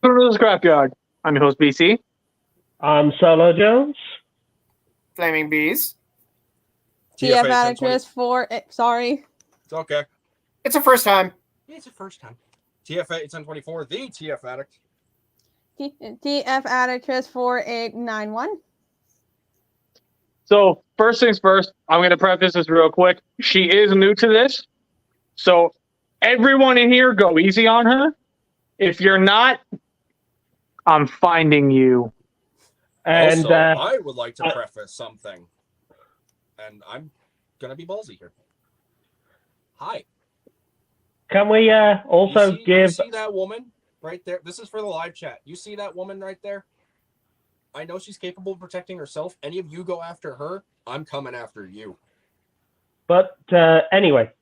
Welcome to the Scrapyard. I'm your host, BC. I'm Solo Jones. Flaming Bees. TF Actress 4. Sorry. It's okay. It's a first time. Yeah, it's a first time. TF 1024, the TF Addict. TF Actress 4891. So, first things first, I'm going to preface this real quick. She is new to this. So, everyone in here, go easy on her. If you're not, I'm finding you. And also, I would like to preface something. And I'm going to be ballsy here. Hi. Can we also give... You see that woman right there? This is for the live chat. You see that woman right there? I know she's capable of protecting herself. Any of you go after her, I'm coming after you. But anyway,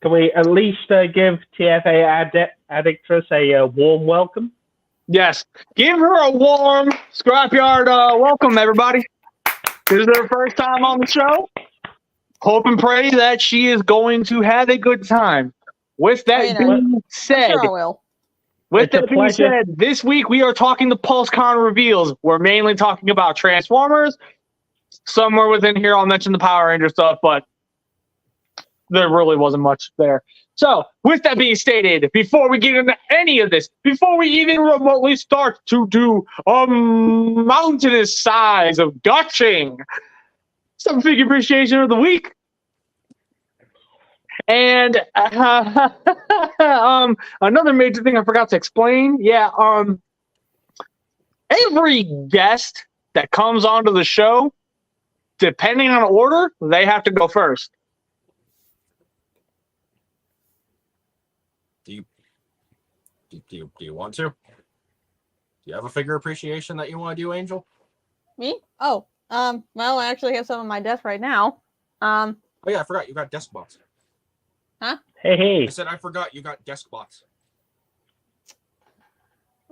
can we at least give TFA Addictress a warm welcome? Yes. Give her a warm Scrapyard welcome, everybody. This is her first time on the show. Hope and pray that she is going to have a good time. With that being said, this week we are talking the Pulsecon reveals. We're mainly talking about Transformers. Somewhere within here I'll mention the Power Ranger stuff, but there really wasn't much there. So, with that being stated, before we get into any of this, before we even remotely start to do a mountainous size of gushing, some figure appreciation of the week. And another major thing I forgot to explain. Every guest that comes onto the show, depending on order, they have to go first. Do you want to? Do you have a figure appreciation that you want to do, Angel? Me? Oh, well, I actually have some on my desk right now. Oh yeah, I forgot you got desk bots. Huh? Hey. I said I forgot you got desk bots.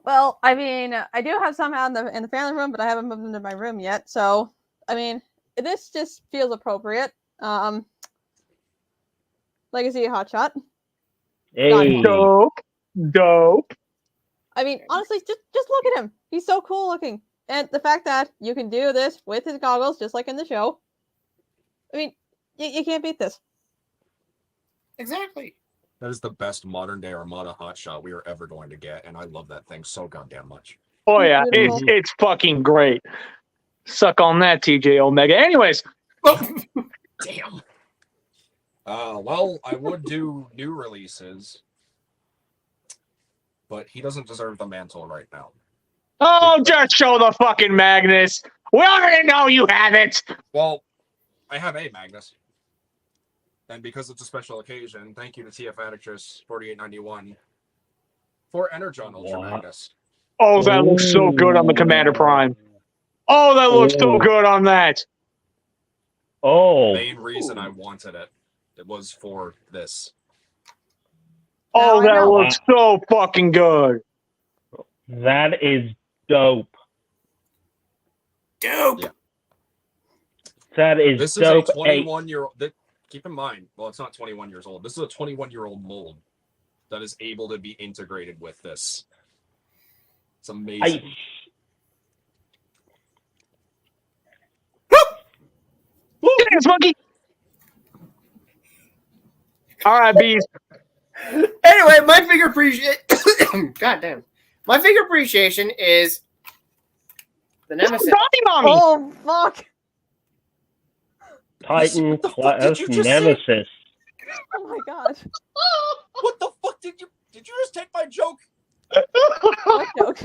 Well, I mean, I do have some out in the family room, but I haven't moved into my room yet. So, I mean, this just feels appropriate. Legacy Hotshot. Hey. Dope. I mean, honestly, just look at him. He's so cool looking. And the fact that you can do this with his goggles, just like in the show. I mean, you can't beat this. Exactly. That is the best modern day Armada hotshot we are ever going to get, and I love that thing so goddamn much. Oh yeah, it's fucking great. Suck on that, TJ Omega. Anyways. Damn. Well, I would do new releases, but he doesn't deserve the mantle right now. Oh, just show the fucking Magnus. We already know you have it. Well, I have a Magnus. And because it's a special occasion, thank you to TF Addictress 4891 for Energon Ultra Magnus. Oh, that looks so good on the Commander Prime. Oh, that looks so good on that. Oh. The main reason I wanted it was for this. Oh, that looks so fucking good. That is dope. Dope. Yeah. That is this dope. This is a 21-year-old. Keep in mind, well, it's not 21 years old. This is a 21-year-old mold that is able to be integrated with this. It's amazing. Dance monkey. All right, bees. Anyway, my figure appreciation. God damn. My figure appreciation is the Nemesis. Oh fuck! Titan class Nemesis. Say? Oh my god! What the fuck did you just take my joke? What joke?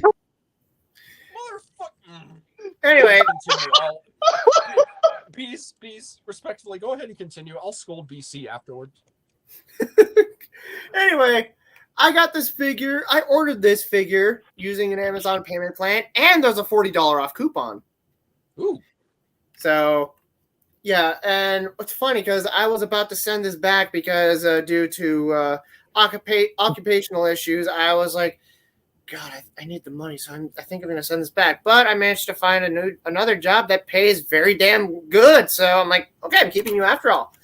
Motherfucker. Anyway, Bees, respectfully, go ahead and continue. I'll scold BC afterwards. Anyway, I got this figure. I ordered this figure using an Amazon payment plan, and there's a $40 off coupon. Ooh. So, yeah, and it's funny because I was about to send this back because due to occupational issues, I was like, God, I need the money, so I think I'm going to send this back. But I managed to find another job that pays very damn good. So I'm like, okay, I'm keeping you after all.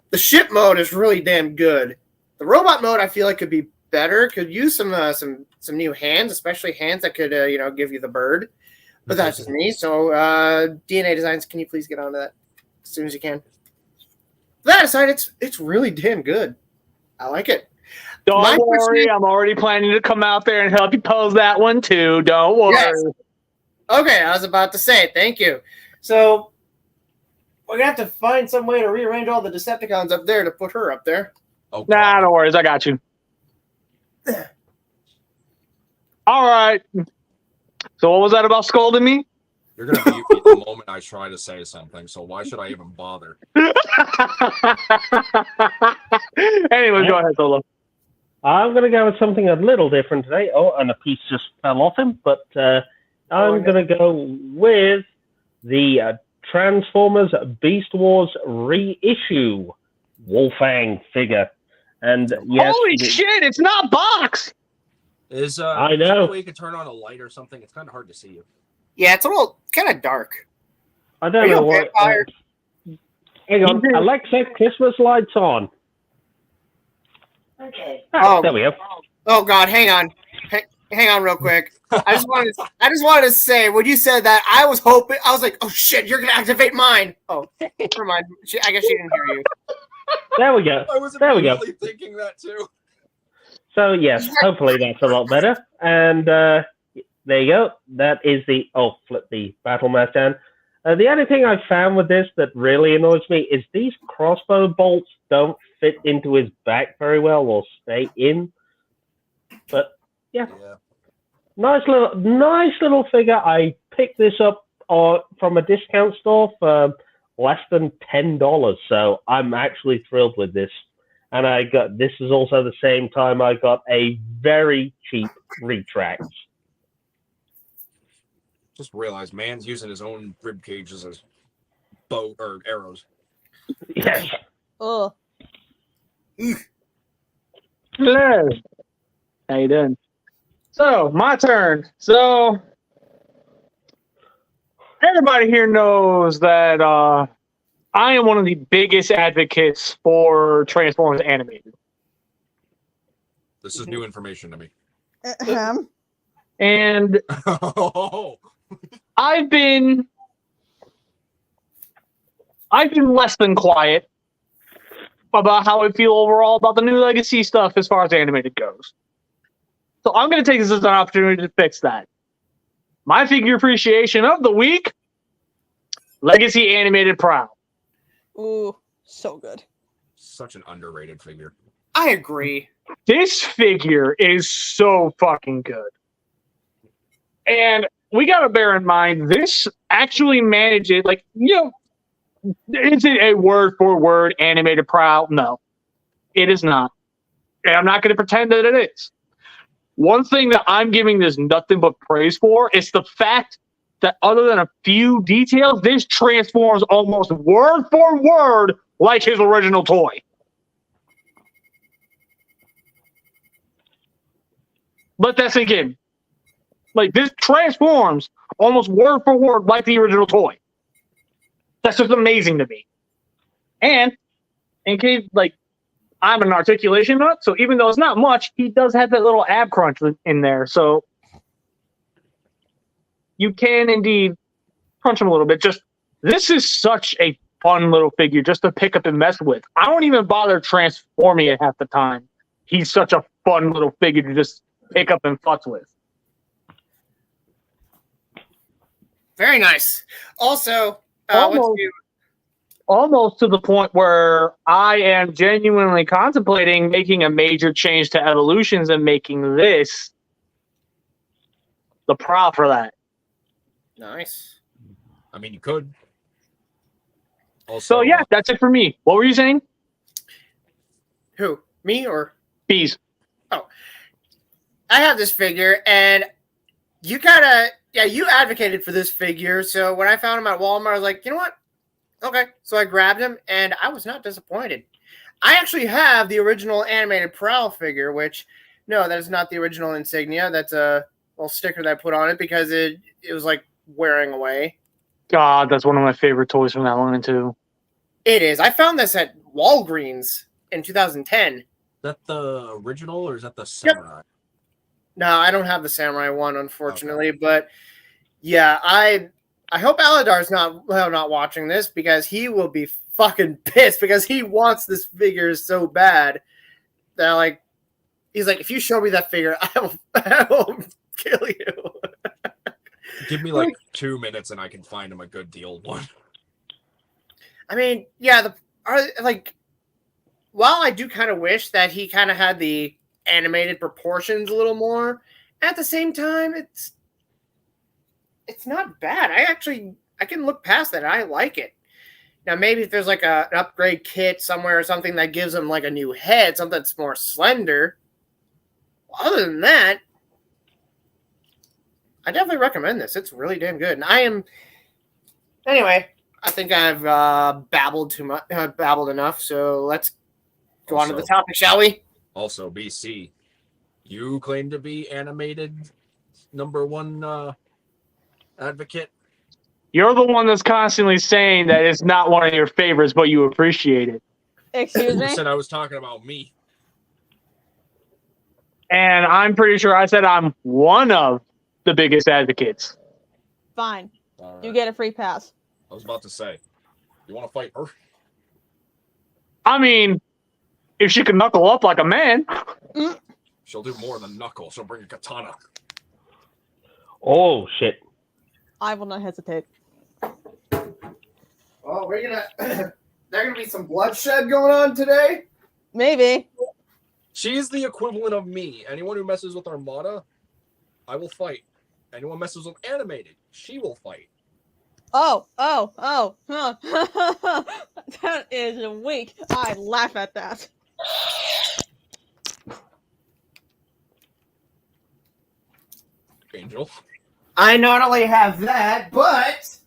The ship mode is really damn good. The robot mode I feel like could be better. Could use some some new hands, especially hands that could give you the bird. But that's just me. So DNA Designs, can you please get onto that as soon as you can? That aside, it's really damn good. I like it. Don't My worry, percent- I'm already planning to come out there and help you pose that one too. Don't worry. Yes. Okay, I was about to say thank you. So we're gonna have to find some way to rearrange all the Decepticons up there to put her up there. Oh, Nah, God. no worries. I got you. All right. So what was that about scolding me? You're going to mute me the moment I try to say something, so why should I even bother? Anyways, go ahead, Solo. I'm going to go with something a little different today. Oh, and a piece just fell off him, but I'm going to go with the Transformers Beast Wars reissue Wolfang figure. And yes, Holy shit, it's not box! Is I is there know. a way you can turn on a light or something? It's kind of hard to see you. Yeah, it's a little kind of dark. I don't Are you know okay, what. Fire? Hang on, Alexa, Christmas lights on. Okay. Ah, Oh. there we go. Oh God, hang on, hang on, real quick. I just wanted to say when you said that, I was like, oh shit, you're gonna activate mine. Oh, never mind. I guess she didn't hear you. There we go. I was There we go. immediately thinking that too. So yes, hopefully that's a lot better. And there you go. That is the flip the battle mat down. The only thing I found with this that really annoys me is these crossbow bolts don't fit into his back very well or stay in. But yeah, nice little figure. I picked this up from a discount store for less than $10, so I'm actually thrilled with this. And this is also the same time I got a very cheap retract. Just realized man's using his own rib cages as bow or arrows. Yes. Ugh. Hello. How you doing? So, my turn. So, everybody here knows that I am one of the biggest advocates for Transformers animated. This is new information to me. Ahem. And Oh, I've been less than quiet about how I feel overall about the new Legacy stuff as far as animated goes. So I'm going to take this as an opportunity to fix that. My figure appreciation of the week, Legacy Animated Prowl. Ooh, so good. such an underrated figure. I agree. This figure is so fucking good. And we got to bear in mind, this actually manages, like, is it a word for word animated Prowl? No, it is not. And I'm not going to pretend that it is. One thing that I'm giving this nothing but praise for is the fact that other than a few details, this transforms almost word for word like his original toy. Let that sink in. Like, this transforms almost word for word like the original toy. That's just amazing to me. And in case, like, I'm an articulation nut, so even though it's not much, he does have that little ab crunch in there. So you can indeed crunch him a little bit. Just, this is such a fun little figure just to pick up and mess with. I don't even bother transforming it half the time. He's such a fun little figure to just pick up and futz with. Very nice. Also, Almost to the point where I am genuinely contemplating making a major change to Evolutions and making this the Prowl for that. nice. I mean, you could. Also, So yeah, that's it for me. What were you saying? Who? Me or? Bees. I have this figure, and you you advocated for this figure. So when I found him at Walmart, I was like, you know what? Okay. So I grabbed him, and I was not disappointed. I actually have the original animated Prowl figure, which, no, that is not the original insignia. That's a little sticker that I put on it because it was like wearing away. God, that's one of my favorite toys from that one too. It is. I found this at Walgreens in 2010. Is that the original or is that the samurai? No, I don't have the Samurai one, unfortunately. Okay. But yeah, I hope Aladar's not watching this because he will be fucking pissed because he wants this figure so bad that like he's like, if you show me that figure, I will kill you. Give me like 2 minutes and I can find him a good deal one. I mean, yeah, while I do kind of wish that he kind of had the animated proportions a little more, at the same time, it's not bad. I can look past that. I like it. Now, maybe if there's like an upgrade kit somewhere or something that gives him like a new head, something that's more slender. Other than that, I definitely recommend this. It's really damn good. And anyway, I think I've babbled enough. So let's go on to the topic, shall we? Also, BC, you claim to be animated #1 advocate. You're the one that's constantly saying that it's not one of your favorites, but you appreciate it. Excuse me? You said I was talking about me. And I'm pretty sure I said I'm one of the biggest advocates. Fine. Right. You get a free pass. I was about to say, you want to fight her? I mean, if she can knuckle up like a man. She'll do more than knuckle. She'll bring a katana. Oh, shit. I will not hesitate. Oh, there's gonna be some bloodshed going on today? Maybe. She is the equivalent of me. Anyone who messes with Armada, I will fight. Anyone messes with animated, she will fight. Oh. Huh. That is weak. I laugh at that. Angel. I not only have that, but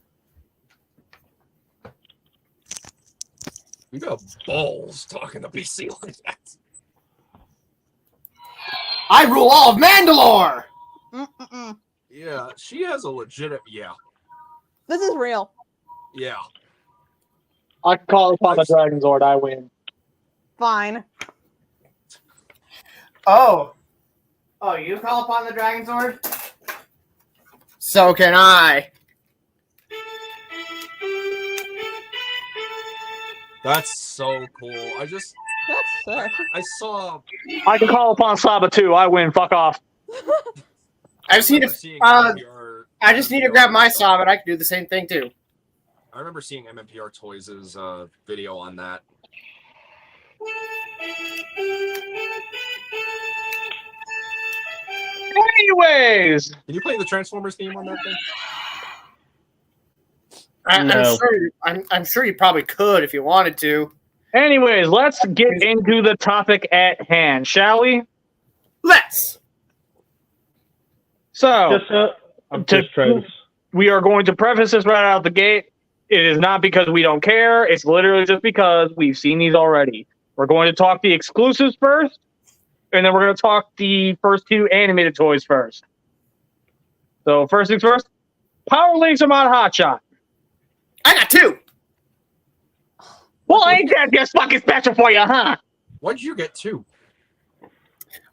You got balls talking to BC like that. I rule all of Mandalore! Mm-mm-mm. Yeah, she has a legit. Yeah. This is real. Yeah. I can call upon the Dragon Zord, I win. Fine. Oh, you call upon the Dragon Zord? So can I. That's so cool. That's sick. I saw. I can call upon Saba too, I win, fuck off. I just need to grab my saw, but I can do the same thing too. I remember seeing MMPR Toys' video on that. Anyways, Can you play the Transformers theme on that thing? No. I'm sure you probably could if you wanted to. let's get into the topic at hand, shall we? Let's. So, we are going to preface this right out the gate. It is not because we don't care. It's literally just because we've seen these already. We're going to talk the exclusives first, and then we're going to talk the first 2 animated toys first. So, first things first, Power Links Armada Hotshot. I got 2. Well, ain't that just fucking special for you, huh? Why did you get 2?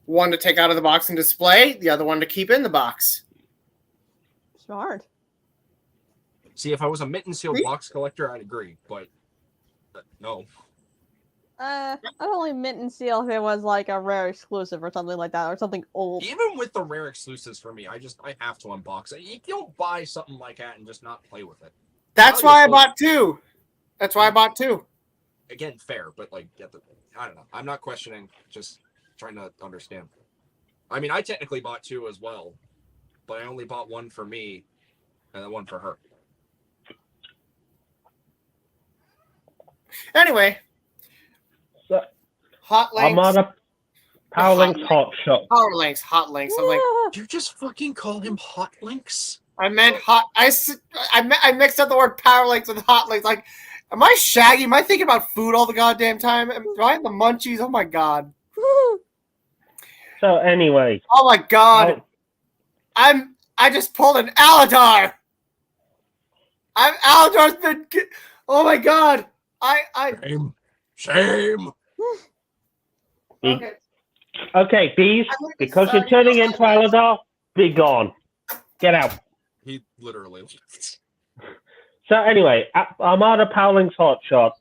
One to take out of the box and display, the other one to keep in the box. Smart. See, if I was a mitten sealed box collector, I'd agree, but no. I'd only mint and seal if it was like a rare exclusive or something like that, or something old. Even with the rare exclusives for me, I have to unbox it. You don't buy something like that and just not play with it. That's why I bought 2. That's why I bought 2. Again, fair, but like, I don't know. I'm not questioning, just trying to understand. I mean, I technically bought 2 as well, but I only bought one for me and then one for her. Anyway. Hot links. Armada Power Links Hot Shot. Power links, hot links. I'm like, You just fucking call him Hot Links? I meant hot. I mixed up the word power links with hot links. Like, am I Shaggy? Am I thinking about food all the goddamn time? Do I have the munchies? Oh my god. So anyway. Oh my god. I just pulled an Aladar. Aladar's been. Oh my god. Shame. Okay. Okay, bees, I'm gonna be because you're sorry. turning into Aladar, be gone. Get out. He literally left. So anyway, Armada Powling's Hotshot.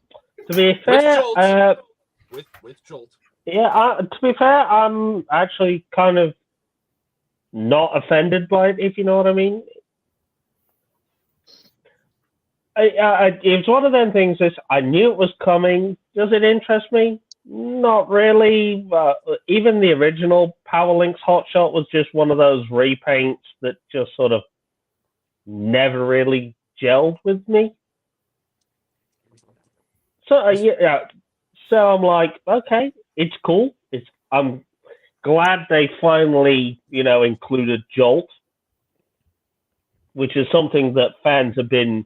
To be With fair, Jolt. With Jolt. yeah, to be fair, I'm actually kind of not offended by it, if you know what I mean. It's one of them things. I knew it was coming. Does it interest me? Not really. Even the original Power Links Hotshot was just one of those repaints that just sort of never really gelled with me. So yeah, so I'm like, okay, it's cool. I'm glad they finally, included Jolt, which is something that fans have been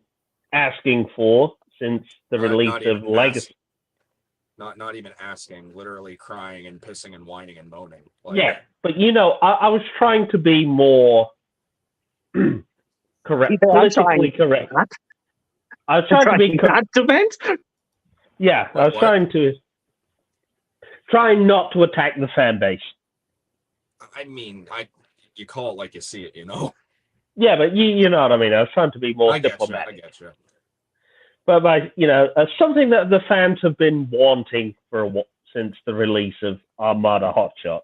asking for since the release of Legacy. Not even asking, literally crying and pissing and whining and moaning. Yeah, but I was trying to be more correct, politically correct. I was trying to be not to vent. Yeah, I was trying not to attack the fan base. I mean, you call it like you see it, Yeah, but you know what I mean. I was trying to be more diplomatic. I get you. But something that the fans have been wanting since the release of Armada Hotshot,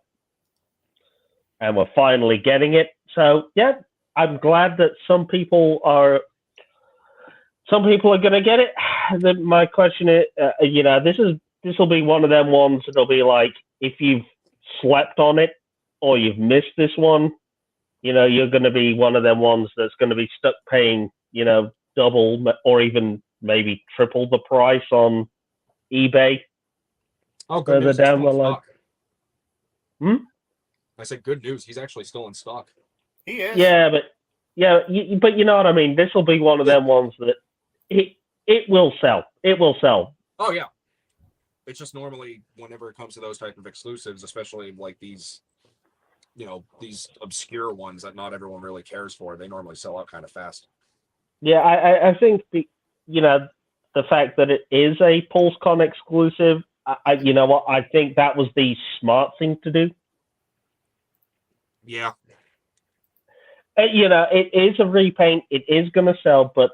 and we're finally getting it. So yeah, I'm glad that some people are going to get it. My question is, this will be one of them ones that'll be like, if you've slept on it or you've missed this one, you're going to be one of them ones that's going to be stuck paying, double or even maybe triple the price on eBay. Oh, good news. Down the line. I said good news. He's actually still in stock. He is. Yeah, but you know what I mean. This will be one of them ones that it will sell. It will sell. Oh yeah. It's just normally whenever it comes to those type of exclusives, especially like these, these obscure ones that not everyone really cares for, they normally sell out kind of fast. Yeah, I think the fact that it is a Pulsecon exclusive, you know what? I think that was the smart thing to do. Yeah. It is a repaint. It is going to sell, but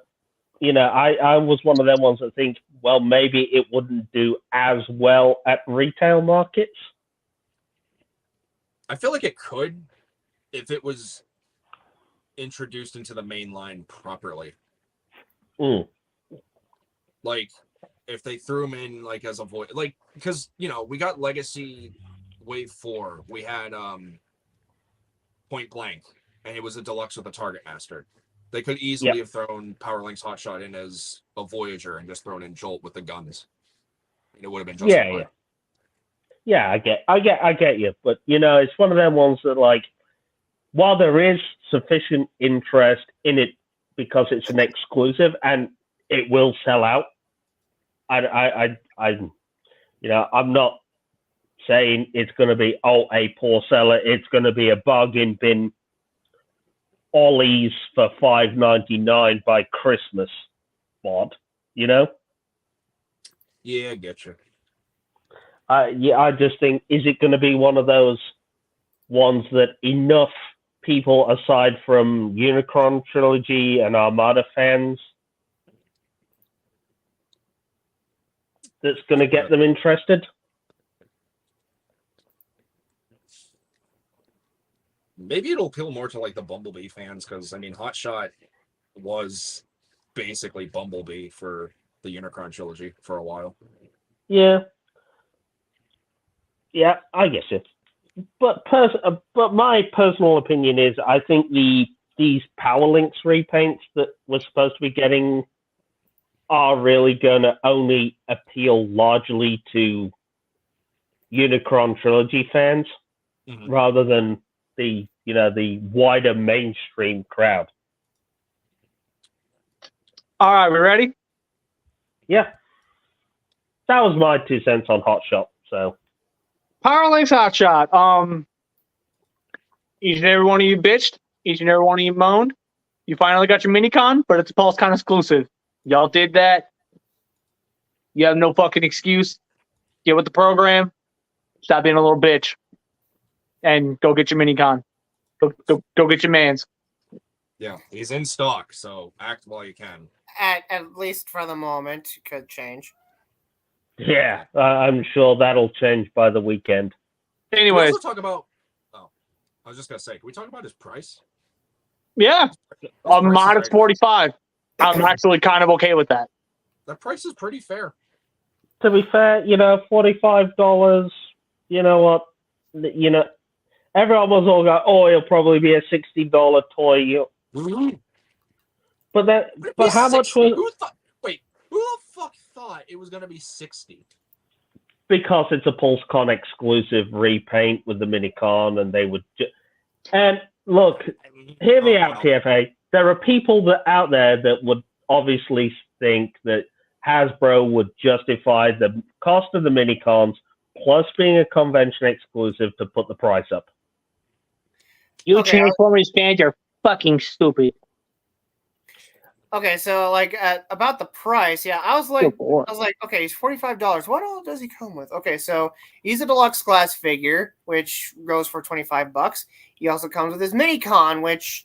I was one of them ones that think, well, maybe it wouldn't do as well at retail markets. I feel like it could if it was introduced into the main line properly. Like if they threw them in like as a voice, like because we got Legacy Wave 4, we had Point Blank, and it was a deluxe with a Target Master. They could easily have thrown Power Link's Hotshot in as a Voyager and just thrown in Jolt with the guns. It would have been just fine. Yeah, I get you, but it's one of them ones that like, while there is sufficient interest in it because it's an exclusive and it will sell out, I'm not saying it's going to be a poor seller. It's going to be a bargain bin. Ollies for $5.99 by Christmas, mod. Yeah, I get you. I just think, is it going to be one of those ones that enough people, aside from Unicron Trilogy and Armada fans, that's going to get them interested? Maybe it'll appeal more to like the Bumblebee fans, because Hotshot was basically Bumblebee for the Unicron Trilogy for a while. Yeah, I guess it. But my personal opinion is, I think these Power Links repaints that we're supposed to be getting are really going to only appeal largely to Unicron Trilogy fans, rather than the wider mainstream crowd. All right, we ready? Yeah, that was my 2 cents on Hotshot. So, Power Links Hotshot. Each and every one of you bitched. Each and every one of you moaned. You finally got your minicon, but it's a PulseCon exclusive. Y'all did that. You have no fucking excuse. Get with the program. Stop being a little bitch. and go get your minicon. Go get your mans. Yeah, he's in stock, so act while you can. At least for the moment, it could change. Yeah, I'm sure that'll change by the weekend. Can we Anyways, also talk about? Oh, I was just gonna say, can we talk about his price? yeah, His a price is modest very- 45. I'm actually kind of okay with that. That price is pretty fair. To be fair, $45. You know what? Everyone was all going, "Oh, it'll probably be a $60 toy." But how much was? Who thought? Wait, who the fuck thought it was gonna be 60? Because it's a Pulsecon exclusive repaint with the minicon, and they would. And look, hear me out, TFA. There are people out there that would obviously think that Hasbro would justify the cost of the minicons plus being a convention exclusive to put the price up. You Okay, Transformers fans are fucking stupid. Okay, so like about the price, yeah, I was like, okay, he's $45. What all does he come with? Okay, so he's a deluxe class figure, which goes for $25. He also comes with his minicon, which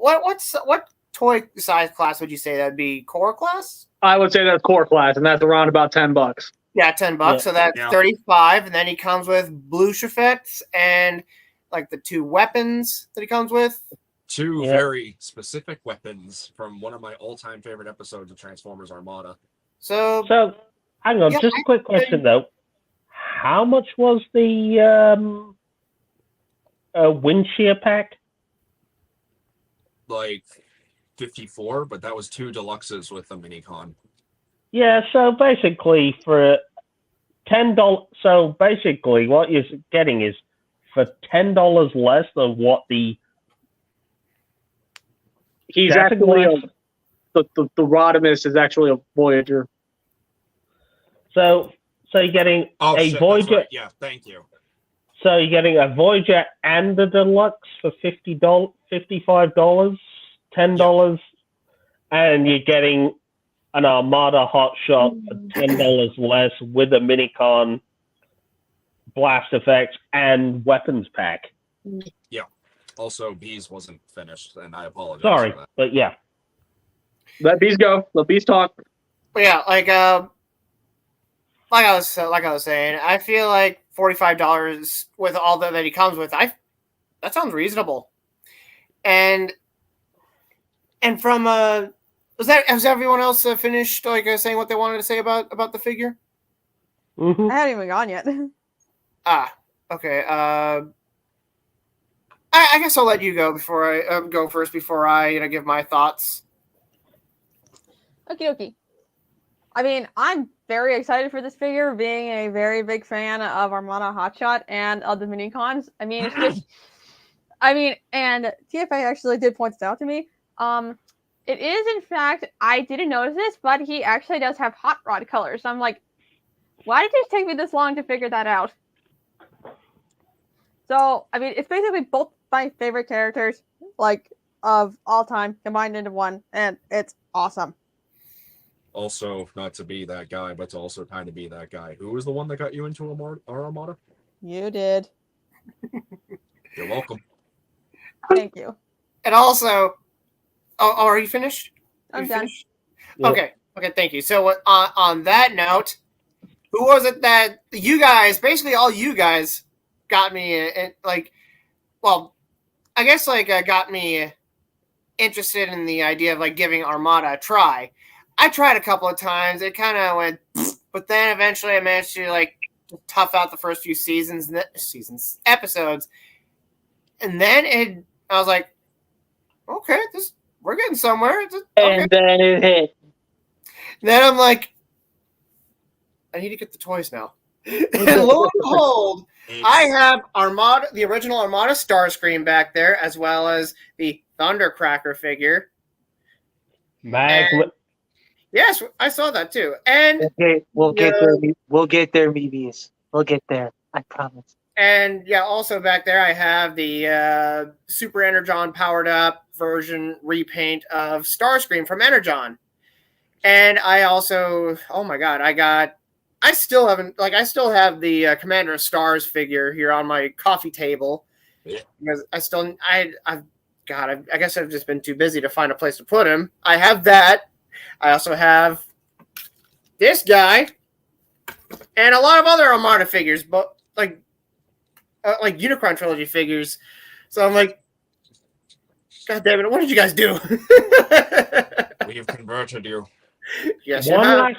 what toy size class would you say that'd be? Core class? I would say that's core class, and that's around about $10. Yeah, $10. Yeah. So that's Yeah. 35, and then he comes with blue chiffets and like the 2 weapons that he comes with. Two Yeah. very specific weapons from one of my all-time favorite episodes of Transformers Armada. So So, hang on, Yeah, just a quick question though. How much was the wind shear pack? Like 54, but that was 2 deluxes with the minicon. Yeah, so basically for $10. So basically, what you're getting is for $10 less than what the He's That's actually a the Rodimus is actually a Voyager. so you're getting Oh, a shit, that's Voyager. right. Yeah, thank you. So you're getting a Voyager and a deluxe for $55, $10, and you're getting an Armada Hotshot for $10 less with a minicon, blast effects, and weapons pack. Also, Bees wasn't finished, and I apologize Sorry, for that. but yeah. Let Bees go. Let Bees talk. But yeah, like I was saying, I feel like $45 with all that he comes with, that sounds reasonable. And from has everyone else finished saying what they wanted to say about the figure? Mhm. I haven't even gone yet. Okay. I guess I'll let you go before I go first before I give my thoughts. Okie dokie. I mean, I'm very excited for this figure, being a very big fan of Armada Hotshot and of the minicons. I mean, it's just, and TFA actually did point this out to me. It is, in fact, I didn't notice this, but he actually does have hot rod colors. So I'm like, why did it take me this long to figure that out? So, I mean, it's basically both my favorite characters, of all time, combined into one, and it's awesome. Also, not to be that guy, but to also kind of be that guy. Who was the one that got you into our Armada? You did. You're welcome. Thank you. And also, are you finished? I'm You done. finished? Yep. Okay, thank you. So on that note, who was it that you guys, basically all you guys, got me got me interested in the idea of giving Armada a try. I tried a couple of times. It kind of went, but then eventually I managed to tough out the first few episodes, and then I was like, okay, we're getting somewhere. Okay. And then it hit. Then I'm like, I need to get the toys now. And lo and behold, I have Armada, the original Armada Starscream back there, as well as the Thundercracker figure. Yes, I saw that too. And Okay, we'll get there. We'll get there, Mebius. We'll get there. I promise. And yeah, also back there I have the Super Energon powered up version repaint of Starscream from Energon. And I also, oh my god, I got I still haven't I still have the Commander of Stars figure here on my coffee table. Yeah. Because I've I guess I've just been too busy to find a place to put him. I have that. I also have this guy and a lot of other Armada figures, but like Unicron trilogy figures. So I'm like, God damn it! What did you guys do? We have converted you. Yes, you have.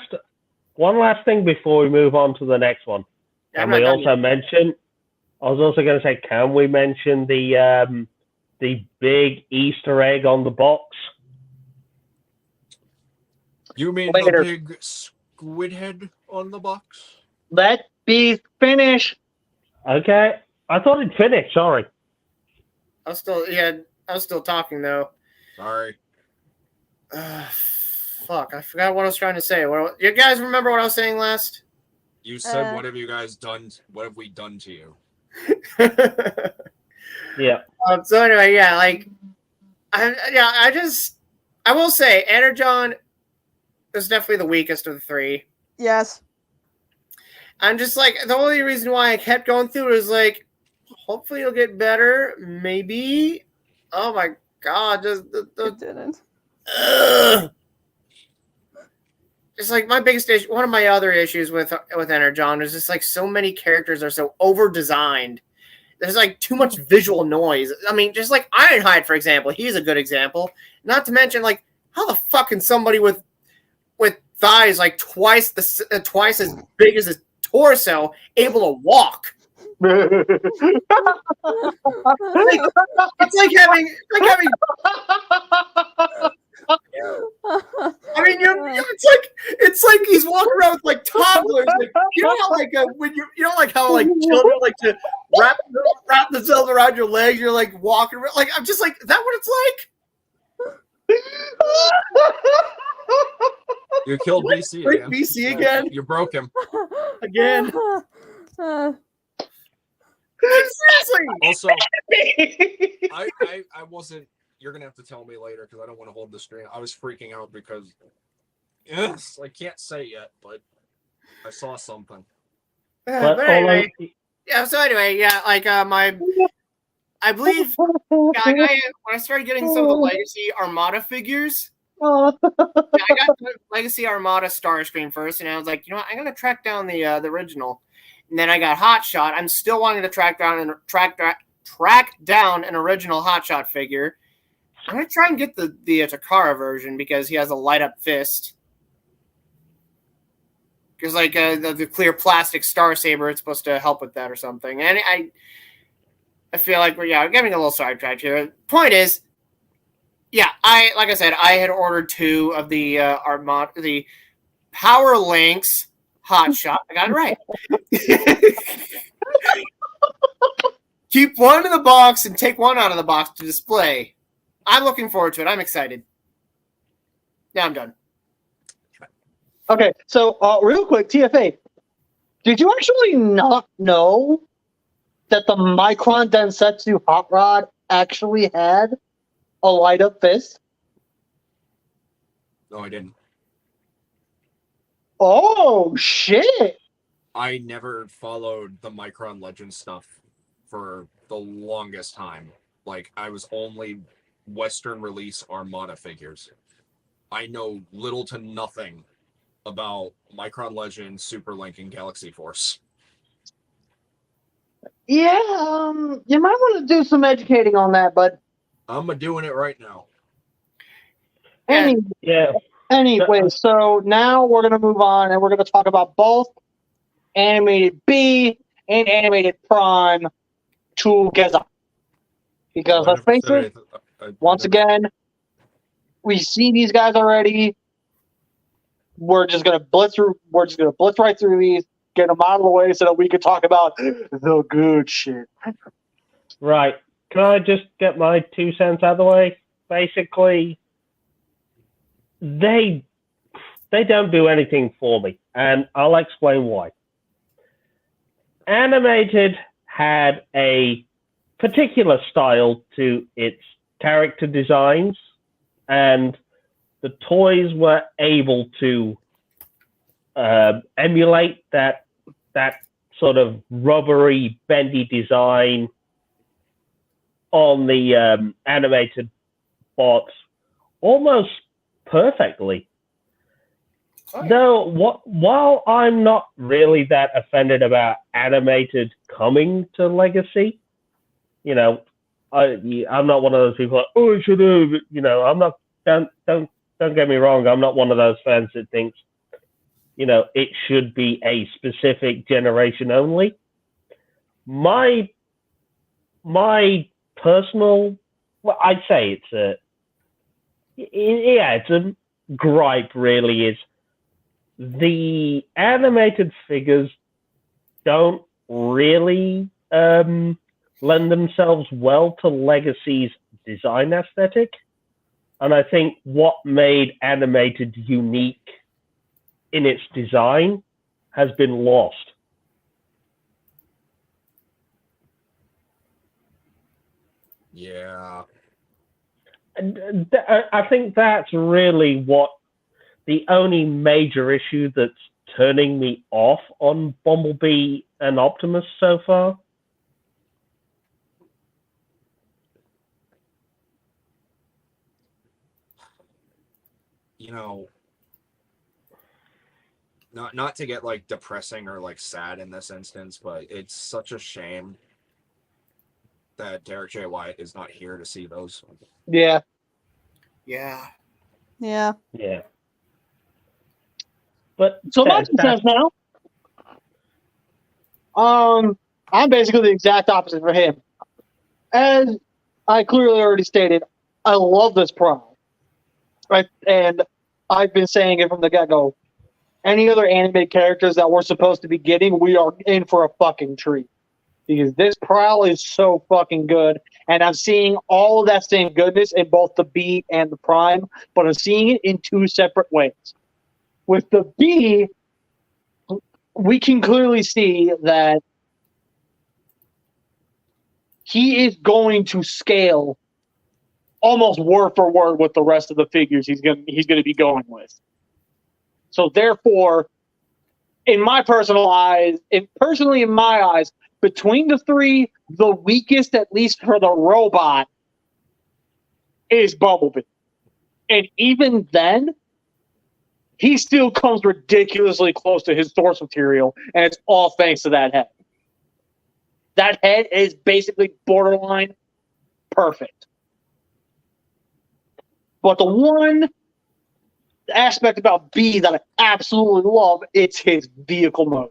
One last thing before we move on to the next one. Can we also mention? I was also going to say, can we mention the big Easter egg on the box? You mean Later. the big squid head on the box? Let me finish. Okay, I thought it'd finished. Sorry. I was still talking though. Sorry. Fuck, I forgot what I was trying to say. You guys remember what I was saying last? You said, "What have you guys done? What have we done to you?" Yeah. So anyway, yeah, I will say, Energon is definitely the weakest of the three. Yes. I'm just like, the only reason why I kept going through it is like, hopefully it'll get better, maybe. Oh my god, just It didn't. It's like my biggest issue. One of my other issues with Energon is just like so many characters are so over designed. There's like too much visual noise. I mean, just like Ironhide, for example, he's a good example. Not to mention, like, how the fuck can somebody with thighs like twice as big as his torso able to walk? It's like having. I mean, it's like he's walking around with like toddlers. Like, you know how like how like children like to wrap themselves around your legs. You're like walking around. Like, I'm just like, is that what it's like? You killed BC Like again. BC again? You broke him. Again? Seriously. Also, I wasn't. You're gonna have to tell me later because I don't want to hold the stream. I was freaking out because, yes, I can't say yet, but I saw something. But anyway, yeah. So anyway, yeah, like I believe when I started getting some of the Legacy Armada figures, I got the Legacy Armada Starscream first, and I was like, you know what, I'm gonna track down the original, and then I got Hotshot. I'm still wanting to track down an original Hotshot figure. I'm gonna try and get the Takara version because he has a light up fist. Because like the clear plastic Star Saber, it's supposed to help with that or something. And I feel like we're getting a little sidetracked here. Point is, yeah, like I said, I had ordered 2 of the Armada, the Power Links Hotshot. I got it right. Keep one in the box and take one out of the box to display. I'm looking forward to it. I'm excited. Now I'm done. Okay, so real quick, TFA, did you actually not know that the Micron Densetsu Hot Rod actually had a light up fist? No, I didn't. Oh shit! I never followed the Micron Legends stuff for the longest time. Like, I was only Western release Armada figures. I know little to nothing about Micron Legends, Super Link, and Galaxy Force. Yeah, you might want to do some educating on that, but I'm doing it right now. Anyway, so now we're going to move on and we're going to talk about both Animated B and Animated Prime together. Because let's face it, once again, we see these guys already. We're just going to blitz right through these, get them out of the way so that we can talk about the good shit. Right. Can I just get my 2 cents out of the way? Basically, they don't do anything for me, and I'll explain why. Animated had a particular style to its character designs, and the toys were able to emulate that sort of rubbery, bendy design on the animated bots almost perfectly. Oh, yeah. Though, while I'm not really that offended about animated coming to Legacy, you know, I'm not one of those people like, oh, it should have, you know, I'm not, don't get me wrong, I'm not one of those fans that thinks, you know, it should be a specific generation only. My personal, well, I'd say it's a gripe really is the animated figures don't really lend themselves well to Legacy's design aesthetic. And I think what made animated unique in its design has been lost. Yeah. And I think that's really what the only major issue that's turning me off on Bumblebee and Optimus so far. You know, not to get like depressing or like sad in this instance, but it's such a shame that Derek J. White is not here to see those. Yeah. Yeah. Yeah. Yeah. But So my 2 cents now. I'm basically the exact opposite for him. As I clearly already stated, I love this Prime. Right? And I've been saying it from the get-go. Any other animated characters that we're supposed to be getting, we are in for a fucking treat. Because this Prowl is so fucking good. And I'm seeing all of that same goodness in both the B and the Prime, but I'm seeing it in 2 separate ways. With the B, we can clearly see that he is going to scale almost word for word with the rest of the figures he's going to be going with. So therefore, in my personal eyes, in my eyes, between the 3, the weakest, at least for the robot, is Bumblebee. And even then, he still comes ridiculously close to his source material, and it's all thanks to that head. That head is basically borderline perfect. But the one aspect about B that I absolutely love, it's his vehicle mode.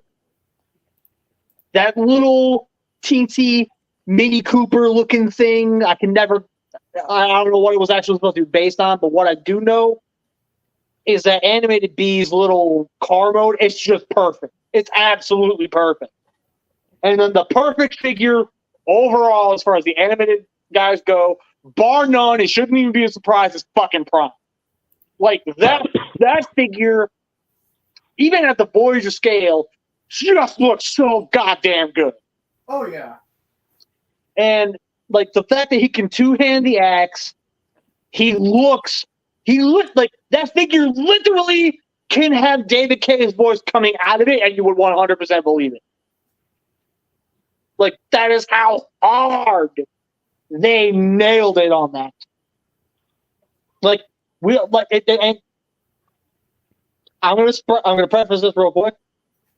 That little teensy Mini Cooper looking thing, I don't know what it was actually supposed to be based on, but what I do know is that animated B's little car mode, it's just perfect. It's absolutely perfect. And then the perfect figure overall, as far as the animated guys go, bar none, it shouldn't even be a surprise, is fucking Prime. Like, that figure, even at the Voyager scale, just looks so goddamn good. Oh, yeah. And, like, the fact that he can two-hand the axe, he looks like that figure literally can have David Kaye's voice coming out of it, and you would 100% believe it. Like, that is how hard they nailed it on that. Like, and I'm gonna preface this real quick.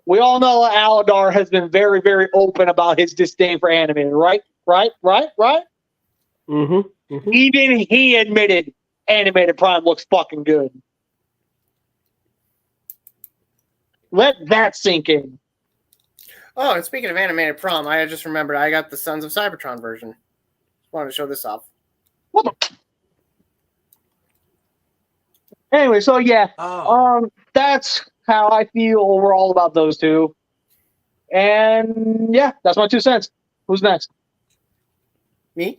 We all know Aladar has been very, very open about his disdain for animated, right? Mm-hmm. Mm-hmm. Even he admitted animated Prime looks fucking good. Let that sink in. Oh, and speaking of animated Prom, I just remembered I got the Sons of Cybertron version. Just wanted to show this off. What the? Anyway, so yeah, that's how I feel overall about those 2. And yeah, that's my 2 cents. Who's next? Me?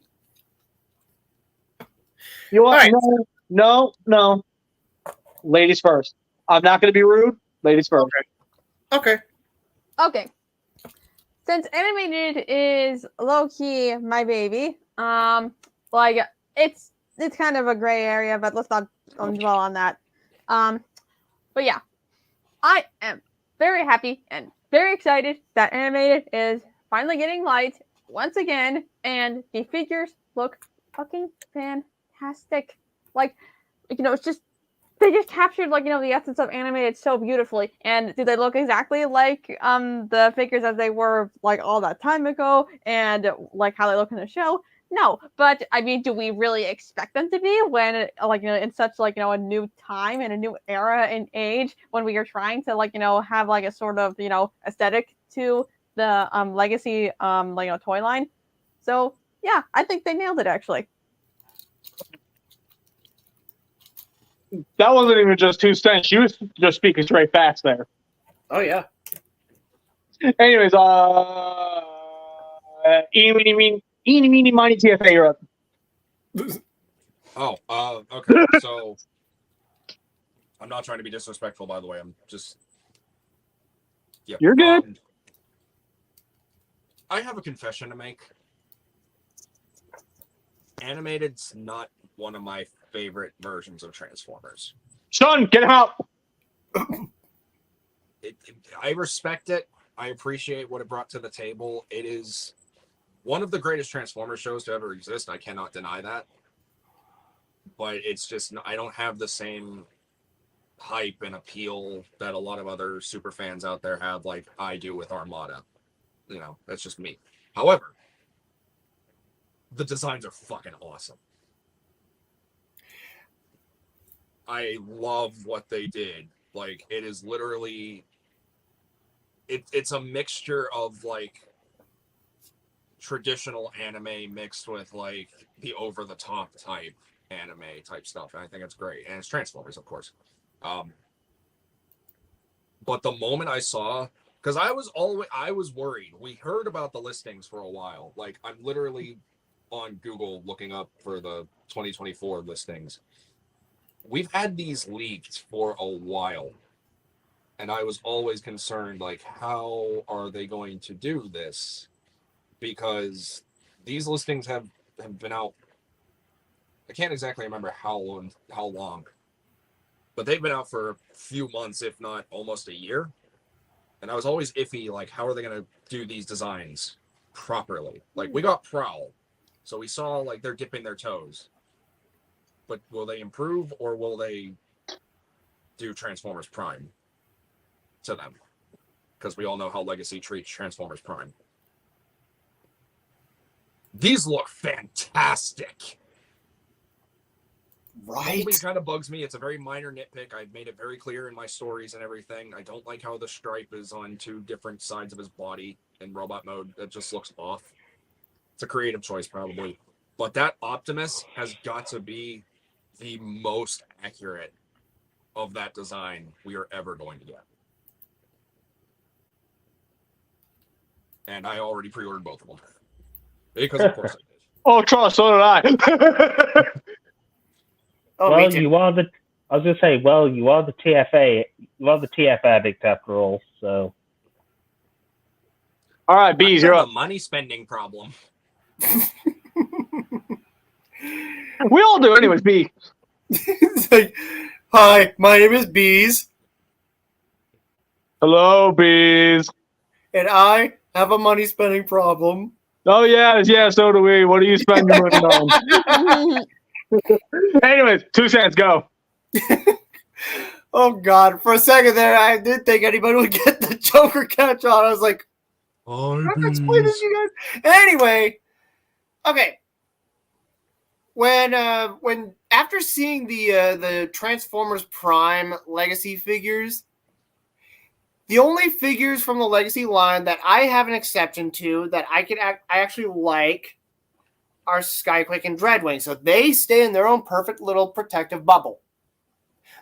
You want? All right. No. Ladies first. I'm not going to be rude. Ladies first. Okay. Since animated is low key my baby, like it's kind of a gray area, but let's not dwell on that. But yeah, I am very happy and very excited that animated is finally getting light once again, and the figures look fucking fantastic. Like, it's just they just captured the essence of animated so beautifully. And do they look exactly like the figures as they were like all that time ago, and like how they look in the show? No, but I mean, do we really expect them to be when in such a new time and a new era and age when we are trying to have a sort of aesthetic to the legacy toy line? So yeah, I think they nailed it actually. That wasn't even just 2 cents. You was just speaking straight facts there. Oh yeah. Anyways, eeny, meeny, miny, TFA, you're up. Okay. So, I'm not trying to be disrespectful, by the way. I'm just... Yeah. You're good. I have a confession to make. Animated's not one of my favorite versions of Transformers. Sean, get him out. I respect it. I appreciate what it brought to the table. It is one of the greatest Transformers shows to ever exist. I cannot deny that. But it's just, I don't have the same hype and appeal that a lot of other super fans out there have, like I do with Armada. That's just me. However, the designs are fucking awesome. I love what they did. Like, it is literally... It's a mixture of, like, traditional anime mixed with, like, the over-the-top type anime type stuff. And I think it's great. And it's Transformers, of course. But the moment I saw... Because I was worried. We heard about the listings for a while. Like, I'm literally on Google looking up for the 2024 listings. We've had these leaked for a while. And I was always concerned, like, how are they going to do this? Because these listings have been out. I can't exactly remember how long. But they've been out for a few months, if not almost a year. And I was always iffy, like, how are they going to do these designs properly? Like, we got Prowl. So we saw, like, they're dipping their toes. But will they improve, or will they do Transformers Prime to them? Because we all know how Legacy treats Transformers Prime. These look fantastic. Right. Only kind of bugs me. It's a very minor nitpick. I've made it very clear in my stories and everything. I don't like how the stripe is on 2 different sides of his body in robot mode. It just looks off. It's a creative choice, probably. But that Optimus has got to be the most accurate of that design we are ever going to get. And I already pre-ordered both of them. Because of course I did. Oh, trust, so did I. Oh, Well, you are the. I was gonna say, well, you are the TFA. You are the TF addict after all. So. All right, Bees, you're I have up. a money spending problem. We all do, anyways. B. It's like, hi, my name is Bees, Hello, Bees. and I have a money spending problem. Oh yeah, so do we. What do you spend your money on? Anyways, 2 cents, go. Oh God! For a second there, I didn't think anybody would get the Joker catch on. I was like, "How to explain this to you guys?" Anyway, okay. When after seeing the Transformers Prime Legacy figures, the only figures from the Legacy line that I have an exception to that I actually like are Skyquake and Dreadwing. So they stay in their own perfect little protective bubble.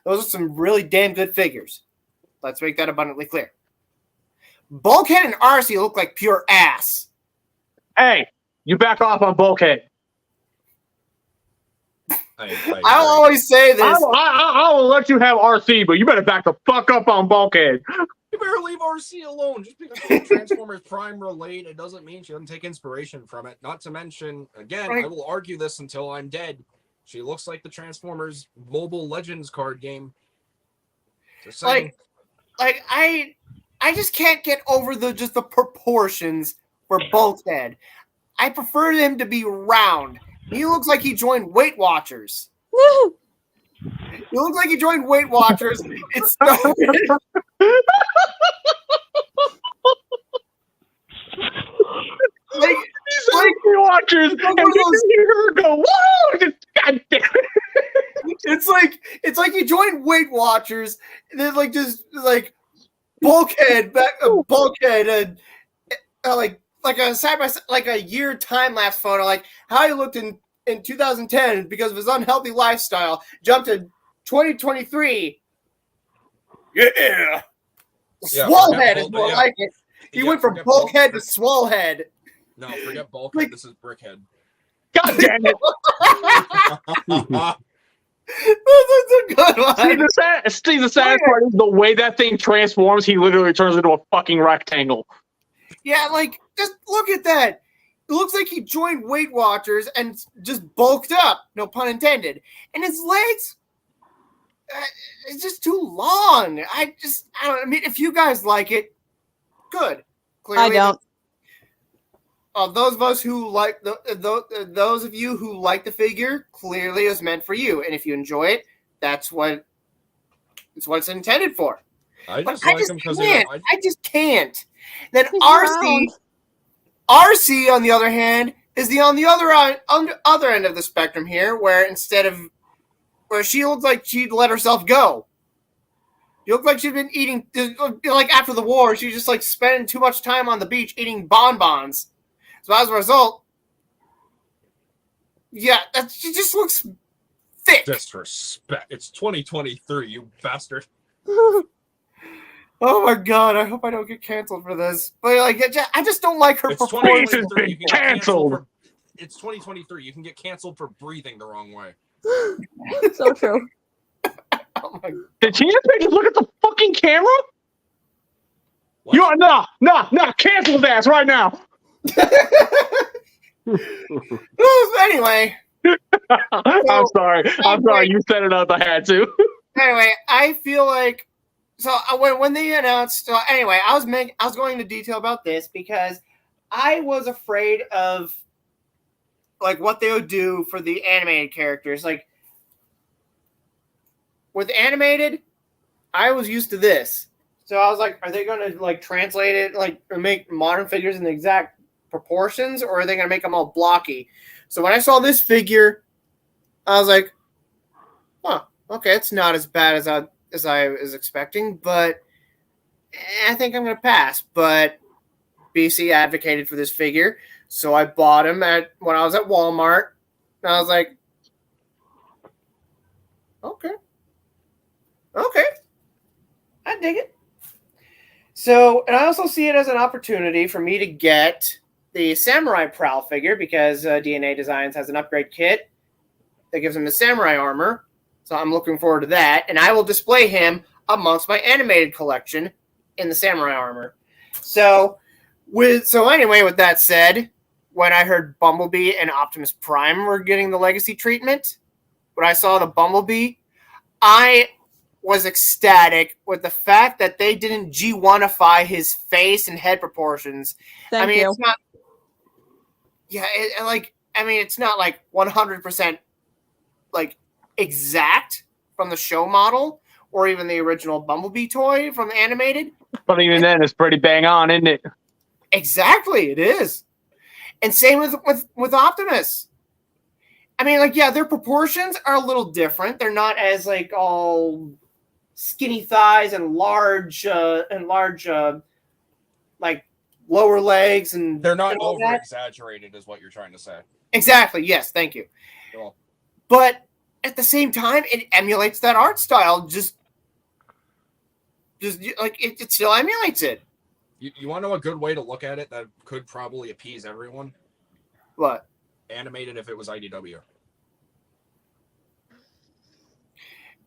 Those are some really damn good figures. Let's make that abundantly clear. Bulkhead and RC look like pure ass. Hey, you back off on Bulkhead. I'll always say this. I will let you have RC, but you better back the fuck up on Bulkhead. You better leave RC alone. Just because she's Transformers Prime related doesn't mean she doesn't take inspiration from it. Not to mention, again, Right. I will argue this until I'm dead. She looks like the Transformers Mobile Legends card game. Just saying. Like, like I just can't get over the proportions for Bulkhead. I prefer him to be round. He looks like he joined Weight Watchers. He looks like he joined Weight Watchers. It's like These watchers, and you hear her go, "Whoa!" God damn it. it's like you joined Weight Watchers, and then like just like Bulkhead, and like a side by side, like a year time lapse photo, like how he looked in 2010 because of his unhealthy lifestyle, jumped to 2023. Yeah, Swellhead is more like it. He went from Bulkhead to Swellhead. No, forget Bulkhead. Like, this is Brickhead. God damn it. That's a good one. See, the sad part is the way that thing transforms, he literally turns into a fucking rectangle. Yeah, like, just look at that. It looks like he joined Weight Watchers and just bulked up, no pun intended. And his legs, it's just too long. I don't. I mean, if you guys like it, good. Clearly, I don't. Those of us who like those of you who like the figure, clearly it was meant for you. And if you enjoy it, that's what it's intended for. I But just I like just him because can't. I just can't. Then He's RC, on the other hand, is on the other end of the spectrum here, where she looks like she'd let herself go. She looked like she'd been eating, like after the war, she just like spending too much time on the beach eating bonbons. So as a result, yeah, she just looks thick. disrespect. It's 2023, you bastard. Oh my god! I hope I don't get canceled for this. But like, I just don't like her It's performance. 2023. You can get Canceled. It's 2023. You can get canceled for breathing the wrong way. So true. Oh my god. Did she just look at the fucking camera? What? You are no, cancel his ass right now. Anyway, I'm sorry. You set it up. I had to. anyway, I feel like when they announced. So anyway, I was going into detail about this because I was afraid of like what they would do for the animated characters. Like with animated, I was used to this, so I was like, are they going to like translate it like or make modern figures in the exact proportions, or are they going to make them all blocky? So when I saw this figure, I was like, "Oh, okay, it's not as bad as I was expecting, but I think I'm going to pass." But BC advocated for this figure, so I bought him when I was at Walmart, and I was like, "Okay, I dig it." So, and I also see it as an opportunity for me to get the Samurai Prowl figure because DNA Designs has an upgrade kit that gives him the samurai armor. So I'm looking forward to that. And I will display him amongst my animated collection in the samurai armor. So anyway, with that said, when I heard Bumblebee and Optimus Prime were getting the legacy treatment, when I saw the Bumblebee, I was ecstatic with the fact that they didn't G1ify his face and head proportions. Thank you. It's not. Yeah, it's not like 100% like exact from the show model or even the original Bumblebee toy from the animated. But even then, it's pretty bang on, isn't it? Exactly, it is. And same with Optimus. I mean, like, yeah, their proportions are a little different. They're not as like all skinny thighs and large like lower legs, and They're not and all over that. exaggerated, is what you're trying to say. Exactly. Yes. Thank you. Cool. But at the same time, it emulates that art style. Just like it still emulates it. You want to know a good way to look at it that could probably appease everyone? What? Animated if it was IDW.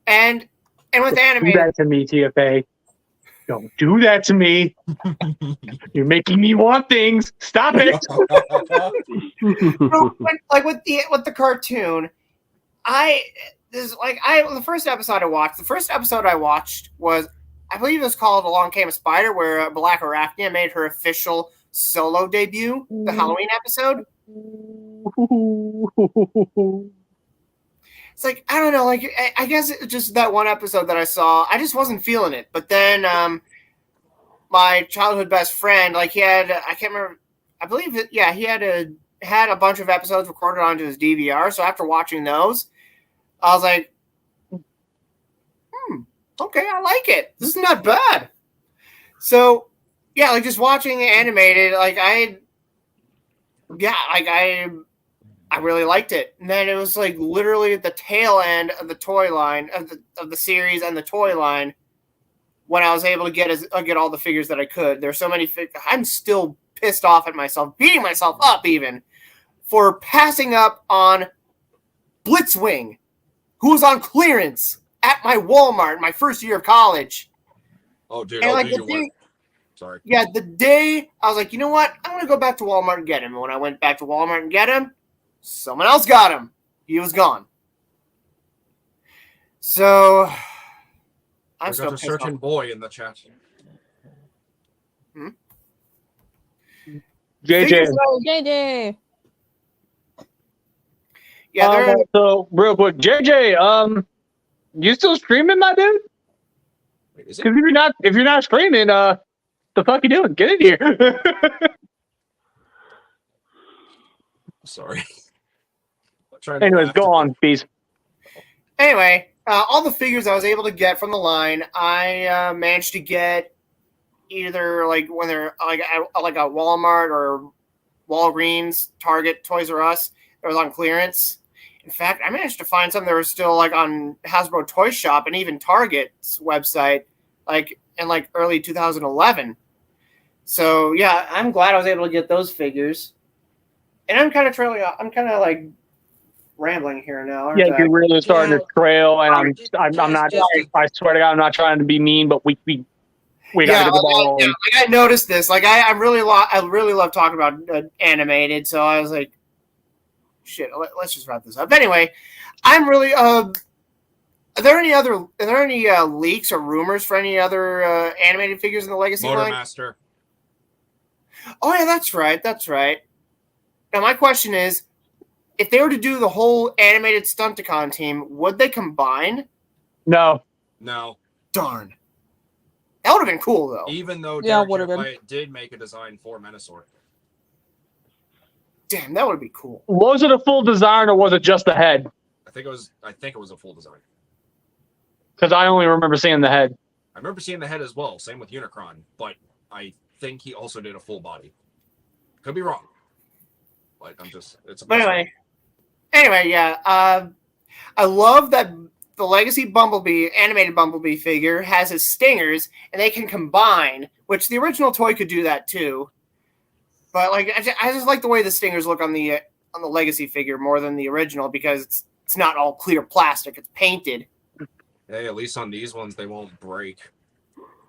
And with Don't do animated, that to me, TFA. Don't do that to me. You're making me want things. Stop it. like with the cartoon, the first episode I watched was I believe it was called Along Came a Spider, where Black Arachnia made her official solo debut, the Halloween episode. It's like, I don't know, like, I guess it just that one episode that I saw, I just wasn't feeling it. But then my childhood best friend, like, he had, I can't remember, I believe that, yeah, he had a bunch of episodes recorded onto his DVR. So after watching those, I was like, okay, I like it. This is not bad. So, yeah, like, just watching animated, like, I really liked it. And then it was like literally at the tail end of the toy line of the series and the toy line when I was able to get all the figures that I could. There's so many I'm still pissed off at myself, beating myself up even for passing up on Blitzwing, who was on clearance at my Walmart my first year of college. Oh, dude, And I'll like do the your day, work. Sorry. yeah, the day I was like, you know what? I'm gonna go back to Walmart and get him. And when I went back to Walmart and get him, someone else got him. He was gone. So I'm There's still a pissed certain off. boy in the chat. JJ. Figures that- JJ. Yeah, they're So real quick, JJ, you still streaming, my dude? Wait, is it? Because if you're not streaming, the fuck you doing? Get in here. Sorry. I'm trying to Anyways, laugh go to- on, peace. anyway. All the figures I was able to get from the line, I managed to get either like when they're like a Walmart or Walgreens, Target, Toys R Us. It was on clearance. In fact, I managed to find some that were still like on Hasbro Toy Shop and even Target's website, like in like early 2011. So yeah, I'm glad I was able to get those figures. And I'm kind of like rambling here now. Aren't Yeah, I? you're really starting to trail, and I'm not. Just- I swear to God, I'm not trying to be mean, but we gotta get the ball rolling. Like I noticed this. Like I really love talking about animated. So I was like, shit. Let's just wrap this up. Anyway, I'm really. Are there any leaks or rumors for any other animated figures in the Legacy line? Motormaster. Oh yeah, that's right. That's right. Now my question is, if they were to do the whole animated Stunticon team, would they combine? No, No. Darn. That would have been cool though. Even though Yeah, Derek would've been. White did make a design for Menasor. Damn, that would be cool. was it a full design or was it just the head? I think it was a full design. Because I only remember seeing the head. I remember seeing the head as well. Same with Unicron, but I think he also did a full body. Could be wrong, but it's a. But anyway, yeah. I love that the Legacy Bumblebee animated Bumblebee figure has his stingers, and they can combine, which the original toy could do that too. But like, I just like the way the stingers look on the Legacy figure more than the original because it's not all clear plastic; it's painted. Hey, at least on these ones they won't break,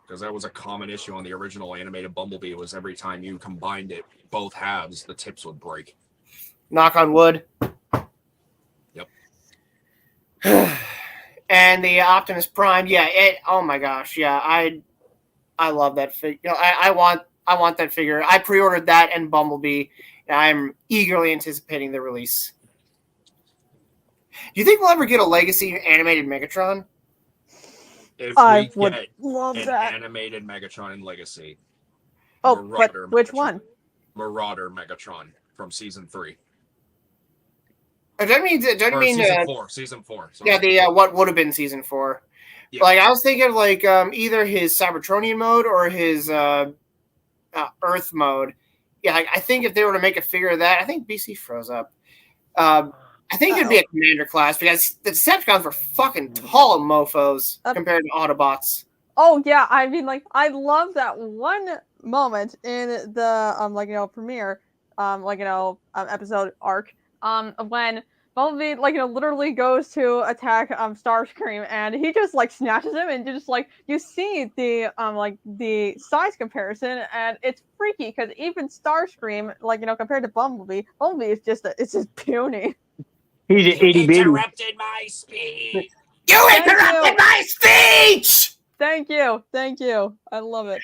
because that was a common issue on the original animated Bumblebee. Was every time you combined it, both halves, the tips would break. Knock on wood. Yep. And the Optimus Prime, yeah. Oh my gosh, yeah. I love that figure. You know, I want that figure. I pre-ordered that and Bumblebee, and I'm eagerly anticipating the release. Do you think we'll ever get a Legacy animated Megatron? If I we would get love an that. animated Megatron in Legacy, Oh, Marauder but which Megatron. one? Marauder Megatron from season 3. Don't you mean Season 4. Sorry. yeah, the what would have been season 4. Yeah. Like I was thinking, like either his Cybertronian mode or his Earth mode. Yeah, I think if they were to make a figure of that, I think BC froze up. I think it'd be a commander class because the Decepticons were fucking tall mofos compared to Autobots. Oh yeah, I mean, like, I love that one moment in the premiere, episode arc, when Bumblebee, literally goes to attack Starscream, and he just snatches him, and just you see the size comparison, and it's freaky because even Starscream, compared to Bumblebee is just puny. He's an itty bitty. Interrupted my speech. You Thank interrupted you. my speech! Thank you. Thank you. I love it.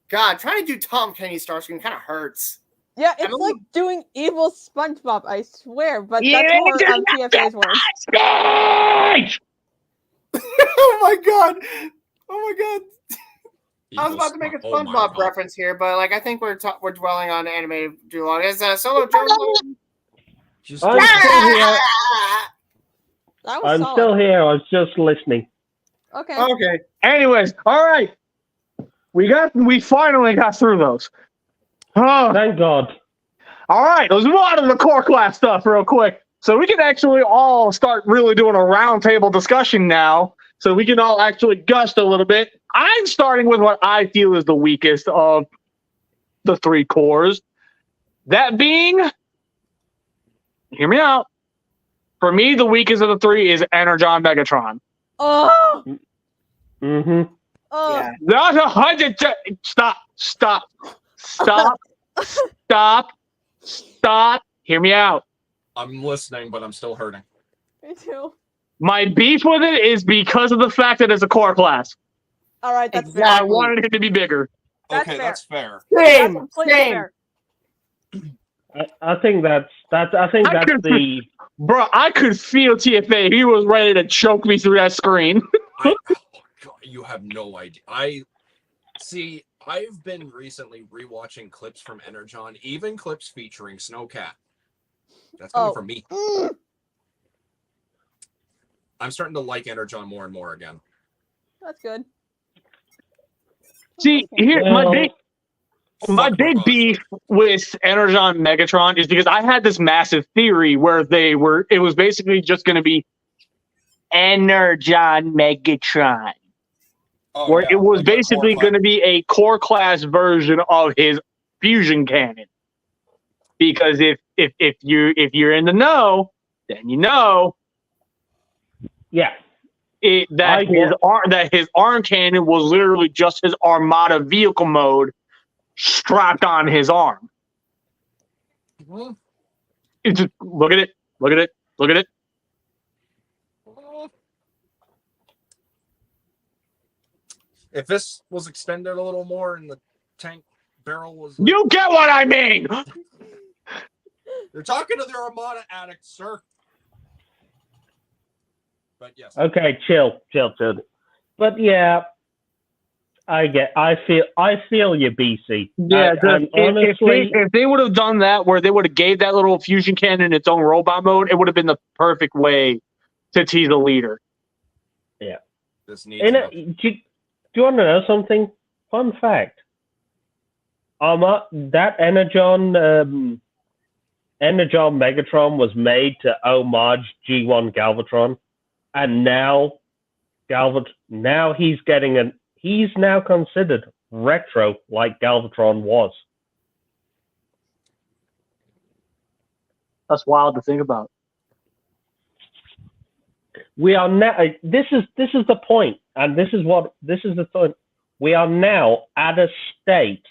God, trying to do Tom Kenny Starscream kind of hurts. Yeah, it's don't like doing evil SpongeBob, I swear, but You that's more do not TFA's words. Speech! Oh my god! Oh my god! I was Evil about to make a oh my SpongeBob God. reference here, but like I think we're dwelling on animated too long. Is Solo Joe? Just I'm still here. That was I'm solid. still here. I was just listening. Okay. Okay. Anyways, all right. We finally got through those. Oh, Thank God. all right, let's move on to the core class stuff real quick. So we can actually all start really doing a roundtable discussion now. So we can all actually gust a little bit. I'm starting with what I feel is the weakest of the three cores. That being, hear me out. For me, the weakest of the three is Energon Megatron. Oh. Mm-hmm. Oh. Yeah. Not 100. Stop. Hear me out. I'm listening, but I'm still hurting. Me too. My beef with it is because of the fact that it's a core class. All right, that's Exactly. I fair. wanted it to be bigger. That's Okay, fair. that's fair. That's Same. completely Same. fair. I think that's the Bro, I could feel TFA. He was ready to choke me through that screen. Oh, God, you have no idea. I've been recently rewatching clips from Energon, even clips featuring Snowcat. That's coming from me. I'm starting to like Energon more and more again. That's good. See, here my Fuck big Robot's beef with Energon Megatron is because I had this massive theory where it was basically just going to be Energon Megatron. Oh, Where yeah, it was like a core basically class. going to be a core class version of his fusion cannon. Because if you're in the know, then you know yeah. that his arm cannon was literally just his Armada vehicle mode strapped on his arm. Well, It's just, look at it. if this was extended a little more and the tank barrel was... You get what I mean. You're talking to the Armada addict, sir. But yes. Okay, chill. But yeah, I feel you, BC. Yeah, And honestly, if they would have done that, where they would have gave that little fusion cannon its own robot mode, it would have been the perfect way to tease a leader. This needs do you want to know something? Fun fact. That Energon Megatron was made to homage G1 Galvatron, and now he's now considered retro like Galvatron was. That's wild to think about. We are now. This is the point, and this is the point. We are now at a state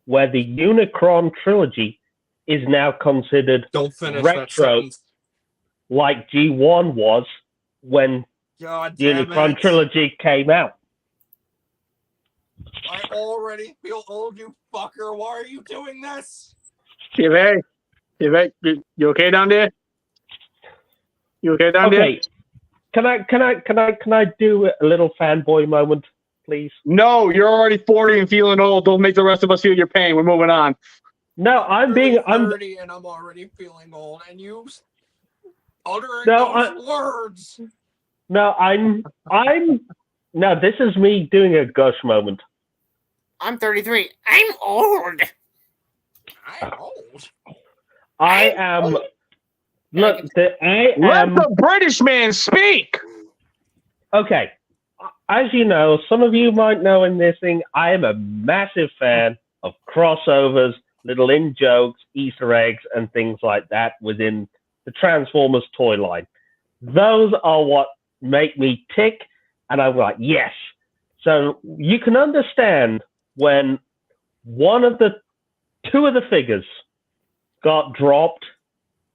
where the Unicron trilogy is now considered Don't finish that retro, sentence. like G1 was when God the damn Unicron it. trilogy came out. I already feel old, you fucker. Why are you doing this? You okay down there? You okay down there? Okay, can I do a little fanboy moment, please? No, you're already 40 and feeling old. Don't make the rest of us feel your pain. We're moving on. No, I'm 30 and I'm already feeling old, and you uttering those words. No, no, this is me doing a gush moment. I'm 33. I'm old. I'm old. I am. Look, Let the British man speak. Okay. As you know, some of you might know in this thing, I am a massive fan of crossovers, little in-jokes, Easter eggs, and things like that within the Transformers toy line. Those are what make me tick, and I'm like, yes. So you can understand when two of the figures got dropped,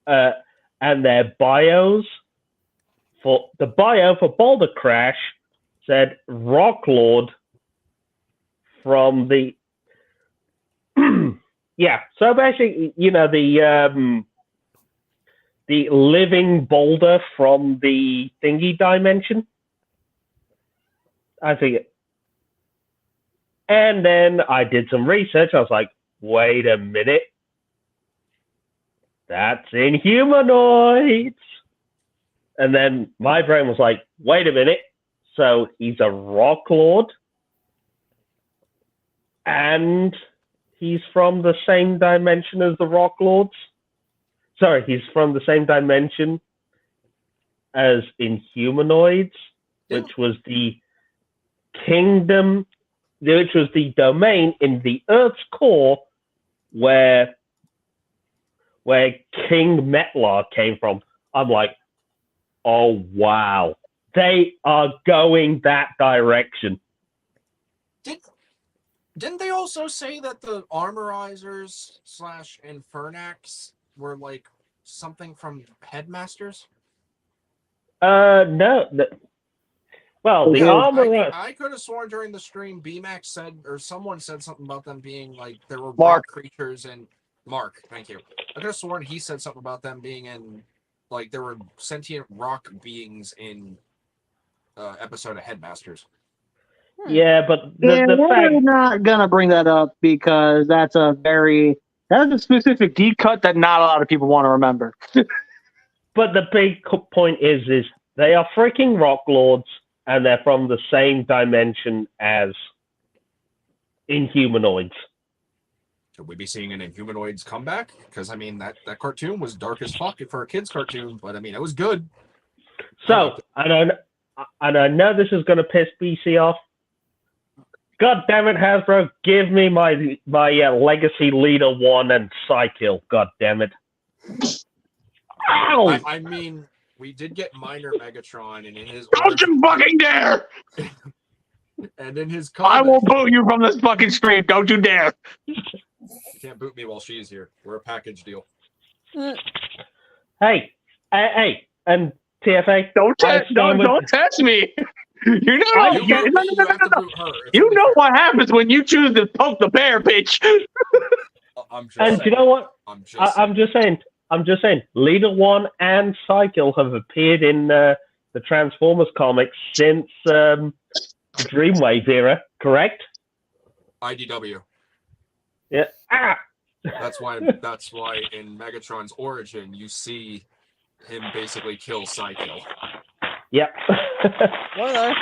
and their bios, for the bio for Boulder Crash said Rock Lord from the yeah. So basically, the living boulder from the thingy dimension. I think. And then I did some research. I was like, wait a minute. That's Inhumanoids. And then my brain was like, wait a minute. So he's a Rock Lord. And he's from the same dimension as the Rock Lords. Sorry, he's from the same dimension as Inhumanoids, which was the kingdom, which was the domain in the Earth's core where King Metlar came from. I'm like, oh wow, they are going that direction. Didn't they also say that the Armorizers / Infernax were like something from Headmasters? No. Well, the Armor. I could have sworn during the stream BMAX said, or someone said something about them being like there were Mark. rock creatures and Mark, thank you. I could have sworn he said something about them being in like there were sentient rock beings in episode of Headmasters. Yeah, but Yeah, the we're fact not gonna bring that up because that's a specific deep cut that not a lot of people want to remember. But the big point is they are freaking Rock Lords, and they're from the same dimension as Inhumanoids. Should we be seeing an Inhumanoids comeback? Because I mean that cartoon was dark as fuck for a kid's cartoon, but I mean it was good. So I know this is going to piss BC off. God damn it, Hasbro! Give me my Legacy Leader 1 and Psykill. God damn it! Ow! I mean, we did get Minor Megatron, and in his Don't you fucking dare! and in his I comic, will boot you from this fucking stream. Don't you dare! can't boot me while she's here. We're a package deal. Hey, and TFA. Don't test me. You know, You have to boot her. It's you only know fair. what happens when you choose to poke the bear, bitch. I'm just And saying. you know what? I'm just saying. Leader 1 and Psykill have appeared in the Transformers comics since the Dreamwave era, correct? IDW. Yeah. Ah! That's why in Megatron's origin you see him basically kill Psykill. Yep. Spoiler.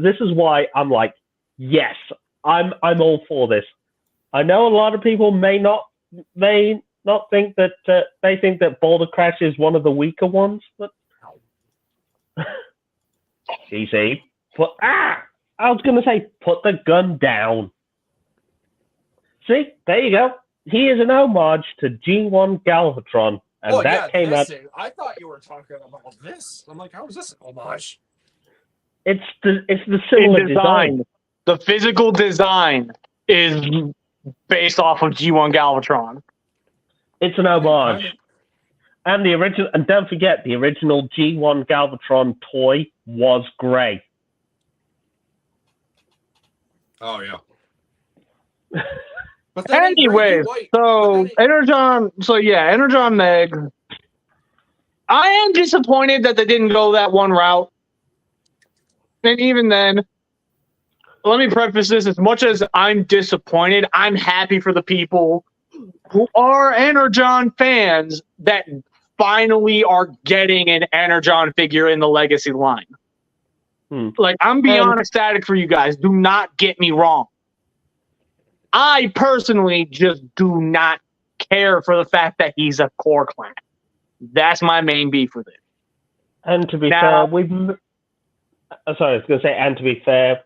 This is why I'm like, yes, I'm all for this. I know a lot of people may not think that they think that Boulder Crash is one of the weaker ones, but DC, I was gonna say put the gun down. See, there you go. He is an homage to G1 Galvatron, and came out. I thought you were talking about this. I'm like, how is this an homage? It's the similar design. The physical design is based off of G1 Galvatron. It's an homage. And the original, and don't forget, the original G1 Galvatron toy was grey. Oh yeah. But then anyway, so Energon Meg. I am disappointed that they didn't go that one route. And even then, let me preface this: as much as I'm disappointed, I'm happy for the people who are Energon fans that finally are getting an Energon figure in the Legacy line. Like, I'm beyond ecstatic for you guys. Do not get me wrong. I personally just do not care for the fact that he's a core clan. That's my main beef with it. And to be fair, I was going to say, and to be fair,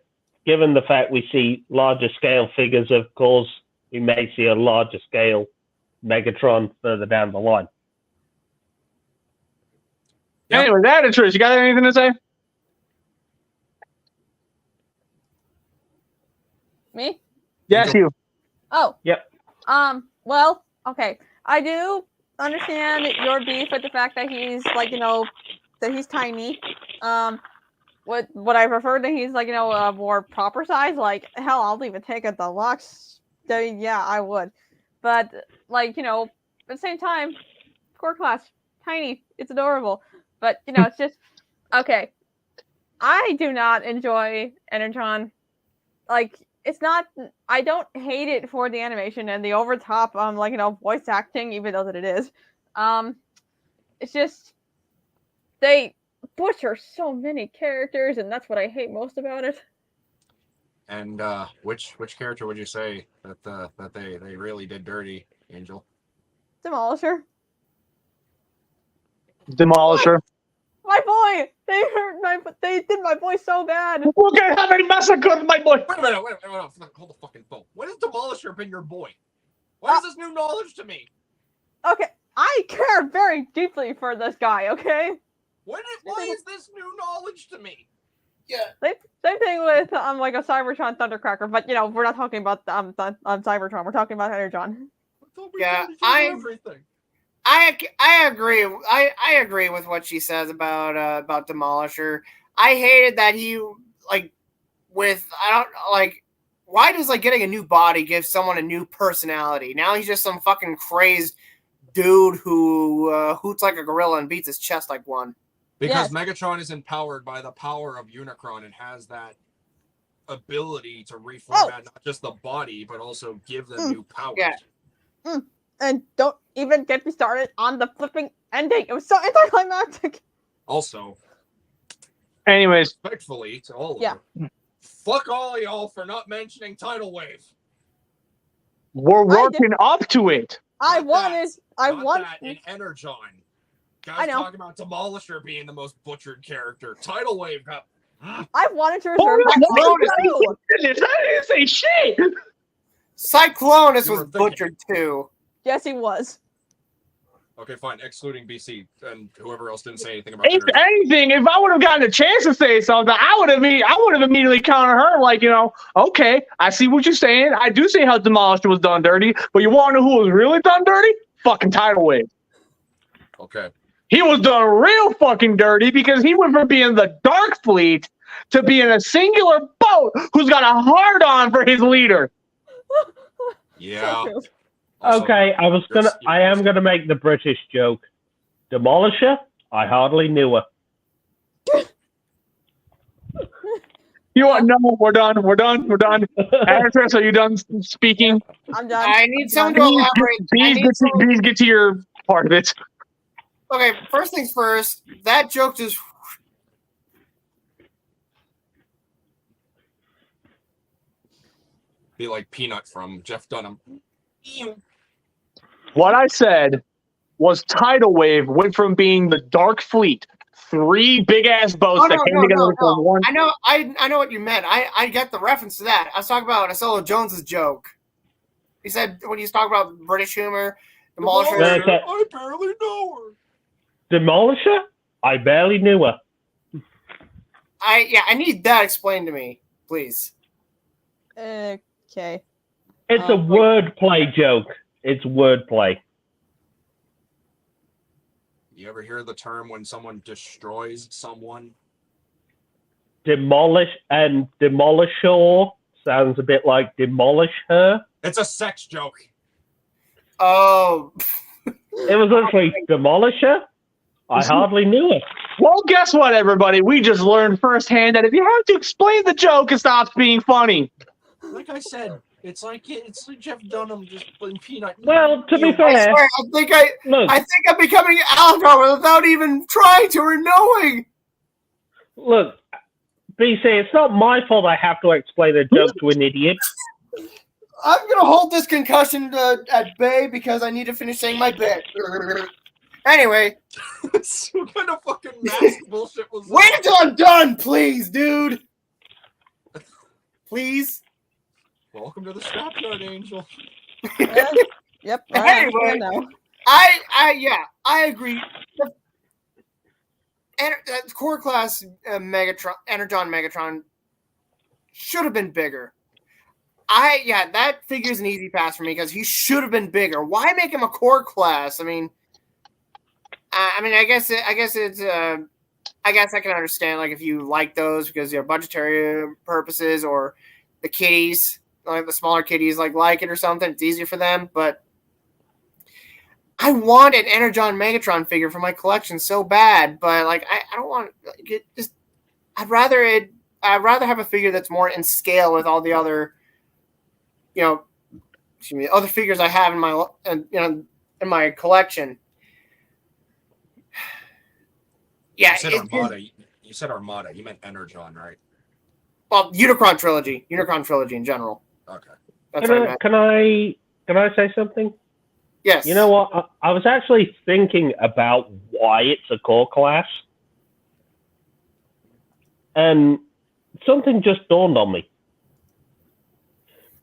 given the fact we see larger scale figures, of course, we may see a larger scale Megatron further down the line. Yep. Anyway, that Trish, you got anything to say? Me? Yes, you. Oh. Yep. Well, okay. I do understand your beef with the fact that he's like, that he's tiny. would I prefer that he's like a more proper size? Like hell, I'll even take a deluxe. Yeah, I would. But like at the same time, core class, tiny, it's adorable. But it's just okay. I do not enjoy Energon. Like it's not. I don't hate it for the animation and the over top voice acting, even though that it is. It's just they butcher so many characters, and that's what I hate most about it. And which character would you say that they really did dirty, Angel? Demolisher. Demolisher. My boy! They did my boy so bad. Look at how many massacred my boy. Wait a minute, hold the fucking phone. When has Demolisher been your boy? Why is this new knowledge to me? Okay, I care very deeply for this guy, okay? Why is this new knowledge to me? Yeah. Same thing with a Cybertron Thundercracker, but we're not talking about Cybertron, we're talking about Energon. Yeah, everything. I agree. I agree with what she says about Demolisher. I hated that he why does getting a new body give someone a new personality? Now he's just some fucking crazed dude who hoots like a gorilla and beats his chest like one. Because Yes. Megatron is empowered by the power of Unicron and has that ability to reformat not just the body, but also give them new powers. Yeah. And don't even get me started on the flipping ending. It was so anticlimactic. Also, Anyways, respectfully to all of Yeah. you, fuck all y'all for not mentioning Tidal Wave. we're I working up to it. I Not wanted. that. I Not want. that in Energon. Guys I know. talking about Demolisher being the most butchered character. Tidal Wave got. I wanted to Hold reserve on, that hold for on. you. I didn't say shit. Cyclonus You was were thinking. butchered too. Yes, he was. Okay, fine. Excluding BC and whoever else didn't say anything about If Energon. anything, if I would have gotten a chance to say something, I would have immediately countered her okay, I see what you're saying. I do see how Demolisher was done dirty, but you want to know who was really done dirty? Fucking Tidal Wave. Okay. He was done real fucking dirty because he went from being the Dark Fleet to being a singular boat who's got a hard on for his leader. Yeah. So true. Also, Okay, I am gonna make the British joke. Demolisher? I hardly knew her. You want no? We're done. Actress, are you done speaking? I'm done. I need I'm someone done. to elaborate. Please get to your part of it. Okay, first things first. That joke just be like Peanut from Jeff Dunham. What I said was Tidal Wave went from being the Dark Fleet, 3 big ass boats that came together for one. I know what you meant. I get the reference to that. I was talking about Acelo Jones's joke. He said when he's talking about British humor, Demolisher. Okay. I barely know her. Demolisher? I barely knew her. I need that explained to me, please. Okay. It's a wordplay joke. It's wordplay. You ever hear the term when someone destroys someone? Demolish and demolisher sounds a bit like demolish her. It's a sex joke. Oh, It was literally demolisher. I hardly knew her. Well, guess what, everybody? We just learned firsthand that if you have to explain the joke, it stops being funny. Like I said, it's like Jeff Dunham just in Peanut. Well, to be I fair, swear, look, I think I'm becoming Algar without even trying to or knowing. look, BC, it's not my fault I have to explain a joke to an idiot. I'm gonna hold this concussion at bay because I need to finish saying my bit. Anyway, What kind of fucking mask bullshit was wait that? until I'm done, please, dude. Please. Welcome to the Scrapyard, Angel. Yep. Anyway. Now. I agree. Core class Megatron, Energon Megatron should have been bigger. That figure's an easy pass for me because he should have been bigger. Why make him a core class? I guess it's I guess I can understand like if you like those because you have budgetary purposes or the kitties, like the smaller kitties, like it or something. It's easier for them, but I want an Energon Megatron figure for my collection so bad, but like I don't want it. Just I'd rather have a figure that's more in scale with all the other, other figures I have in my collection. Yeah, You said Armada. You said Armada. You meant Energon, right? Well, Unicron trilogy in general. Okay. That's what I meant. Can I say something? Yes. You know what? I was actually thinking about why it's a core class, and something just dawned on me.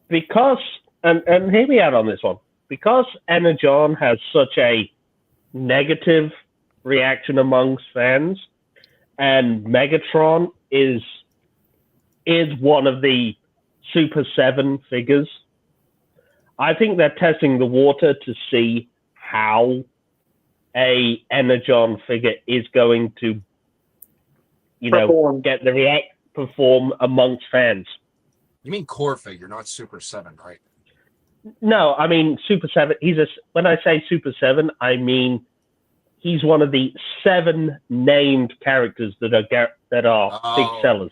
Because, and hear me out on this one, because Energon has such a negative reaction amongst fans, and Megatron is one of the Super 7 figures. I think they're testing the water to see how a Energon figure is going to, perform amongst fans. You mean core figure, not Super 7, right? No, I mean Super 7. When I say Super 7, I mean he's one of the 7 named characters that are big sellers.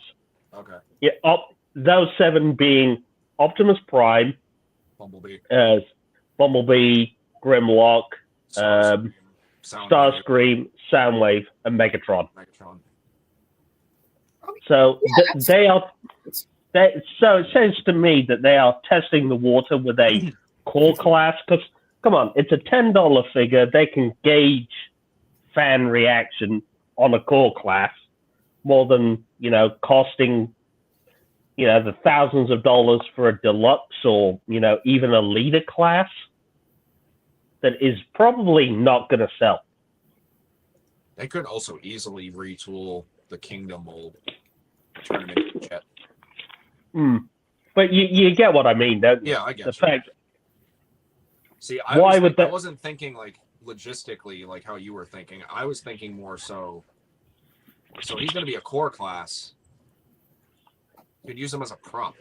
Okay. Yeah, those 7 being Optimus Prime, Bumblebee, Grimlock, Starscream, Soundwave, and Megatron. So they are. So it says to me that they are testing the water with a core class. Because come on, it's a $10 figure. They can gauge fan reaction on a core class more than costing the thousands of dollars for a deluxe or even a leader class that is probably not going to sell. They could also easily retool the Kingdom mold, turn them into jet. But you get what I mean, don't you? Yeah, I get the you. fact. See, I wasn't thinking like logistically like how you were thinking. I was thinking more so he's going to be a core class. You could use him as a prop.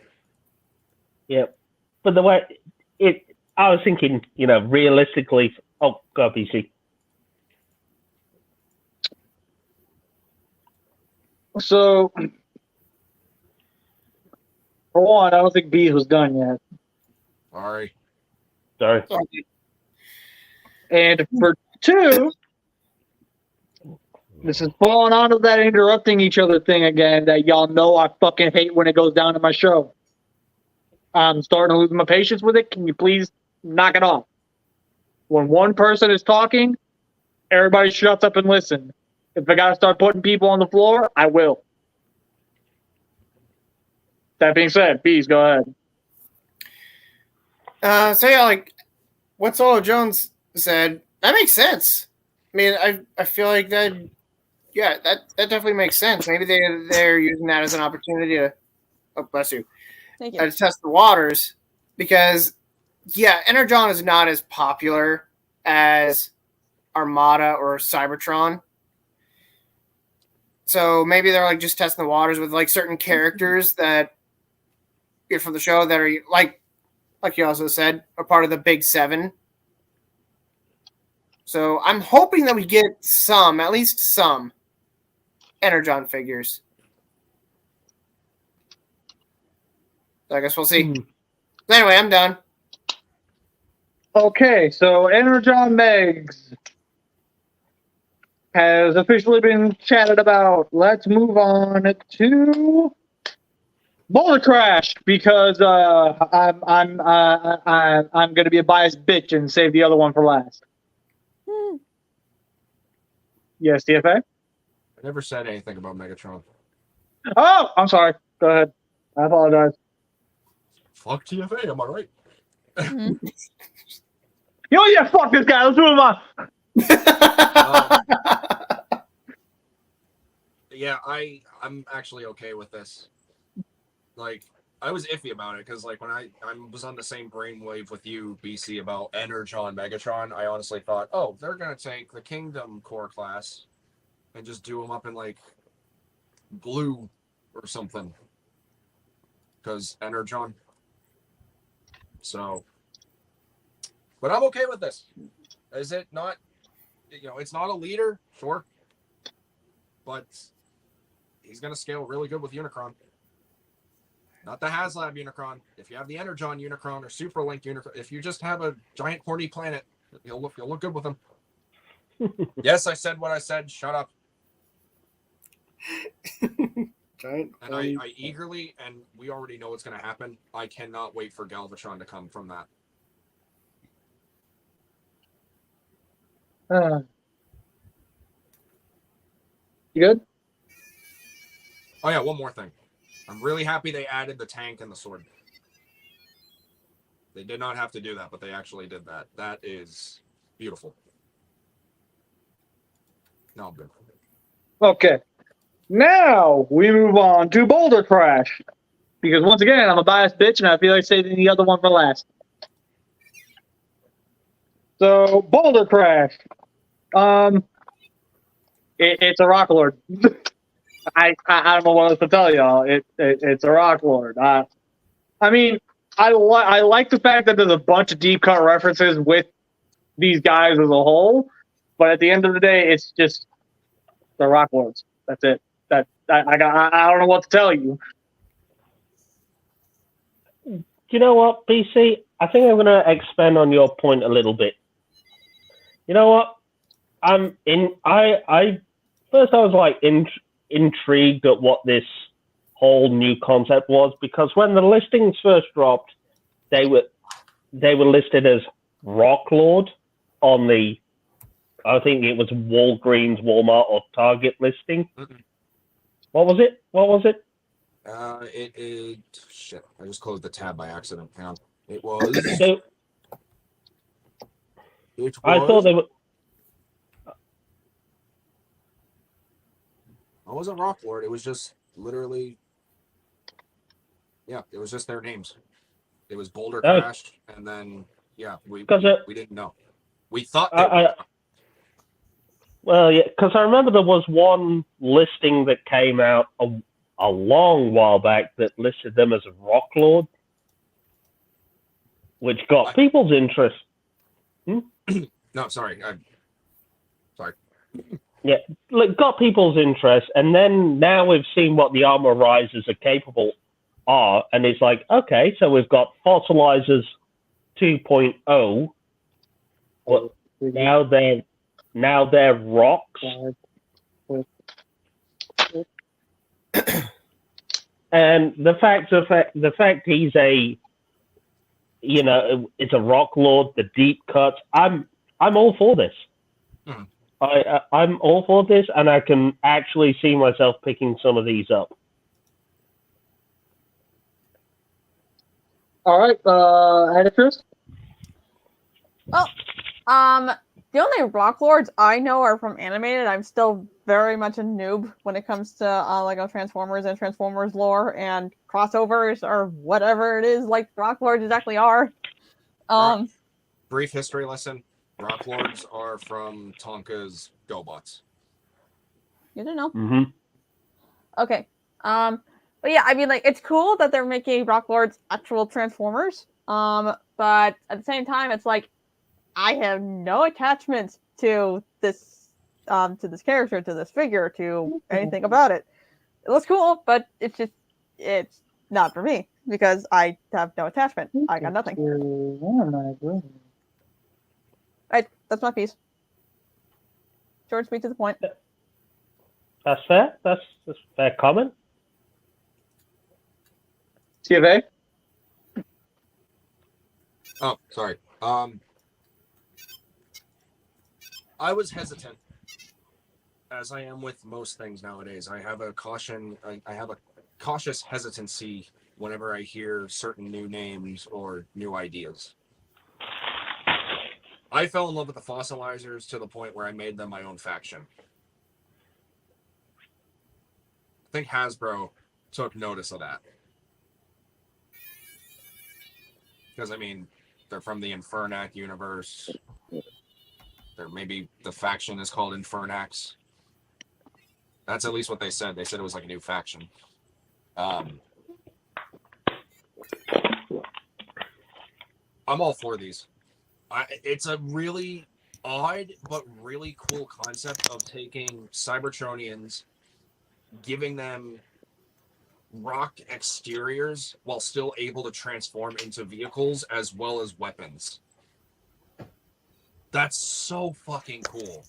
Yeah, but the way I was thinking, realistically. Oh, go PC. So, for one, I don't think B was done yet. Sorry. And for two, this is falling onto that interrupting each other thing again that y'all know I fucking hate when it goes down to my show. I'm starting to lose my patience with it. Can you please knock it off? When one person is talking, everybody shuts up and listen. If I gotta start putting people on the floor, I will. That being said, Bees, go ahead. So yeah, like what Solo Jones said, that makes sense. I mean, I feel like that definitely makes sense. Maybe they're using that as an opportunity to, oh bless you, Thank you. to test the waters because Energon is not as popular as Armada or Cybertron. So maybe they're like just testing the waters with like certain characters that from the show that are like you also said, are part of the Big 7. So I'm hoping that we get at least some Energon figures. So I guess we'll see. Anyway, I'm done. Okay, so Energon Megs has officially been chatted about. Let's move on to Boulder Crash because I'm going to be a biased bitch and save the other one for last. Yes, TFA? I never said anything about Megatron. Oh, I'm sorry. Go ahead. I apologize. Fuck TFA, am I right? Fuck this guy. Let's move on. Yeah, I'm actually okay with this. Like, I was iffy about it because, like, when I was on the same brainwave with you, BC, about Energon Megatron, I honestly thought, oh, they're gonna take the Kingdom core class and just do them up in like blue or something. Because Energon. So, but I'm okay with this. Is it not? It's not a leader, sure, but he's gonna scale really good with Unicron. Not the HasLab Unicron. If you have the Energon Unicron or Superlink Unicron, if you just have a giant horny planet, you'll look good with him. Yes, I said what I said. Shut up. Giant. And I eagerly, and we already know what's going to happen. I cannot wait for Galvatron to come from that. You good? Oh yeah, one more thing. I'm really happy they added the tank and the sword. They did not have to do that, but they actually did that. That is beautiful. No, I'm good. Okay. Now we move on to Boulder Crash. Because once again, I'm a biased bitch and I feel like saving the other one for last. So, Boulder Crash. It's a Rock Lord. I don't know what else to tell y'all. It's a Rock Lord. I mean, I like the fact that there's a bunch of deep cut references with these guys as a whole, but at the end of the day, it's just the Rock Lords. That's it. I don't know what to tell you. You know what, BC? I think I'm going to expand on your point a little bit. You know what? I was like intrigued at what this whole new concept was, because when the listings first dropped, they were listed as Rock Lord on the, I think it was Walgreens, Walmart, or Target listing. Mm-mm. What was it? Shit. I just closed the tab by accident. Hang on. It was. I thought they were. It wasn't Rock Lord. It was just literally. Yeah, it was just their names. It was Boulder Crash, and then we didn't know. We thought they were. Well, yeah, because I remember there was one listing that came out a long while back that listed them as Rock Lord, which got people's interest. No, sorry. Sorry. Yeah, got people's interest, and then now we've seen what the Armor Risers are capable are, and it's like, okay, so we've got Fossilizers 2.0. Well, now they're rocks. And the fact he's it's a Rock Lord, the deep cuts. I'm all for this. Hmm. I'm all for this, and I can actually see myself picking some of these up. All right, Atticus? Well, the only Rock Lords I know are from animated. I'm still very much a noob when it comes to Lego Transformers and Transformers lore and crossovers or whatever it is like Rock Lords exactly are. Brief history lesson. Rock Lords are from Tonka's GoBots. You don't know. Mm-hmm. Okay. But yeah, I mean, like, it's cool that they're making Rock Lords actual Transformers. But at the same time, it's like, I have no attachment to this character, to this figure, to anything about it. It looks cool, but it's not for me because I have no attachment. I got nothing. Right, that's my piece. Short, sweet, to the point. That's fair. That's a fair comment. TFA? Oh, sorry. I was hesitant, as I am with most things nowadays. I have a cautious hesitancy whenever I hear certain new names or new ideas. I fell in love with the Fossilizers to the point where I made them my own faction. I think Hasbro took notice of that. Because, I mean, they're from the Infernac universe. Maybe the faction is called Infernax. That's at least what they said. They said it was like a new faction. I'm all for these. It's a really odd but really cool concept of taking Cybertronians, giving them rock exteriors while still able to transform into vehicles as well as weapons. That's so fucking cool.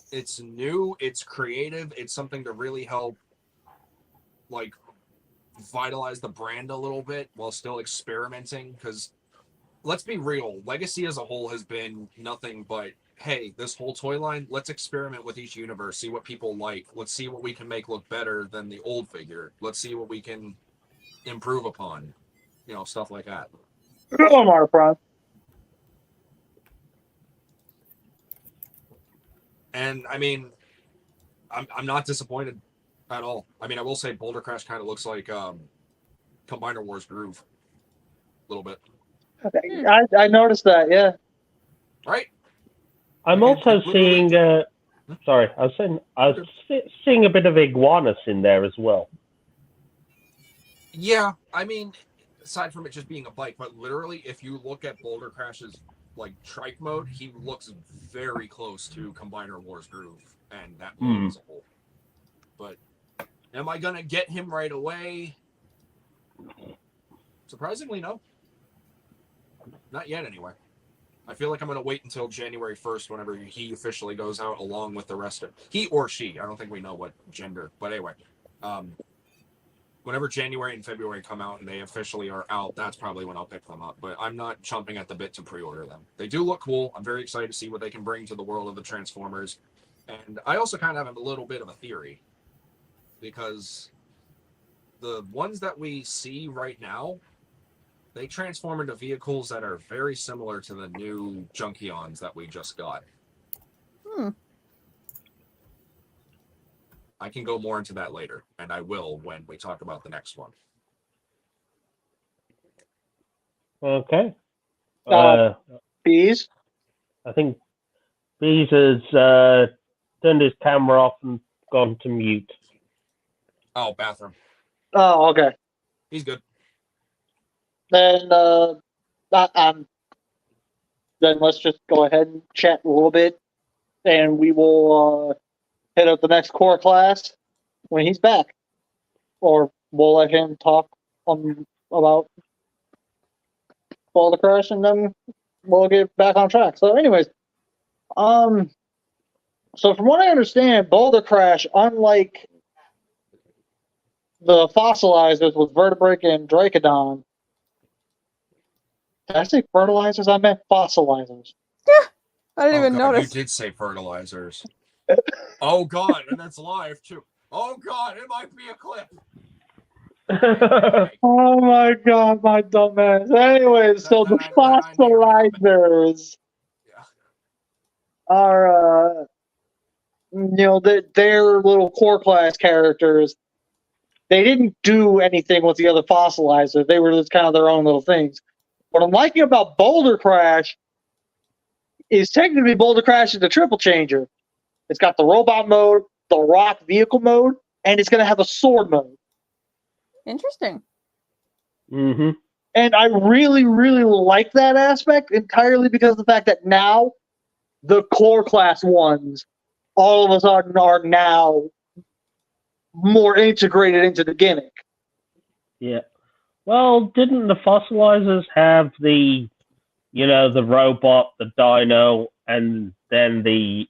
It's new, it's creative, it's something to really help like vitalize the brand a little bit while still experimenting, because let's be real, Legacy as a whole has been nothing but, hey, this whole toy line, let's experiment with each universe, see what people like, let's see what we can make look better than the old figure, let's see what we can improve upon, you know, stuff like that. Omar Prime. And I mean, I'm not disappointed at all. I mean, I will say Boulder Crash kind of looks like Combiner Wars Groove a little bit. Okay. I noticed that, yeah. Right? I'm also seeing. Sorry, I was seeing a bit of iguanas in there as well. Yeah, I mean, aside from it just being a bike, but literally, if you look at Boulder Crash's like trike mode, he looks very close to Combiner Wars Groove and that mode as a whole. But am I gonna get him right away? Surprisingly, no. Not yet, anyway. I feel like I'm gonna wait until January 1st, whenever he officially goes out, along with the rest of he or she. I don't think we know what gender, but anyway. Whenever January and February come out and they officially are out, that's probably when I'll pick them up. But I'm not chomping at the bit to pre-order them. They do look cool. I'm very excited to see what they can bring to the world of the Transformers. And I also kind of have a little bit of a theory, because the ones that we see right now, they transform into vehicles that are very similar to the new Junkions that we just got. I can go more into that later, and I will when we talk about the next one. Okay. Bees? I think Bees has turned his camera off and gone to mute. Oh, bathroom. Oh, okay. He's good. Then, then let's just go ahead and chat a little bit, and we will hit up the next core class when he's back, or we'll let him talk about Boulder Crash, and then we'll get back on track. So, anyways, so from what I understand, Boulder Crash, unlike the fossilizers with Vertebrate and Dracodon. Did I say fertilizers? I meant fossilizers. I didn't even God, notice. You did say fertilizers. Oh God, and that's live too. Oh God, it might be a clip. Oh my God, my dumb ass. Anyways, so the fossilizers are, they're little core class characters. They didn't do anything with the other fossilizers. They were just kind of their own little things. What I'm liking about Boulder Crash is technically Boulder Crash is the triple changer. It's got the robot mode, the rock vehicle mode, and it's going to have a sword mode. Interesting. Mm-hmm. And I really, really like that aspect entirely because of the fact that now the core class ones all of a sudden are now more integrated into the gimmick. Yeah. Well, didn't the fossilizers have the, the robot, the dino, and then the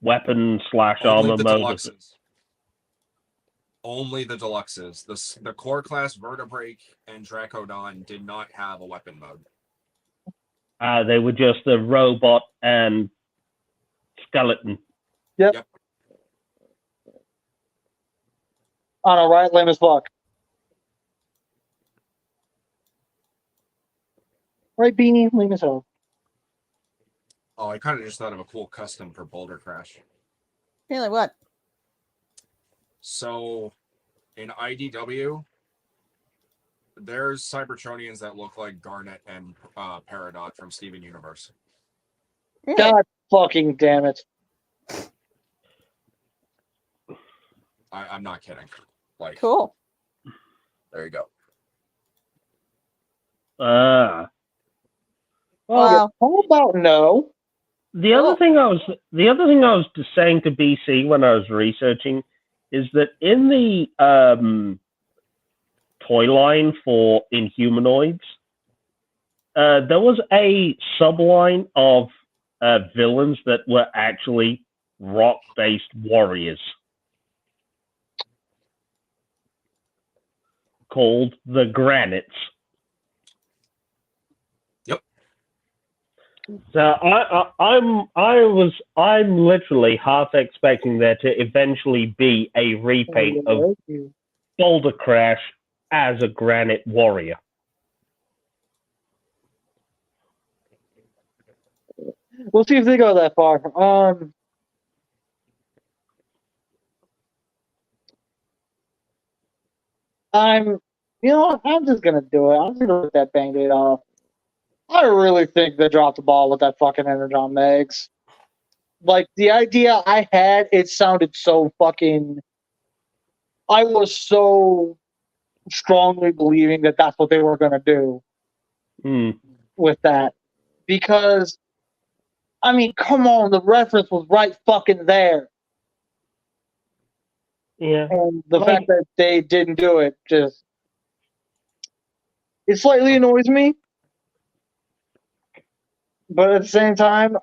weapon / armor mode? Deluxes. Only the deluxes. The core class Vertebrate and Dracodon did not have a weapon mode. They were just the robot and skeleton. Yep. I know, right? Lame as fuck. Right, Beanie? Lame as hell. Oh, I kind of just thought of a cool custom for Boulder Crash. Really, what? So, in IDW, there's Cybertronians that look like Garnet and Peridot from Steven Universe. Really? God fucking damn it. I'm not kidding. Like, Cool. there you go. Well, Wow. How about no? the other thing I was just saying to BC when I was researching is that in the toy line for Inhumanoids, there was a subline of villains that were actually rock-based warriors called the Granites. Yep. So I'm literally half expecting there to eventually be a repaint of Boulder Crash as a Granite Warrior. We'll see if they go that far. I'm just gonna do it. I'm gonna rip that Band-Aid off. I really think they dropped the ball with that fucking Energon Megs. Like, the idea I had, it sounded so fucking... I was so strongly believing that that's what they were gonna do with that. Because, I mean, come on, the reference was right fucking there. Yeah. And the fact that they didn't do it just... It slightly annoys me. But at the same time,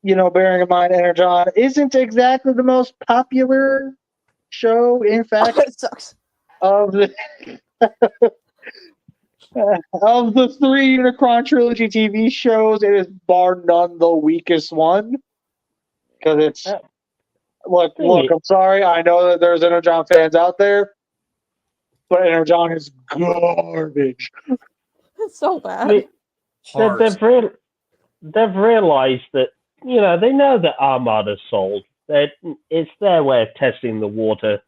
bearing in mind Energon isn't exactly the most popular show, in fact, It sucks. of the of the 3 Unicron Trilogy TV shows, it is bar none the weakest one. Because it's... Look, I'm sorry. I know that there's Energon fans out there, but Energon is garbage. It's so bad. I mean, Hard. they've realized that, they know that Armada's sold. That it's their way of testing the water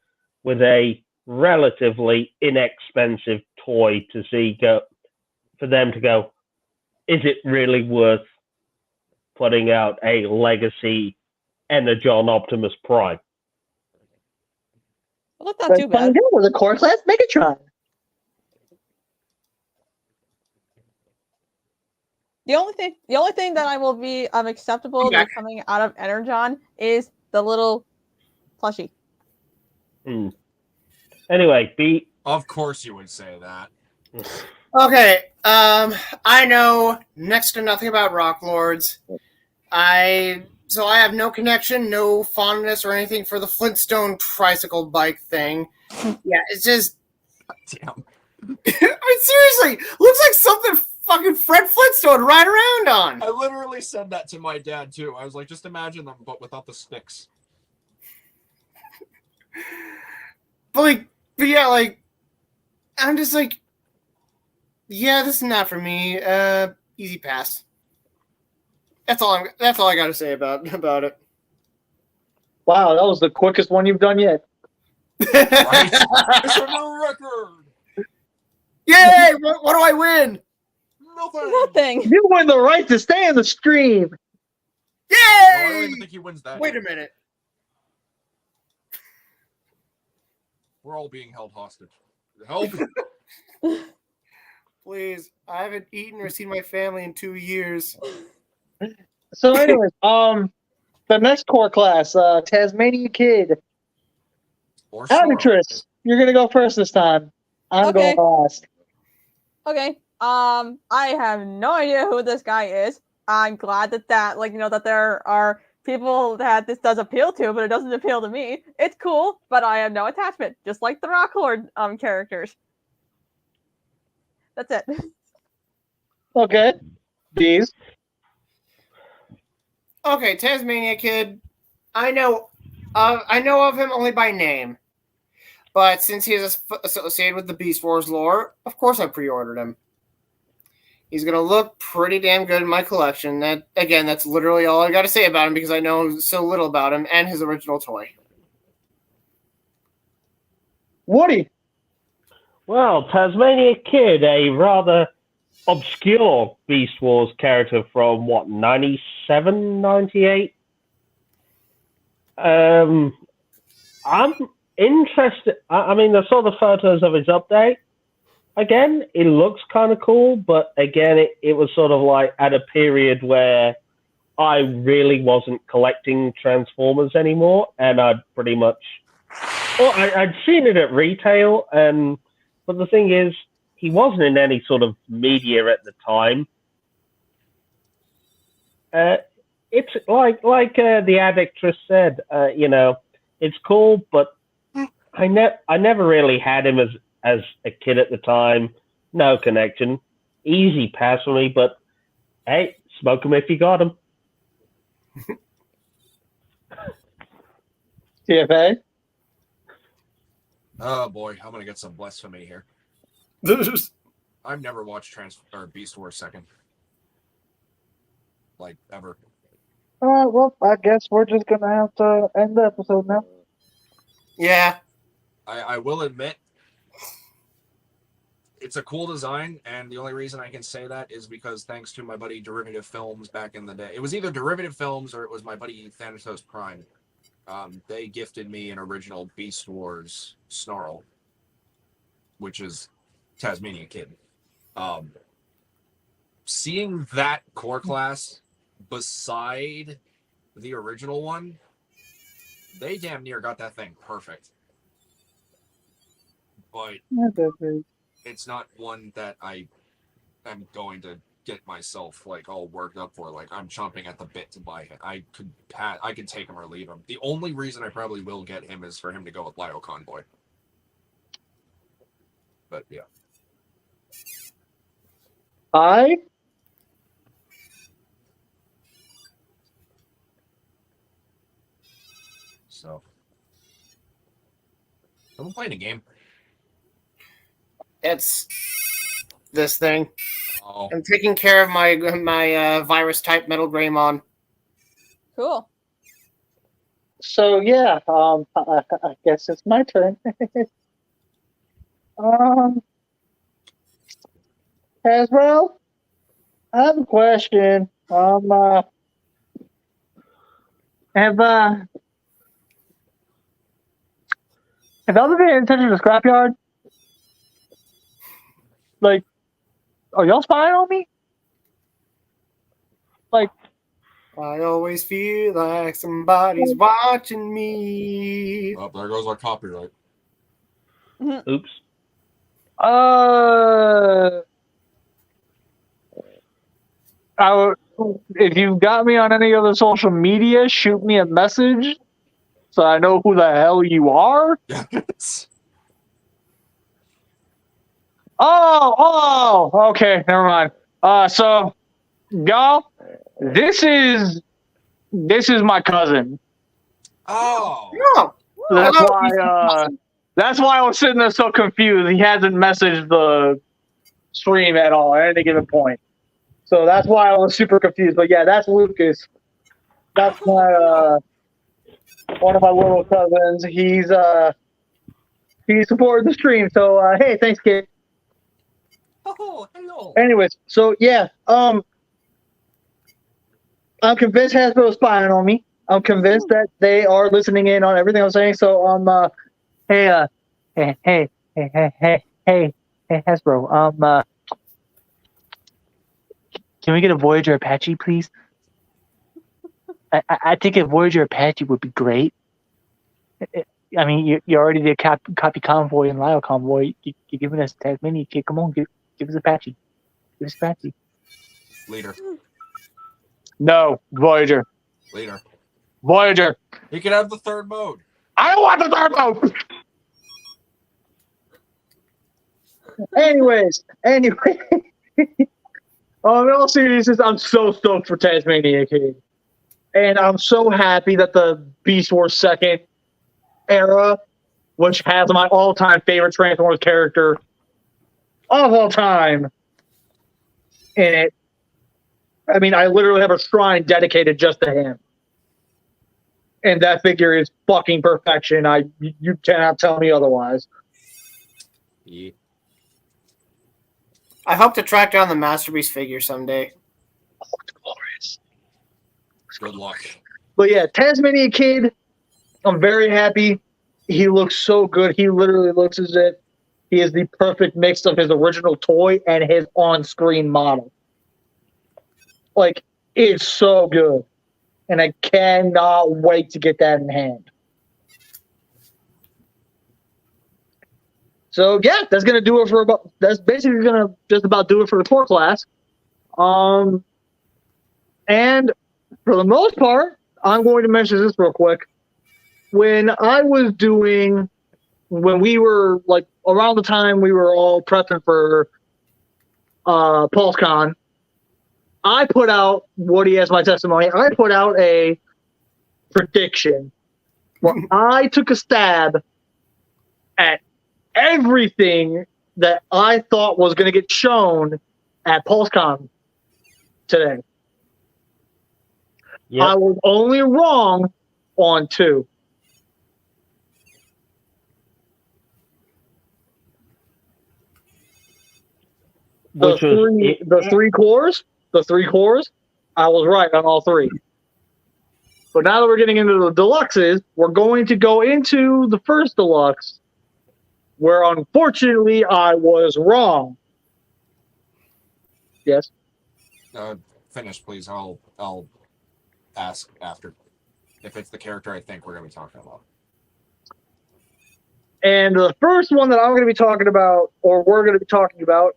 with a relatively inexpensive toy to see for them to go, is it really worth putting out a legacy Energon Optimus Prime? Well, that's not too bad. With a core class Megatron. The only thing that I will be acceptable that's coming out of Energon is the little plushie. Anyway, Of course you would say that. Okay, I know next to nothing about Rock Lords. So I have no connection, no fondness or anything for the Flintstone tricycle bike thing. Yeah, it's just... Damn. I mean, seriously, looks like something fucking Fred Flintstone ride around on. I literally said that to my dad, too. I was like, just imagine them, but without the sticks. But yeah, I'm just like, yeah, this is not for me. Easy pass. That's all I got to say about it. Wow, that was the quickest one you've done yet. Right? It's a new record! Yay! What do I win? Nothing. You win the right to stay in the stream. Yay! I don't even think he wins that. Wait a minute. We're all being held hostage. Help! Please, I haven't eaten or seen my family in 2 years. So, anyways, the next core class, Tasmania Kid. Or Actress, you're gonna go first this time. I'm Okay. going last. Okay. I have no idea who this guy is. I'm glad that there are people that this does appeal to, but it doesn't appeal to me. It's cool, but I have no attachment, just like the Rock Lord characters. That's it. Okay. These. Okay, Tasmania Kid. I know of him only by name, but since he is associated with the Beast Wars lore, of course I pre-ordered him. He's gonna look pretty damn good in my collection. That's literally all I got to say about him because I know so little about him and his original toy. Woody. well, Tasmania Kid, a rather obscure Beast Wars character from, 97, 98? I'm interested. I mean, I saw the photos of his update. Again, it looks kind of cool, but again, it was sort of like at a period where I really wasn't collecting Transformers anymore, and I'd pretty much, well, I'd seen it at retail, but the thing is, he wasn't in any sort of media at the time. It's like the addictress said, it's cool, but I never really had him as a kid at the time. No connection. Easy pass for me, but hey, smoke him if you got him. TFA? Oh boy, I'm gonna get some blasphemy here. I've never watched Beast Wars second. Like, ever. Well, I guess we're just gonna have to end the episode now. Yeah. I will admit, it's a cool design, and the only reason I can say that is because thanks to my buddy Derivative Films back in the day. It was either Derivative Films or it was my buddy Thanatos Prime. They gifted me an original Beast Wars Snarl, which is Tasmanian Kid. Seeing that core class beside the original one, they damn near got that thing perfect. But it's not one that I am going to get myself like all worked up for. Like, I'm chomping at the bit to buy it. I could take him or leave him. The only reason I probably will get him is for him to go with Lio Convoy. But yeah. So I'm playing a game. It's this thing. Oh, I'm taking care of my virus type Metal Greymon. Cool. So yeah, I guess it's my turn. Hasbro, I have a question. Have y'all been paying attention to Scrapyard? Like, are y'all spying on me? Like, I always feel like somebody's watching me. oh, there goes our copyright. Oops. If you've got me on any other social media, shoot me a message so I know who the hell you are. Yes. Oh, okay, never mind. So, y'all, this is my cousin. Oh. Oh, That's why I was sitting there so confused. He hasn't messaged the stream at all at any given point. So that's why I was super confused. But yeah, that's Lucas. That's my one of my little cousins. He's supporting the stream. So hey, thanks, kid. Oh, hello. Anyways, so yeah, I'm convinced Hasbro is spying on me. I'm convinced that they are listening in on everything I'm saying. So hey Hasbro, can we get a Voyager Apache, please? I think a Voyager Apache would be great. I mean, you already did copy Convoy and Lio Convoy. You're giving us Tasmania Kid. Come on, give us Apache. Give us Apache. Leader. No, Voyager. Leader. Voyager. He can have the third mode. I don't want the third mode. Anyways. In all seriousness, I'm so stoked for Tasmania Kid. And I'm so happy that the Beast Wars second era, which has my all-time favorite Transformers character of all time in it. I mean, I literally have a shrine dedicated just to him. And that figure is fucking perfection. You cannot tell me otherwise. Yeah. I hope to track down the Masterpiece figure someday. Oh, it's glorious. Good luck. But yeah, Tasmania Kid, I'm very happy. He looks so good. He literally looks as if he is the perfect mix of his original toy and his on-screen model. Like, it's so good. And I cannot wait to get that in hand. So yeah, that's gonna do it for about. That's basically gonna just about do it for the core class. And for the most part, I'm going to mention this real quick. When we were like around the time we were all prepping for Pulsecon, I put out Woody as my testimony. I put out a prediction where I took a stab at everything that I thought was going to get shown at Pulsecon today. Yep. I was only wrong on 2. Which was The three cores, I was right on all 3. But now that we're getting into the deluxes, we're going to go into the first deluxe, where unfortunately I was wrong. Yes. Finish, please. I'll ask after if it's the character I think we're going to be talking about. And the first one that I'm going to be talking about, or we're going to be talking about,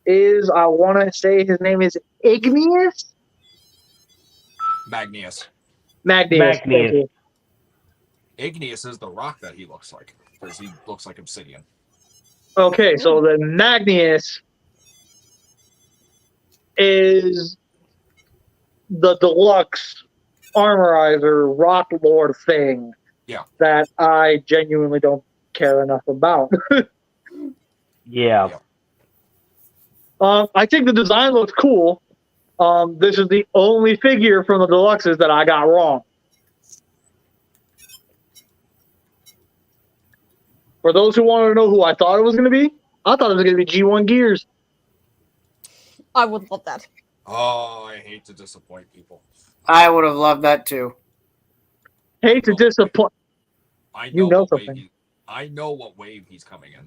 is, I want to say his name is Igneous? Magnius. Magnius. Igneous is the rock that he looks like, because he looks like obsidian. Okay, so the Magnius is the deluxe armorizer rock lord thing. Yeah. That I genuinely don't care enough about. Yeah. I think the design looks cool. This is the only figure from the deluxes that I got wrong. For those who wanted to know who I thought it was going to be, I thought it was going to be G1 Gears. I would love that. Oh, I hate to disappoint people. I would have loved that too. Hate to disappoint. I You know something. I know what wave he's coming in.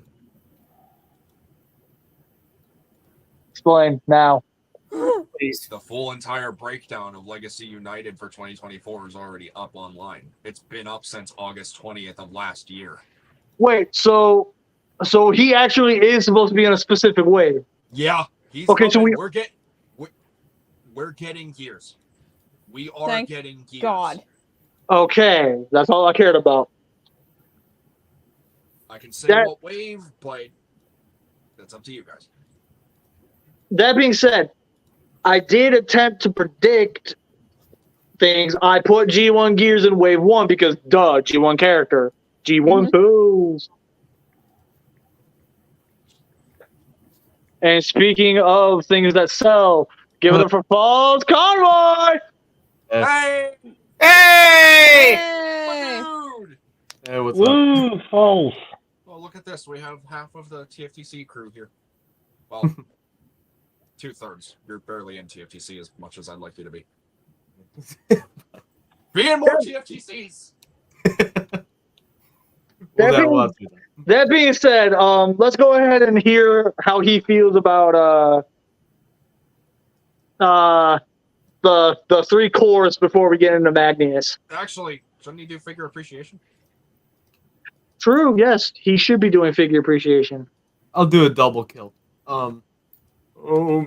Explain now. Please. The full entire breakdown of Legacy United for 2024 is already up online. It's been up since August 20th of last year. Wait, so he actually is supposed to be in a specific wave. Yeah, he's okay. coming. So we're getting gears. We are Thank getting gears. God. Okay, that's all I cared about. I can say what wave, but that's up to you guys. That being said, I did attempt to predict things. I put G1 Gears in Wave 1 because, duh, G1 character. G1 Pools. And speaking of things that sell, give it up for Falls Convoy! Hey! Hey! Yay! Dude! Hey, what's up? Woo, false. Well, look at this. We have half of the TFTC crew here. Well, 2/3. You're barely in TFTC as much as I'd like you to be. Being more TFTCs! That being said, let's go ahead and hear how he feels about the 3 cores before we get into Magnius. Actually, shouldn't he do figure appreciation? True, yes, he should be doing figure appreciation. I'll do a double kill. Oh,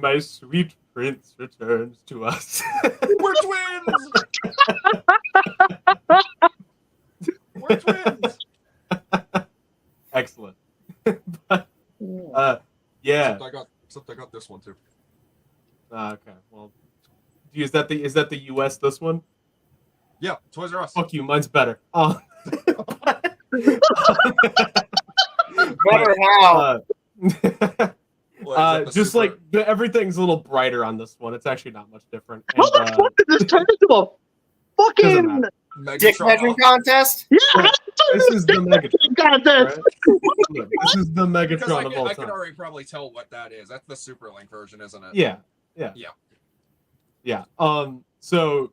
my sweet prince returns to us. We're twins! We're twins! Excellent. But, yeah. Except I got this one too. Okay. Well, is that the US? This one? Yeah, Toys R Us. Fuck you. Mine's better. Better how? Just like everything's a little brighter on this one. It's actually not much different. How the fuck did this turn into a fucking dick measuring contest? Yeah, this is the Megatron contest. Right? This is the Megatron of all I time. can already probably tell what that is. That's the Super Link version, isn't it? Yeah. So,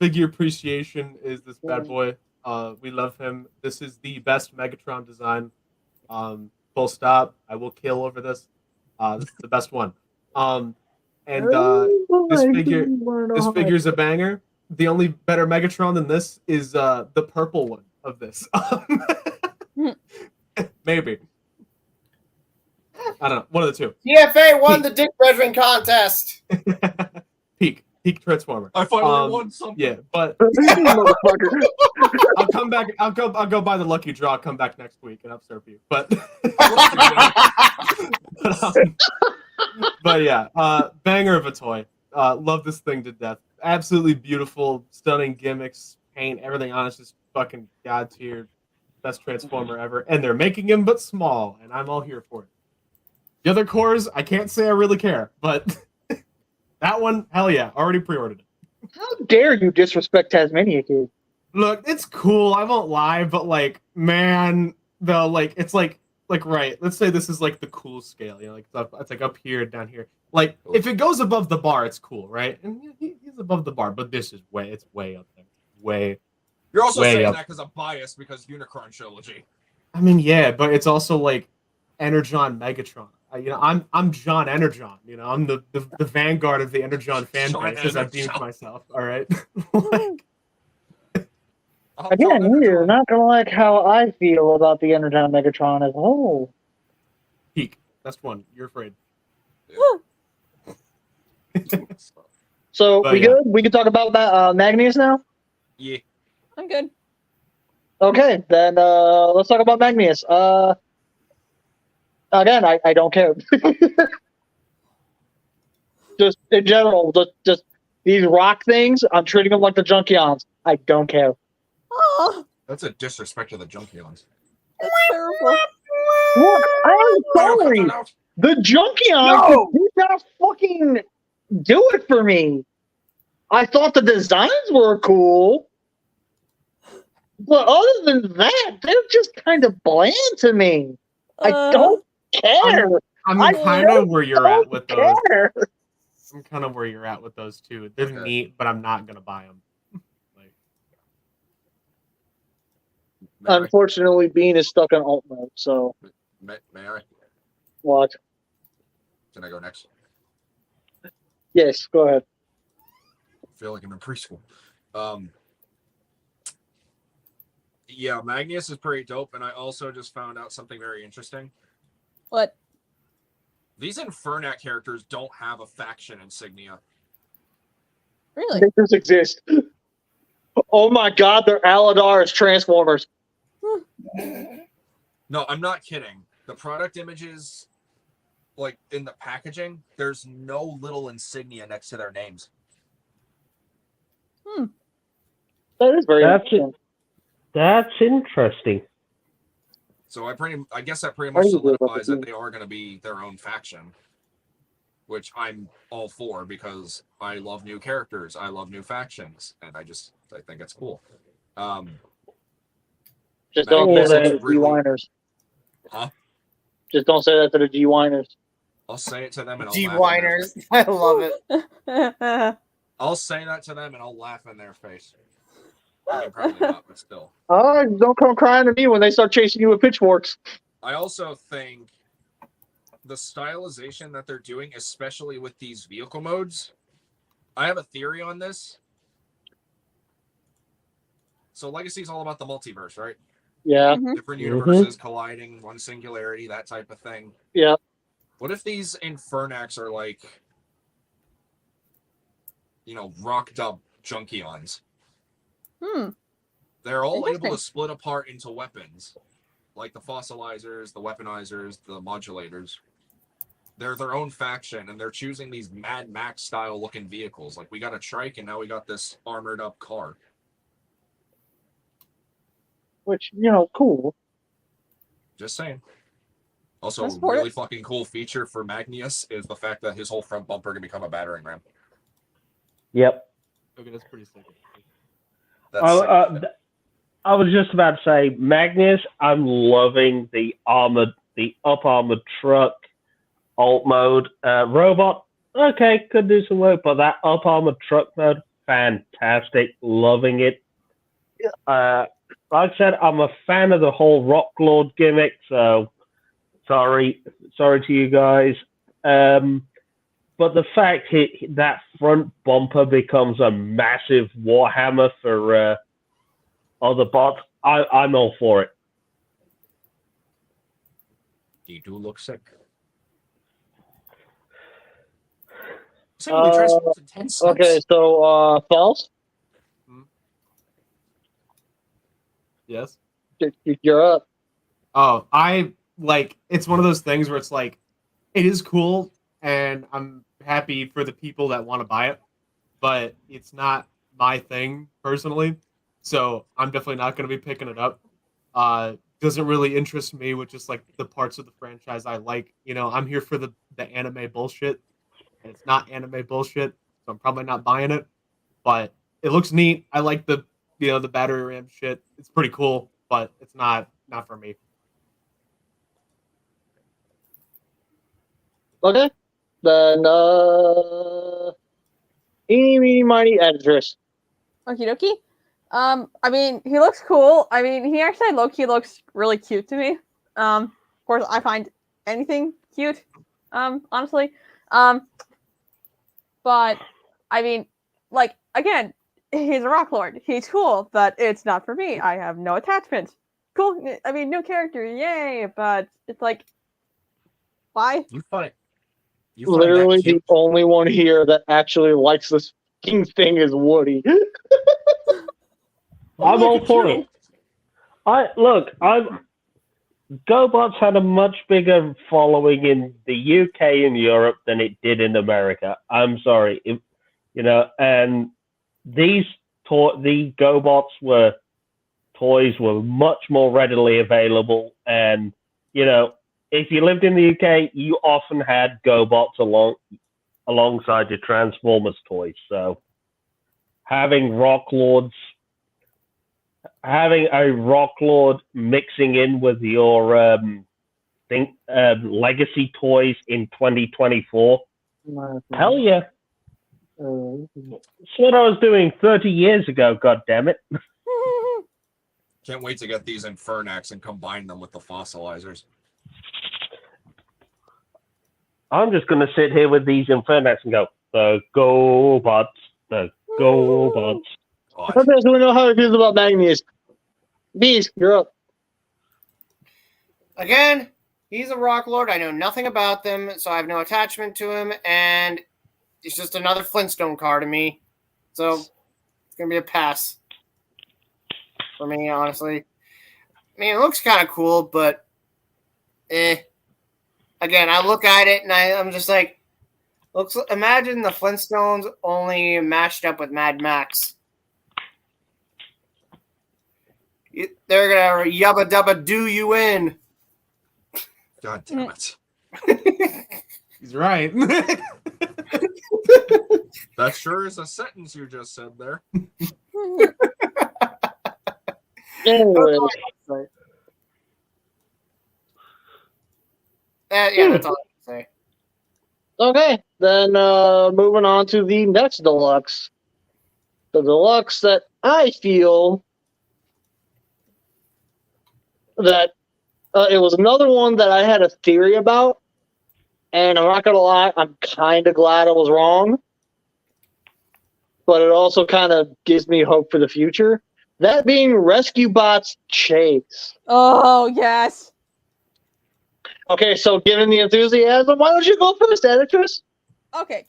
figure appreciation is this bad boy. We love him. This is the best Megatron design. Full stop. I will kill over this. This is the best one. And this figure's a banger. The only better Megatron than this is the purple one of this. Maybe. I don't know. One of the two. TFA won the dick measuring contest. Peak Transformer. I finally won something. Yeah, but Motherfucker. I'll come back. I'll go by the lucky draw. I'll come back next week and upserve you. But but yeah, banger of a toy. Love this thing to death. Absolutely beautiful, stunning gimmicks, paint, everything on it's just fucking god tier, best Transformer ever. And they're making him but small, and I'm all here for it. The other cores, I can't say I really care, but that one, hell yeah, already pre-ordered it. How dare you disrespect Tasmania, kid? Look, it's cool. I won't lie, but like, man, it's like right. Let's say this is like the cool scale. You know, like it's like up here, down here. Like if it goes above the bar, it's cool, right? And he's above the bar, but this is way up there, way. You're also way saying up. that because I'm biased because Unicron trilogy. I mean, yeah, but it's also like Energon Megatron. I'm John Energon. You know, I'm the vanguard of the Energon fan John base, as I've Energon. deemed myself. All right. Like, Again, you're not gonna like how I feel about the Energon Megatron as a whole. peak. That's one. You're afraid. So But we yeah. good? We can talk about Magnius now. Yeah. I'm good. Okay, then let's talk about Magnius. Again, I don't care. Just in general, just these rock things, I'm treating them like the Junkions. I don't care. Oh, That's a disrespect to the Junkions. that's terrible. Look, I'm sorry. The Junkions did not fucking do it for me. I thought the designs were cool, but other than that, they're just kind of bland to me. I don't care. I'm I kind of where you're at with those. care. I'm kind of where you're at with those too. They're Okay. neat, but I'm not gonna buy them. Like, May I? Unfortunately, Bean is stuck on alt mode, so May I? watch. Can I go next? Yes, go ahead. I feel like I'm in preschool. Yeah, Magnius is pretty dope, and I also just found out something very interesting. What? These Infernac characters don't have a faction insignia. Really? They just exist. Oh my god, they're Aladar as Transformers. No, I'm not kidding. The product images, like in the packaging, there's no little insignia next to their names. That is very That's interesting. That's interesting. So I guess that pretty How much do you feel about solidifies the that they are going to be their own faction, which I'm all for because I love new characters, I love new factions, and I think it's cool. Just don't Magnius say that to looks the really- G-Winers. Huh? Just don't say that to the G-Winers. I'll say it to them and I'll G laugh in their whiners. face. I love it. I'll say that to them and I'll laugh in their face. I mean, probably not, but still. Don't come crying to me when they start chasing you with pitchforks. I also think the stylization that they're doing, especially with these vehicle modes, I have a theory on this. So Legacy is all about the multiverse, right? Yeah, Different universes colliding, one singularity, that type of thing. yeah. What if these Infernacs are like, rocked up Junkions? They're all able Interesting. to split apart into weapons, like the fossilizers, the weaponizers, the modulators. They're their own faction, and they're choosing these Mad Max style looking vehicles. Like we got a trike, and now we got this armored up car. Which, cool. Just saying. Also, That's a for really it. fucking cool feature for Magnius is the fact that his whole front bumper can become a battering ram. Yep. okay, that's pretty sick. That's I was just about to say, Magnus, I'm loving the up armored truck alt mode. Robot, okay, could do some work, but that up armored truck mode, fantastic, loving it. Like I said, I'm a fan of the whole Rock Lord gimmick, so sorry to you guys. But the fact that front bumper becomes a massive warhammer for other bots, I'm all for it. You do look sick. So transforms in 10 cents. Okay, so false. Yes. You're up. Oh, I like it's one of those things where it's like it is cool and I'm happy for the people that want to buy it, but it's not my thing personally. So I'm definitely not going to be picking it up. Doesn't really interest me with just like the parts of the franchise I like. You know, I'm here for the anime bullshit, and it's not anime bullshit, so I'm probably not buying it. But it looks neat. I like the the battery ram shit. It's pretty cool, but it's not for me. Okay. Then eeny, meeny, miny, editress. Okie dokie. I mean, he looks cool. I mean, he actually low-key looks really cute to me. Of course, I find anything cute, honestly. But, I mean, like, again, he's a Rock Lord. He's cool, but it's not for me. I have no attachment. Cool. I mean, new character, yay, but it's like, why? You find Literally that the cute. only one here that actually likes this fucking thing is Woody. I'm all for it. GoBots had a much bigger following in the UK and Europe than it did in America. I'm sorry, and the GoBots toys were much more readily available, and if you lived in the UK, you often had GoBots alongside your Transformers toys. So having a Rock Lord mixing in with your legacy toys in 2024, hell yeah. That's what I was doing 30 years ago, God damn it. Can't wait to get these Infernax and combine them with the fossilizers. I'm just going to sit here with these Infernax and go, the GoBots, the GoBots. I thought that's what we know how it feels about Magnus. Bees, you're up. Again, he's a Rock Lord. I know nothing about them, so I have no attachment to him, and it's just another Flintstone car to me. So it's gonna be a pass for me, honestly. I mean, it looks kind of cool, but Again, I look at it and I'm just like, imagine the Flintstones only mashed up with Mad Max. They're gonna yubba dubba do you in. God damn it. He's right. That sure is a sentence you just said there. Anyway, Yeah, that's all I can say. okay, then moving on to the next deluxe. The deluxe that I feel that it was another one that I had a theory about, and I'm not gonna lie, I'm kind of glad I was wrong, but it also kind of gives me hope for the future. That being Rescue Bots Chase. Oh, yes. Okay, so given the enthusiasm, why don't you go first, editress? Okay.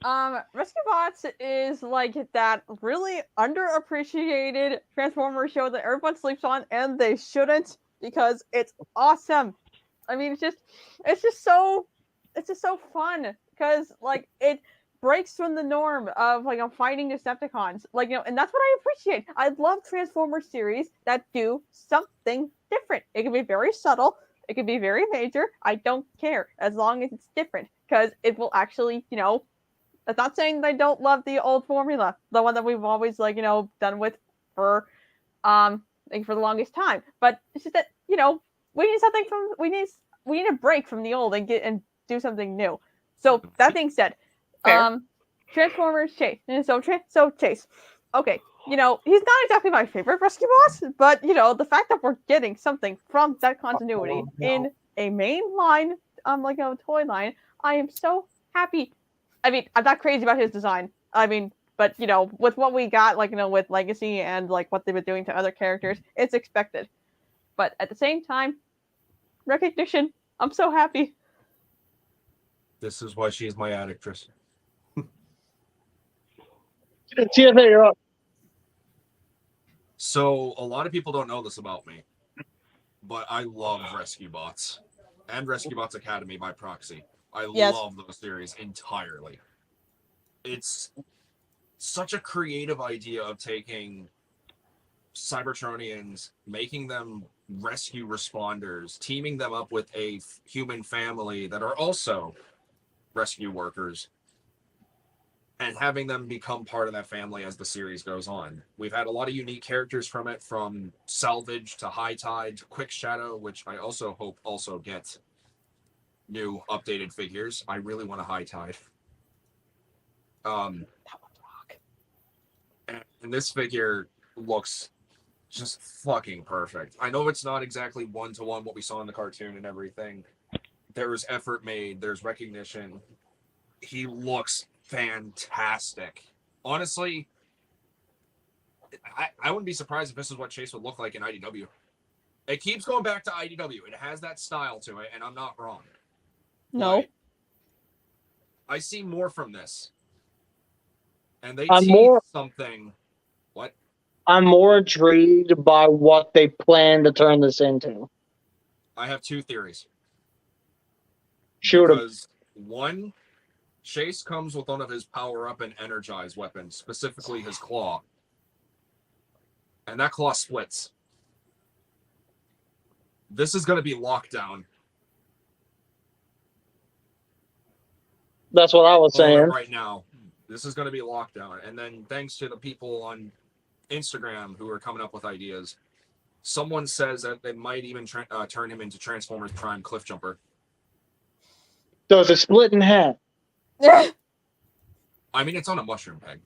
Rescue Bots is like that really underappreciated Transformers show that everyone sleeps on, and they shouldn't, because it's awesome. I mean, it's just so fun, because like it breaks from the norm of like fighting Decepticons, and that's what I appreciate. I love Transformers series that do something different. It can be very subtle, it can be very major. I don't care as long as it's different, because it will actually, I'm not saying that I don't love the old formula, the one that we've always done with for for the longest time. But it's just that we need something we need a break from the old and do something new. So that being said, Fair. Transformers Chase. So Chase. Okay, he's not exactly my favorite rescue boss, but the fact that we're getting something from that continuity in a main line, toy line, I am so happy. I mean, I'm not crazy about his design. I mean, but with what we got, with Legacy and what they've been doing to other characters, it's expected. But at the same time, recognition. I'm so happy. This is why she's my adictress. TFA, you're up. So a lot of people don't know this about me, but I love Rescue Bots and Rescue Bots Academy by proxy. I love those series entirely. It's such a creative idea of taking Cybertronians, making them rescue responders, teaming them up with a human family that are also rescue workers, and having them become part of that family as the series goes on. We've had a lot of unique characters from it, from Salvage to High Tide to Quick Shadow, which I also hope also gets new updated figures. I really want a High Tide. And this figure looks just fucking perfect. I know it's not exactly one-to-one what we saw in the cartoon and everything. There's effort made, there's recognition. He looks fantastic. Honestly, I wouldn't be surprised if this is what Chase would look like in IDW. It keeps going back to IDW. It has that style to it, and I'm not wrong. No. But I see more from this. And they I'm tease more- something. What? I'm more intrigued by what they plan to turn this into. I have two theories. Shoot him. Because one, Chase comes with one of his power-up and energize weapons, specifically his claw. And that claw splits. This is going to be lockdown. That's what I was saying. Right now, this is going to be lockdown. And then thanks to the people on Instagram who are coming up with ideas, someone says that they might even turn him into Transformers Prime Cliffjumper. So it's a split in half. I mean, it's on a mushroom peg.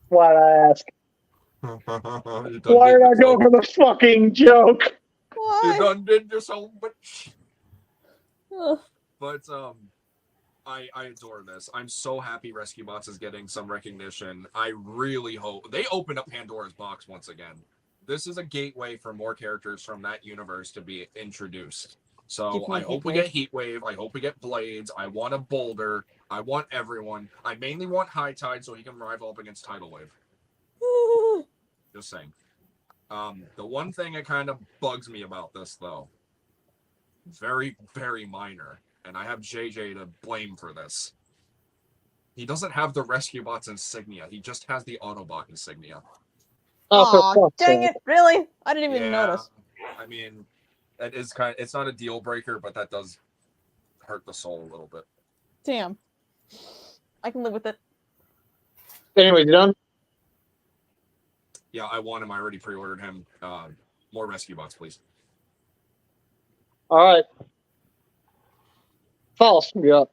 Why'd I ask? Why did I go for the fucking joke? You Why? done did yourself, bitch. Ugh. But I adore this. I'm so happy Rescue Bots is getting some recognition. I really hope they opened up Pandora's box once again. This is a gateway for more characters from that universe to be introduced. So I hope we get Heatwave. I hope we get Blades. I want a Boulder. I want everyone. I mainly want High Tide so he can rival up against Tidal Wave. Just saying. The one thing that kind of bugs me about this, though, very, very minor, and I have JJ to blame for this. He doesn't have the Rescue Bots insignia. He just has the Autobot insignia. Oh, for fuck's Dang sake. it! Really? I didn't even notice. I mean, that is it's not a deal breaker, but that does hurt the soul a little bit. Damn. I can live with it. Anyway, you done? Yeah, I want him. I already pre-ordered him. More Rescue Bots, please. All right. False. Yeah.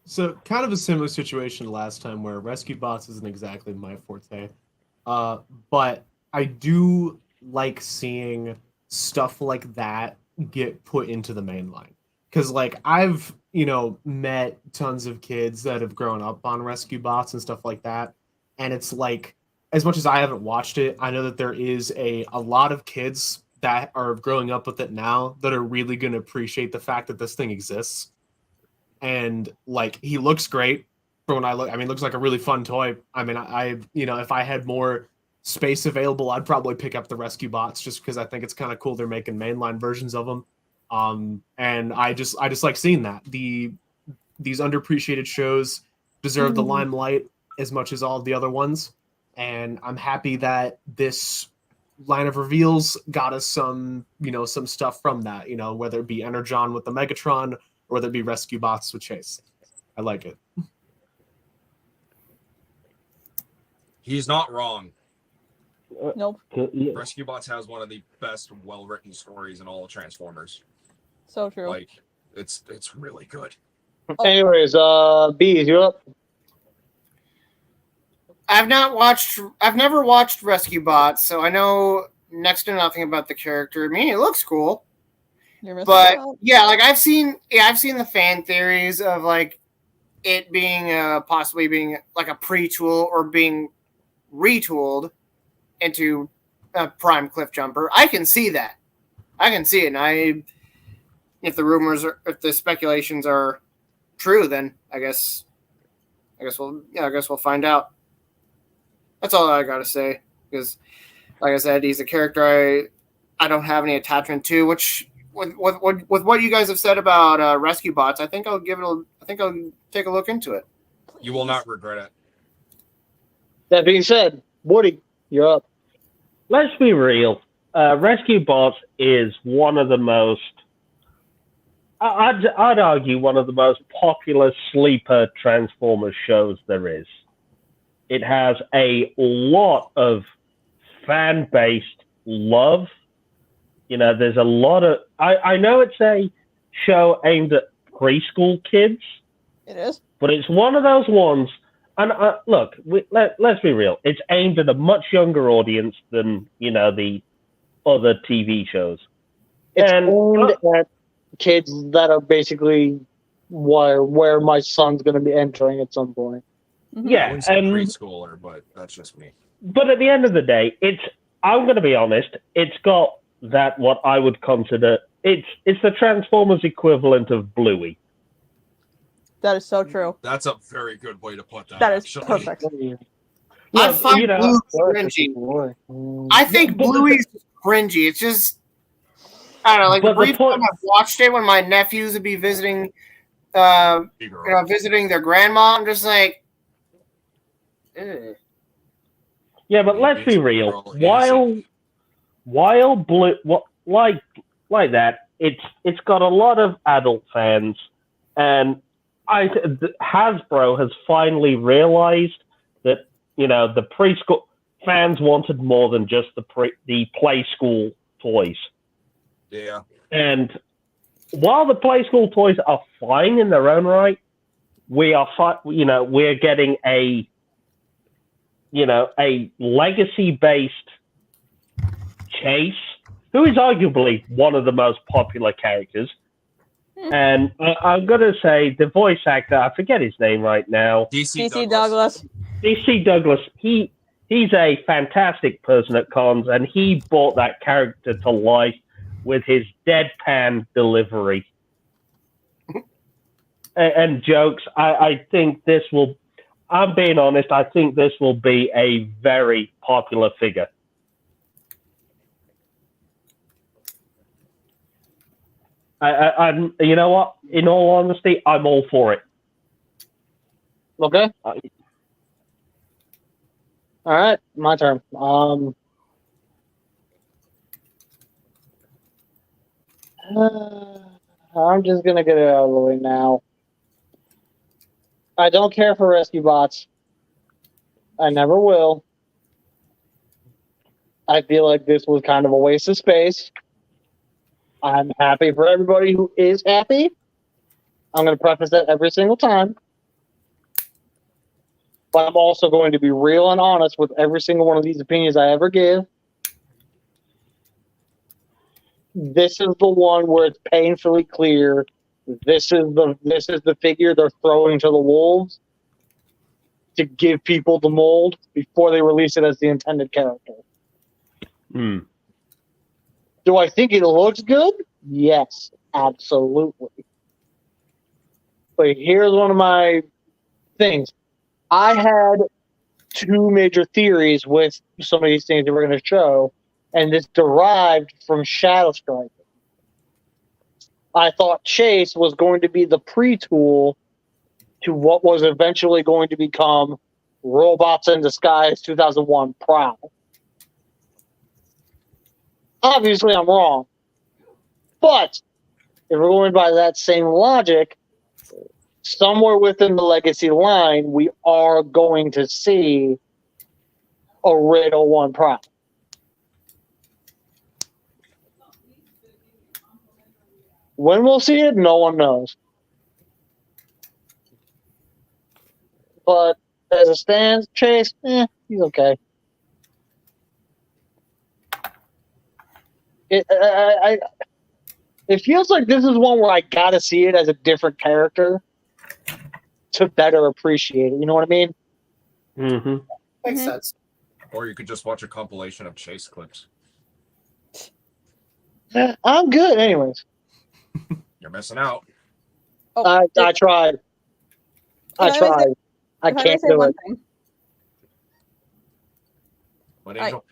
So kind of a similar situation to last time where Rescue Bots isn't exactly my forte. But I do like seeing stuff like that get put into the main line. Because, I've, met tons of kids that have grown up on Rescue Bots and stuff like that. And it's as much as I haven't watched it, I know that there is a lot of kids that are growing up with it now that are really going to appreciate the fact that this thing exists. And, he looks great. When I look, I mean, it looks like a really fun toy. I mean, I if I had more space available, I'd probably pick up the Rescue Bots just because I think it's kind of cool they're making mainline versions of them. And I just like seeing that. These underappreciated shows deserve the limelight as much as all of the other ones. And I'm happy that this line of reveals got us some stuff from that, whether it be Energon with the Megatron or whether it be Rescue Bots with Chase. I like it. He's not wrong. Nope. Rescue Bots has one of the best, well-written stories in all of Transformers. So true. It's really good. Anyways, Bees, you up? I've never watched Rescue Bots, so I know next to nothing about the character. I mean, it looks cool. You're missing But out. yeah, like I've seen the fan theories of like it being possibly being like a pre-tool or being retooled into a prime cliff jumper. I can see that. I can see it. And if the speculations are true, then I guess we'll find out. That's all I gotta say. Because, like I said, he's a character I don't have any attachment to. Which with what you guys have said about Rescue Bots, I think I'll take a look into it. You will not regret it. That being said, Woody, you're up. Let's be real. Rescue Bots is one of the most, I'd argue, one of the most popular sleeper Transformers shows there is. It has a lot of fan-based love. You know, there's a lot of, I know it's a show aimed at preschool kids. It is. But it's one of those ones, and look, let's be real. It's aimed at a much younger audience than, you know, the other TV shows. It's And- aimed at kids that are basically where my son's going to be entering at some point. Mhm. I Yeah, wouldn't say and preschooler, but that's just me. but at the end of the day, I'm going to be honest. It's got that what I would consider it's the Transformers equivalent of Bluey. That is so true. That's a very good way to put that. That is actually. perfect. I Look, find you know, Blue cringy. I think But the- Bluey's cringy. It's just I don't know. Like the But the brief point- time I've watched it when my nephews would be visiting, Figaro. visiting their grandma, I'm just like, ugh. Yeah, but let's be real. While Blue, like that, it's got a lot of adult fans, and Hasbro has finally realized that, you know, the preschool fans wanted more than just the play school toys. Yeah. And while the play school toys are fine in their own right, we're getting a legacy-based Chase, who is arguably one of the most popular characters. And I'm going to say the voice actor, I forget his name right now, DC Douglas. DC Douglas, he's a fantastic person at cons, and he brought that character to life with his deadpan delivery and jokes. I think this will, I'm being honest, I think this will be a very popular figure. I'm, you know what? In all honesty, I'm all for it. Okay. All right, my turn. I'm just gonna get it out of the way now. I don't care for rescue bots. I never will. I feel like this was kind of a waste of space. I'm happy for everybody who is happy. I'm going to preface that every single time. But I'm also going to be real and honest with every single one of these opinions I ever give. This is the one where it's painfully clear. This is the figure they're throwing to the wolves to give people the mold before they release it as the intended character. Do I think it looks good? Yes, absolutely. But here's one of my things. I had two major theories with some of these things that we're going to show, and this derived from Shadow Strike. I thought Chase was going to be the pre-tool to what was eventually going to become Robots in Disguise 2001 Prowl. Obviously, I'm wrong. But if we're going by that same logic, somewhere within the Legacy line, we are going to see a Red 01 Prowl. When we'll see it, no one knows. But As it stands, Chase, he's okay. It feels like this is one where I gotta see it as a different character to better appreciate it. You know what I mean? Mm-hmm. Makes Mhm. sense. Or you could just watch a compilation of Chase clips. I'm good, anyways. You're missing out. Oh, I tried. I If I may say- tried. I if I may can't say do one it. thing, But Right. Angel,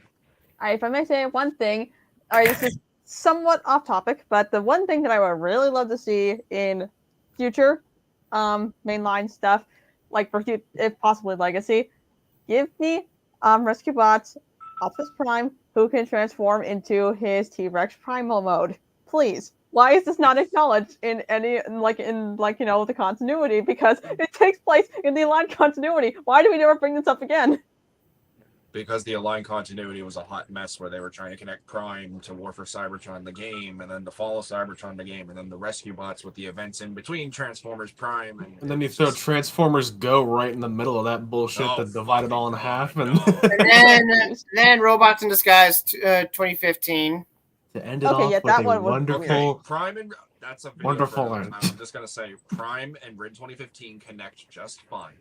if I may say one thing, all right, this is somewhat off topic, but the one thing that I would really love to see in future mainline stuff, like if possibly Legacy, give me Rescue Bots Optimus Prime who can transform into his T-Rex primal mode. Please. Why is this not acknowledged in any the continuity? Because it takes place in the aligned continuity. Why do we never bring this up again? because the Align continuity was a hot mess where they were trying to connect Prime to War for Cybertron the game, and then the Fall of Cybertron the game, and then the Rescue Bots with the events in between Transformers Prime, And then you throw Transformers Go right in the middle of that bullshit Oh, that divided all in fucking half, God, and no. And then Robots in Disguise 2015. to end it Okay, off yeah, with that a one was wonderful. Prime and that's a video Wonderful for another end. time. I'm just gonna say Prime and Rid 2015 connect just fine.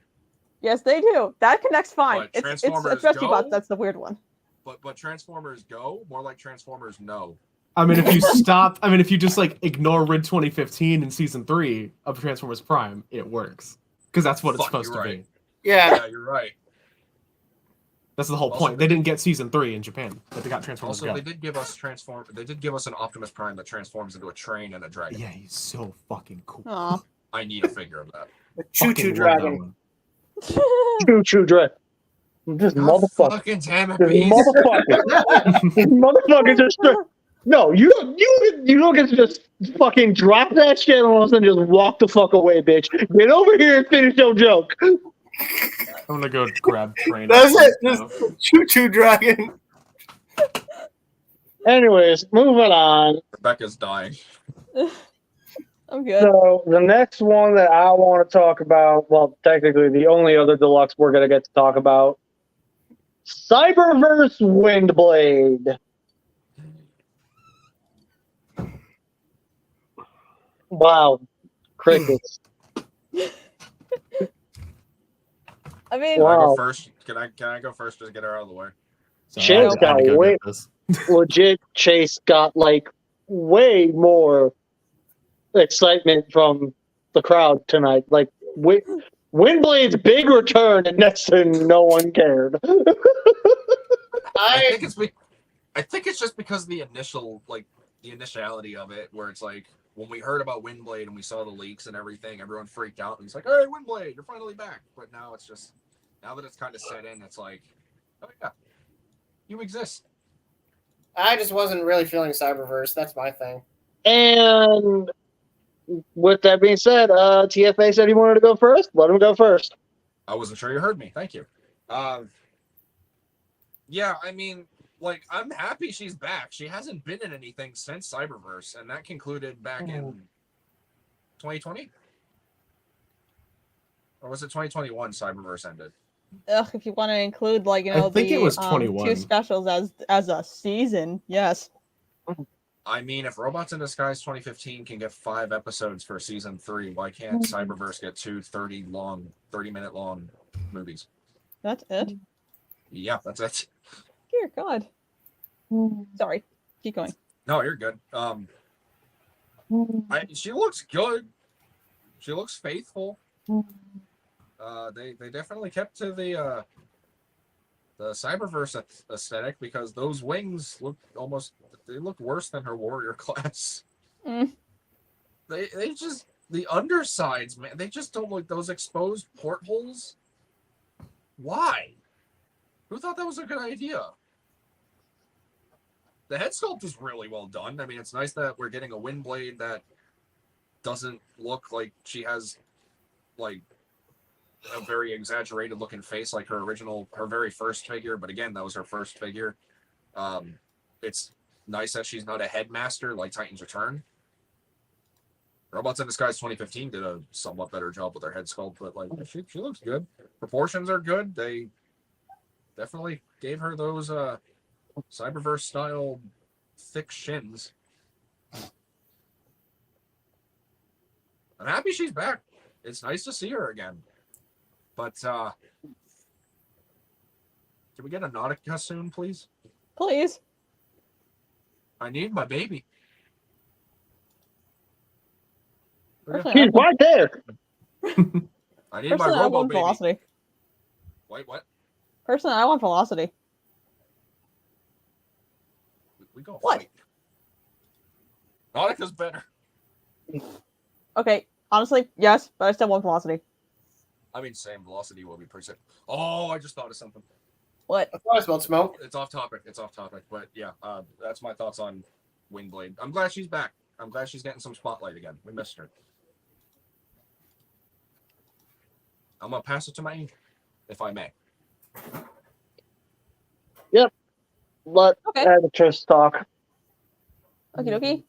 Yes, they do. That connects fine. But It's Transformers Rescue Go? Bots. That's the weird one. But Transformers Go more like Transformers No. I mean, if you stop, I mean, if you just like ignore Rid 2015 in season 3 of Transformers Prime, it works because that's what it's Fuck, supposed you're to right. be. Yeah. Yeah, you're right. That's the whole Also, point. They didn't get season 3 in Japan, but they got Transformers Also, Go. they did give us an Optimus Prime that transforms into a train and a dragon. Yeah, he's so fucking cool. Aw. I need a figure of that. Choo Fucking Choo love that Dragon. one. Choo dread. This motherfucker. Fucking damn it, This bees. motherfucker. This motherfucker just. No, you don't get to just fucking drop that shit on us and just walk the fuck away, bitch. Get over here and finish your joke. I'm gonna go grab train. That's it. now. Just Choo Choo Dragon. Anyways, moving on. Rebecca's dying. I'm good. So the next one that I want to talk about, well, technically the only other deluxe we're gonna get to talk about, Cyberverse Windblade. Wow, crickets. I mean, Can I Wow. go first? Can I go first? Just get her out of the way. So Chase I had to got go way- get this. Legit, Chase got like way more excitement from the crowd tonight. Like Windblade's big return, and next to no one cared. I think it's just because the initiality of it, where it's like when we heard about Windblade and we saw the leaks and everything, everyone freaked out and it's like, "Hey, Windblade, you're finally back!" But now it's just now that it's kind of set in, it's like, "Oh yeah, you exist." I just wasn't really feeling Cyberverse. That's my thing. And with that being said, TFA said he wanted to go first. Let him go first. I wasn't sure you heard me. Thank you. Yeah, I mean, like, I'm happy she's back. She hasn't been in anything since Cyberverse, and that concluded back in 2020? Or was it 2021 Cyberverse ended? ugh, if you want to include I think it was 21. 2 specials as a season, yes. I mean, if Robots in Disguise 2015 can get 5 episodes for season 3, why can't Cyberverse get 2 30-minute long movies? That's it. Yeah, that's it. Dear God. Sorry. Keep going. No, you're good. She looks good. She looks faithful. They definitely kept to the Cyberverse aesthetic because those wings look worse than her warrior class. Mm. They just the undersides, man. They just don't look those exposed portholes. Why? Who thought that was a good idea? The head sculpt is really well done. I mean, it's nice that we're getting a Windblade that doesn't look like she has like a very exaggerated looking face like her very first figure. But again, that was her first figure. It's nice that she's not a headmaster like Titan's Return. Robots in Disguise 2015 did a somewhat better job with her head sculpt, but like she looks good. proportions are good. They definitely gave her those Cyberverse style thick shins. I'm happy she's back. It's nice to see her again. But can we get a Nautica soon, please? Please. I need my baby. Personally, She's right there. I need my I Robo want baby. Velocity. Wait, what? Personally, I want Velocity. We go What? fight. Nautica's better. Okay, honestly, yes, but I still want Velocity. I mean, same velocity will be pretty sick. Oh, I just thought of something. What? I thought I smelled smoke. It's off topic. But yeah, that's my thoughts on Windblade. I'm glad she's back. I'm glad she's getting some spotlight again. We missed her. I'm gonna pass it to my, if I may. Let Okay. Editress talk. Okie dokie.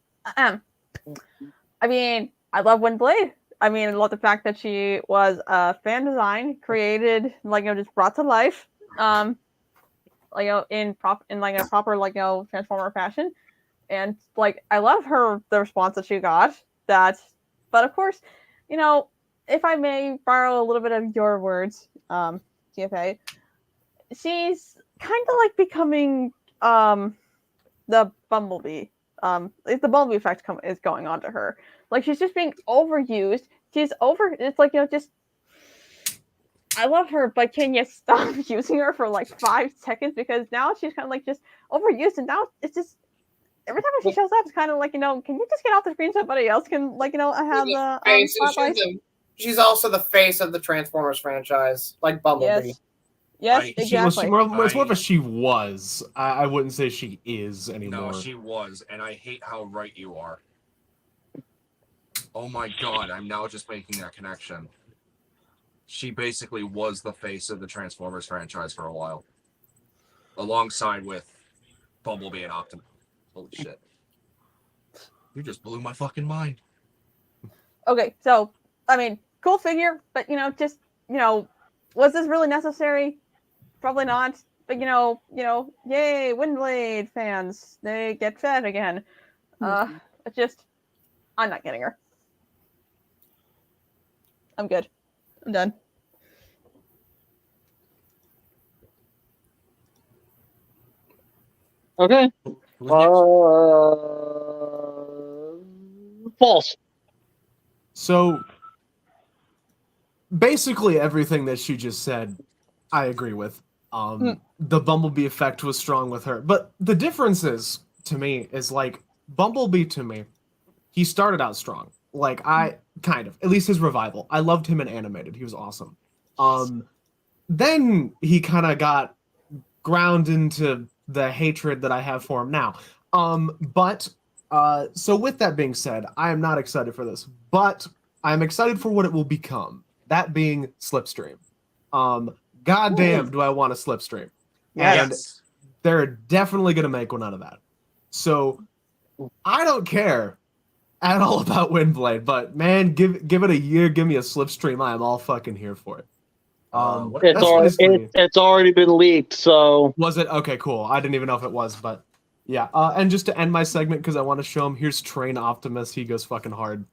I mean, I love Windblade. I mean, I love the fact that she was fan design, created, just brought to life, in a proper, Transformer fashion. And, I love the response that she got. But of course, if I may borrow a little bit of your words, TFA, she's kind of becoming, the Bumblebee. The Bumblebee effect is going on to her. She's just being overused. It's just. I love her, but can you stop using her for 5 seconds? Because now she's kind of just overused, and now it's just every time she shows up, it's kind of can you just get off the screen so somebody else can have the spotlight? She's also the face of the Transformers franchise, like Bumblebee. Yes, She exactly. It's more of a she was. I wouldn't say she is anymore. No, she was, and I hate how right you are. Oh my god, I'm now just making that connection. She basically was the face of the Transformers franchise for a while. Alongside with Bumblebee and Optimus. Holy shit. You just blew my fucking mind. Okay, so, I mean, cool figure, but, was this really necessary? Probably not. But, yay, Windblade fans. They get fed again. It's just, I'm not getting her. I'm good. I'm done. Okay. Who's next? False. So basically everything that she just said, I agree with. The Bumblebee effect was strong with her. But the difference is, to me, is Bumblebee to me, he started out strong. At least his revival. I loved him in animated. He was awesome. Then he kind of got ground into the hatred that I have for him now. So with that being said, I am not excited for this, but I'm excited for what it will become. That being Slipstream. Goddamn, do I want a Slipstream? And Yes. they're definitely gonna make one out of that. So I don't care at all about Windblade, but man, give it a year, give me a Slipstream. I am all fucking here for it. It's already been leaked, so Was it? Okay, cool. I didn't even know if it was, but yeah. And just to end my segment, because I want to show him, here's Train Optimus. He goes fucking hard.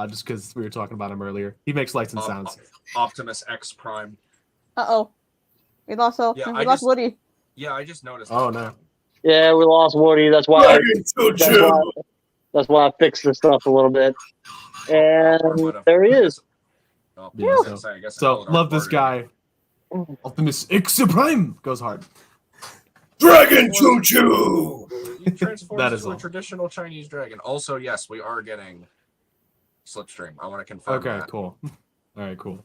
Just because we were talking about him earlier. He makes lights and sounds. Optimus X Prime. Uh-oh. We lost Woody. Yeah, I just noticed. Oh, no. yeah, we lost Woody. That's why I fixed this stuff a little bit. And there he is. Oh, Yeah, I was gonna say, I guess So I love this guy. Optimus X Prime goes hard. Dragon Choo Choo! He transforms That is into a all. traditional Chinese dragon. Also, yes, we are getting Slipstream. I want to confirm Okay, that. cool. All right, cool.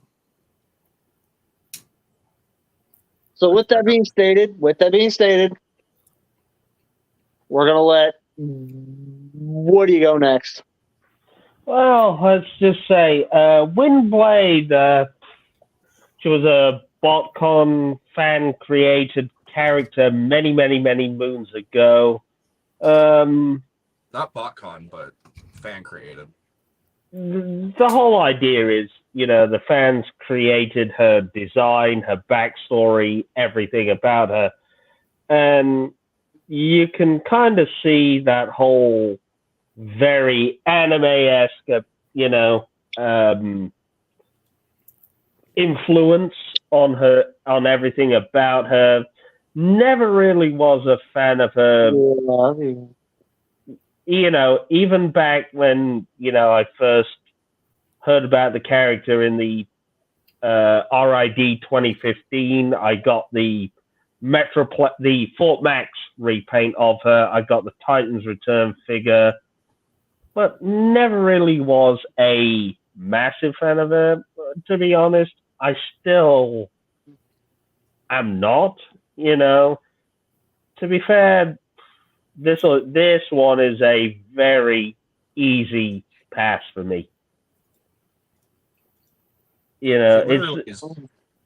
So with that being stated, we're gonna let Woody go next. Well, let's just say Windblade, she was a BotCon fan-created character many, many, many moons ago. Not BotCon, but fan created. the whole idea is, the fans created her design, her backstory, everything about her. And you can kind of see that whole very anime-esque, influence on her, on everything about her. Never really was a fan of her. Even back when, I first heard about the character in the RID 2015, I got the the Fort Max repaint of her. I got the Titans Return figure, but never really was a massive fan of her. To be honest, I still am not. To be fair, this one is a very easy pass for me.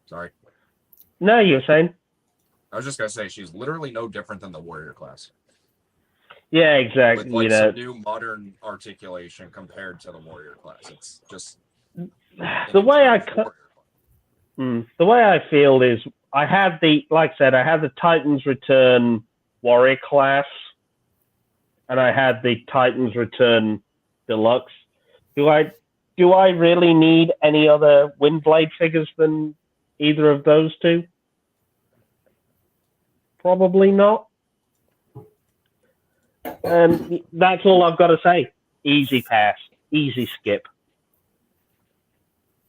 Sorry. No, you were saying? I was just gonna say she's literally no different than the warrior class. Yeah, exactly. With some new modern articulation compared to the warrior class. It's just the way I feel is I have like I said, I have the Titans Return warrior class, and I had the Titans Return Deluxe. Do I really need any other Windblade figures than either of those two? Probably not. And that's all I've got to say. Easy pass. Easy skip.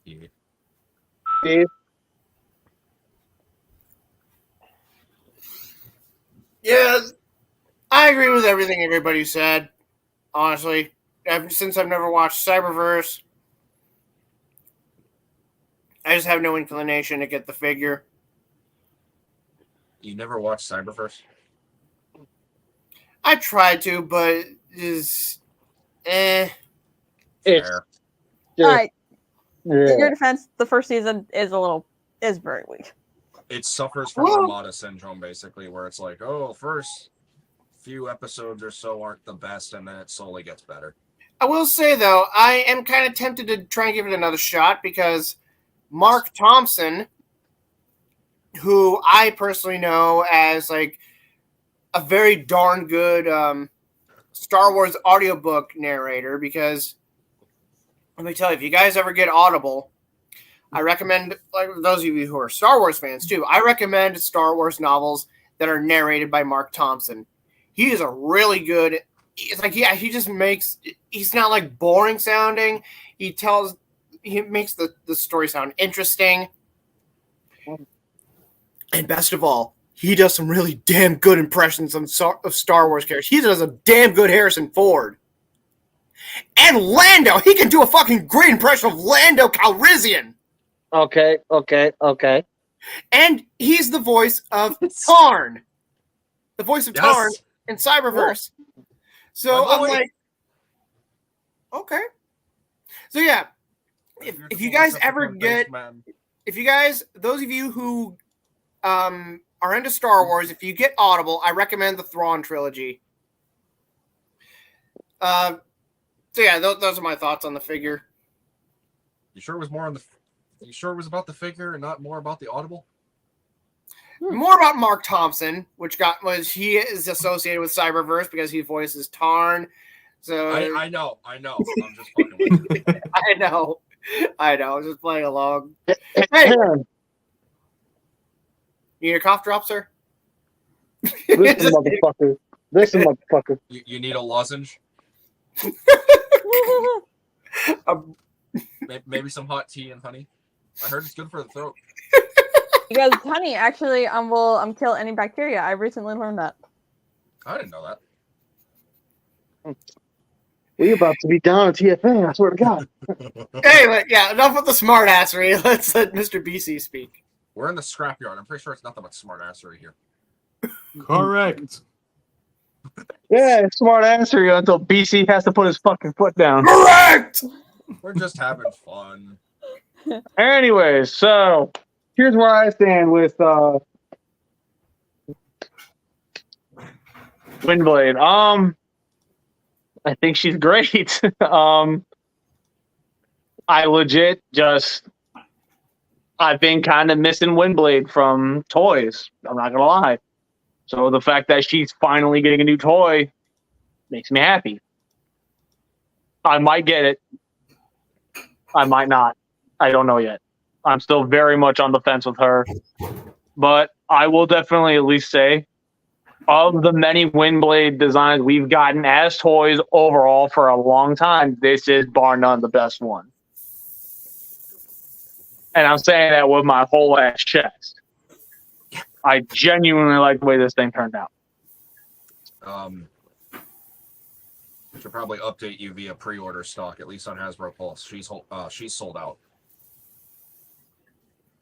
Yeah. Steve? Yeah, I agree with everything everybody said. Honestly, since I've never watched Cyberverse, I just have no inclination to get the figure. You never watched Cyberverse? I tried to, but is It's Fair. All right. yeah. In your defense, the first season is very weak. It suffers from Armada syndrome, basically, where it's like, first few episodes or so aren't the best, and then it slowly gets better. I will say, though, I am kind of tempted to try and give it another shot because Mark Thompson, who I personally know as like a very darn good Star Wars audiobook narrator, because let me tell you, if you guys ever get Audible, I recommend, like those of you who are Star Wars fans too, I recommend Star Wars novels that are narrated by Mark Thompson. He is a really good, it's like, yeah, he just makes, he's not like boring sounding. He makes the story sound interesting. And best of all, he does some really damn good impressions of Star Wars characters. He does a damn good Harrison Ford. And Lando! He can do a fucking great impression of Lando Calrissian! Okay. And he's the voice of Tarn. The voice of Tarn in Cyberverse. So I'm like, okay. So yeah, if you guys ever get, those of you who are into Star Wars, if you get Audible, I recommend the Thrawn trilogy. So yeah, those are my thoughts on the figure. You sure it was you sure it was about the figure and not more about the Audible? More about Mark Thompson, he is associated with Cyberverse because he voices Tarn. So I know. I'm just fucking with you. I know. I'm just playing along. Hey, you need a cough drop, sir? Listen, motherfucker. You need a lozenge? Maybe some hot tea and honey. I heard it's good for the throat. Because honey actually will kill any bacteria. I recently learned that. I didn't know that. We about to be down at TFA, I swear to God. Anyway, yeah, enough with the smartassery. Let's let Mr. BC speak. We're in the scrapyard. I'm pretty sure it's nothing but smartassery here. Correct. Yeah, smart answer until BC has to put his fucking foot down. Correct! We're just having fun. Anyways, so here's where I stand with Windblade. I think she's great. I legit just I've been kind of missing Windblade from toys. I'm not gonna lie. So the fact that she's finally getting a new toy makes me happy. I might get it. I might not. I don't know yet. I'm still very much on the fence with her. But I will definitely at least say, of the many Windblade designs we've gotten as toys overall for a long time, this is bar none the best one. And I'm saying that with my whole ass chest. I genuinely like the way this thing turned out. Should probably update you via pre-order stock, at least on Hasbro Pulse. She's sold out.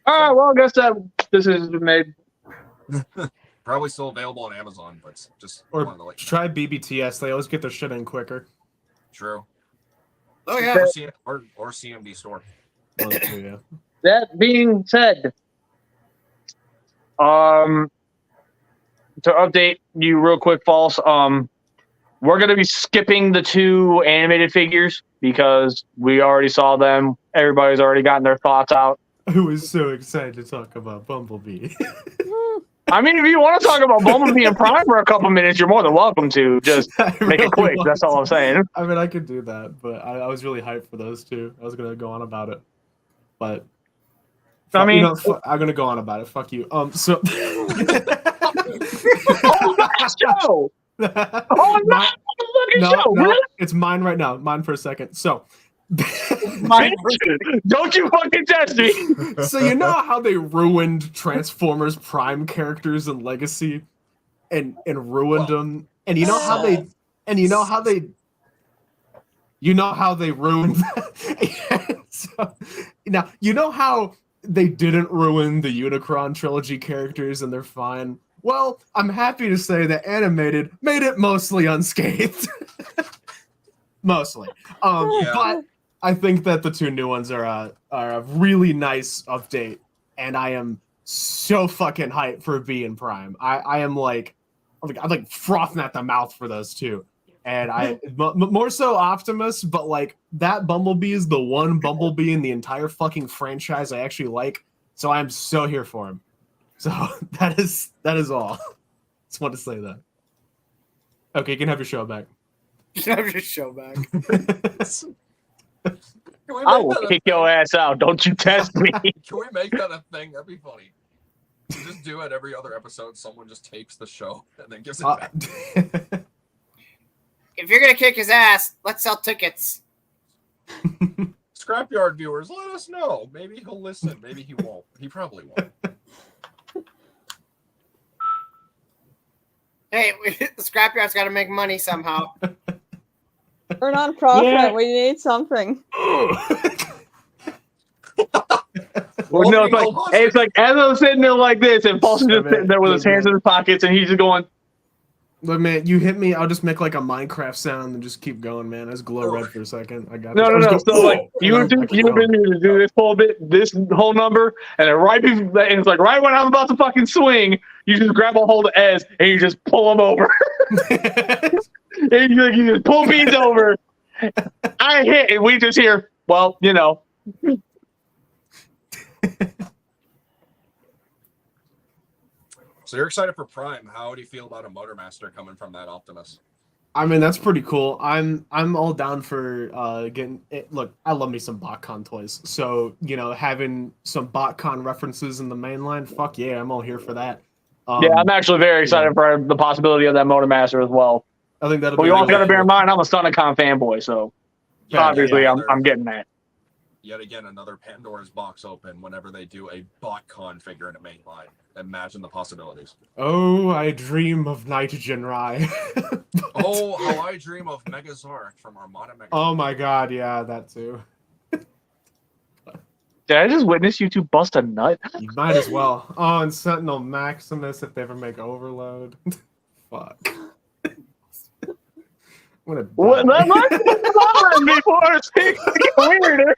All right, well, I guess that this is made. Probably still available on Amazon, but just Or wanted to let you know. try BBTS. They always get their shit in quicker. True. Oh yeah. Or CMD store. Well, too, yeah. That being said, to update you real quick, False, we're going to be skipping the 2 animated figures because we already saw them. Everybody's already gotten their thoughts out. I was so excited to talk about Bumblebee. I mean, if you want to talk about Bumblebee and Prime for a couple minutes, you're more than welcome to. Just make it quick. That's all I'm saying. I mean, I could do that, but I was really hyped for those 2. I was going to go on about it. But I mean, I'm going to go on about it. Fuck you. So show. Oh, My- fucking no, show. no, Really? it's mine right now. Mine for a second. So Don't you fucking test me. So you know how they ruined Transformers Prime characters in Legacy, and ruined them, and you know how they ruined. So, now you know how they didn't ruin the Unicron trilogy characters, and they're fine. Well, I'm happy to say that Animated made it mostly unscathed. Mostly, but I think that the 2 new ones are a really nice update, and I am so fucking hyped for B and Prime. I'm like frothing at the mouth for those 2, and more so Optimus, but like that Bumblebee is the one Bumblebee in the entire fucking franchise I actually like, so I'm so here for him. So that is all. Just want to say that. Okay, you can have your show back. Have your show back. I will kick your ass out. Don't you test me. Can we make that a thing? That'd be funny. We just do it every other episode. Someone just tapes the show and then gives it back. If you're gonna kick his ass, let's sell tickets. Scrapyard viewers, let us know. Maybe he'll listen. Maybe he won't. He probably won't. Hey, the Scrapyard's got to make money somehow. We're not profit. Yeah. We need something. Well, no, it's like as I was sitting there like this, and Paul's just sitting there with his hands in his pockets, and he's just going. Look, man, you hit me. I'll just make like a Minecraft sound and just keep going, man. I just glow red for a second. I got No. this. So like you were been here to do this whole number, and then and it's like right when I'm about to fucking swing, you just grab a hold of Ez and you just pull him over. And you just pull Beans over. I hit, and we just hear, well, you know. So you're excited for Prime. How do you feel about a Motormaster coming from that Optimus? I mean, that's pretty cool. I'm all down for getting it. Look, I love me some BotCon toys. So, you know, having some BotCon references in the mainline, fuck yeah, I'm all here for that. Yeah, I'm actually very excited for the possibility of that Motormaster as well. I think that'll But be you also got to really bear in cool. mind, I'm a SonicCon fanboy, so obviously I'm getting that. Yet again, another Pandora's box open whenever they do a BotCon figure in a mainline. Imagine the possibilities. Oh, I dream of Nitrogen Rye. Oh, how I dream of Megazord from Armada Megazord. Oh my god, yeah, that too. Did I just witness you two bust a nut? You might as well. Oh, and Sentinel Maximus if they ever make Overload. Fuck. I'm gonna What? die. That might be before it's weirder.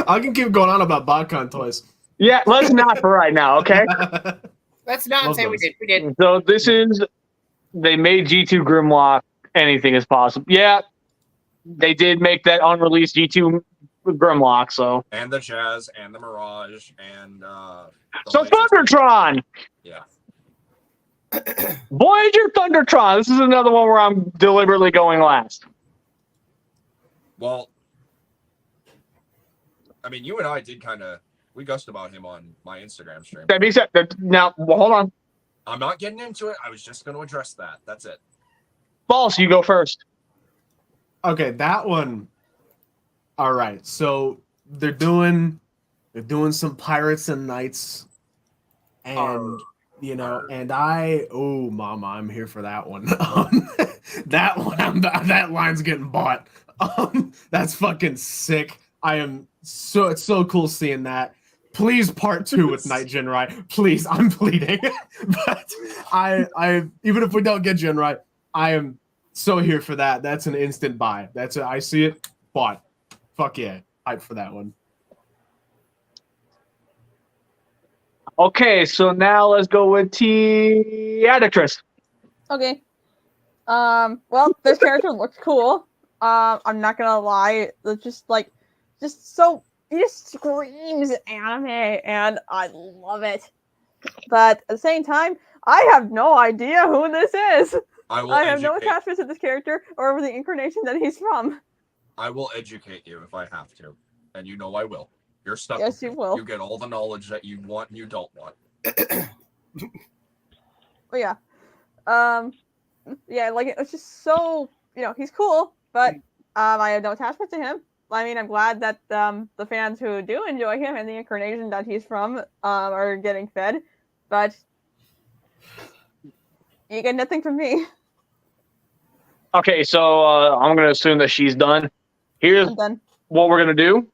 I can keep going on about BotCon toys. Yeah, let's not for right now, okay? Let's not Love say we those. did. We did. So this is, they made G2 Grimlock anything is possible. Yeah, they did make that unreleased G2 Grimlock. So the Jazz and the Mirage and the so Laser Tank. Thundertron, Yeah. Voyager Thundertron. This is another one where I'm deliberately going last. Well, I mean, you and I did we gushed about him on my Instagram stream. That being said, now hold on. I'm not getting into it. I was just going to address that. That's it. Boss, you go first. Okay, that one. All right, so they're doing some pirates and knights, and and mama, I'm here for that one. That one, that line's getting bought. That's fucking sick. It's so cool seeing that. Please, part 2 with Night Jinrai. Please, I'm pleading. But I even if we don't get Jinrai, I am so here for that. That's an instant buy. I see it, bought. Fuck yeah, hype for that one. Okay, so now let's go with Addictress. Okay. Well, this character looks cool. I'm not gonna lie. It's just so he just screams anime, and I love it. But at the same time, I have no idea who this is. I have no attachment to this character or the incarnation that he's from. I will educate you if I have to, and you know I will. You're stuck. Yes, you will. You get all the knowledge that you want and you don't want. But yeah. Yeah, like it's just so he's cool, but I have no attachment to him. I mean, I'm glad that the fans who do enjoy him and the incarnation that he's from are getting fed, but you get nothing from me. Okay, so I'm gonna assume that she's done. Here's I'm done. what we're gonna do.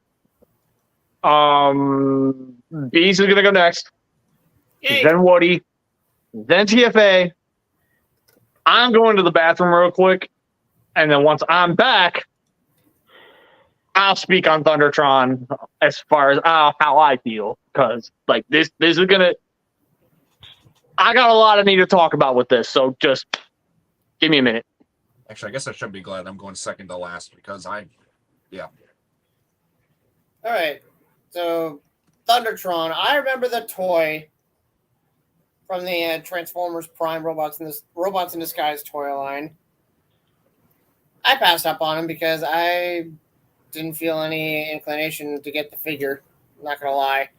Beast is gonna go next. Yay. Then Woody. Then TFA. I'm going to the bathroom real quick, and then once I'm back, I'll speak on Thundertron as far as how I feel, because like this is gonna. I got a lot I need to talk about with this, so just give me a minute. Actually, I guess I should be glad I'm going second to last because All right. So, Thundertron. I remember the toy from the Transformers Prime Robots in Disguise toy line. I passed up on him because I didn't feel any inclination to get the figure. I'm not gonna lie.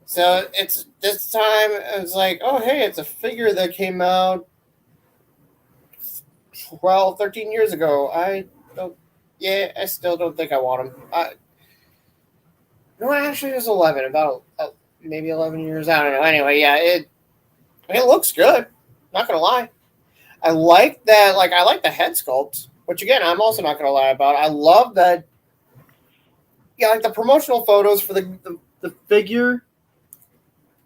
So it's this time it's like, oh hey, it's a figure that came out 12, 13 years ago. I still don't think I want him. No, actually, it was 11. About maybe 11 years. I don't know. Anyway, yeah, it looks good. Not gonna lie. I like that. Like, I like the head sculpt, which again, I'm also not gonna lie about. I love that. Yeah, like the promotional photos for the figure,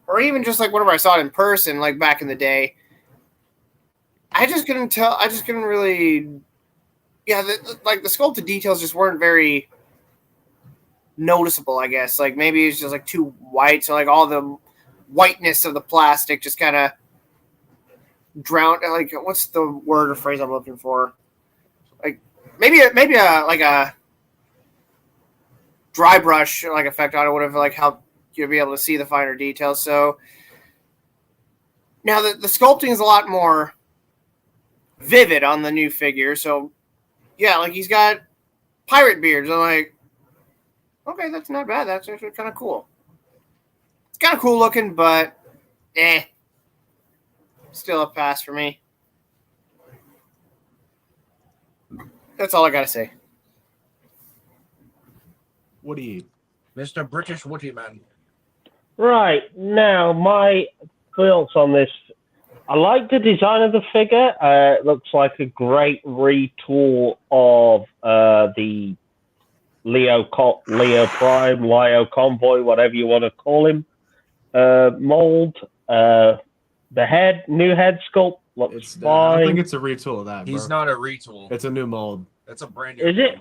or even just like whenever I saw it in person, like back in the day. I just couldn't tell. I just couldn't really. Yeah, the sculpted details just weren't very noticeable, I guess. Like maybe it's just like too white, so like all the whiteness of the plastic just kind of drowned. Like what's the word or phrase I'm looking for? Like maybe a dry brush like effect on it would have like helped you be able to see the finer details. So now the sculpting is a lot more vivid on the new figure. So yeah, like he's got pirate beards. I'm like, okay, that's not bad. That's actually kind of cool. It's kind of cool looking, but still a pass for me. That's all I gotta say. Woody. Mr. British Woody Man. Right, now my thoughts on this. I like the design of the figure. It looks like a great retool of the Leo Prime, Leo Convoy, whatever you want to call him, mold. The new head sculpt looks fine. I think it's a retool of that. He's bro. not a retool. It's a new mold. It's a brand new. Is it?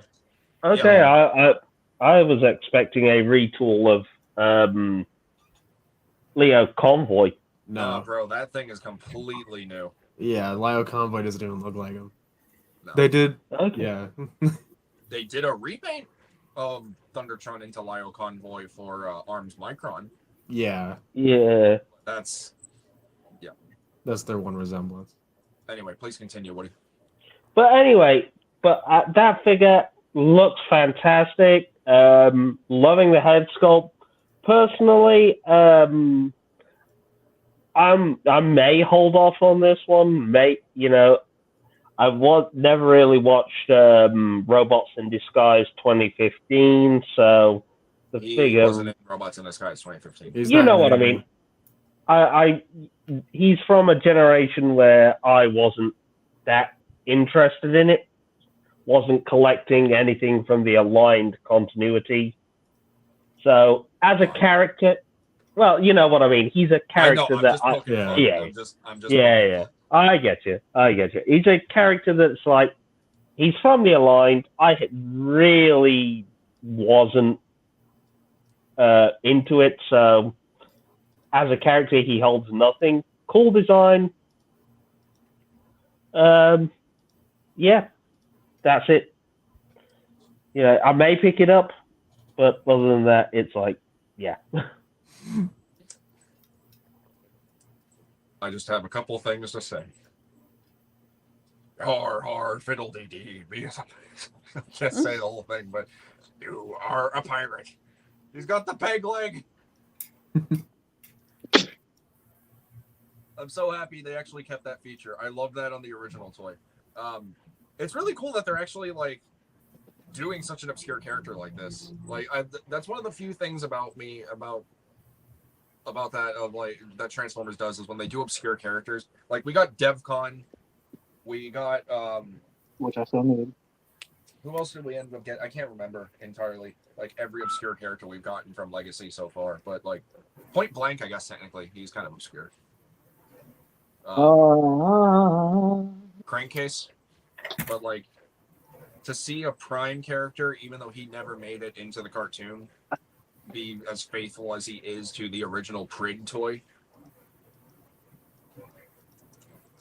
mold. Okay, Yeah. I was expecting a retool of Leo Convoy. No, bro, that thing is completely new. yeah, Lio Convoy doesn't even look like him. No. They did, Okay. yeah. They did a repaint Thundertron into Lyo Convoy for Arms Micron. Yeah, That's that's their one resemblance. anyway. Please continue, Woody. But anyway, that figure looks fantastic. Loving the head sculpt. Personally, I may hold off on this one. I've never really watched Robots in Disguise 2015, so the He figure. wasn't in Robots in Disguise 2015. You know what I mean. He's from a generation where I wasn't that interested in it. Wasn't collecting anything from the aligned continuity. So as a character, well, you know what I mean. He's a character I get you. He's a character that's like, he's from the aligned. I really wasn't into it, so as a character, he holds nothing. Cool design. Yeah, that's it. I may pick it up, but other than that, it's like, yeah. I just have a couple things to say. Har, fiddle-dee-dee. I can't say the whole thing, but you are a pirate. He's got the peg leg. I'm so happy they actually kept that feature. I love that on the original toy. It's really cool that they're actually like doing such an obscure character like this. Like that's one of the few things about that Transformers does is when they do obscure characters. Like we got DevCon, we got which I still need. who else did we end up getting? I can't remember entirely. Like every obscure character we've gotten from Legacy so far, but like Point Blank, I guess technically he's kind of obscure. Crankcase, but like to see a Prime character, even though he never made it into the cartoon, be as faithful as he is to the original Prig toy.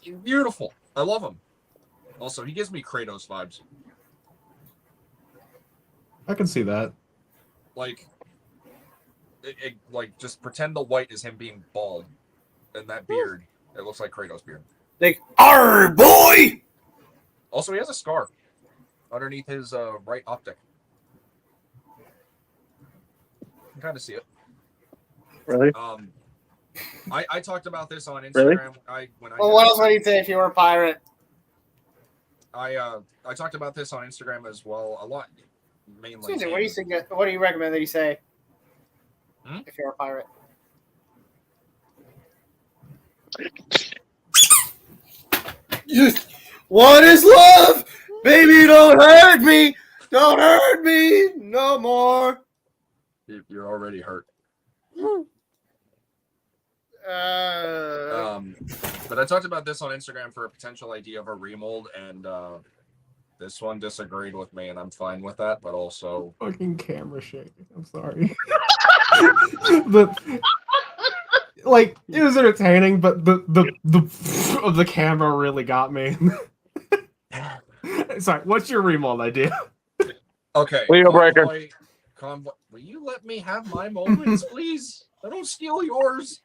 He's beautiful. I love him. Also, he gives me Kratos vibes. I can see that. Like, like just pretend the white is him being bald, and that beard, it looks like Kratos' beard. Like, arr, boy! Also, he has a scar underneath his right optic. You can kind of see it. Really? I talked about this on Instagram. Really? Well, what else would you say if you were a pirate? I talked about this on Instagram as well a lot. Mainly. Susan, what do you recommend that you say if you're a pirate? What is love? Baby, don't hurt me. Don't hurt me no more. You're already hurt. But I talked about this on Instagram for a potential idea of a remold, and this one disagreed with me, and I'm fine with that. But also, fucking camera shaking. I'm sorry. Like it was entertaining, but the of the camera really got me. Sorry, what's your remold idea? okay, Leo Breaker. Convoy. Will you let me have my moments, please? I don't steal yours.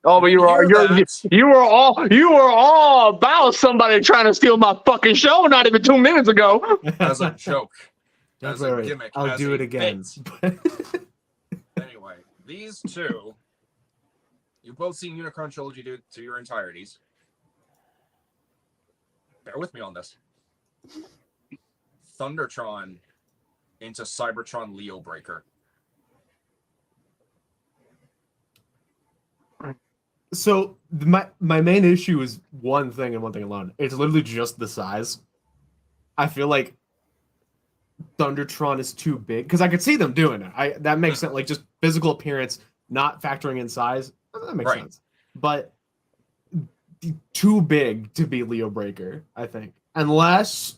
Oh, but you were all about somebody trying to steal my fucking show not even 2 minutes ago. As a joke. Don't As worry, a gimmick. I'll as do a it again. Anyway, these two, you've both seen Unicron Trilogy to your entireties. Bear with me on this. Thundertron into Cybertron Leo Breaker. So my main issue is one thing and one thing alone. It's literally just the size. I feel like Thundertron is too big because I could see them doing it. That makes sense. Like just physical appearance, not factoring in size. That makes sense. But too big to be Leo Breaker, I think. Unless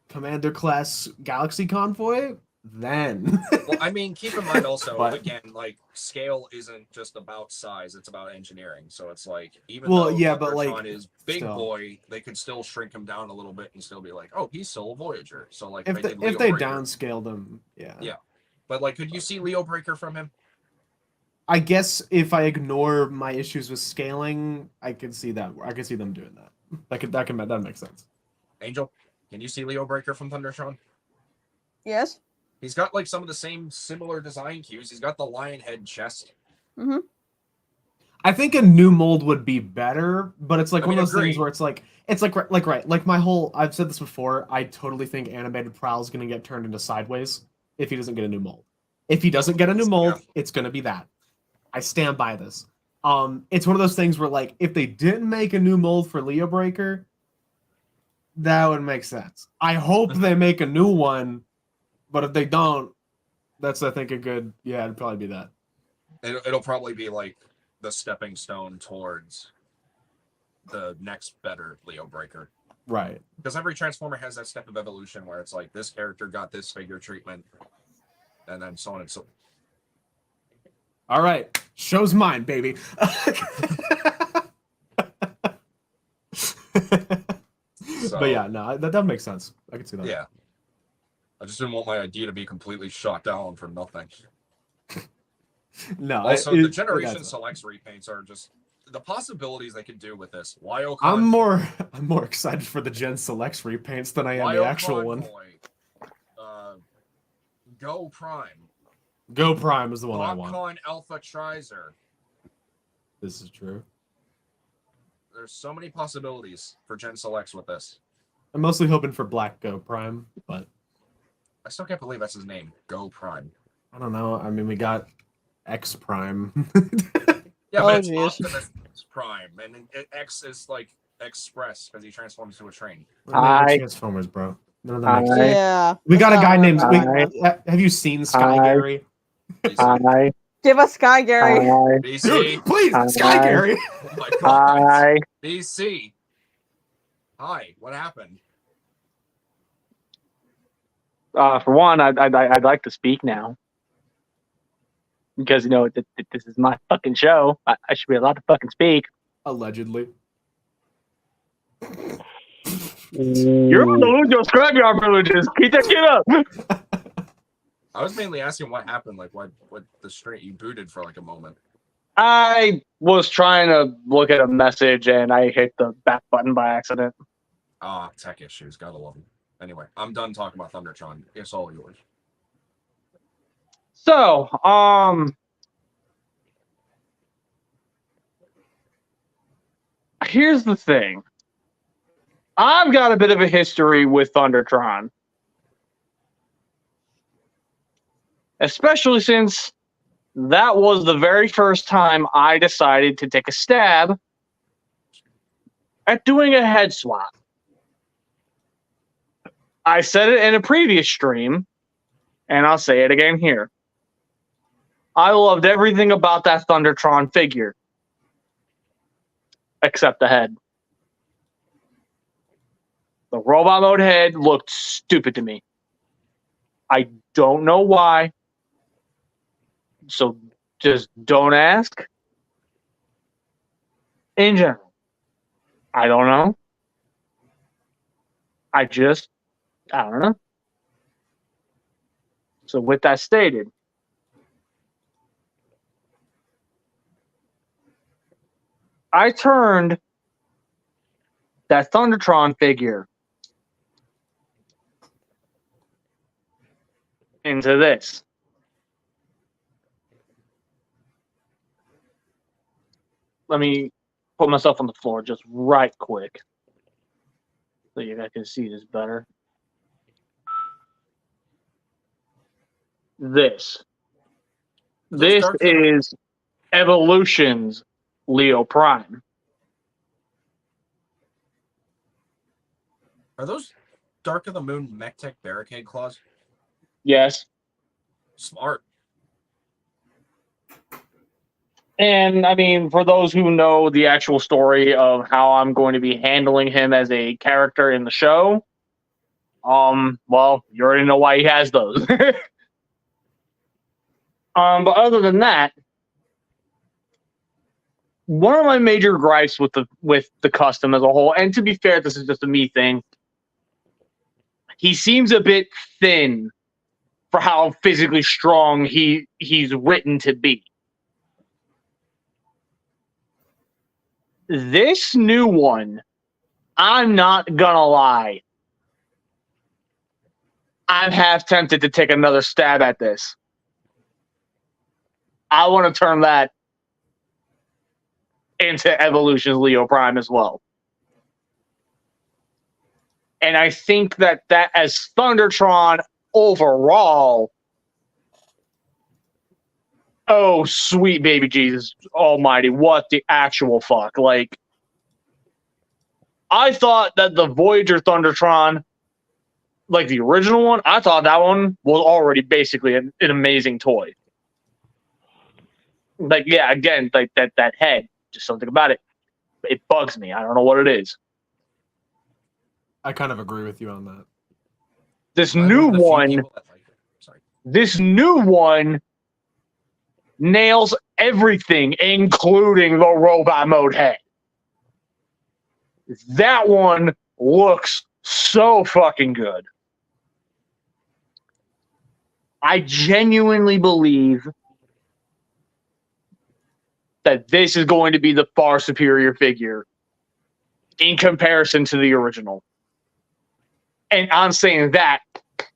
Commander class Galaxy Convoy then. Well, I mean, keep in mind also, But- again, like scale isn't just about size; it's about engineering. So it's like even Well, though yeah, but, Thundertron like, is big still. boy, they could still shrink him down a little bit and still be like, oh, he's still a Voyager. So like, if did they Leo Breaker. downscaled him, yeah. Yeah. But like, could you see Leo Breaker from him? I guess if I ignore my issues with scaling, I could see that. I could see them doing that. That makes sense. Angel, can you see Leo Breaker from Thundertron? Yes. He's got like some of the same similar design cues. He's got the lion head chest. Mm-hmm. I think a new mold would be better, but it's like one of those agreed. things where it's like my whole. I've said this before. I totally think animated Prowl's gonna get turned into Sideways if he doesn't get a new mold. If he doesn't get a new mold, it's gonna be that. I stand by this. It's one of those things where like if they didn't make a new mold for Leo Breaker, that would make sense. I hope they make a new one, but if they don't, that's I think a good it'd probably be that. It'll probably be like the stepping stone towards the next better Leo Breaker. Right. Because every Transformer has that step of evolution where it's like this character got this figure treatment, and then so on and so. All right, show's mine, baby. So, But yeah, no, that makes sense. I can see that. yeah. I just didn't want my idea to be completely shot down for nothing. No. Also, the Generation Selects repaints are just the possibilities they could do with this. Lyocon, I'm more excited for the Gen Selects repaints than I am the actual one. Go Prime. Go Prime is the one I want. Popcon Alpha Trizer. This is true. There's so many possibilities for Gen Selects with this. I'm mostly hoping for Black Go Prime, but I still can't believe that's his name. Go Prime. I don't know. I mean, we got X Prime. Yeah, Oh, but it's geez. Optimus Prime, and X is like Express because he transforms to a train. Hi. Transformers, bro. None of that makes Hi. sense. Yeah. We got a guy named. Hi. Have you seen Sky Hi. Gary? Hi. Give us Sky Gary. Hi. BC. Dude, please, Hi. Sky Gary. Oh my God. Hi. BC. Hi. What happened? For one, I'd like to speak now because this is my fucking show. I should be allowed to fucking speak. Allegedly. You're going to lose your Scrapyard privileges. Keep that shit up. I was mainly asking what happened, like what the stream you booted for like a moment. I was trying to look at a message and I hit the back button by accident. Ah, tech issues. Gotta love them. Anyway, I'm done talking about Thundertron. It's all yours. So, here's the thing. I've got a bit of a history with Thundertron. Especially since that was the very first time I decided to take a stab at doing a head swap. I said it in a previous stream, and I'll say it again here. I loved everything about that Thundertron figure. Except the head. The robot mode head looked stupid to me. I don't know why. So just don't ask. In general, I don't know. I don't know. So with that stated, I turned that Thundertron figure into this. Let me put myself on the floor just right quick so you guys can see this better. This is Evolution's Leo Prime. Are those Dark of the Moon MechTech barricade claws? Yes. Smart. And I mean, for those who know the actual story of how I'm going to be handling him as a character in the show, well, you already know why he has those. But other than that, one of my major gripes with the custom as a whole, and to be fair, this is just a me thing. He seems a bit thin for how physically strong he's written to be. This new one, I'm not gonna lie, I'm half tempted to take another stab at this. I want to turn that into Evolution's Leo Prime as well. And I think that as Thundertron overall, oh, sweet baby Jesus almighty, what the actual fuck? Like, I thought that the Voyager Thundertron, like the original one, I thought that one was already basically an amazing toy. Like, yeah, again, like that head, just something about it. It bugs me. I don't know what it is. I kind of agree with you on that. This I'm new one of the few one, people that like it. Sorry. this new one nails everything, including the robot mode head. That one looks so fucking good. I genuinely believe that this is going to be the far superior figure in comparison to the original. And I'm saying that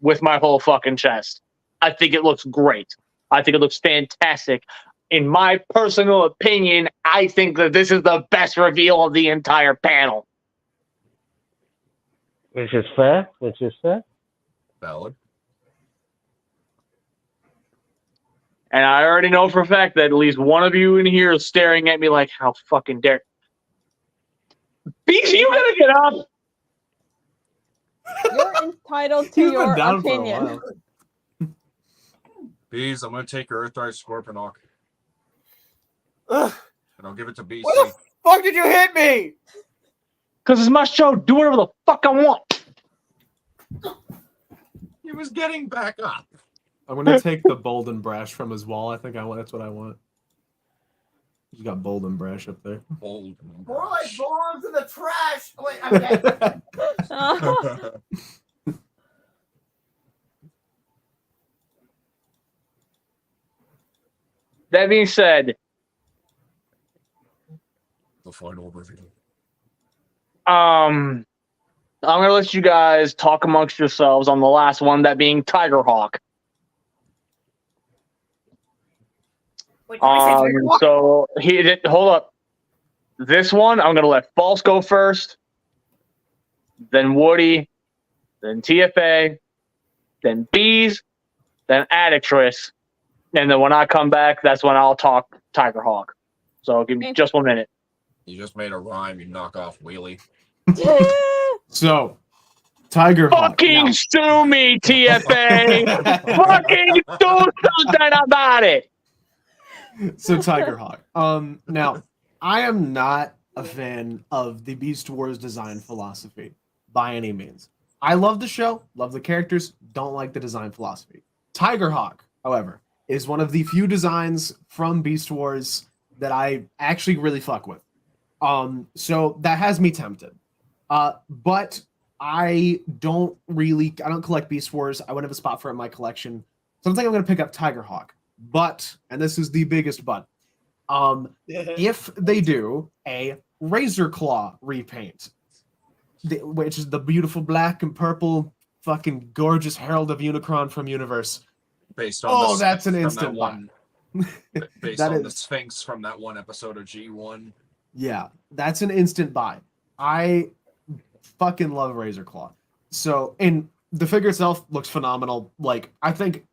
with my whole fucking chest. I think it looks great. I think it looks fantastic. In my personal opinion, I think that this is the best reveal of the entire panel. Which is fair. Valid. And I already know for a fact that at least one of you in here is staring at me like, how fucking dare. Beach, you gotta get up! You're entitled to He's been your down for a opinion. while. Bees, I'm gonna take your Earthrise Scorponok. Ugh, And I'll give it to BC. what the fuck did you hit me? Because it's my show. Do whatever the fuck I want. He was getting back up. I'm gonna take the bold and brash from his wall. I think that's what I want. He's got bold and brash up there. Bold. More like bombs in the trash. Wait, okay. That being said, The final reveal. I'm gonna let you guys talk amongst yourselves on the last one, that being Tigerhawk. Wait, did I say Tigerhawk? So hold up. This one, I'm gonna let False go first, then Woody, then TFA, then Bees, then Addictress, and then when I come back, that's when I'll talk Tigerhawk. So give me just 1 minute. You just made a rhyme, you knock off Wheelie. So, Tigerhawk. Fucking sue me, TFA! Fucking do something about it! So Tigerhawk. Now, I am not a fan of the Beast Wars design philosophy by any means. I love the show, love the characters, don't like the design philosophy. Tigerhawk, however, is one of the few designs from Beast Wars that I actually really fuck with. So that has me tempted. But I don't collect Beast Wars. I wouldn't have a spot for it in my collection. So I think I'm going to pick up Tigerhawk. But, and this is the biggest but, if they do a Razor Claw repaint, which is the beautiful black and purple fucking gorgeous Herald of Unicron from Universe. Based on That's an from instant that one. Based That on the is- Sphinx from that one episode of G1. Yeah, that's an instant buy. I fucking love Razor Claw. So, and the figure itself looks phenomenal. Like, I think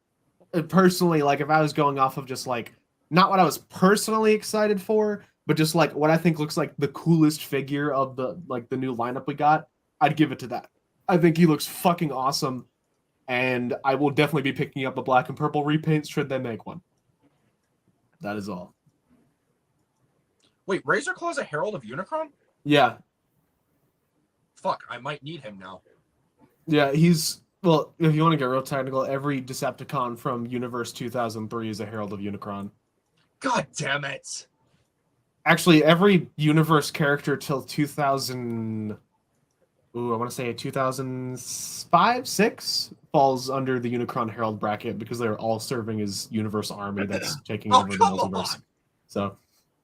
personally, like, if I was going off of just like not what I was personally excited for, but just like what I think looks like the coolest figure of the new lineup we got, I'd give it to that. I think he looks fucking awesome, and I will definitely be picking up a black and purple repaint should they make one. That is all. Wait, Razor Claw's a Herald of Unicron? Yeah, Fuck, I might need him now. yeah, he's Well, if you want to get real technical, every Decepticon from Universe 2003 is a Herald of Unicron. God damn it! Actually, every Universe character till 2000... Ooh, I want to say 2005, 6 falls under the Unicron Herald bracket because they're all serving as Universe Army that's taking Oh, over the come multiverse. on! So,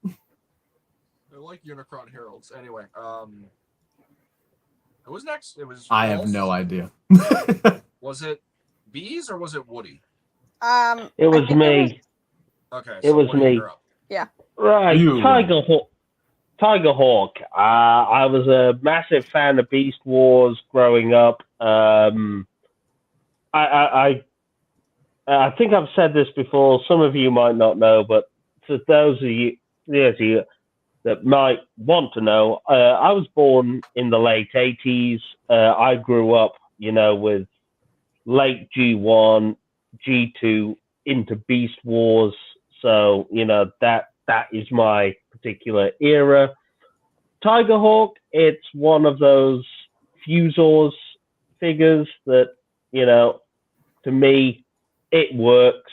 I like Unicron Heralds. Anyway, who was next? It was. I have Pulse? no idea. Was it Bees or was it Woody? It was me. Okay, It was Woody, me. you're up. Right, You. Tiger Hawk. I was a massive fan of Beast Wars growing up. I think I've said this before. Some of you might not know, but for those of you that might want to know, I was born in the late 80s. I grew up, with late G1, G2 into Beast Wars. So, that is my particular era. Tiger Hawk, it's one of those Fusors figures that, to me, it works.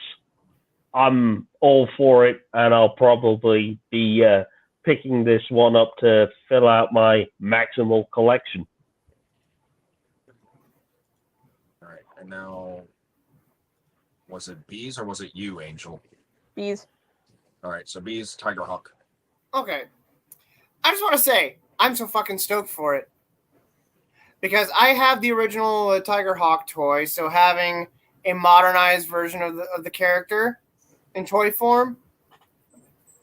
I'm all for it, and I'll probably be picking this one up to fill out my maximal collection. All right, and now, was it Bees or was it you, Angel? Bees. All right, so Bees, Tiger Hawk. Okay. I just want to say, I'm so fucking stoked for it. Because I have the original Tiger Hawk toy, so having a modernized version of the character in toy form.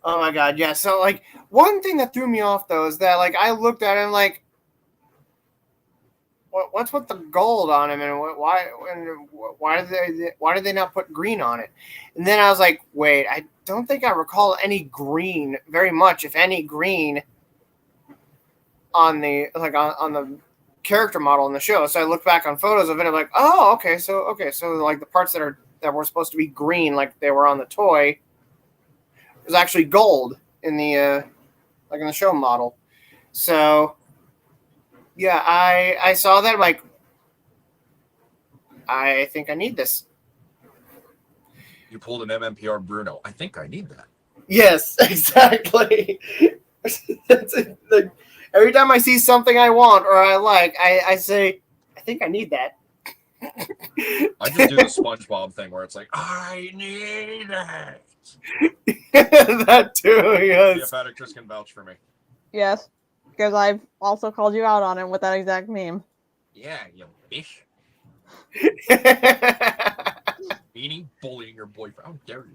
Oh my god, yeah. So, one thing that threw me off, though, is that, I looked at him, what's with the gold on him, and why did they not put green on it? And then I was like, wait, I don't think I recall any green, very much, if any green, on the on the character model in the show. So I looked back on photos of it. I'm like, oh, okay, so the parts that were supposed to be green, like they were on the toy, was actually gold in the in the show model. So yeah, I saw that. I'm like, I think I need this. You pulled an MMPR Bruno. I think I need that. Yes, exactly. That's it. Every time I see something I want or I like, I say, I think I need that. I just do the SpongeBob thing where it's like, I need it. That too, yes. Theophatic Chris can vouch for me. Yes, because I've also called you out on it with that exact meme. Yeah, you bitch. Meaning bullying your boyfriend. How dare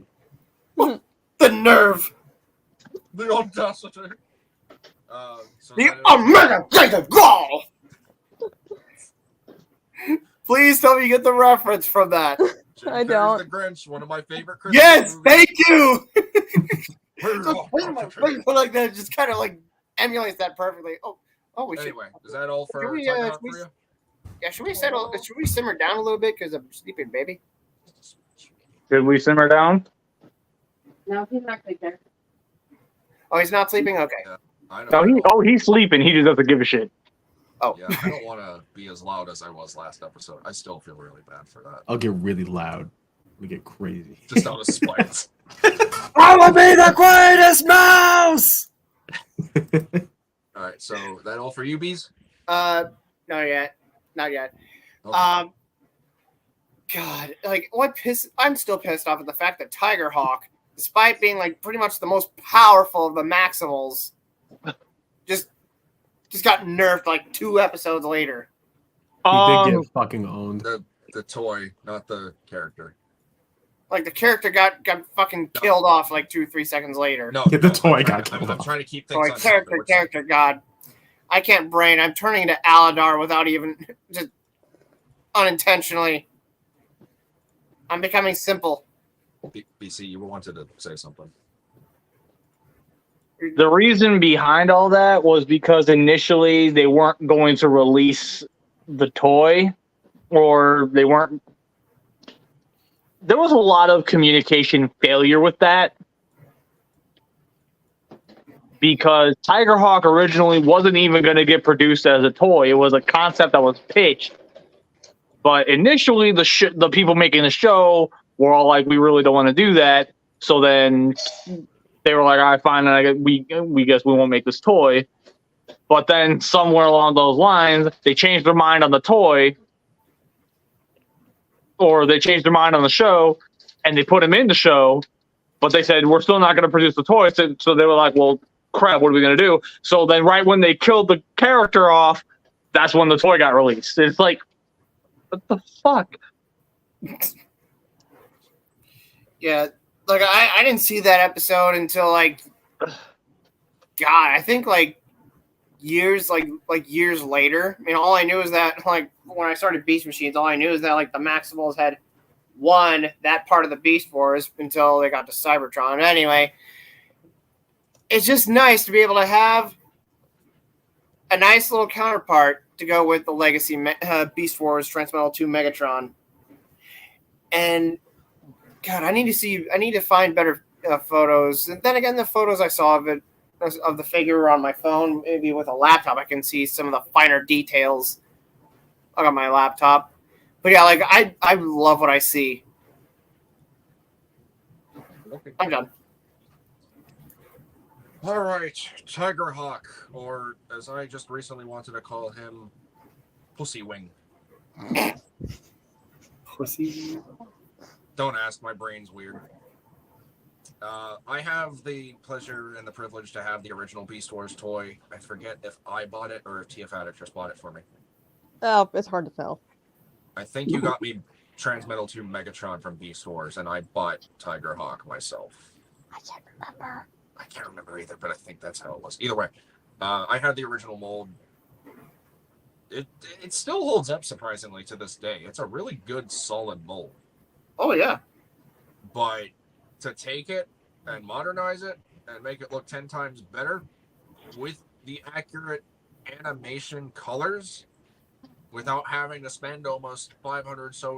you? The nerve. The audacity. So The American gall. Please tell me you get the reference from that. Jim I Carrey's don't. The Grinch, one of my favorite Christmas Yes, movies. thank you. Anyway, Like that, just kind of emulates that perfectly. We should. is that all for Should we, Tiger should Hawk we- for you? Yeah, should we settle? Should we simmer down a little bit because I'm sleeping, baby? Should we simmer down? No, he's not quite there. Oh, he's not sleeping. Okay. I know. No, he's sleeping. He just doesn't give a shit. Oh, Yeah, I don't want to be as loud as I was last episode. I still feel really bad for that. I'll get really loud. We get crazy. Just out of spite. I will be the greatest mouse. All right, so that all for you, Bees? Not yet. Okay. God, I'm still pissed off at the fact that Tiger Hawk, despite being pretty much the most powerful of the Maximals, just got nerfed 2 episodes later. He did get fucking owned. The toy, not the character. The character got fucking killed off 2-3 seconds later. No, Yeah, the toy I'm got trying- killed I'm off. trying to keep things So on character, God. I can't brain. I'm turning into Aladar without even just unintentionally. I'm becoming simple. BC, you wanted to say something. The reason behind all that was because initially they weren't going to release the toy, or they weren't. There was a lot of communication failure with that, because Tiger Hawk originally wasn't even going to get produced as a toy. It was a concept that was pitched, But initially, the people making the show were all like, "We really don't want to do that." So then they were like, "All right, fine. We guess we won't make this toy." But then somewhere along those lines, they changed their mind on the toy, or they changed their mind on the show, and they put him in the show. But they said, we're still not going to produce the toy. So they were like, well, crap, what are we going to do? So then right when they killed the character off, that's when the toy got released. It's like, what the fuck? Yeah, like I didn't see that episode until like, God, I think like years later. I mean, all I knew is that like when I started Beast Machines, all I knew is that like the Maximals had won that part of the Beast Wars until they got to Cybertron. Anyway, it's just nice to be able to have a nice little counterpart to go with the Legacy Beast Wars Transmetal 2 Megatron. And God, I need to find better photos. And then again, the photos I saw of the figure on my phone, maybe with a laptop, I can see some of the finer details on my laptop. But yeah, like I love what I see. I'm done. All right, Tigerhawk, or as I just recently wanted to call him, Pussy Wing. Pussy. Don't ask, my brain's weird. I have the pleasure and the privilege to have the original Beast Wars toy. I forget if I bought it or if TF Addict just bought it for me. Oh, it's hard to tell. I think you got me Transmetal 2 Megatron from Beast Wars, and I bought Tigerhawk myself. I can't remember. I can't remember either, but I think that's how it was. Either way, I had the original mold. It still holds up surprisingly to this day. It's a really good, solid mold. Oh yeah. But to take it and modernize it and make it look 10 times better with the accurate animation colors, without having to spend almost $500 so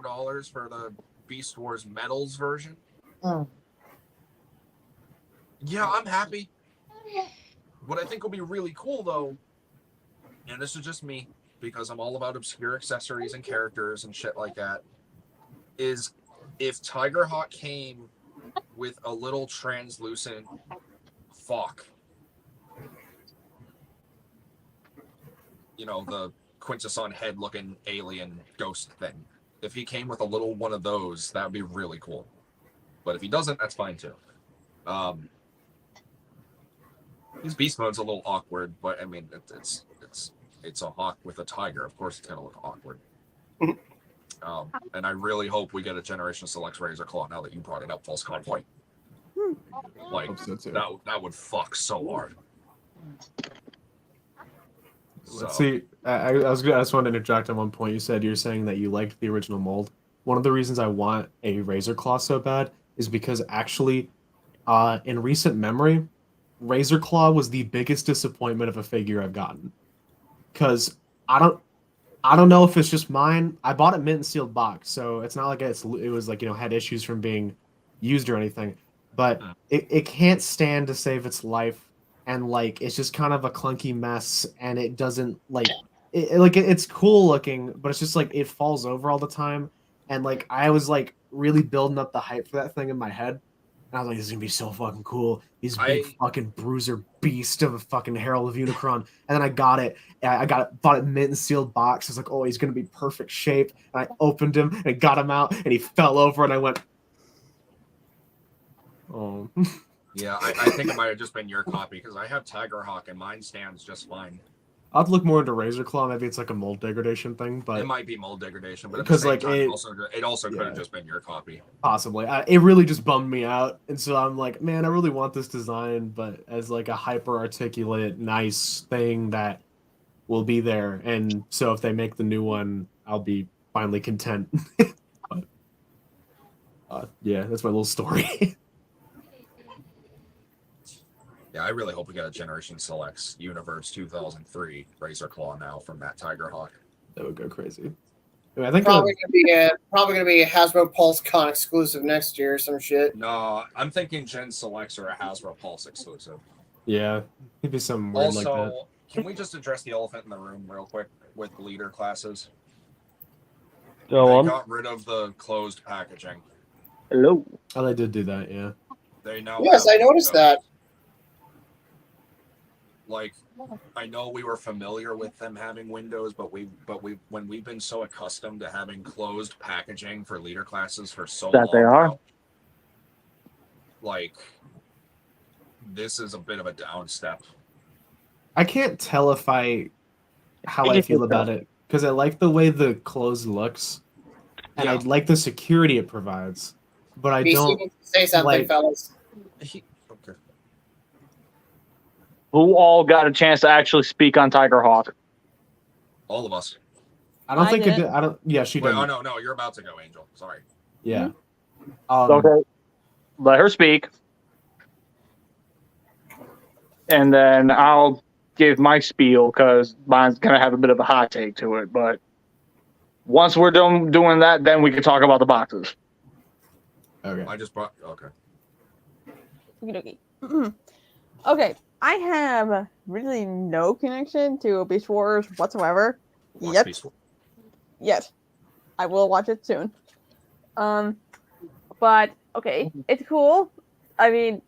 for the Beast Wars Metals version. Yeah, I'm happy. What I think will be really cool, though, and this is just me, because I'm all about obscure accessories and characters and shit like that, is if Tigerhawk came with a little translucent Fawk. You know, the Quintesson head looking alien ghost thing. If he came with a little one of those, that would be really cool. But if he doesn't, that's fine too. His beast mode's a little awkward, but I mean it's a hawk with a tiger. Of course it's gonna look awkward. And I really hope we get a Generation Selects Razor Claw now that you brought it up, Pulsecon White. Like that would fuck so hard. Let's see. I just wanted to interject on one point. You're saying that you liked the original mold. One of the reasons I want a Razor Claw so bad is because actually, in recent memory, Razor Claw was the biggest disappointment of a figure I've gotten. Because I don't know if it's just mine. I bought it mint and sealed box, so it's not like it was like, had issues from being used or anything. But it can't stand to save its life. And like it's just kind of a clunky mess, and it doesn't it's cool looking, but it's just like it falls over all the time. And like I was like really building up the hype for that thing in my head, and I was like, "This is gonna be so fucking cool." He's big fucking bruiser beast of a fucking Herald of Unicron. And then I got it. Bought it mint and sealed box. I was like, "Oh, he's gonna be perfect shape." And I opened him and I got him out, and he fell over, and I went, "Oh." Yeah, I think it might have just been your copy, because I have Tigerhawk and mine stands just fine. I'll have to look more into Razor Claw. Maybe it's like a mold degradation thing, but it might be mold degradation. But because like it also could have just been your copy. Possibly, it really just bummed me out, and so I'm like, man, I really want this design, but as like a hyper articulate, nice thing that will be there. And so if they make the new one, I'll be finally content. But, yeah, that's my little story. Yeah, I really hope we get a Generation Selects Universe 2003 Razor Claw now from that Tigerhawk. That would go crazy. I mean, I think probably gonna be a Hasbro Pulsecon exclusive next year or some shit. No, I'm thinking Gen Selects or a Hasbro Pulse exclusive. Yeah, maybe something weird like that. Also, can we just address the elephant in the room real quick with leader classes? Go They on. got rid of the closed packaging. Hello. Oh, they did do that, yeah. They now Yes, have I noticed windows. that. Like, I know we were familiar with them having windows, but when we've been so accustomed to having closed packaging for leader classes for so That long they are. now, like, this is a bit of a down step. I can't tell how I You feel can about tell. it because I like the way the clothes looks, and I Yeah. like the security it provides, but I BC don't needs to say something, like. fellas. Okay. Who all got a chance to actually speak on Tiger Hawk? All of us. I don't I think it didn't. did. I don't. Yeah, she Wait, didn't. oh no, you're about to go, Angel. Sorry. Yeah. Okay. Let her speak. And then I'll give my spiel because mine's going to have a bit of a hot take to it. But once we're done doing that, then we can talk about the boxes. Okay. I just brought. Okay. Okie dokie. Okay, I have really no connection to Beast Wars whatsoever. Watch Yet. Beast Wars. Yet. I will watch it soon. But okay, it's cool. I mean,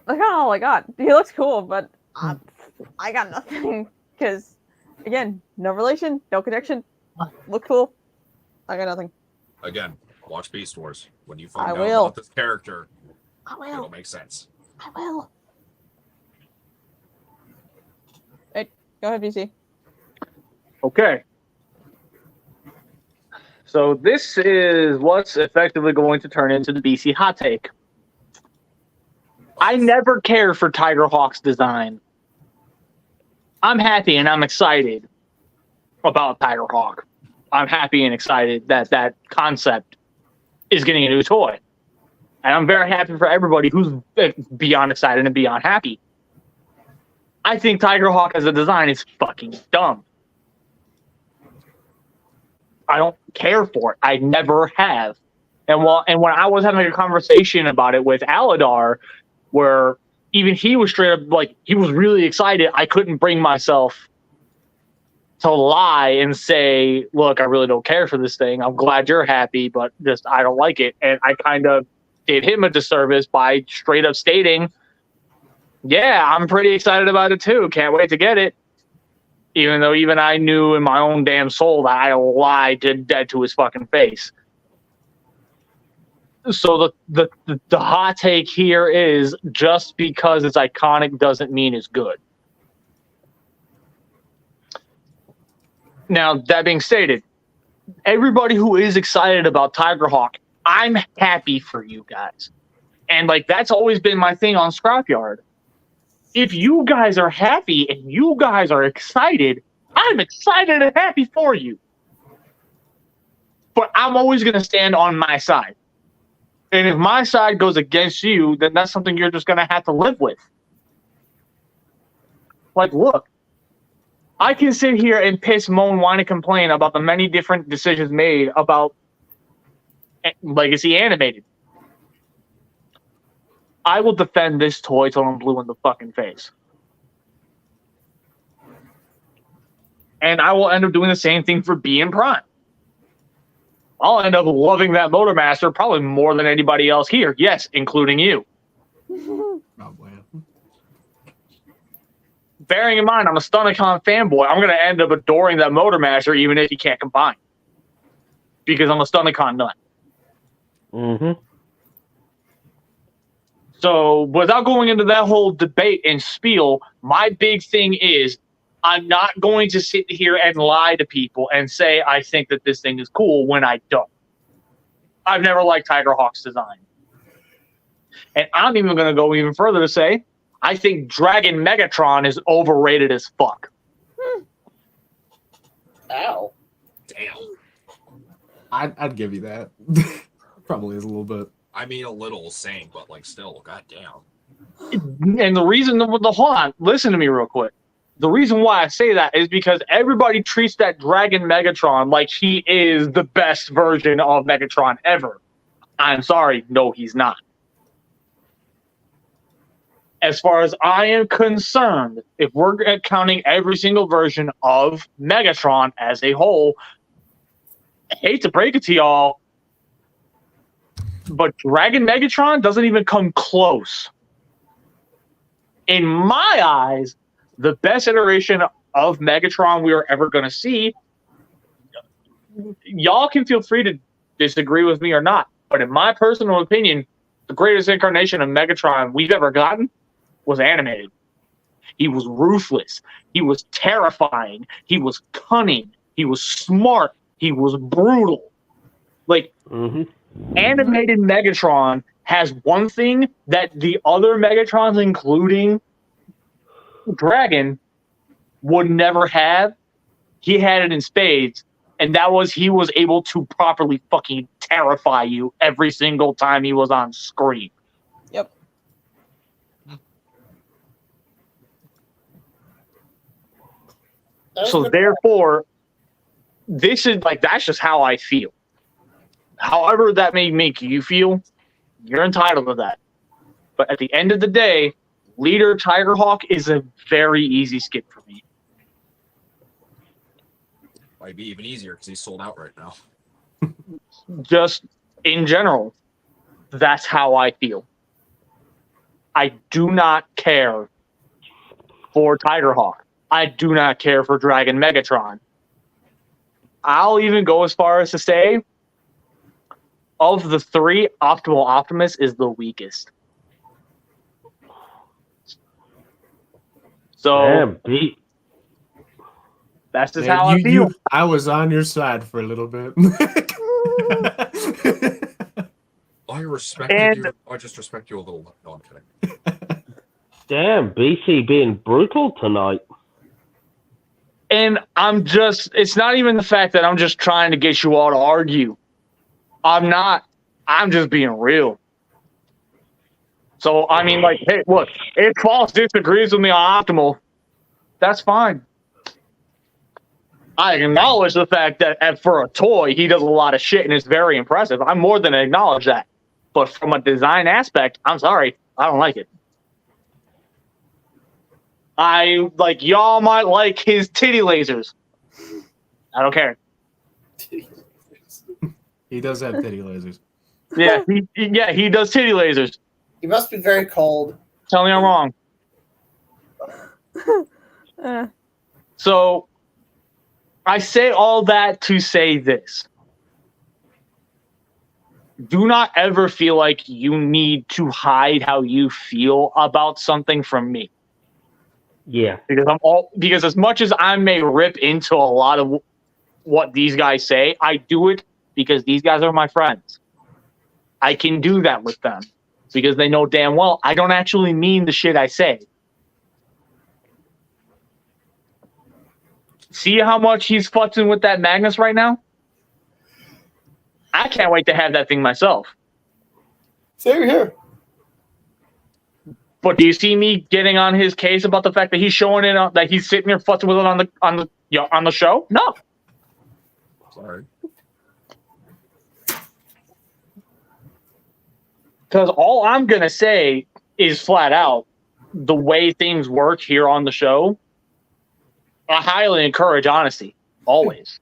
look at all I got. He looks cool, but I got nothing because, again, no relation, no connection. Look cool. I got nothing. Again, watch Beast Wars. When you find I out will. about this character, I it'll will. make sense. I will. Hey, go ahead, BC. Okay. So this is what's effectively going to turn into the BC hot take. I never cared for Tiger Hawk's design. I'm happy and I'm excited about Tiger Hawk. I'm happy and excited that that concept is getting a new toy. And I'm very happy for everybody who's beyond excited and beyond happy. I think Tiger Hawk as a design is fucking dumb. I don't care for it. I never have. And when I was having a conversation about it with Aladar, where even he was straight up like he was really excited, I couldn't bring myself to lie and say, "Look, I really don't care for this thing. I'm glad you're happy, but just I don't like it." And I kind of did him a disservice by straight up stating, "Yeah, I'm pretty excited about it too. Can't wait to get it." Even though even I knew in my own damn soul that I lied dead to his fucking face. So the hot take here is just because it's iconic doesn't mean it's good. Now, that being stated, everybody who is excited about Tiger Hawk, I'm happy for you guys. And like that's always been my thing on Scrapyard. If you guys are happy and you guys are excited, I'm excited and happy for you. But I'm always going to stand on my side. And if my side goes against you, then that's something you're just going to have to live with. Like, look, I can sit here and piss, moan, whine, and complain about the many different decisions made about Legacy Animated. I will defend this toy till I'm blue in the fucking face. And I will end up doing the same thing for B and Prime. I'll end up loving that Motormaster probably more than anybody else here. Yes, including you. Probably. Bearing in mind, I'm a Stunnicon fanboy. I'm going to end up adoring that Motormaster even if he can't combine. Because I'm a Stunnicon nut. Mm-hmm. So, without going into that whole debate and spiel, my big thing is I'm not going to sit here and lie to people and say I think that this thing is cool when I don't. I've never liked Tiger Hawk's design. And I'm even going to go even further to say I think Dragon Megatron is overrated as fuck. Ow. Damn. I'd give you that. Probably is a little bit. I mean, a little same, but like still, goddamn. And the reason, hold on, listen to me real quick. The reason why I say that is because everybody treats that Dragon Megatron like he is the best version of Megatron ever. I'm sorry, no, he's not. As far as I am concerned, if we're counting every single version of Megatron as a whole, hate to break it to y'all, but Dragon Megatron doesn't even come close. In my eyes, the best iteration of Megatron we are ever going to see. Y'all can feel free to disagree with me or not, but in my personal opinion, the greatest incarnation of Megatron we've ever gotten was animated. He was ruthless. He was terrifying. He was cunning. He was smart. He was brutal. Like, animated Megatron has one thing that the other Megatrons, including Dragon, would never have. He had it in spades, and that was he was able to properly fucking terrify you every single time he was on screen. Yep. So therefore, this is like, that's just how I feel. However that may make you feel, you're entitled to that. But at the end of the day, Leader Tigerhawk is a very easy skip for me. Might be even easier because he's sold out right now. Just in general, that's how I feel. I do not care for Tigerhawk. I do not care for Dragon Megatron. I'll even go as far as to say, of the three, Optimal Optimus is the weakest. So Damn, Pete. that's just Man, how I feel. I was on your side for a little bit. I respected And- you. I just respect you a little. No, I'm kidding. Damn, BC being brutal tonight. And it's not even the fact that I'm just trying to get you all to argue. I'm not. I'm just being real. So, I mean, like, hey, look, if False disagrees with me on Optimal, that's fine. I acknowledge the fact that for a toy, he does a lot of shit and it's very impressive. I more than acknowledge that. But from a design aspect, I'm sorry, I don't like it. Y'all might like his titty lasers. I don't care. He does have titty lasers. Yeah, he does titty lasers. He must be very cold. Tell me I'm wrong. So, I say all that to say this. Do not ever feel like you need to hide how you feel about something from me. Yeah. Because as much as I may rip into a lot of what these guys say, I do it because these guys are my friends. I can do that with them because they know damn well I don't actually mean the shit I say. See how much he's futzing with that Magnus right now? I can't wait to have that thing myself. Same here. But do you see me getting on his case about the fact that he's showing it, that he's sitting here futzing with it on the show? No. Sorry. Because all I'm gonna say is flat out the way things work here on the show. I highly encourage honesty, always.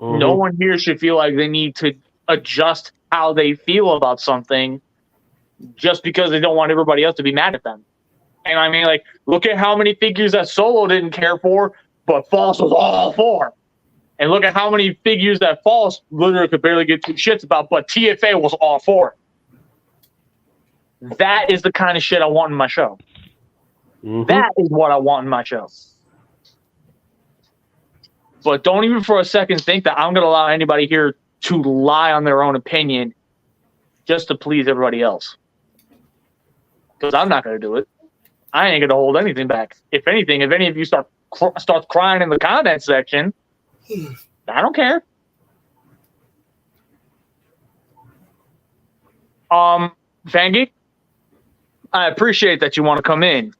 No one here should feel like they need to adjust how they feel about something just because they don't want everybody else to be mad at them. And I mean, like, look at how many figures that Solo didn't care for, but False was all for. And look at how many figures that False literally could barely get two shits about, but TFA was all for. That is the kind of shit I want in my show. That is what I want in my show. But don't even for a second think that I'm going to allow anybody here to lie on their own opinion just to please everybody else. Because I'm not going to do it. I ain't going to hold anything back. If anything, if any of you start crying in the comment section, I don't care. Fangeek, I appreciate that you want to come in.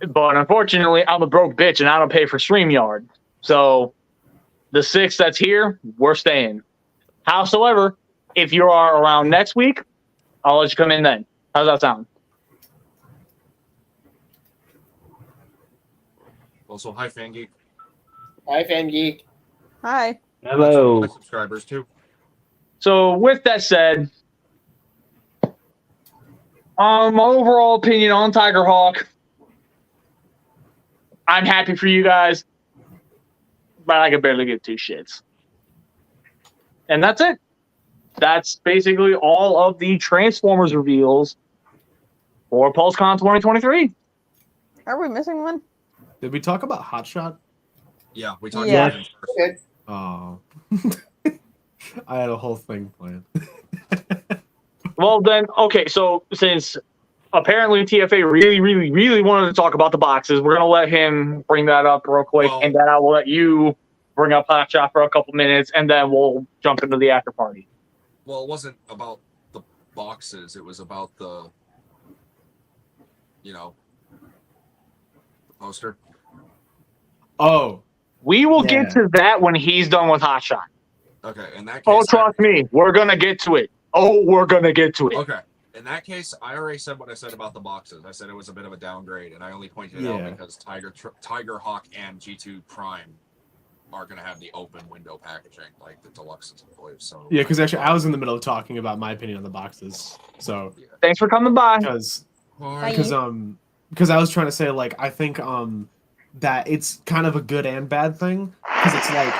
But unfortunately, I'm a broke bitch and I don't pay for StreamYard. So the 6 that's here, we're staying. Howsoever, if you are around next week, I'll let you come in then. How's that sound? Also, hi, Fangeek. Hi, Fan Geek. Hi. Hello. My subscribers too. So with that said, my overall opinion on Tiger Hawk, I'm happy for you guys, but I could barely give two shits. And that's it. That's basically all of the Transformers reveals for Pulsecon 2023. Are we missing one? Did we talk about Hotshot? Yeah, we talked Yeah. about him first. Okay. Oh. I had a whole thing planned. Well, then, okay, so since apparently TFA really wanted to talk about the boxes, we're going to let him bring that up real quick, Well- and then I will let you bring up Hotshot for a couple minutes, and then we'll jump into the after party. Well, it wasn't about the boxes. It was about the, the poster. Oh. We will Yeah. get to that when he's done with Hotshot. Okay, in that case. Oh, trust me, we're going to get to it. Oh, we're going to get to it. Okay, in that case, I already said what I said about the boxes. I said it was a bit of a downgrade, and I only pointed it out Yeah. because Tiger Hawk and G2 Prime are going to have the open window packaging, like the deluxes, I believe. So Yeah, because actually I was in the middle of talking about my opinion on the boxes. So Thanks for coming by. because Bye. because I was trying to say, like, I think that it's kind of a good and bad thing, because it's like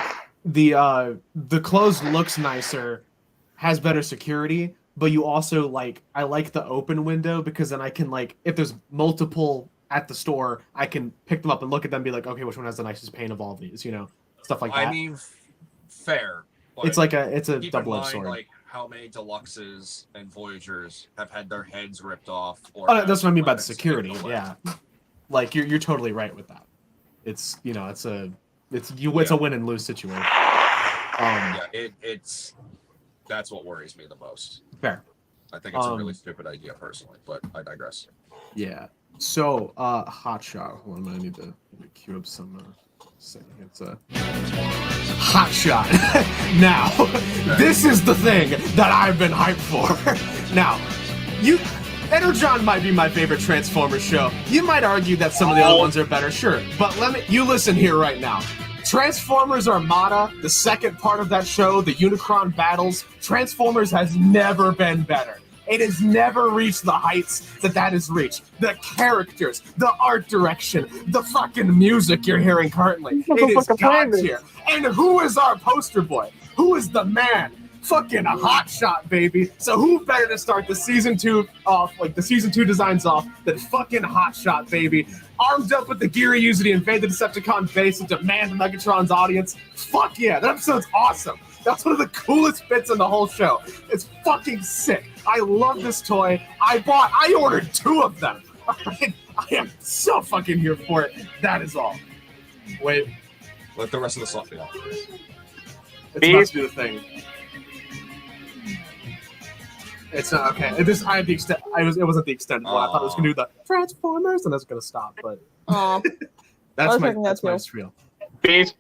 the closed looks nicer, has better security, but you also, like, I like the open window, because then I can, like, if there's multiple at the store, I can pick them up and look at them and be like, okay, which one has the nicest paint of all of these, stuff like that. I mean, fair. But It's like a keep in double-edged mind, sword. like how many deluxes and Voyagers have had their heads ripped off. Or Oh, that's what I mean by the weapons security. taken away. Yeah, like you're totally right with that. It's it's a win and lose situation. Yeah, it's that's what worries me the most. Fair. I think it's a really stupid idea personally, but I digress. Yeah. So, Hotshot. Hold on, I need to queue up some. It's a Hotshot. Now, this is the thing that I've been hyped for. Now, Energon might be my favorite Transformers show. You might argue that some of the other ones are better, sure. But you listen here right now. Transformers Armada, the second part of that show, the Unicron battles, Transformers has never been better. It has never reached the heights that has reached. The characters, the art direction, the fucking music you're hearing currently. It is God tier. And who is our poster boy? Who is the man? Fucking a Hotshot, baby. So who better to start the season 2 off, like the season 2 designs off, than fucking Hotshot, baby. Armed up with the gear he used to invade the Decepticon base and demand Megatron's audience. Fuck yeah, that episode's awesome. That's one of the coolest bits in the whole show. It's fucking sick. I love this toy. I ordered 2 of them. I am so fucking here for it. That is all. Wait. Let the rest of the stuff be. It's supposed to do the thing. It's not okay. I had the extent. It wasn't the extended one. I thought it was gonna do the Transformers, and I was gonna stop. But Aw. that's my spiel. Peace.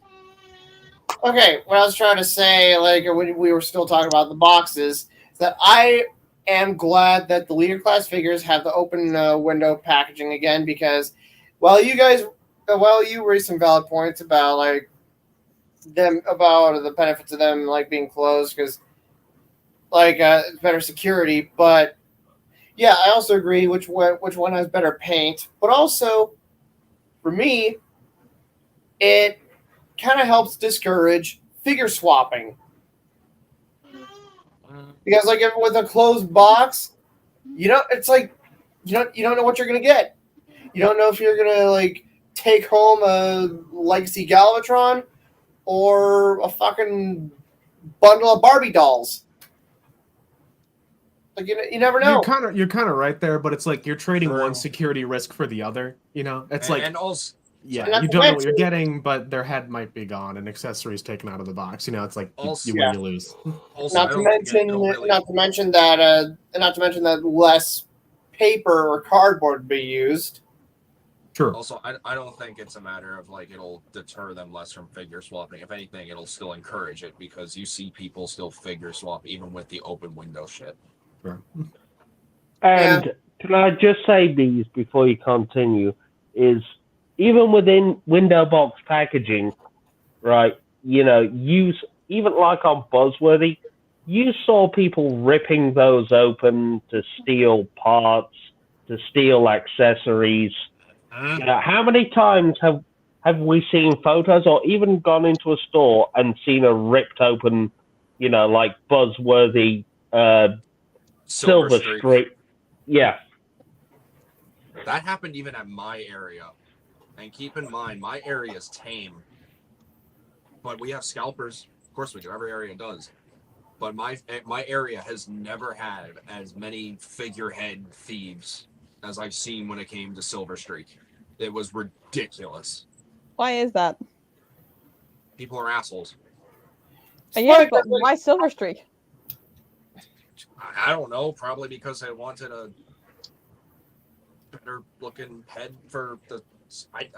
Okay, what I was trying to say, like when we were still talking about the boxes, is that I am glad that the leader class figures have the open window packaging again, because while you raised some valid points about about the benefits of them like being closed, because better security, but yeah, I also agree which one has better paint, but also for me, it kind of helps discourage figure swapping, because with a closed box, it's like you don't know what you're gonna get. You don't know if you're gonna take home a Legacy Galvatron or a fucking bundle of Barbie dolls. You never know. You're kind of right there, but it's like you're trading one security risk for the other. It's and also. Yeah, you don't know what you're getting, but their head might be gone and accessories taken out of the box. It's like you win, you lose. Also, Not to mention that less paper or cardboard would be used. True. Also, I don't think it's a matter of it'll deter them less from figure swapping. If anything, it'll still encourage it, because you see people still figure swap even with the open window shit. Sure. And can I just say these before you continue? Is even within window box packaging, right? Use even like on Buzzworthy, you saw people ripping those open to steal parts, to steal accessories. You know, how many times have we seen photos or even gone into a store and seen a ripped open, you know, like Buzzworthy Silver Streak? Yeah. That happened even at my area. And keep in mind, my area is tame. But we have scalpers. Of course we do. Every area does. But my area has never had as many figurehead thieves as I've seen when it came to Silver Streak. It was ridiculous. Why is that? People are assholes. Yeah, but why Silver Streak? I don't know. Probably because they wanted a better looking head for the.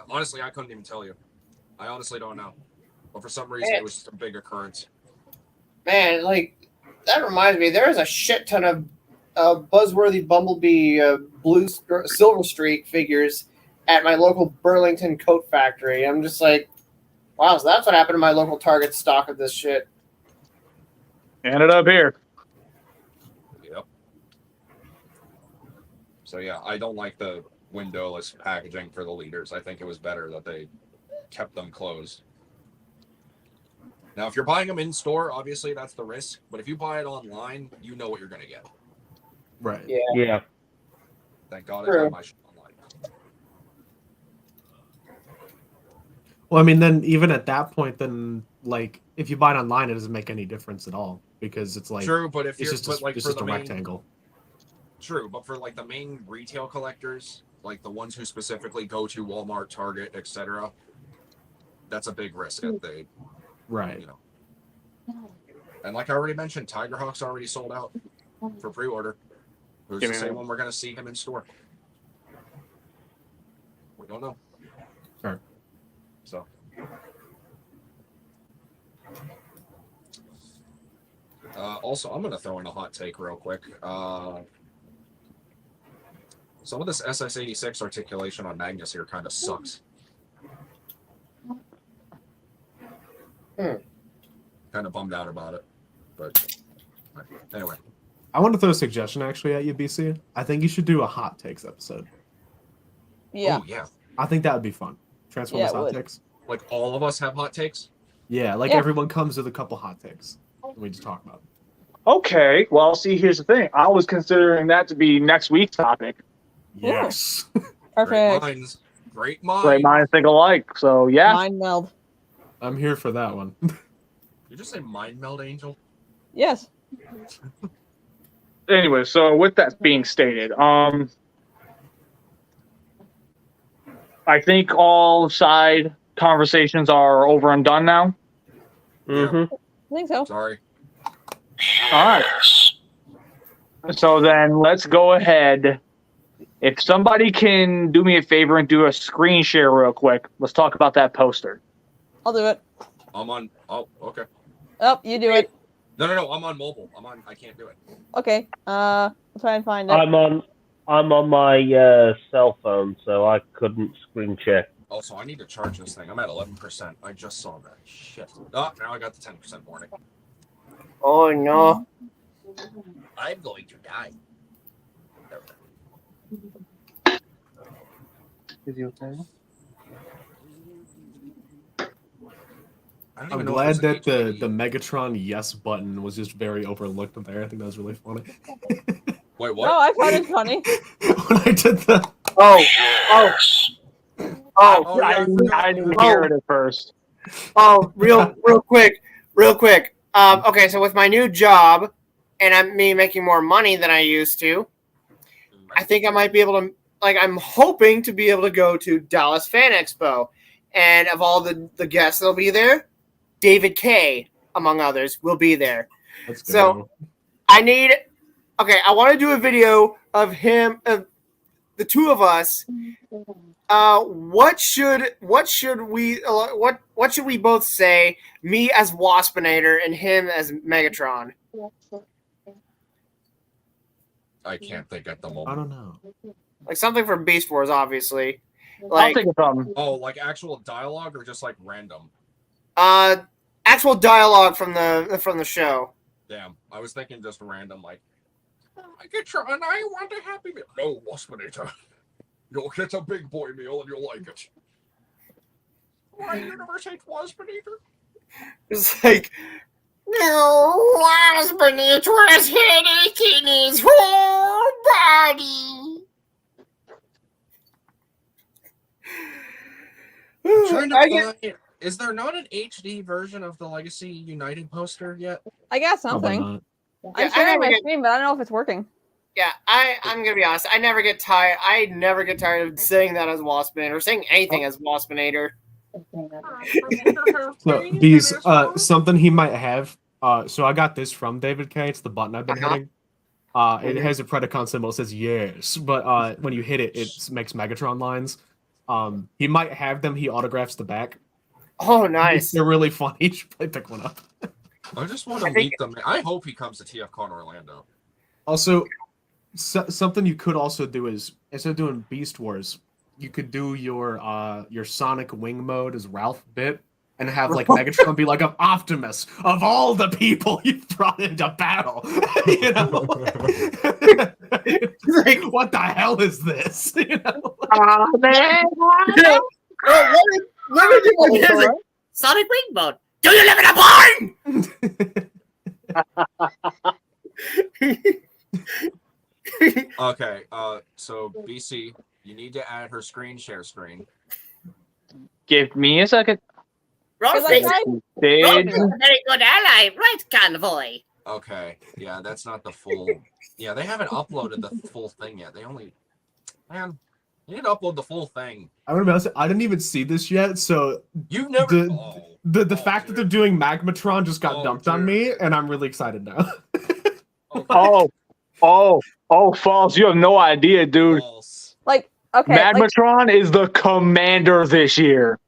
Honestly, I couldn't even tell you. I honestly don't know. But for some reason, it was just a big occurrence. Man, like, that reminds me, there is a shit ton of Buzzworthy Bumblebee Silver Streak figures at my local Burlington coat factory. I'm just like, wow, so that's what happened to my local Target stock of this shit. Ended up here. Yep. So yeah, I don't like the windowless packaging for the leaders. I think it was better that they kept them closed. Now, if you're buying them in store, obviously that's the risk. But if you buy it online, you know what you're going to get. Right. Yeah. Thank God I buy my shit online. Well, I mean, then even at that point, then like if you buy it online, it doesn't make any difference at all because it's like True, but if it's you're just but like it's for just the a main, rectangle. True, but for like the main retail collectors, like the ones who specifically go to Walmart, Target, etc., that's a big risk that they, Right. you know. And like I already mentioned, Tigerhawk's already sold out for pre-order. Who's to say when we're going to see him in store? We don't know. Sure. So. Also, I'm going to throw in a hot take real quick. Some of this SS86 articulation on Magnus here kind of sucks. Kind of bummed out about it. But anyway. I want to throw a suggestion actually at you, BC. I think you should do a hot takes episode. Yeah. Oh, yeah. I think that would be fun. Transformers hot would. takes. Like all of us have hot takes? Yeah, like Yeah. everyone comes with a couple hot takes. And we just talk about it. Okay, well, see, here's the thing. I was considering that to be next week's topic. Yes. Perfect. Great minds. Great minds think alike. So, yeah. Mind meld. I'm here for that one. You just say mind meld, Angel? Yes. Anyway, so with that being stated, I think all side conversations are over and done now. Mm-hmm. I think so. Sorry. All right. So then let's go ahead. If somebody can do me a favor and do a screen share real quick, let's talk about that poster. I'll do it. I'm on. Oh, okay. Oh, you do it. No. I'm on mobile. I can't do it. Okay. I'll try and find it. I'm on my cell phone, so I couldn't screen share. Also, I need to charge this thing. I'm at 11%. I just saw that. Shit. Oh, now I got the 10% warning. Oh, no. I'm going to die. There we go. Is he okay? I don't I'm even know glad if that there's the an Megatron yes button was just very overlooked there. I think that was really funny. Wait, what? No, I found it funny. When I did the Oh. Oh, I didn't hear it at first. Oh, real quick. Okay, so with my new job and I'm making more money than I used to, I think I might be able to, like, I'm hoping to be able to go to Dallas Fan Expo. And of all the guests that'll be there, David K, among others, will be there. let's go. So I want to do a video of him, of the two of us. What should we both say? Me as Waspinator and him as Megatron. I can't think at the I moment. don't know. Like something from Beast Wars, obviously. I'll Like think of something. Oh, like actual dialogue or just like random? actual dialogue from the show. Damn, I was thinking just random, like, I get your, and I want a Happy Meal. No, Waspinator. You'll get a big boy meal and you'll like it. Why universe hates Waspinator? It's like, no, Waspinator has headache in his whole body. I'm trying to I get- find. Is there not an HD version of the Legacy United poster yet? I got Probably something. not. Yeah, I'm I sharing never my get- screen, but I don't know if it's working. Yeah, I'm gonna be honest. I never get tired. I never get tired of saying that as Waspinator, or saying anything as Waspinator. So these something he might have. So I got this from David K. It's the button I've been hitting. It has a Predacon symbol. It says yes, but when you hit it, it makes Megatron lines. He might have them. He autographs the back. Oh, nice. They're really funny. You should probably pick one up. I just want to meet them. I hope he comes to TFCon Orlando. Also, something you could also do is instead of doing Beast Wars, you could do your Sonic Wing mode as Ralph Bit and have like Megatron be like, "I'm Optimus of all the people you brought into battle." You know, like, what the hell is this? You know? Let me do like this. Like, Sonic Wing mode. Do you live in a barn? Okay, so BC, you need to add her screen share screen. Give me a second. Roll Like, face. Stage. Roll is a very good ally, right, Convoy? Okay, yeah, that's not the full. Yeah, they haven't uploaded the full thing yet. They only, man, you need to upload the full thing. I'm gonna be honest, I didn't even see this yet, so You've never. the fact that they're dude. doing Magmatron just got Oh, dumped on dude. me, and I'm really excited now. Okay, False. You have no idea, dude. false. Like, okay, like, Magmatron is the commander this year.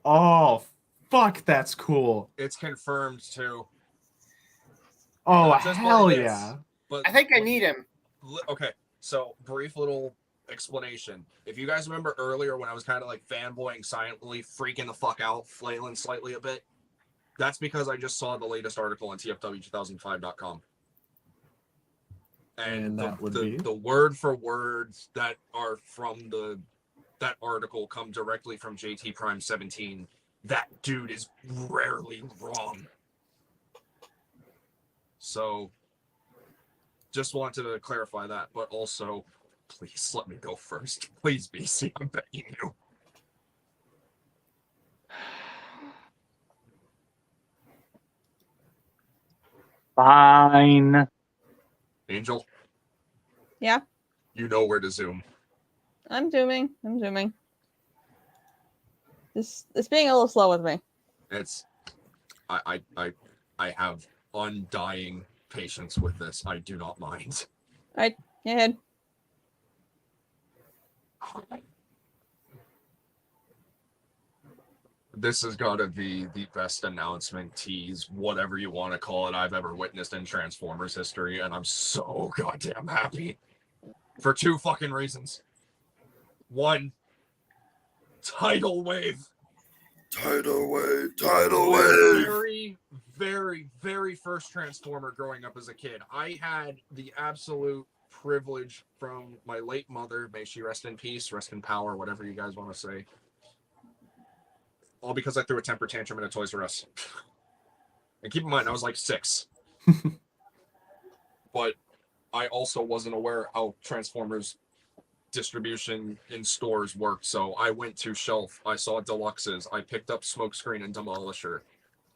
Oh, fuck, that's cool. It's confirmed too. Oh, Not just hell like this, yeah. But I think I need him. Okay, so brief little explanation. If you guys remember earlier when I was kind of like fanboying silently, freaking the fuck out, flailing slightly a bit, that's because I just saw the latest article on TFW2005.com. And that would be? the word for words that are from that article come directly from JT Prime 17. That dude is rarely wrong. So just wanted to clarify that, but also please let me go first. Please, BC, I'm begging you. Fine. Angel? Yeah? You know where to zoom. I'm zooming. It's being a little slow with me. It's I have undying patience with this. I do not mind. Go ahead. This has got to be the best announcement, tease, whatever you want to call it, I've ever witnessed in Transformers history, and I'm so goddamn happy. For two fucking reasons. One, tidal wave. Tidal wave. Very, very, very first Transformer growing up as a kid. I had the absolute privilege from my late mother, may she rest in peace, rest in power, whatever you guys want to say. All because I threw a temper tantrum in a Toys R Us. And keep in mind, I was like 6. But I also wasn't aware how Transformers distribution in stores worked. So I went to shelf, I saw deluxes, I picked up Smokescreen and Demolisher.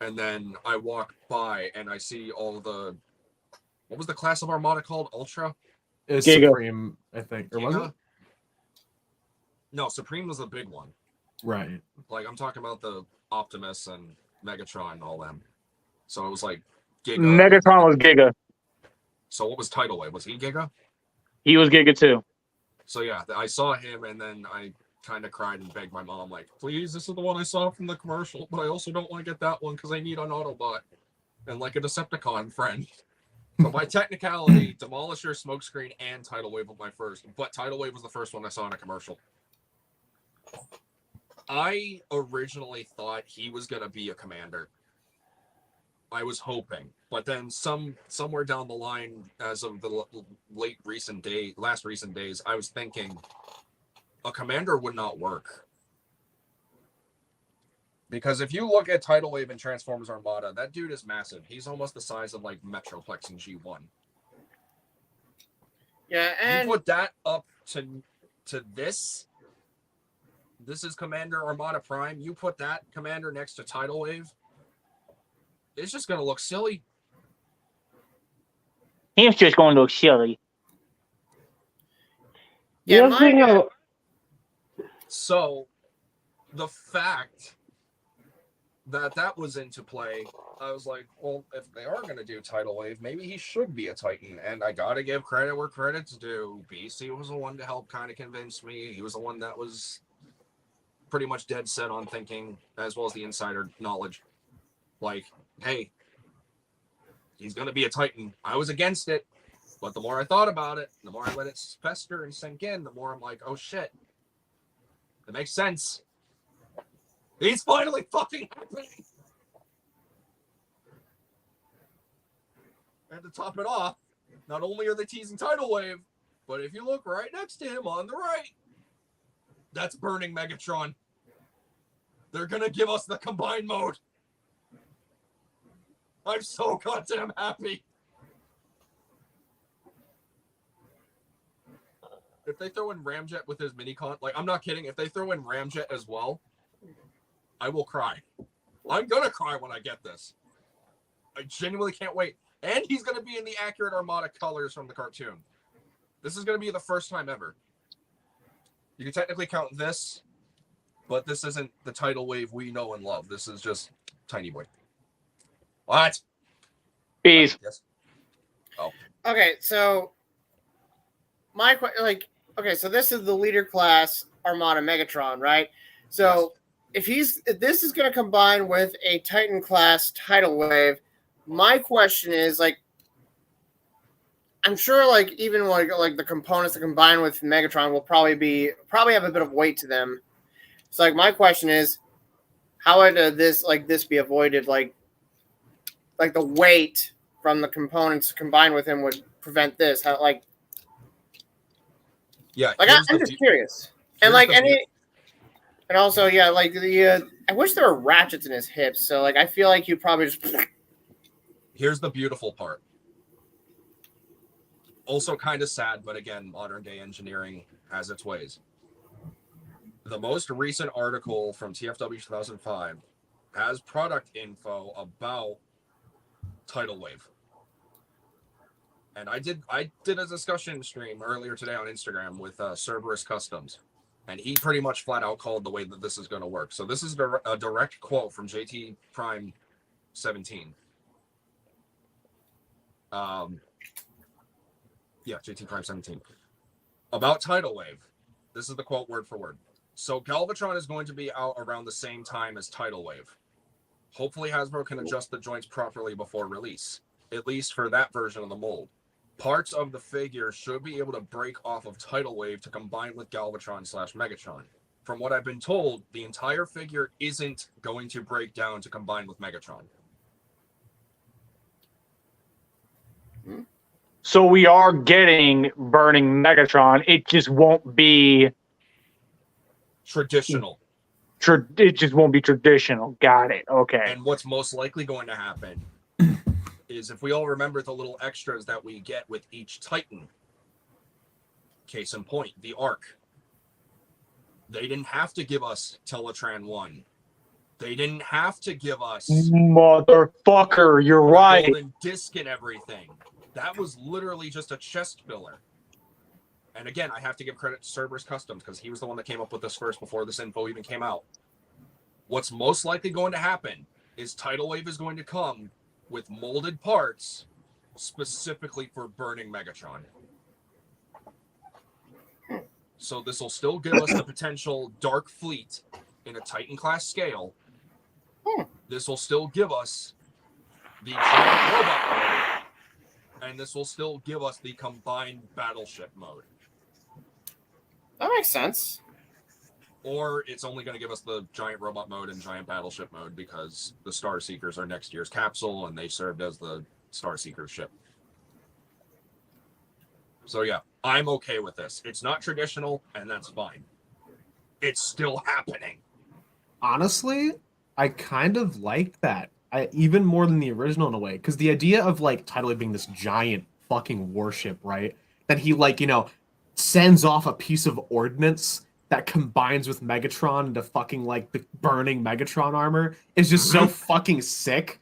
And then I walk by and I see all the, what was the class of Armada called? Ultra? It's Giga. Supreme, I think. Or was Giga? it? No, Supreme was the big one. Right. Like, I'm talking about the Optimus and Megatron and all them. So it was like Giga. Megatron was Giga. So what was Tidal Wave? Was he Giga? He was Giga too. So yeah, I saw him and then I kind of cried and begged my mom, like, please, this is the one I saw from the commercial, but I also don't want to get that one because I need an Autobot and like a Decepticon friend. So by technicality, Demolisher, Smokescreen, and Tidal Wave was my first, but Tidal Wave was the first one I saw in a commercial. I originally thought he was going to be a commander. I was hoping, but then somewhere down the line, as of the last recent days, I was thinking a commander would not work. Because if you look at Tidal Wave and Transformers Armada, that dude is massive. He's almost the size of like Metroplex in G1. Yeah, and you put that up to this. This is Commander Armada Prime. You put that commander next to Tidal Wave. It's just gonna look silly. He's just going to look silly. yeah, The other thing So, the fact that was into play, I was like, well, if they are going to do Tidal Wave, maybe he should be a Titan. And I got to give credit where credit's due. BC was the one to help kind of convince me. He was the one that was pretty much dead set on thinking, as well as the insider knowledge, like, hey, he's going to be a Titan. I was against it, but the more I thought about it, the more I let it fester and sink in, the more I'm like, oh shit, it makes sense. He's finally fucking happening. And to top it off, not only are they teasing Tidal Wave, but if you look right next to him on the right, that's Burning Megatron. They're gonna give us the combined mode. I'm so goddamn happy. If they throw in Ramjet with his mini-con, like, I'm not kidding, if they throw in Ramjet as well, I will cry. I'm gonna cry when I get this. I genuinely can't wait. And he's gonna be in the accurate Armada colors from the cartoon. This is gonna be the first time ever. You can technically count this, but this isn't the Tidal Wave we know and love. This is just Tiny Boy. What? Bees. Yes. okay, so so this is the leader class Armada Megatron, right? So if this is going to combine with a Titan class Tidal Wave, my question is, like, I'm sure like even like the components that combine with Megatron will probably have a bit of weight to them. So like my question is, how would this be avoided? Like the weight from the components combined with him would prevent this. How Yeah. I'm just curious. And like and also like I wish there were ratchets in his hips. So like I feel like you probably just. Here's the beautiful part. Also kind of sad, but again, modern day engineering has its ways. The most recent article from TFW 2005 has product info about Tidal Wave. And I did a discussion stream earlier today on Instagram with Cerberus Customs. And he pretty much flat out called the way that this is going to work. So this is a direct quote from JT Prime 17. JT Prime 17. About Tidal Wave. This is the quote word for word. So Galvatron is going to be out around the same time as Tidal Wave. Hopefully Hasbro can adjust the joints properly before release, at least for that version of the mold. Parts of the figure should be able to break off of Tidal Wave to combine with Galvatron/Megatron. From what I've been told, the entire figure isn't going to break down to combine with Megatron. So we are getting Burning Megatron. It just won't be Traditional. It just won't be traditional. Got it. Okay. And what's most likely going to happen is, if we all remember the little extras that we get with each Titan, case in point, the Arc. They didn't have to give us Teletran 1. They didn't have to give us Motherfucker, you're the right. golden disc and everything. That was literally just a chest filler. And again, I have to give credit to Cerberus Customs because he was the one that came up with this first before this info even came out. What's most likely going to happen is Tidal Wave is going to come with molded parts specifically for Burning Megatron. So this will still give us the potential Dark Fleet in a Titan class scale. This will still give us the giant robot mode, and this will still give us the combined battleship mode. That makes sense. Or it's only going to give us the giant robot mode and giant battleship mode because the Star Seekers are next year's capsule and they served as the Star Seekers ship. So yeah, I'm okay with this. It's not traditional, and that's fine. It's still happening. Honestly, I kind of like that. Even more than the original in a way, because the idea of like Tidal Wave being this giant fucking warship, right? That he like, sends off a piece of ordnance that combines with Megatron into fucking like the burning Megatron armor is just so fucking sick.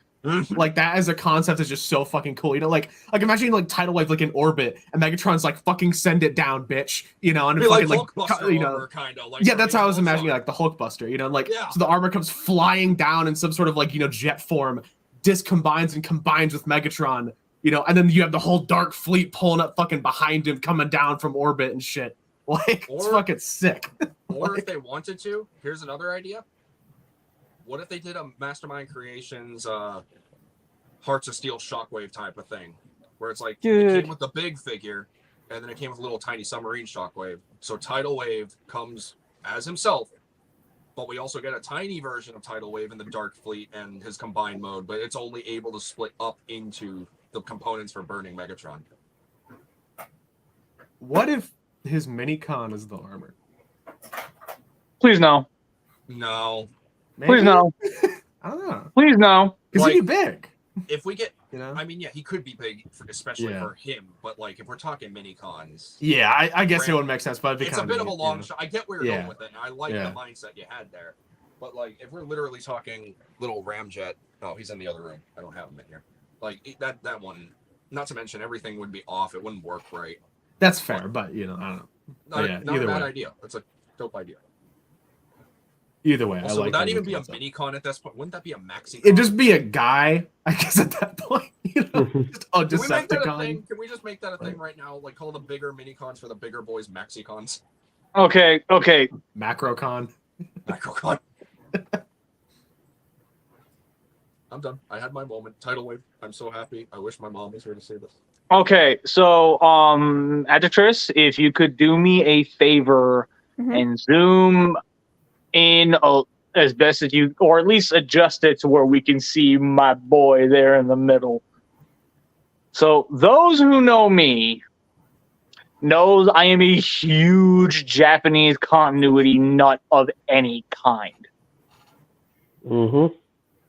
Like that as a concept is just so fucking cool. Like imagine like Tidal Wave like in orbit and Megatron's like fucking send it down, bitch. And Be fucking like like Hulkbuster armor, kind of. Yeah, that's how I was imagining like the Hulkbuster. And like so the armor comes flying down in some sort of like jet form, discombines and combines with Megatron. And then you have the whole Dark Fleet pulling up fucking behind him, coming down from orbit and shit. Like it's fucking sick. Or if they wanted to, here's another idea. What if they did a Mastermind Creations Hearts of Steel Shockwave type of thing, where it's like it came with the big figure, and then it came with a little tiny submarine Shockwave. So Tidal Wave comes as himself, but we also get a tiny version of Tidal Wave in the Dark Fleet and his combined mode, but it's only able to split up into the components for burning Megatron. What if his Minicon is the armor? Please no. No. Maybe? Please no. I don't know. Please no. Because he'd be big. If we get, I mean, yeah, he could be big, especially for him. But like, if we're talking Minicons, yeah, I guess it would make sense. But it's a bit of a long shot. I get where you're going with it, and I like the mindset you had there. But like, if we're literally talking little Ramjet, oh, he's in the other room. I don't have him in here. Like that one. Not to mention, everything would be off. It wouldn't work right. That's fair, but I don't know. Not a bad idea. That's a dope idea. Either way, also, I like. Would that even be a Minicon at this point? Wouldn't that be a maxi? It'd just be a guy, I guess, at that point. Just a Can we make that a Decepticon. thing? Can we just make that a thing right now? Like, call the bigger Minicons for the bigger boys Maxicons. Okay. Macrocon. Macrocon. I'm done. I had my moment. Tidal Wave. I'm so happy. I wish my mom was here to see this. Okay, so Adjectress, if you could do me a favor and zoom in as best as you, or at least adjust it to where we can see my boy there in the middle. So those who know me knows I am a huge Japanese continuity nut of any kind.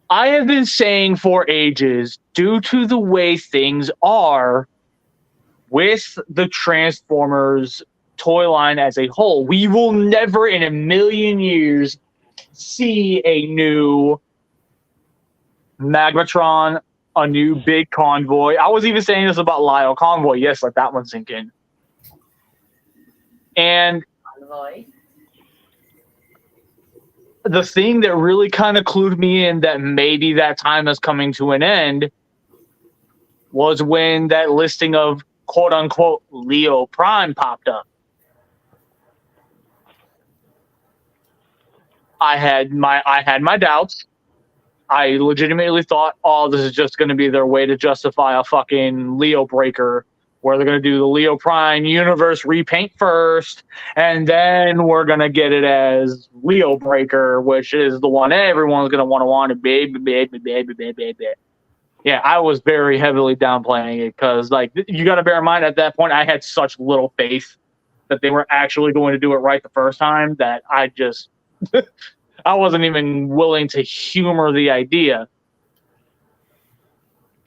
I have been saying for ages, due to the way things are with the Transformers toy line as a whole, we will never in a million years see a new Magmatron, a new big convoy. I was even saying this about Lyle Convoy. Yes, let that one sink in. And the thing that really kind of clued me in that maybe that time is coming to an end was when that listing of quote unquote Leo Prime popped up. I had my doubts. I legitimately thought, oh, this is just going to be their way to justify a fucking Leo breaker where they're going to do the Leo Prime universe repaint first, and then we're going to get it as Leo Breaker, which is the one everyone's going to want to baby. Yeah, I was very heavily downplaying it because, like, you got to bear in mind at that point, I had such little faith that they were actually going to do it right the first time that I just, I wasn't even willing to humor the idea.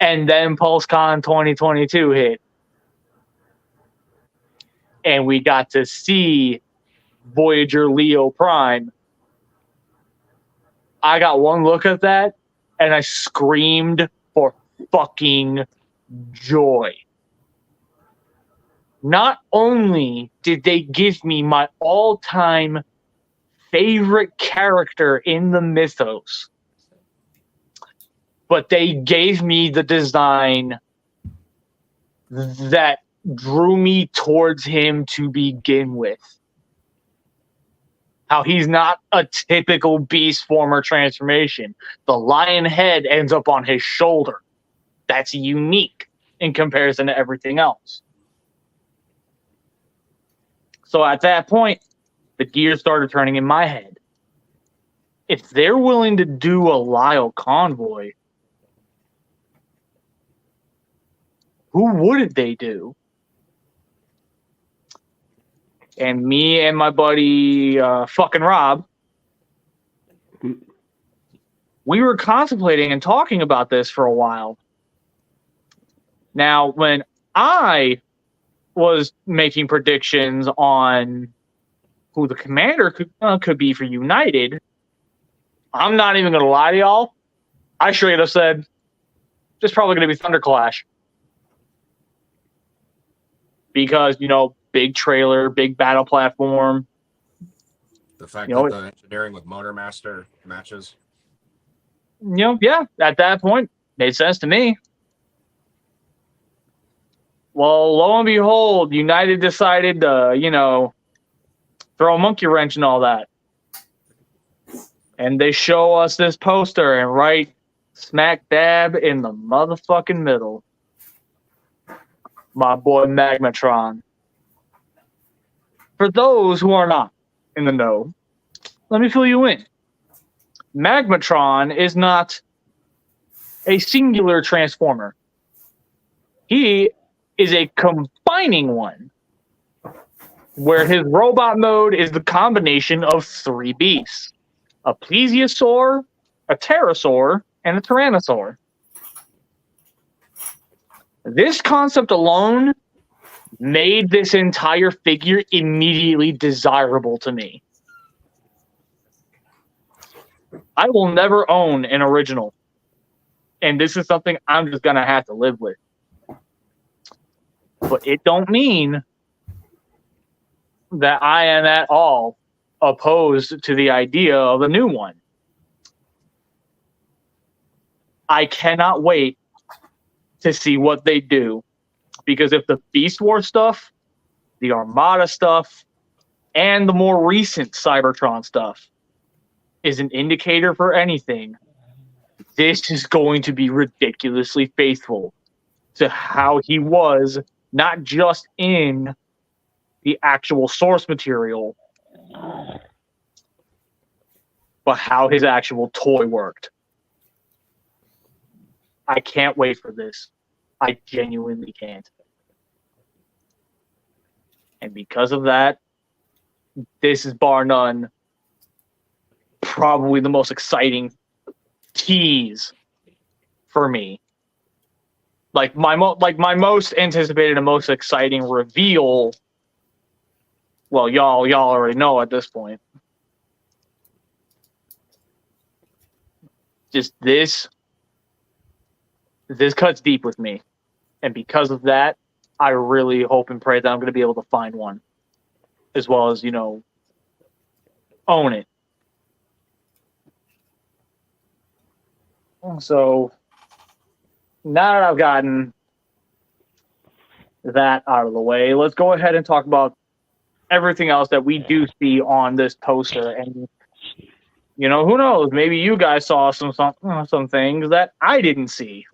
And then Pulsecon 2022 hit. And we got to see Voyager Leo Prime. I got one look at that, and I screamed for fucking joy. Not only did they give me my all-time favorite character in the mythos, but they gave me the design that drew me towards him to begin with. How he's not a typical Beast former transformation. The lion head ends up on his shoulder. That's unique in comparison to everything else. So at that point, the gears started turning in my head. If they're willing to do a Lyle convoy, who wouldn't they do? And me and my buddy fucking Rob, we were contemplating and talking about this for a while. Now, when I was making predictions on who the commander could be for United, I'm not even going to lie to y'all. I straight up said, it's probably going to be Thunderclash. Because, big trailer, big battle platform. The fact that the engineering with Motormaster matches. Yeah, at that point, made sense to me. Well, lo and behold, United decided to, throw a monkey wrench and all that. And they show us this poster, and right smack dab in the motherfucking middle, my boy Magmatron. For those who are not in the know, let me fill you in. Magmatron is not a singular transformer. He is a combining one, where his robot mode is the combination of 3 beasts: a plesiosaur, a pterosaur, and a tyrannosaur. This concept alone made this entire figure immediately desirable to me. I will never own an original, and this is something I'm just gonna have to live with. But it don't mean that I am at all opposed to the idea of a new one. I cannot wait to see what they do, because if the Beast War stuff, the Armada stuff, and the more recent Cybertron stuff is an indicator for anything, this is going to be ridiculously faithful to how he was, not just in the actual source material, but how his actual toy worked. I can't wait for this. I genuinely can't. And because of that, this is bar none probably the most exciting tease for me. Like my most anticipated and most exciting reveal. Well, y'all already know at this point. Just this cuts deep with me, and because of that, I really hope and pray that I'm going to be able to find one, as well as own it. So now that I've gotten that out of the way, let's go ahead and talk about everything else that we do see on this poster. And who knows? Maybe you guys saw some things that I didn't see.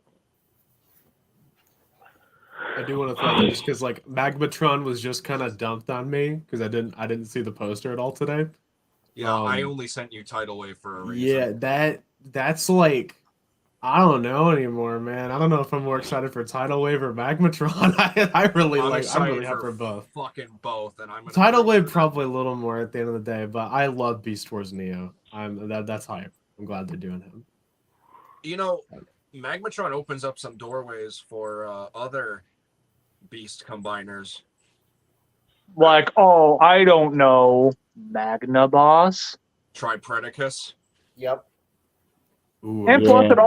I do want to throw that just because Magmatron was just kind of dumped on me because I didn't see the poster at all today. Yeah, I only sent you Tidal Wave for a reason. Yeah, that's I don't know anymore, man. I don't know if I'm more excited for Tidal Wave or Magmatron. I'm really happy for both. Fucking both, and I'm Tidal Wave probably a little more at the end of the day, but I love Beast Wars Neo. That's hype. I'm glad they're doing him. Magmatron opens up some doorways for other beast combiners. I don't know, Magnaboss, Tripredicus. Yep. Ooh, and plus it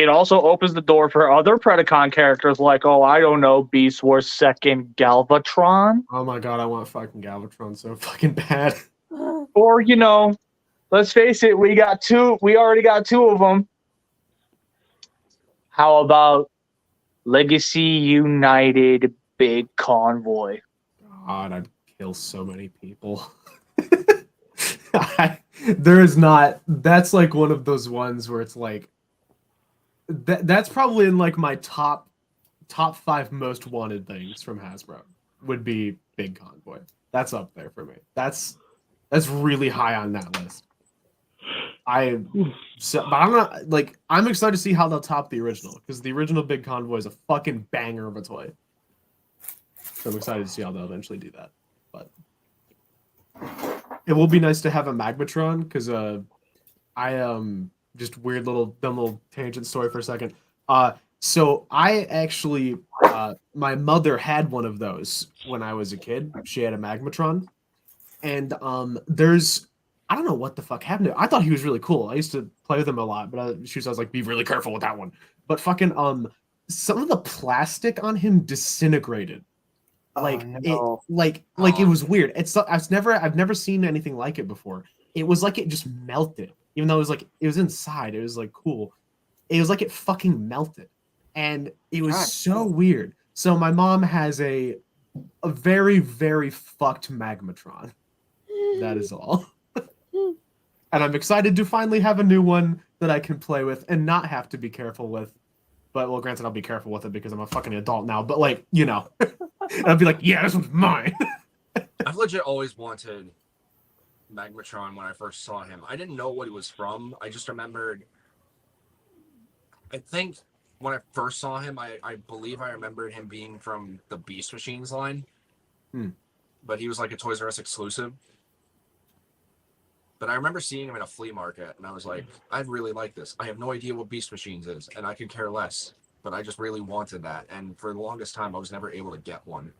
also opens the door for other Predacon characters I don't know, Beast Wars second Galvatron. Oh my god, I want fucking Galvatron so fucking bad. Or let's face it, we already got 2 of them. How about Legacy United Big Convoy? God, I'd kill so many people. There is not. That's one of those ones where it's that's probably in my top 5 most wanted things from Hasbro. would be Big Convoy. That's up there for me. That's really high on that list. But I'm not like I'm excited to see how they'll top the original because the original Big Convoy is a fucking banger of a toy. So I'm excited to see how they'll eventually do that. But it will be nice to have a Magmatron because I just weird little dumb little tangent story for a second. So I actually my mother had one of those when I was a kid. She had a Magmatron, and there's I don't know what the fuck happened to it. I thought he was really cool. I used to play with him a lot, but she was like, "Be really careful with that one." But fucking some of the plastic on him disintegrated. Like no. it was weird. I've never seen anything like it before. It was like it just melted, even though it was inside. It was like cool. It was like it fucking melted, and it was God, so weird. So my mom has a very very fucked Magmatron. That is all. And I'm excited to finally have a new one that I can play with and not have to be careful with. But well, granted, I'll be careful with it because I'm a fucking adult now. But like, and I'll be like, yeah, this one's mine. I've legit always wanted Magmatron when I first saw him. I didn't know what he was from. I just remembered. I think when I first saw him, I believe I remembered him being from the Beast Machines line. But he was like a Toys R Us exclusive. But I remember seeing him in a flea market, and I was like, I'd really like this. I have no idea what Beast Machines is, and I could care less. But I just really wanted that. And for the longest time, I was never able to get one.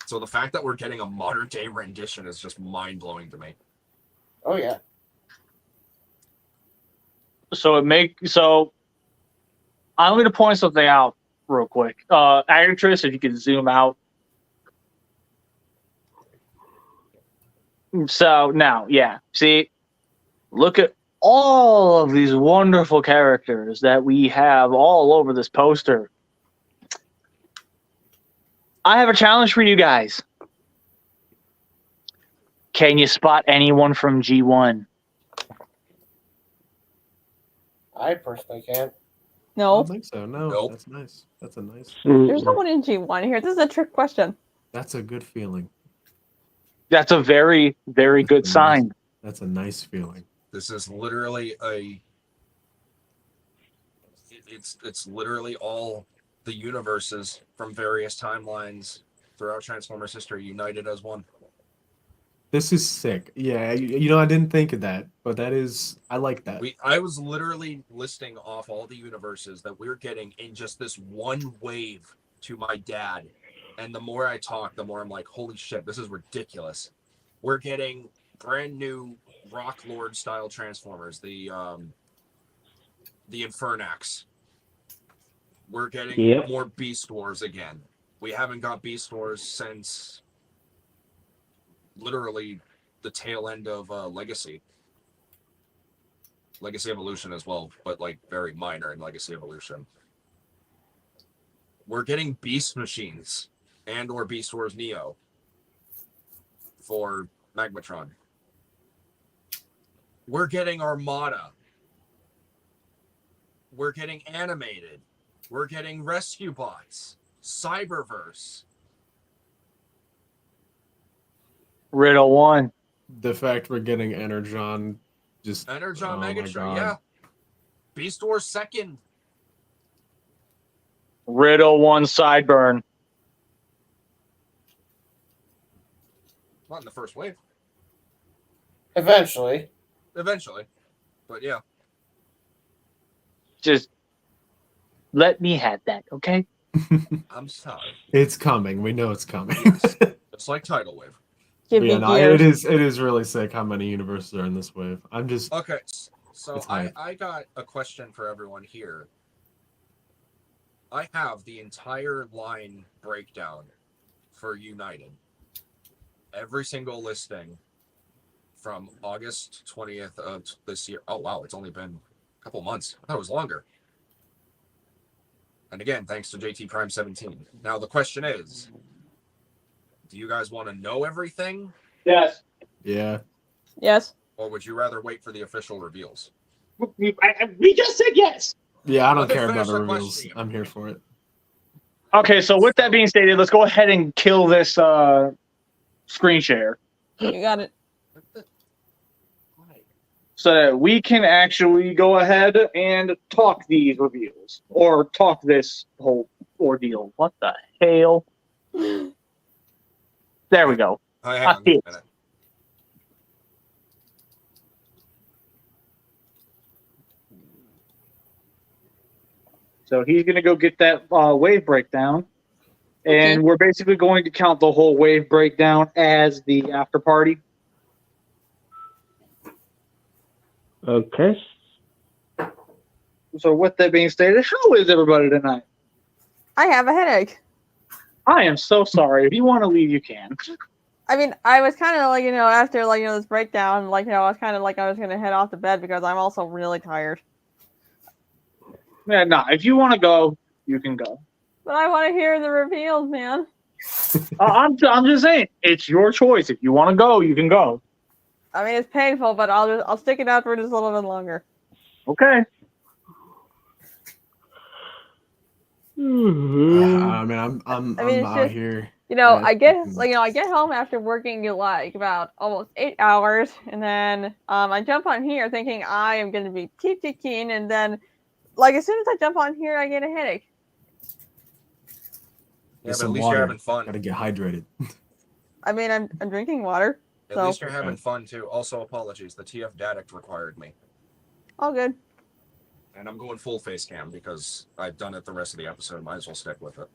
So the fact that we're getting a modern-day rendition is just mind-blowing to me. Oh, yeah. So I'm going to point something out real quick. Actress, if you could zoom out. So now, yeah, see, look at all of these wonderful characters that we have all over this poster. I have a challenge for you guys. Can you spot anyone from G1? I personally can't. I No, don't think so. No, Nope. That's nice. That's a nice. there's no one in G1 here. This is a trick question. That's a good feeling. That's a very, very good sign. That's a nice feeling. This is literally it's literally all the universes from various timelines throughout Transformers history united as one. This is sick. Yeah, I didn't think of that, but I like that. I was literally listing off all the universes that we're getting in just this one wave to my dad. And the more I talk, the more I'm like, holy shit, this is ridiculous. We're getting brand new Rock Lord style Transformers, the Infernax. We're getting more Beast Wars again. We haven't got Beast Wars since literally the tail end of Legacy Evolution as well, but like very minor in Legacy Evolution. We're getting Beast Machines and or Beast Wars Neo for Magmatron. We're getting Armada. We're getting Animated. We're getting Rescue Bots, Cyberverse. Riddle 1. The fact we're getting Energon, Energon oh my Megatron, God. yeah. Beast Wars 2nd. Riddle 1 Sideburn. Not in the first wave. Eventually. But yeah. Just let me have that, okay? I'm sorry. It's coming. We know it's coming. It's like Tidal Wave. Give me gears. it is really sick how many universes are in this wave. I'm just Okay, so It's hype. I got a question for everyone here. I have the entire line breakdown for United. Every single listing from August 20th of this year. Oh, wow, it's only been a couple months. I thought it was longer. And again, thanks to JT Prime 17. Now, the question is, do you guys want to know everything, Yes. yeah. Yes. or would you rather wait for the official reveals? We just said yes. Yeah, I don't Let me care about finish the the reveals. question. I'm here for it. Okay, so with that being stated, let's go ahead and kill this screen share You got it. so that we can actually go ahead and talk these reveals or talk this whole ordeal. What the hell? There we go. Hang on Okay. just a minute. So he's going to go get that wave breakdown. And Okay. we're basically going to count the whole wave breakdown as the after party. Okay. So with that being stated, how is everybody tonight? I have a headache. I am so sorry. If you want to leave, you can. I mean, I was kind of like, after like, this breakdown, like, I was kind of like I was gonna head off to bed because I'm also really tired. Yeah, no. If you want to go, you can go. But I want to hear the reveals, man. I'm just saying, it's your choice. If you want to go, you can go. I mean, it's painful, but I'll stick it out for just a little bit longer. Okay. I mean, I'm I mean, it's out just- here. I get I get home after working like about almost 8 hours, and then I jump on here thinking I am going to be peachy keen, and then like as soon as I jump on here, I get a headache. Yeah, but Some at least water. you're having fun. Gotta get hydrated. I mean, I'm drinking water, At so least you're having fun too. Also, apologies. The TF Dadict required me. all good. And I'm going full face cam because I've done it the rest of the episode. Might as well stick with it.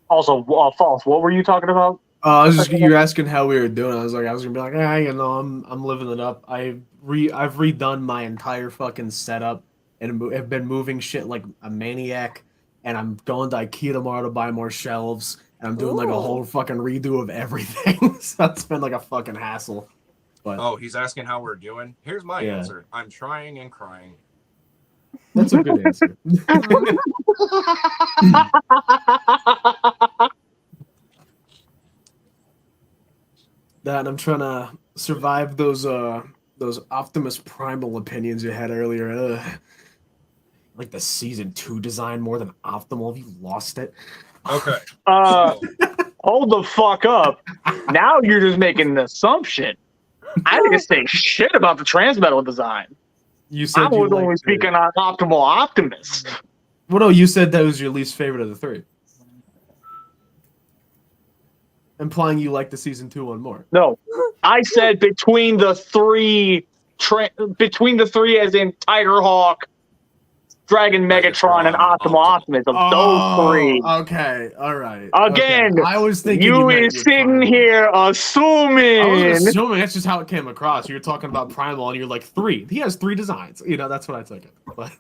Also, false. What were you talking about? I was just you're asking how we were doing. I was gonna be like, I'm living it up. I've redone my entire fucking setup and have been moving shit like a maniac. And I'm going to IKEA tomorrow to buy more shelves. And I'm doing like a Ooh. whole fucking redo of everything. So that's been like a fucking hassle. But Oh, he's asking how we're doing. Here's my Yeah. answer. I'm trying and crying. that's a good answer. That and I'm trying to survive those Optimus Primal opinions you had earlier. Like the season 2 design more than optimal. Have you lost it? Okay. Uh, So, hold the fuck up. Now you're just making an assumption. I didn't say shit about the Transmetal design. You said I you was only liked speaking on Optimal Optimus. Well, no, you said that was your least favorite of the 3. Implying you like the season 2 one more. No, I said between the three as in Tigerhawk, Dragon Megatron, and Optimal Optimus. Of those three. Okay, all right. Again, okay. I was thinking You meant is your sitting Primal. here I was assuming. assuming that's just how it came across. You're talking about Primal, and you're like 3. He has 3 designs. That's what I took it. But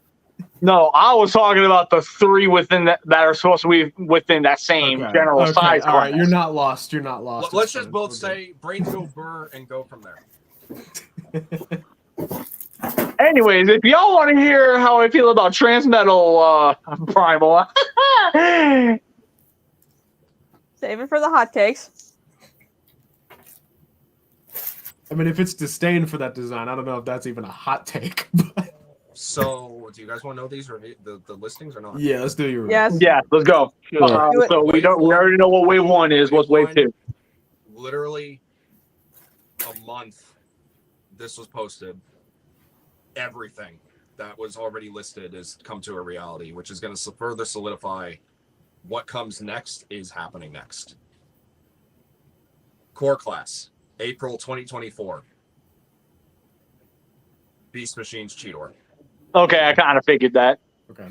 No, I was talking about the three within that are supposed to be within that same general size all class. right, you're not lost. You're not lost. let's It's just fine. both We're say brains go burr and go from there. Anyways, if y'all want to hear how I feel about Transmetal Primal, Save it for the hot takes. I mean, if it's disdain for that design, I don't know if that's even a hot take. But So, do you guys want to know these the listings or not? yeah, let's do your Yes. yeah, let's go. Sure. Do it. So we already know what wave 1 is. What's wave 2? Literally a month this was posted. Everything that was already listed has come to a reality, which is going to further solidify what comes next is happening next. Core class, April 2024. Beast Machines Cheetor. Okay, I kind of figured that. Okay.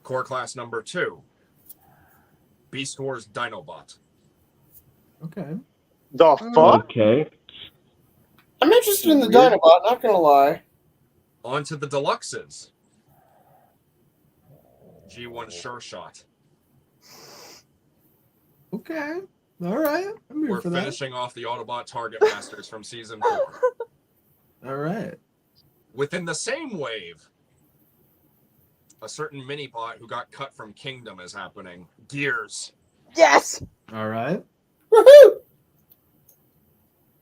Core class number 2. Beast Wars Dinobot. Okay. The fuck? Okay. I'm interested in the Dinobot, not gonna lie. On to the deluxes. G1 Sure Shot. Okay. All right. I'm here We're for that. finishing off the Autobot Target Masters from season 4. All right. Within the same wave, a certain mini-bot who got cut from Kingdom is happening. Gears. Yes. All right. Woohoo!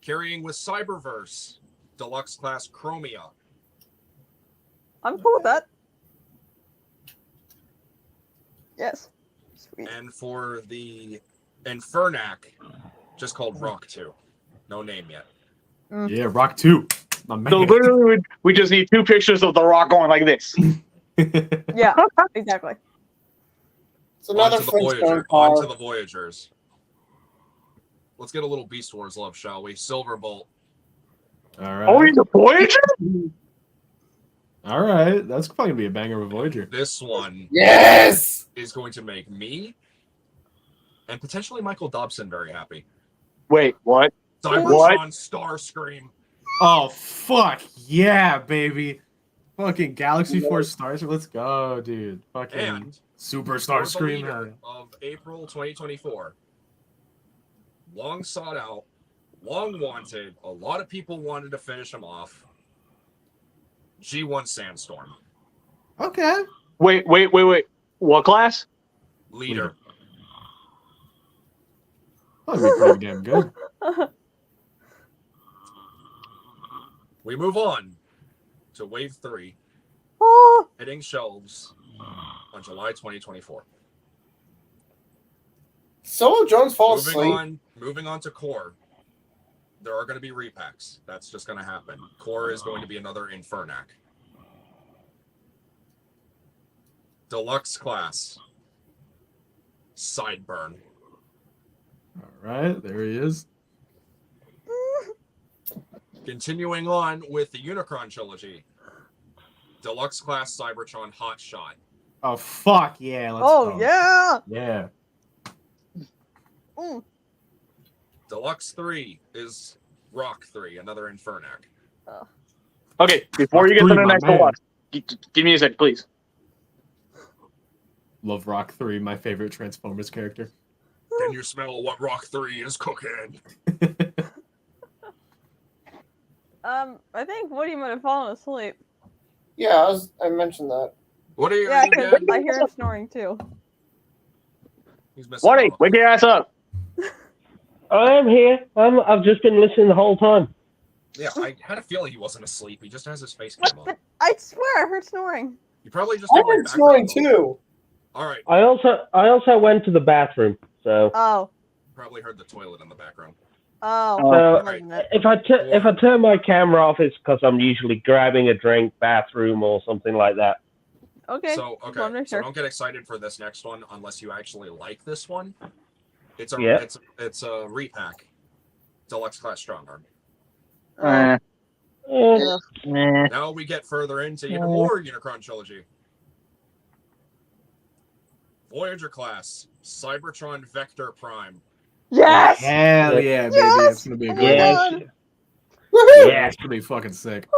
Carrying with Cyberverse. Deluxe class Chromia. I'm cool with that. Yes. Sweet. And for the Infernac, just called Rock 2. No name yet. Yeah, Rock 2. My man. So literally, we just need 2 pictures of the Rock going like this. Yeah, exactly. It's another Onto the Flintstone Voyager. car. Onto the Voyagers. Let's get a little Beast Wars love, shall we? Silverbolt. All right. Oh, he's a Voyager? All right. That's probably going to be a banger of a Voyager. This one Yes! is going to make me and potentially Michael Dobson very happy. Wait, what? Cybertron Starscream. Oh, fuck. Yeah, baby. Fucking Galaxy Force Stars. Let's go, dude. Fucking And Superstar for the Scream. leader of April 2024. Long sought out, long wanted. A lot of people wanted to finish him off. G1 Sandstorm. Okay. Wait. What class? Leader. That'd be pretty damn good. We move on to Wave 3, Oh, hitting shelves on July 2024. Solo Jones falls asleep. Moving on to Core. There are going to be repacks. That's just going to happen. Core is going to be another Infernac. Deluxe class. Sideburn. All right. There he is. Continuing on with the Unicron trilogy. Deluxe class Cybertron Hotshot. Oh, fuck. Yeah. Let's oh go. yeah. Yeah. Mm. Deluxe 3 is Rock 3, another Infernac. Okay, before you get to the next one, give me a second, please. Love Rock 3, my favorite Transformers character. Can you smell what Rock 3 is cooking? I think Woody might have fallen asleep. Yeah, I mentioned that. What are you Yeah, again? because I hear him snoring too. He's missing Woody, out. wake your ass up. I am here. I've just been listening the whole time. Yeah, I had a feeling he wasn't asleep. He just has his face What cam on. the? I swear, I heard snoring. You probably just I heard my heard snoring background. too. All right, I also went to the bathroom. So Oh, probably heard the toilet in the background. oh. So- that wasn't it. if I turn my camera off, it's because I'm usually grabbing a drink, bathroom, or something like that. Okay. So just wanted to make so sure. don't get excited for this next one unless you actually like this one. It's a Yeah. it's a repack. Deluxe class strong arm. Eh, Eh, eh. Now we get further into even more Unicron trilogy. Voyager class, Cybertron Vector Prime. Yes. Hell yeah, baby. Yes! It's going to be a Oh good my one. yes. God. Woohoo! Yeah, it's going to be fucking sick.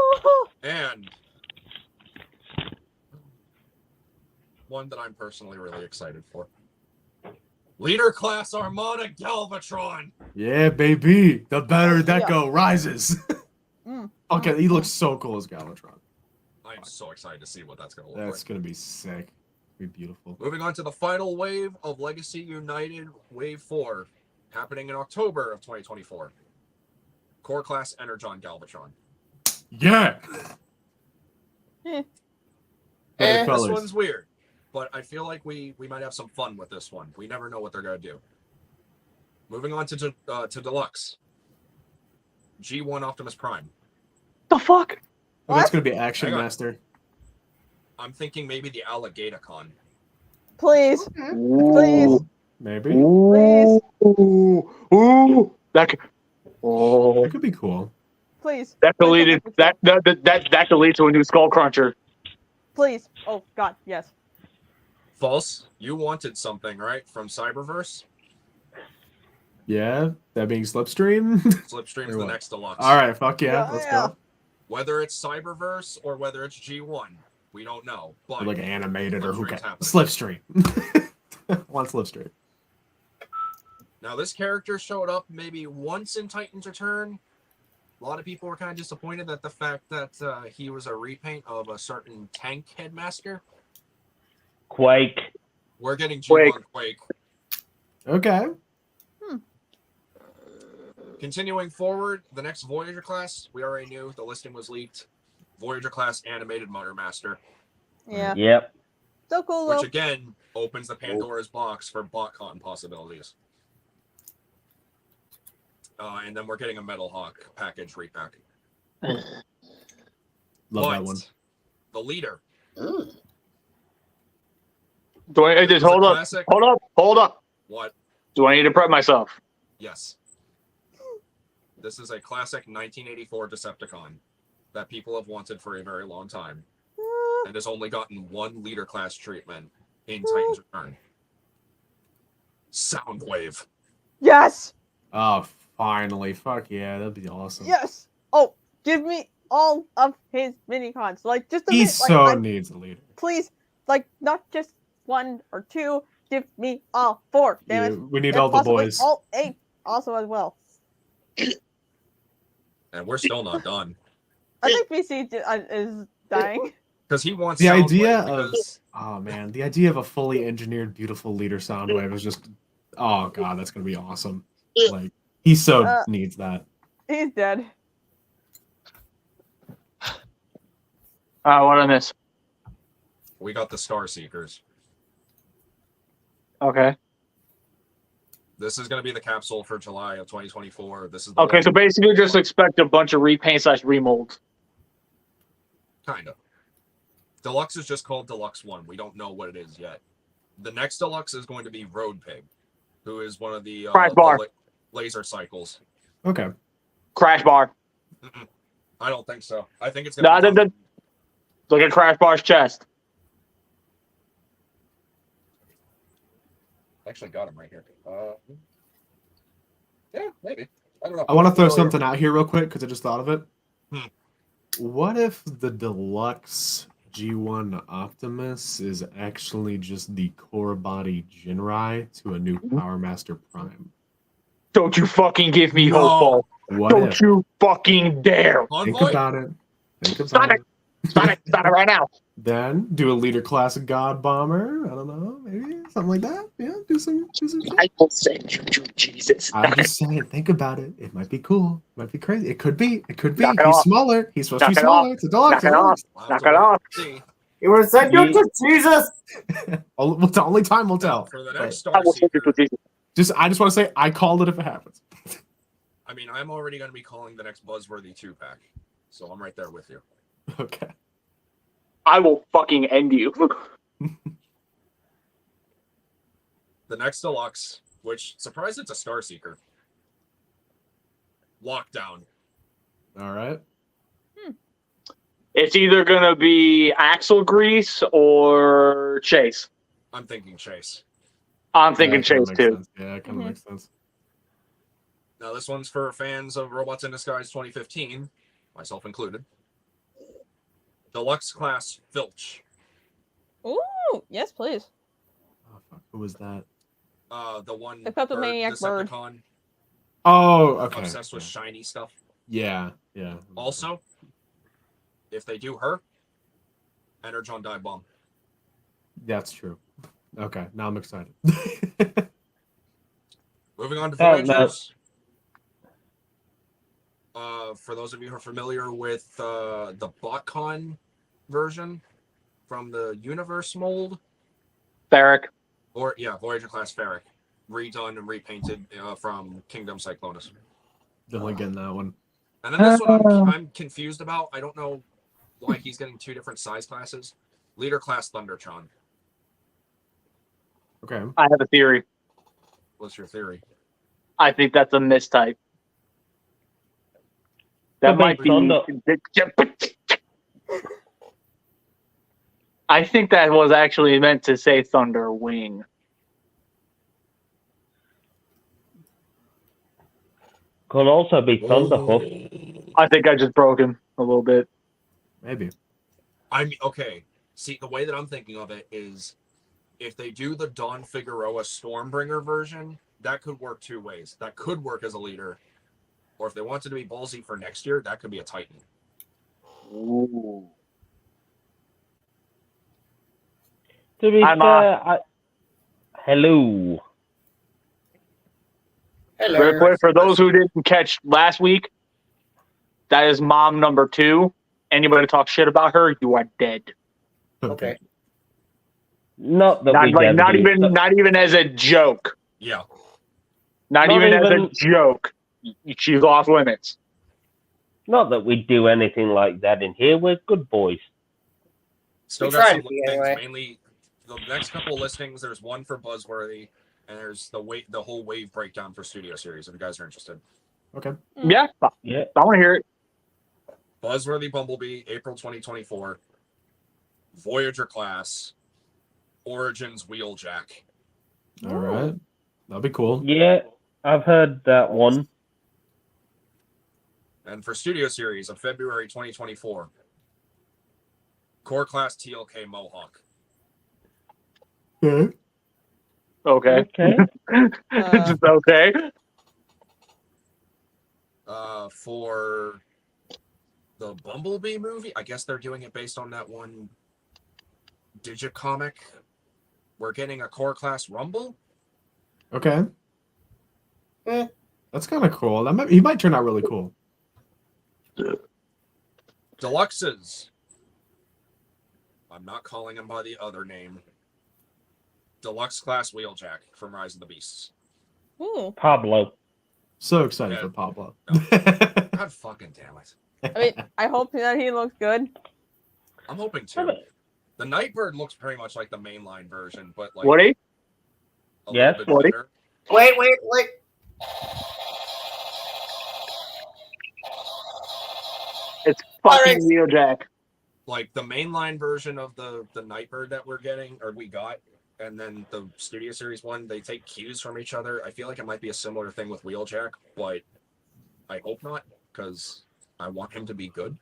And one that I'm personally really excited for. Leader class Armada Galvatron. Yeah, baby. The better that Yeah. go rises. Mm. Okay, he looks so cool as Galvatron. I am so excited to see what that's going to look That's like. going to be sick. Be beautiful. Moving on to the final wave of Legacy United Wave 4, happening in October of 2024. Core class Energon Galvatron. Yeah. Eh. Better Eh. This colors. one's weird, but I feel like we might have some fun with this one. We never know what they're going to do. Moving on to Deluxe. G1 Optimus Prime. The fuck? Oh, that's What? going to be Action Hang on. Master. I'm thinking maybe the Alligatorcon. Please. Please. Maybe. Ooh, ooh, that could, oh, That could be cool. Please. that Please deleted. don't make me sick. That could lead to a new Skull Cruncher. Please. Oh God. Yes. False. You wanted something, right? From Cyberverse? Yeah, that being Slipstream. Slipstream's Or the what? next Deluxe. All right, fuck yeah, Yeah, let's yeah. go. Whether it's Cyberverse or whether it's G1, we don't know. But Or like animated or who Slipstream's can happening. Slipstream. One Slipstream. Now, this character showed up maybe once in Titan's Return. A lot of people were kind of disappointed that the fact that he was a repaint of a certain tank headmaster. Quake. We're getting Quake. G1 Quake. Okay. Continuing forward, the next Voyager class, we already knew the listing was leaked. Voyager class animated Motor Master. Yeah. Yep. So cool though. which again opens the Pandora's box for BotCon possibilities. And then we're getting a Metal Hawk package repack. Love But that one. the leader. Do I This just is a hold up? classic- Hold up. What? Do I need to prep myself? Yes. This is a classic 1984 Decepticon that people have wanted for a very long time and has only gotten one leader class treatment in Titan's Return. Soundwave. Yes. Oh, finally. Fuck yeah, that'd be awesome. Yes. Oh, give me all of his mini cons. Like just a He bit. so Like, needs a leader. please, like not just 1 or 2. Give me all 4. Damn Yeah, it. we need And all the possibly boys. All 8 also as well. And we're still not done. I think BC is dying. Because he wants The Soundwave idea of because oh man, the idea of a fully engineered, beautiful leader Soundwave is just oh god, that's gonna be awesome. Like he so needs that. He's dead. What I miss? we got the Star Seekers. Okay. This is going to be the capsule for July of 2024. This is the Okay, so basically just expect a bunch of repaint / remolds. kind of. Deluxe is just called Deluxe 1. We don't know what it is yet. The next Deluxe is going to be Road Pig, who is one of the Crash bar. laser cycles. Okay. Crash Bar. Mm-mm. I don't think so. I think it's No, going to be look at Crash Bar's chest. Actually got him right here. Yeah, maybe. I don't know. I want to throw something out here real quick because I just thought of it. Hmm. What if the deluxe G1 Optimus is actually just the core body Jinrai to a new Power Master Prime? Don't you fucking give me No. hope. What Don't if? you fucking dare. Think Envoy? about it. Think about Stop it. Stop it. Stop it right now. Then do a leader class of God Bomber. I don't know, maybe something like that. Yeah, do some shit. I will send you to Jesus. I'm just saying, think about it. It might be cool. It might be crazy. It could be. It could be. Knock it He's off. smaller. He's supposed to be Knock it smaller. off. It's a deluxe. Knock it off. We'll have Knock to it wait off. and see. You were sent you to Jesus. Only time will tell. For the But next I Star will send you Seeker, to Jesus. I just want to say, I called it if it happens. I mean, I'm already going to be calling the next Buzzworthy 2-pack. So I'm right there with you. Okay. I will fucking end you. The next Deluxe, which, surprised it's a Star Seeker. Lockdown. All right. It's either gonna be Axel Grease or Chase. I'm thinking Chase. I'm thinking Yeah, that Chase kinda too. makes sense. Yeah, it kind of Mhm. makes sense. Now, this one's for fans of Robots in Disguise 2015, myself included. Deluxe class Filch. Ooh, yes, please. Oh, fuck. Who was that? The one The Kleptomaniac bird. Decepticon, Oh, okay. obsessed with shiny stuff. Yeah, yeah. Also, if they do her, Energon Dive Bomb. That's true. Okay, now I'm excited. Moving on to Oh, no. Voyagers. For those of you who are familiar with the BotCon version from the Universe mold, Barrick. or yeah, Voyager class Ferric, redone and repainted from Kingdom Cyclonus. Definitely getting that one. And then this one I'm confused about. I don't know why he's getting 2 different size classes. Leader class Thundertron. Okay. I have a theory. What's your theory? I think that's a mistype. That Could be might be. Thunder. I think that was actually meant to say Thunder Wing. Could also be Thunderhoof. I think I just broke him a little bit. Maybe. I'm okay. See, the way that I'm thinking of it is if they do the Dawn Figueroa Stormbringer version, that could work 2 ways. That could work as a leader. Or if they wanted to be ballsy for next year, that could be a Titan. Ooh. To be I'm, fair, hello. Hello. Real quick, for those who didn't catch last week, that is mom number 2. Anybody talk shit about her, you are dead. Okay. Not that Not we like ever not do, even but not even as a joke. Yeah. Not Not even as a even- joke. She's off limits. not that we do anything like that in here. We're good boys. Still We got tried some to be listings. anyway. Mainly, the next couple of listings. There's one for Buzzworthy, and there's the whole wave breakdown for Studio Series. If you guys are interested, Okay. Yeah, Yeah. I want to hear it. Buzzworthy Bumblebee, April 2024. Voyager class, Origins Wheeljack. All right. That'll be cool. Yeah, I've heard that one. And for Studio Series of February 2024, Core Class TLK Mohawk. Okay. Okay. Okay. Just okay. For the Bumblebee movie, I guess they're doing it based on that one Digicomic. We're getting a Core Class Rumble. Okay. Eh. That's kind of cool. He might turn out really cool. Deluxes. I'm not calling him by the other name. Deluxe Class Wheeljack from Rise of the Beasts. Ooh. Pablo. So excited Yeah. for Pablo. God fucking damn it. I mean, I hope that he looks good. I'm hoping to. The Nightbird looks pretty much like the mainline version, but like Woody? a Yes. little bit Woody? better. Wait. It's All fucking Wheeljack. Like the mainline version of the Nightbird that we're getting, or we got, and then the Studio Series one, they take cues from each other. I feel like it might be a similar thing with Wheeljack, but I hope not, because I want him to be good.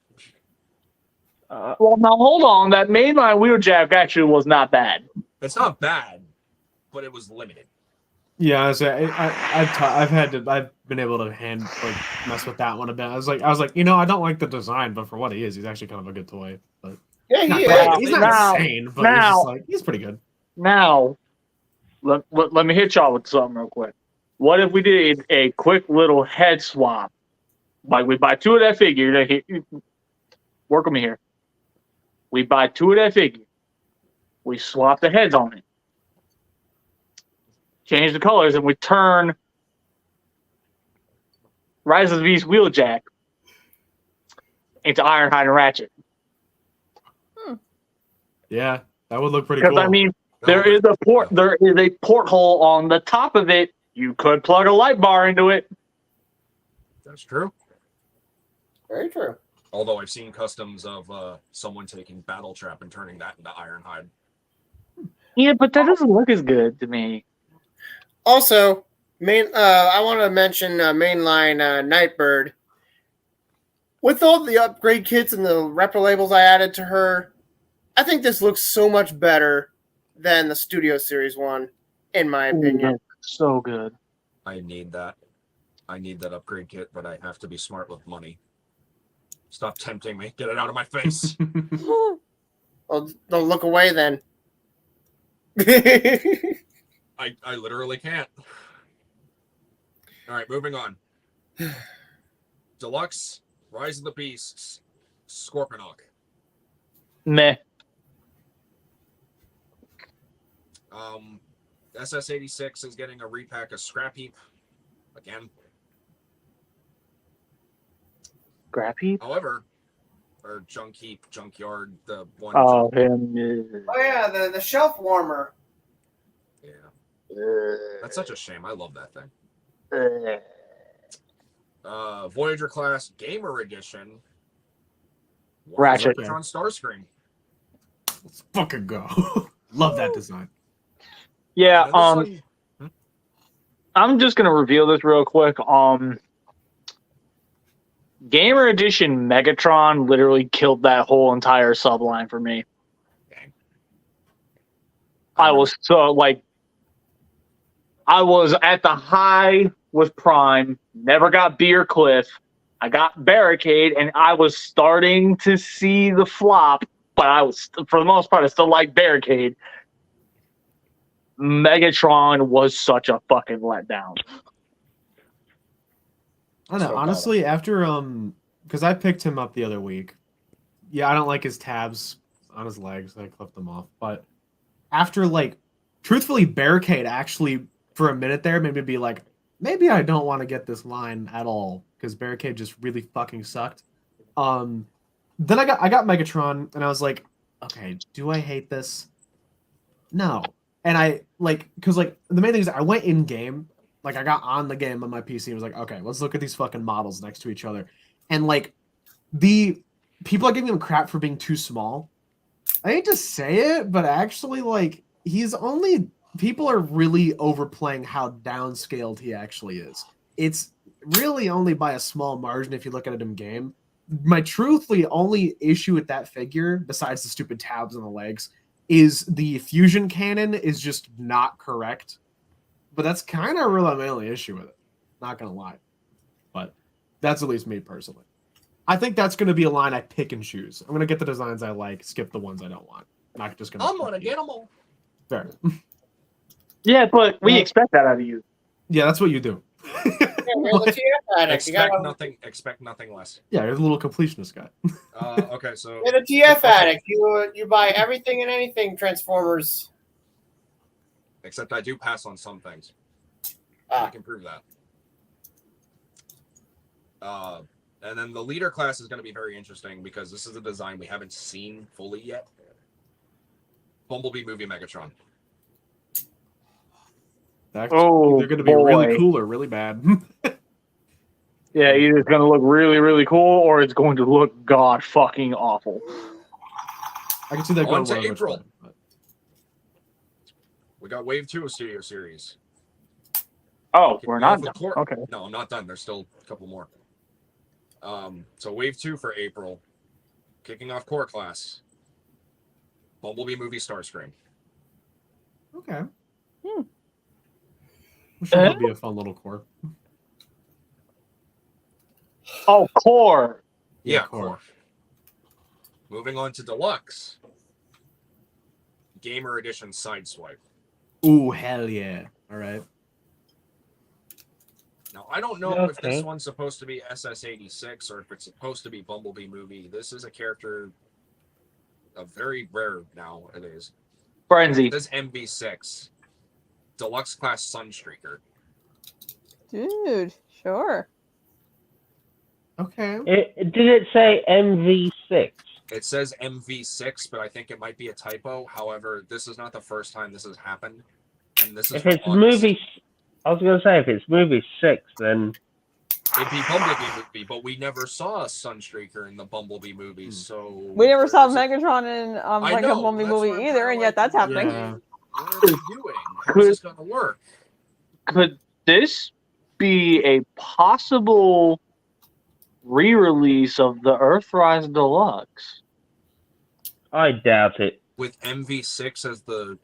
Well, now hold on. That mainline Wheeljack actually was not bad. It's not bad, but it was limited. Yeah, honestly, I've been able to mess with that one a bit. I was like, I don't like the design, but for what he is, he's actually kind of a good toy. But Yeah, not he great. is. He's not Now- insane, but now- he's pretty good. Now, let me hit y'all with something real quick. What if we did a quick little head swap? Like we buy two of that figure. Work with me here. We buy two of that figure. We swap the heads on it. Change the colors, and we turn Rise of the Beast Wheeljack into Ironhide and Ratchet. Yeah, that would look pretty Because cool. I mean, there is a porthole on the top of it. You could plug a light bar into it. That's true. Very true. Although I've seen customs of someone taking Battle Trap and turning that into Ironhide. Yeah, but that doesn't look as good to me. Also, I want to mention mainline Nightbird. With all the upgrade kits and the repro labels I added to her, I think this looks so much better than the Studio Series one, in my opinion. So good. I need that. I need that upgrade kit, but I have to be smart with money. Stop tempting me. Get it out of my face. Well, don't look away then. I literally can't. All right, moving on. Deluxe, Rise of the Beasts, Scorponok. Meh. SS86 is getting a repack of Scrap Heap again. Scrap Heap? However, or Junk Heap, Junkyard, the one. Oh, him. Oh yeah, the shelf warmer. Yeah, that's such a shame. I love that thing. Voyager class Gamer Edition. Ratchet. On Starscream. Let's fucking go. Love that design. Yeah, And this one- I'm just gonna reveal this real quick. Gamer Edition Megatron literally killed that whole entire subline for me. Dang. I was I was at the high with Prime, never got Beer Cliff. I got Barricade, and I was starting to see the flop, but I was, for the most part, I still like Barricade. Megatron was such a fucking letdown. I don't know. So Honestly, after because I picked him up the other week. Yeah, I don't like his tabs on his legs. I clipped them off, but after like, truthfully, Barricade actually for a minute there made me be like, maybe I don't want to get this line at all because Barricade just really fucking sucked. Then I got Megatron and I was like, okay, do I hate this? No. And I like because like the main thing is I went in game, like I got on the game on my PC and was like, okay, let's look at these fucking models next to each other, and like the people are giving him crap for being too small. I hate to say it, but actually, like, people are really overplaying how downscaled he actually is. It's really only by a small margin if you look at it in game. My truthfully only issue with that figure, besides the stupid tabs on the legs, is the fusion cannon is just not correct. But that's kind of really my only issue with it. Not gonna lie. But that's at least me personally. I think that's going to be a line I pick and choose. I'm going to get the designs I like, skip the ones I don't want. Not just going to. I'm gonna get them all. Fair. Yeah, but we expect that out of you. Yeah, that's what you do. Yeah, you're the TF addict. Expect nothing less. Yeah, you're a little completionist guy. Okay, so You're the TF addict. You buy everything and anything Transformers. except I do pass on some things. Ah. I can prove that. And then the leader class is going to be very interesting because this is a design we haven't seen fully yet. Bumblebee movie Megatron. That's Oh, either going to be boy. really cool or really bad. Yeah, either it's going to look really, really cool or it's going to look god fucking awful. I can see that going On to one other April. way, but- We got Wave 2 of Studio Series. Oh, we're not Off the done. court- Okay. No, I'm not done. There's still a couple more. So Wave 2 for April. Kicking off core class. Bumblebee movie Starscream. Okay. Hmm. I'm sure that'll be a fun little core. Oh, core. Yeah, core. core. Moving on to Deluxe. Gamer Edition Sideswipe. Ooh, hell yeah. All right. Now, I don't know if this Okay. one's supposed to be SS86 or if it's supposed to be Bumblebee movie. This is a character of very rare nowadays. Frenzy. This is MV6. Deluxe class Sunstreaker. Dude, sure. Okay. Did it say MV6? It says MV6, but I think it might be a typo. However, this is not the first time this has happened. And this is If from it's August. movie, I was gonna say if it's movie 6, then It'd be Bumblebee movie, but we never saw a Sunstreaker in the Bumblebee movie, so We never saw there's a- Megatron in like know, a Bumblebee that's what movie I'm either, kinda and yet like, that's happening. Yeah. What are they doing? How's this gonna work? Could this be a possible re-release of the Earthrise Deluxe? I doubt it. With MV6 as the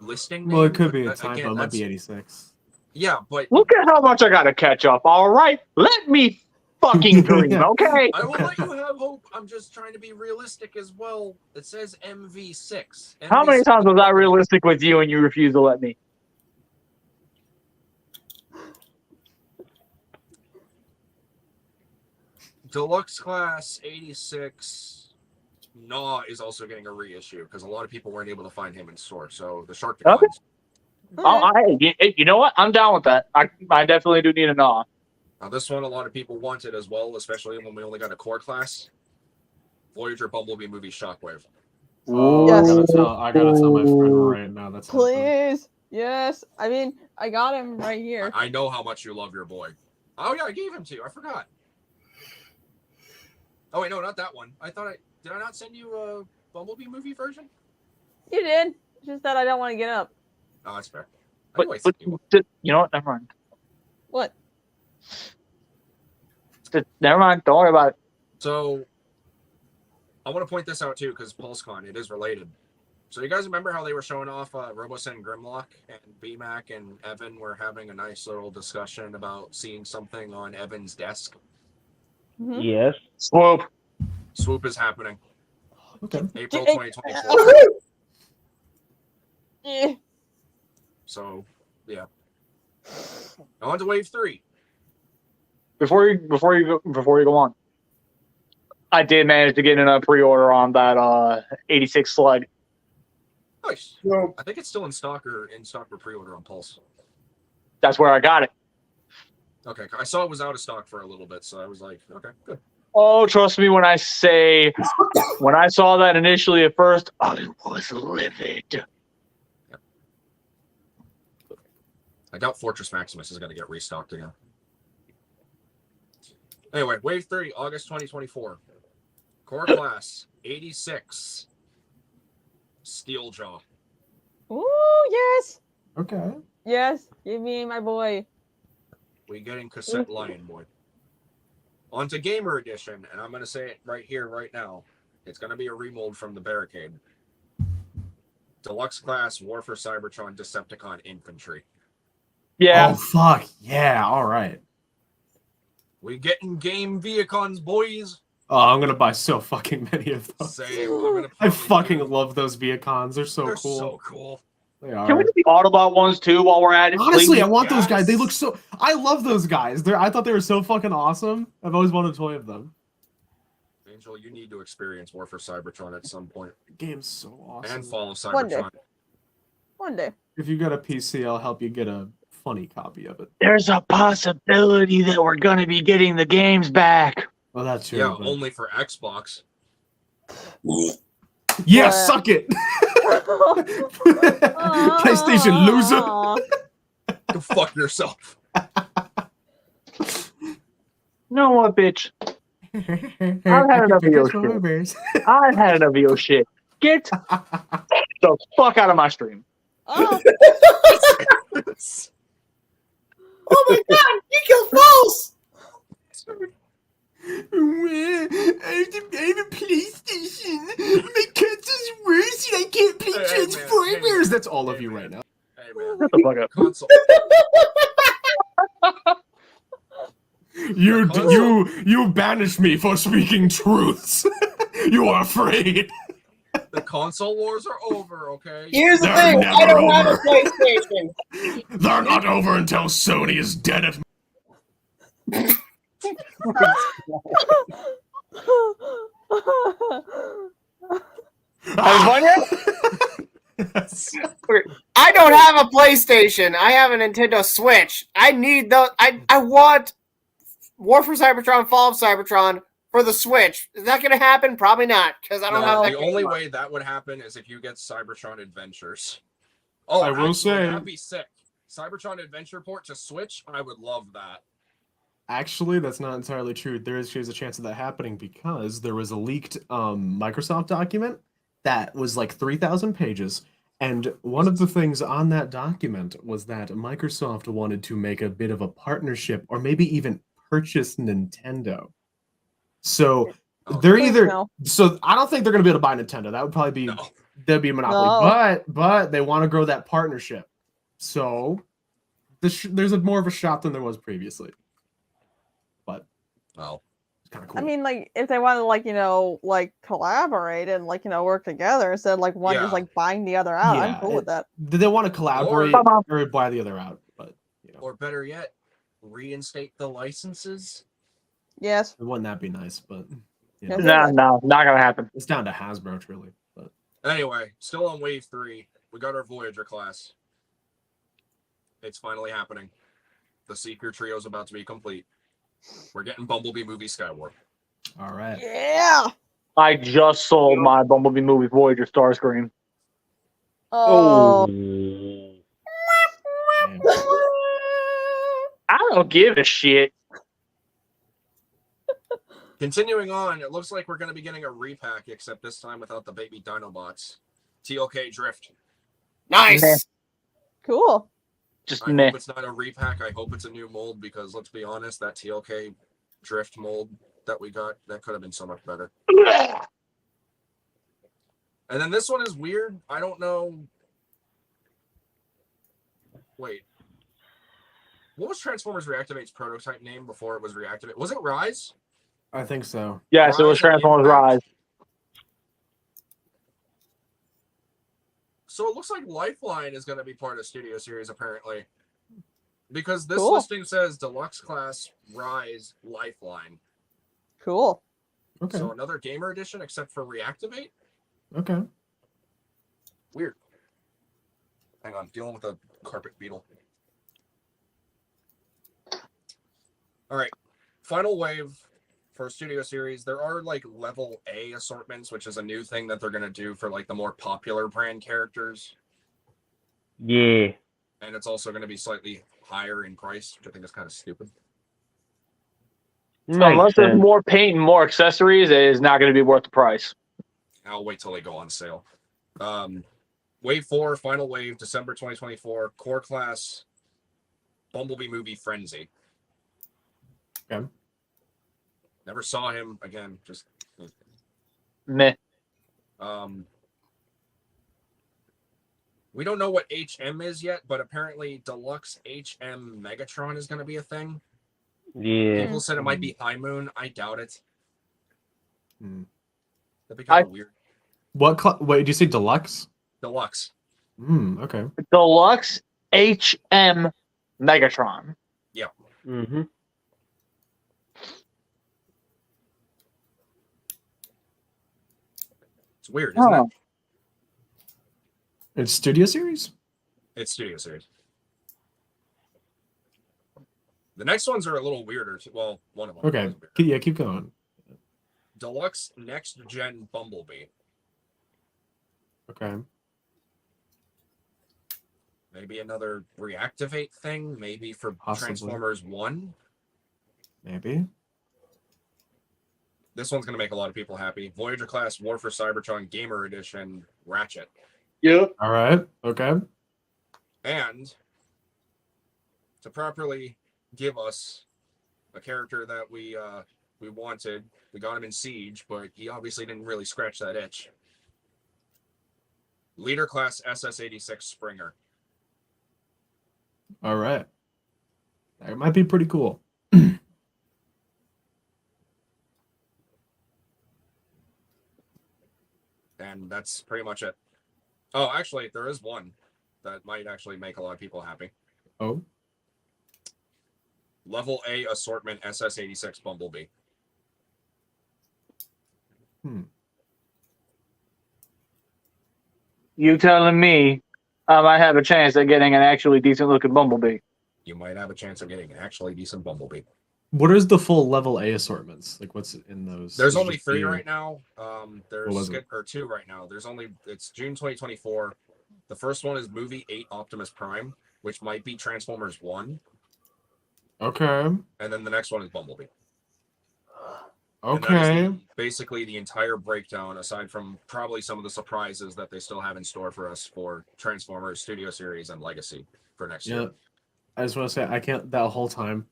listing Well, it name? could be a But, typo. again, It might be that's- 86. Yeah, but Look at how much I gotta catch up. All right, let me fucking dream. Okay. I will let you have hope. I'm just trying to be realistic as well. It says MV6. How many times was I realistic with you and you refused to let me? Deluxe class 86. Gnaw is also getting a reissue because a lot of people weren't able to find him in store. So the Shark Okay. Declines. You know what? I'm down with that. I definitely do need a gnaw. Now this one a lot of people wanted as well, especially when we only got a core class. Voyager Bumblebee movie Shockwave. Oh, Yes. I gotta tell my friend right now. That's happening. Please. Yes. I mean, I got him right here. I know how much you love your boy. Oh yeah, I gave him to you. I forgot. Oh wait, no, not that one. Did I not send you a Bumblebee movie version? You did. It's just that I don't want to get up. Oh, that's fair. I But, knew I but sent you one. you know what? Never mind. What? Never mind. Don't worry about it. So I want to point this out too because Pulsecon, it is related. So you guys remember how they were showing off Robosen Grimlock and BMAC and Evan were having a nice little discussion about seeing something on Evan's desk? Mhm. Yes. Swoop. Swoop is happening. Okay. April Hey, 2024. Eh. So yeah. On to wave 3. Before you go on, I did manage to get in a pre-order on that 86 slug. Nice. So, I think it's still in stock or pre-order on Pulse. That's where I got it. Okay, I saw it was out of stock for a little bit, so I was like, okay, good. Oh, trust me when I say, when I saw that initially at first, I was livid. I doubt Fortress Maximus is going to get restocked again. Anyway, Wave 3, August 2024. Core class, 86. Steeljaw. Ooh, yes. Okay. Yes. Give me my boy. We getting cassette Lion Boy. On to Gamer Edition, and I'm going to say it right here, right now. It's going to be a remold from the Barricade. Deluxe class, War for Cybertron, Decepticon Infantry. Yeah. Oh fuck yeah! All right. We getting game Viacons, boys. Oh, I'm gonna buy so fucking many of those. Same. I'm gonna I probably fucking do- love those Viacons. They're so They're cool. so cool. They are. Can we do the Autobot ones too while we're at it? Honestly, please? I want those guys. They Yes. look so. I love those guys. I thought they were so fucking awesome. I've always wanted a toy of them. Angel, you need to experience War for Cybertron at some point. The game's so awesome. And Fall of One day. Cybertron. One day. If you got a PC, I'll help you get a funny copy of it. There's a possibility that we're going to be getting the games back. Well, that's true. Yeah, but- only for Xbox. Yeah, What? suck it. PlayStation loser. Go fuck yourself. You know what, bitch? I've had enough of your shit. I've had enough of your shit. Get the fuck out of my stream. Oh, oh my god, you killed False! I have a PlayStation. My console's worse and I can't play Hey, Transformers. man. That's all of you right now. Hey, man. Shut the fuck up. Console. You banish me for speaking truths. You are afraid. The console wars are over, okay? Here's the They're thing, I never don't have a over. PlayStation. They're not over until Sony is dead of Having fun yet? I don't have a PlayStation. I have a Nintendo Switch. I need the. I want War for Cybertron, Fall of Cybertron for the Switch. Is that going to happen? Probably not, because I don't have No, that. the only way that would happen is if you get Cybertron Adventures. Oh, I will actually, say- that'd be sick. Cybertron Adventure port to Switch, I would love that. Actually, that's not entirely true. There's a chance of that happening because there was a leaked Microsoft document that was like 3,000 pages. And one of the things on that document was that Microsoft wanted to make a bit of a partnership or maybe even purchase Nintendo. So Oh, they're Please either no. so I don't think they're going to be able to buy Nintendo. That would probably be No. that'd be a monopoly. No. But they want to grow that partnership. So there's more of a shot than there was previously. But Oh. it's kind of cool. I mean, like, if they want to, like, like collaborate and, like, work together instead of, like, one Yeah. just, like, buying the other out, I'm Yeah, cool with that. they want to collaborate or buy the other out, but Or better yet, reinstate the licenses. Yes. wouldn't that be nice? But Yeah. No, not gonna happen. it's down to Hasbro, truly. But Anyway, still on Wave 3. We got our Voyager class. It's finally happening. The Seeker trio is about to be complete. We're getting Bumblebee movie Skyward. all right, Yeah. I just sold my Bumblebee movie Voyager Starscream. Oh. Man. I don't give a shit. Continuing on, it looks like we're going to be getting a repack, except this time without the baby Dinobots. TLK Drift. Nice. Cool. Just I meh. hope it's not a repack. I hope it's a new mold because let's be honest, that TLK Drift mold that we got, that could have been so much better. And then this one is weird. I don't know. Wait. What was Transformers Reactivate's prototype name before it was Reactivate? Was it Rise? I think so. Yes, it was Rise and Transformers Impact. Rise. So it looks like Lifeline is going to be part of Studio Series, apparently. Because this Cool. listing says Deluxe Class, Rise, Lifeline. Cool. Okay, So another Gamer Edition except for Reactivate? okay. Weird. Hang on, dealing with a carpet beetle. All right, final wave for Studio Series. There are like level A assortments, which is a new thing that they're gonna do for like the more popular brand characters, Yeah. and it's also gonna be slightly higher in price, which I think is kind of stupid. So Makes unless there's sense. more paint and more accessories, it is not going to be worth the price. I'll wait till they go on sale. Wave 4, final wave, December 2024, core class, Bumblebee movie Frenzy. Okay. Never saw him again. Just Meh. we don't know what HM is yet, but apparently Deluxe HM Megatron is going to be a thing. Yeah. People said it might be High Moon. I doubt it. Hmm. That'd be kind of weird. Wait, did you say deluxe? Deluxe. Okay. Deluxe HM Megatron. Mm-hmm. It's weird, isn't Huh. it? It's Studio Series? It's Studio Series. The next ones are a little weirder. Well, one of them. Okay. is weird. Yeah, keep going. Deluxe Next Gen Bumblebee. Okay. Maybe another reactivate thing. Maybe for Possibly. Transformers 1. Maybe. This one's going to make a lot of people happy. Voyager Class War for Cybertron Gamer Edition Ratchet. Yep. All right. Okay. And to properly give us a character that we wanted, we got him in Siege, but he obviously didn't really scratch that itch. Leader Class SS-86 Springer. All right. That might be pretty cool. And that's pretty much it. Oh, actually, there is one that might actually make a lot of people happy. Oh. Level A Assortment SS-86 Bumblebee. You telling me I might have a chance at getting an actually decent looking Bumblebee? You might have a chance of getting an actually decent Bumblebee. What is the full level A assortments? Like, what's in those? There's Is it only just 3 beer? right now. What There's was it? or 2 right now. It's June 2024. The first one is Movie 8 Optimus Prime, which might be Transformers 1. Okay. And then the next one is Bumblebee. And that is Okay. basically the entire breakdown, aside from probably some of the surprises that they still have in store for us for Transformers Studio Series and Legacy for next Yeah. year. I just want to say I can't. That whole time,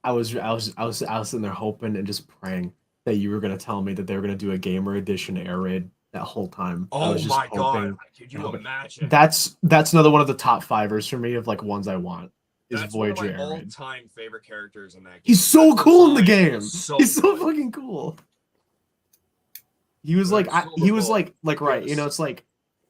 I was sitting there hoping and just praying that you were gonna tell me that they were gonna do a gamer edition air raid that whole time. I Oh was just my god! hoping. Could you hoping. imagine? That's another one of the top fivers for me of like ones I want. Is That's one of Voyager my air raid. all-time favorite characters in that game. He's so At cool in the time, he game. was so He's so good. fucking cool. He was Like, like, Silver he was Bullet. like right. You know, Yes. it's like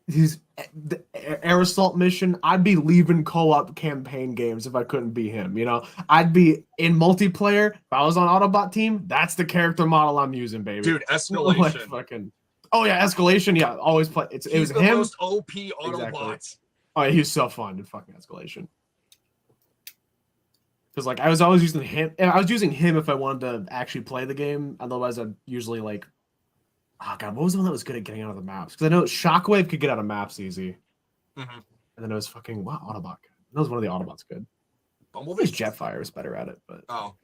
his the air assault mission. I'd be leaving co-op campaign games if I couldn't be him. You know, I'd be in multiplayer if I was on Autobot team. That's the character model I'm using, baby. Dude, Like, Escalation. fucking. Oh yeah, Escalation. Yeah, always play. It He's was the him. most OP Autobots. Oh, yeah, he's so fun in fucking Escalation. Because like I was always using him. And I was using him if I wanted to actually play the game. Otherwise, I'd usually like. Oh god, what was the one that was good at getting out of the maps? Because I know Shockwave could get out of maps easy. Mhm. And then it was fucking what Autobot? That was one of the Autobots good. At Bumblebee. least Jetfire is better at it, but at Oh,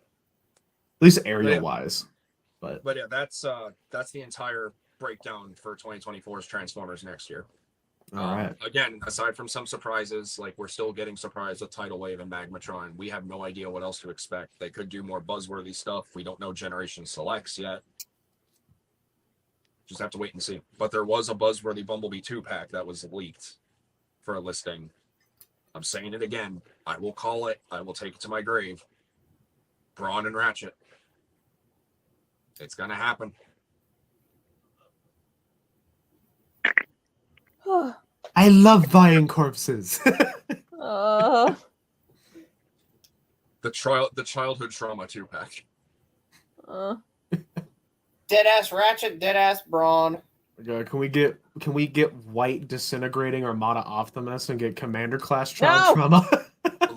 least aerial wise. But but yeah, that's the entire breakdown for 2024's Transformers next year. all right, Again, aside from some surprises, like we're still getting surprised with Tidal Wave and Magmatron. We have no idea what else to expect. They could do more buzzworthy stuff. We don't know Generation Selects yet. Just have to wait and see. But there was a buzzworthy Bumblebee 2 pack that was leaked for a listing. I'm saying it again. I will call it. I will take it to my grave. Brawn and Ratchet. It's gonna happen. I love buying corpses. Uh, The childhood trauma 2 pack. uh. Deadass Ratchet, Deadass Brawn. Can we get can we get White disintegrating Armada Optimus and get Commander class No! child trauma?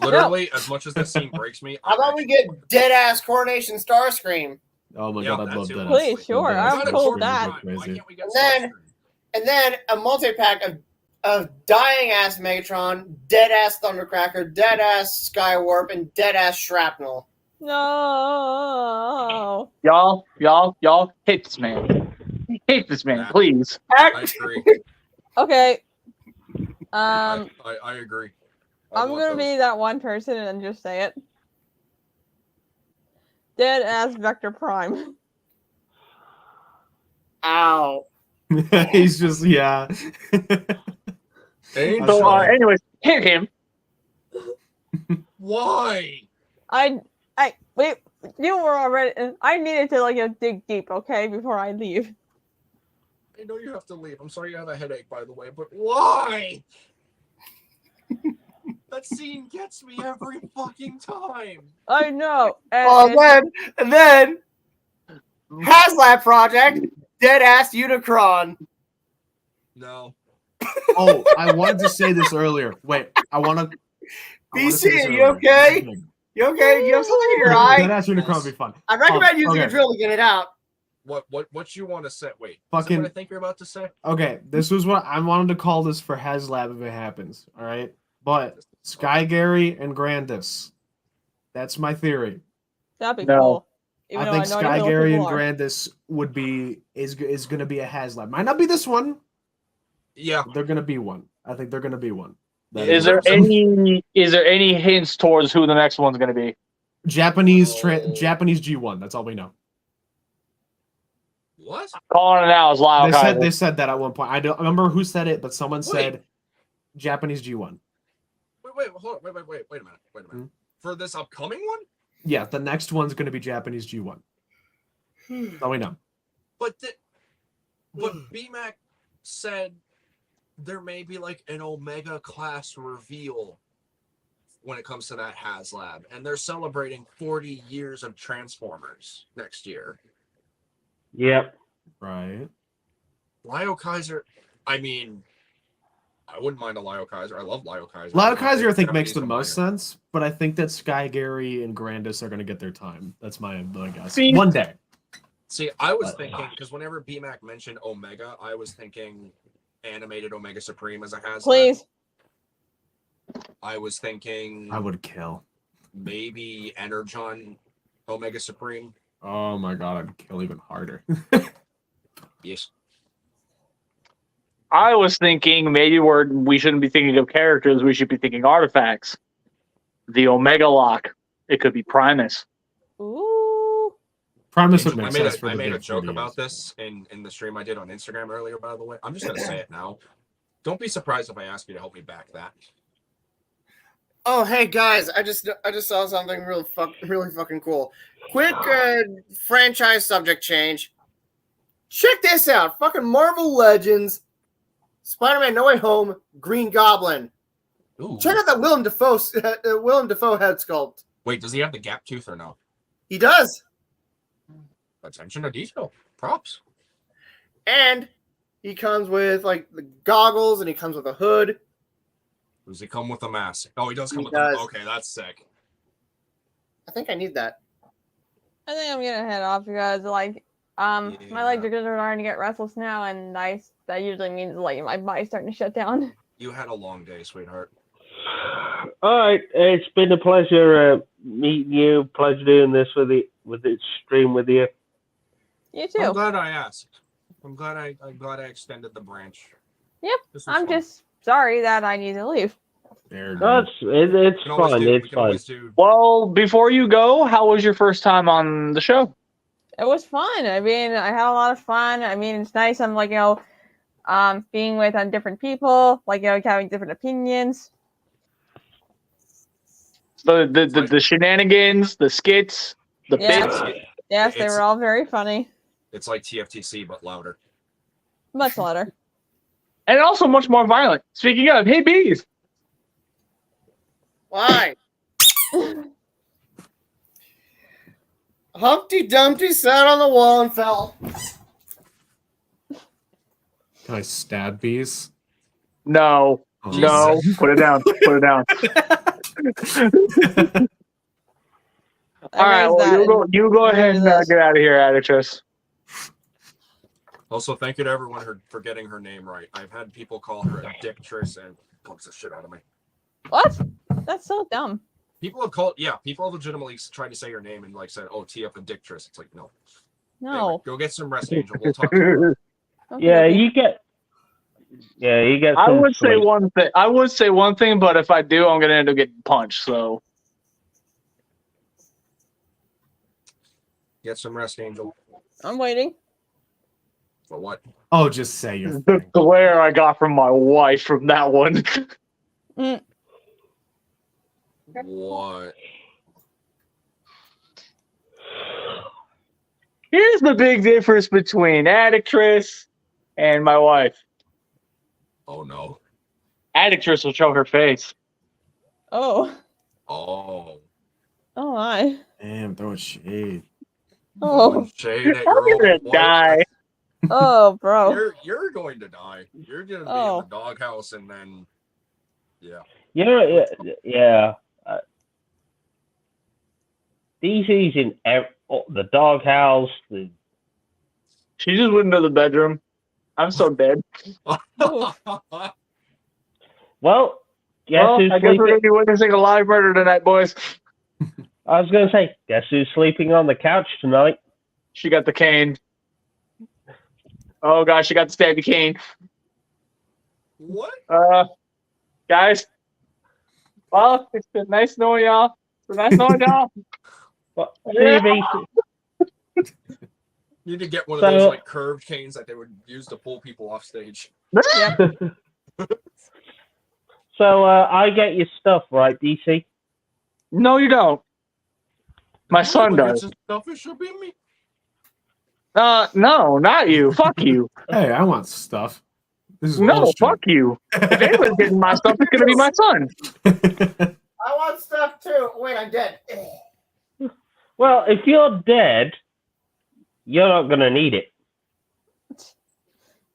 Literally, as much as this scene breaks me, How about we get dead ass Coronation Starscream? Oh my Yeah, god, I'd that love too, that. honestly. Please, sure, Love I'm Got a cool core with that. design. Why can't we get And then- Starscream? And then a multi-pack of dying ass Megatron, dead ass Thundercracker, dead ass Skywarp, and dead ass Shrapnel. No. Y'all hate this man. Hate this man, Nah. please. I agree. Okay. I agree. I I'm want gonna those. be that one person and just say it. Dead ass Vector Prime. Ow. He's just yeah. Angel. So, anyways, hit him. Why? Wait. You were already. I needed to dig deep, okay, before I leave. I know you have to leave. I'm sorry you have a headache, by the way, but why? That scene gets me every fucking time. I know. And Oh, and then HasLab Project, dead ass Unicron. No. Oh, I wanted to say this earlier. Wait, I want to. BC, are you okay? You okay? You have something in your eye? That ass Unicron would be fun. I recommend using a okay. drill to get it out. What you want to say? Wait. Is Fucking- that what I think you're about to say? Okay, this was what I wanted to call this for HasLab if it happens. All right, but Sky Gary and Grandis. That's my theory. that'd be No. cool. Even I though think know Sky who those Gary and people are. Grandis is going to be a HasLab. Might not be this one. Yeah. But they're going to be one. I think they're going to be one. That Is there any hints towards who the next one's gonna be? Japanese G1? That's all we know. What? Calling it now is Lyle They said that at one point. I don't remember who said it, but someone said Japanese G1. Wait, hold on. Wait a minute. Hmm? For this upcoming one? Yeah, the next one's going to be Japanese G1. That's all we know. But BMAC said there may be an Omega class reveal when it comes to that HasLab, and they're celebrating 40 years of Transformers next year. Yep. Right. Lyle Kaiser, I mean, I wouldn't mind a Lyle Kaiser. I love Lyle Kaiser. Lyle Kaiser, I think, makes Japanese the most combiner. sense, but I think that Sky Gary and Grandis are going to get their time. That's my guess. See- One day. See, I was thinking, because whenever BMAC mentioned Omega, I was thinking animated Omega Supreme as a HasLab. Please. I was thinking I would kill. maybe Energon Omega Supreme. Oh my god, I'd kill even harder. Yes. I was thinking maybe we shouldn't be thinking of characters, we should be thinking artifacts. The Omega Lock. It could be Primus. Ooh. Primus would Angel, make I made sense for I the made a big joke 40s. about this in the stream I did on Instagram earlier, by the way. I'm just going to say it now. Don't be surprised if I ask you to help me back that. Oh, hey guys! I just saw something really fucking cool. Quick franchise subject change. Check this out! Fucking Marvel Legends, Spider-Man: No Way Home, Green Goblin. Ooh. Check out that Willem Dafoe head sculpt. Wait, does he have the gap tooth or no? He does, Attention to detail. Props. and he comes with the goggles, and he comes with a hood. Does he come with a mask? Oh, he does come He with does. a Okay, that's sick. I think I need that. I think I'm gonna head off because my legs are starting to get restless now, and that usually means my body's starting to shut down. You had a long day, sweetheart. All right, it's been a pleasure meeting you. Pleasure doing this with the stream with you. You I'm too. glad I asked. I'm glad I extended the branch. Yep, This was I'm fun. just sorry that I need to leave. There, dude. That's it's We can always fun. do- we It's can fun. always do- Well, before you go, how was your first time on the show? It was fun. I mean, I had a lot of fun. I mean, it's nice. I'm being with different people, having different opinions. The shenanigans, the skits, the Yeah. bits. Yes, they It's- were all very funny. It's like TFTC, but louder. Much louder. And also much more violent. Speaking of, hey bees. Why? Humpty Dumpty sat on the wall and fell. Can I stab bees? No. Oh, No. Put it down. Put it down. All right. raised Well, that you go and ahead and this. get out of here, Atticus. Also, thank you to everyone for getting her name right. I've had people call her a dictress and it bugs the shit out of me. What? That's so dumb. People have legitimately tried to say her name and like said, "Oh, tee up a dictress." It's like, no. No. Anyway, go get some rest, Angel. We'll talk tomorrow. Okay, Yeah, okay. you get. Yeah, you get. I some would say sleep. one thing. I would say one thing, but if I do, I'm gonna end up getting punched. So Get some rest, Angel. I'm waiting. For what? Oh, just say your the thing. glare I got from my wife from that one. What? Here's the big difference between Atticus and my wife. Oh no. Atticus will show her face. Oh. Oh. Oh my. Damn, throw a shade. Oh. Shade at I'm your old gonna wife. die. Oh, bro. You're going to die. You're gonna be Oh. in the doghouse and then yeah. Yeah. DC's in the doghouse. She just went into the bedroom. I'm so dead. Well, guess Well, who's I guess we're sleeping? gonna be witnessing a live murder tonight, boys. I was gonna say, guess who's sleeping on the couch tonight? She got the cane. Oh gosh, she got the stabby cane. What? Guys. Well, it's been nice knowing y'all. It's been nice knowing y'all. Well, Yeah. CB, You need to get one of So- those like curved canes that they would use to pull people off stage. Yep. So I get your stuff, right, DC? No, you don't. My son does. Stuff it should be me. No, not you. Fuck you. Hey, I want stuff. This is No, bullshit. fuck you. If anyone's getting my stuff, it's gonna be my son. I want stuff too. Wait, I'm dead. Well, if you're dead, you're not gonna need it.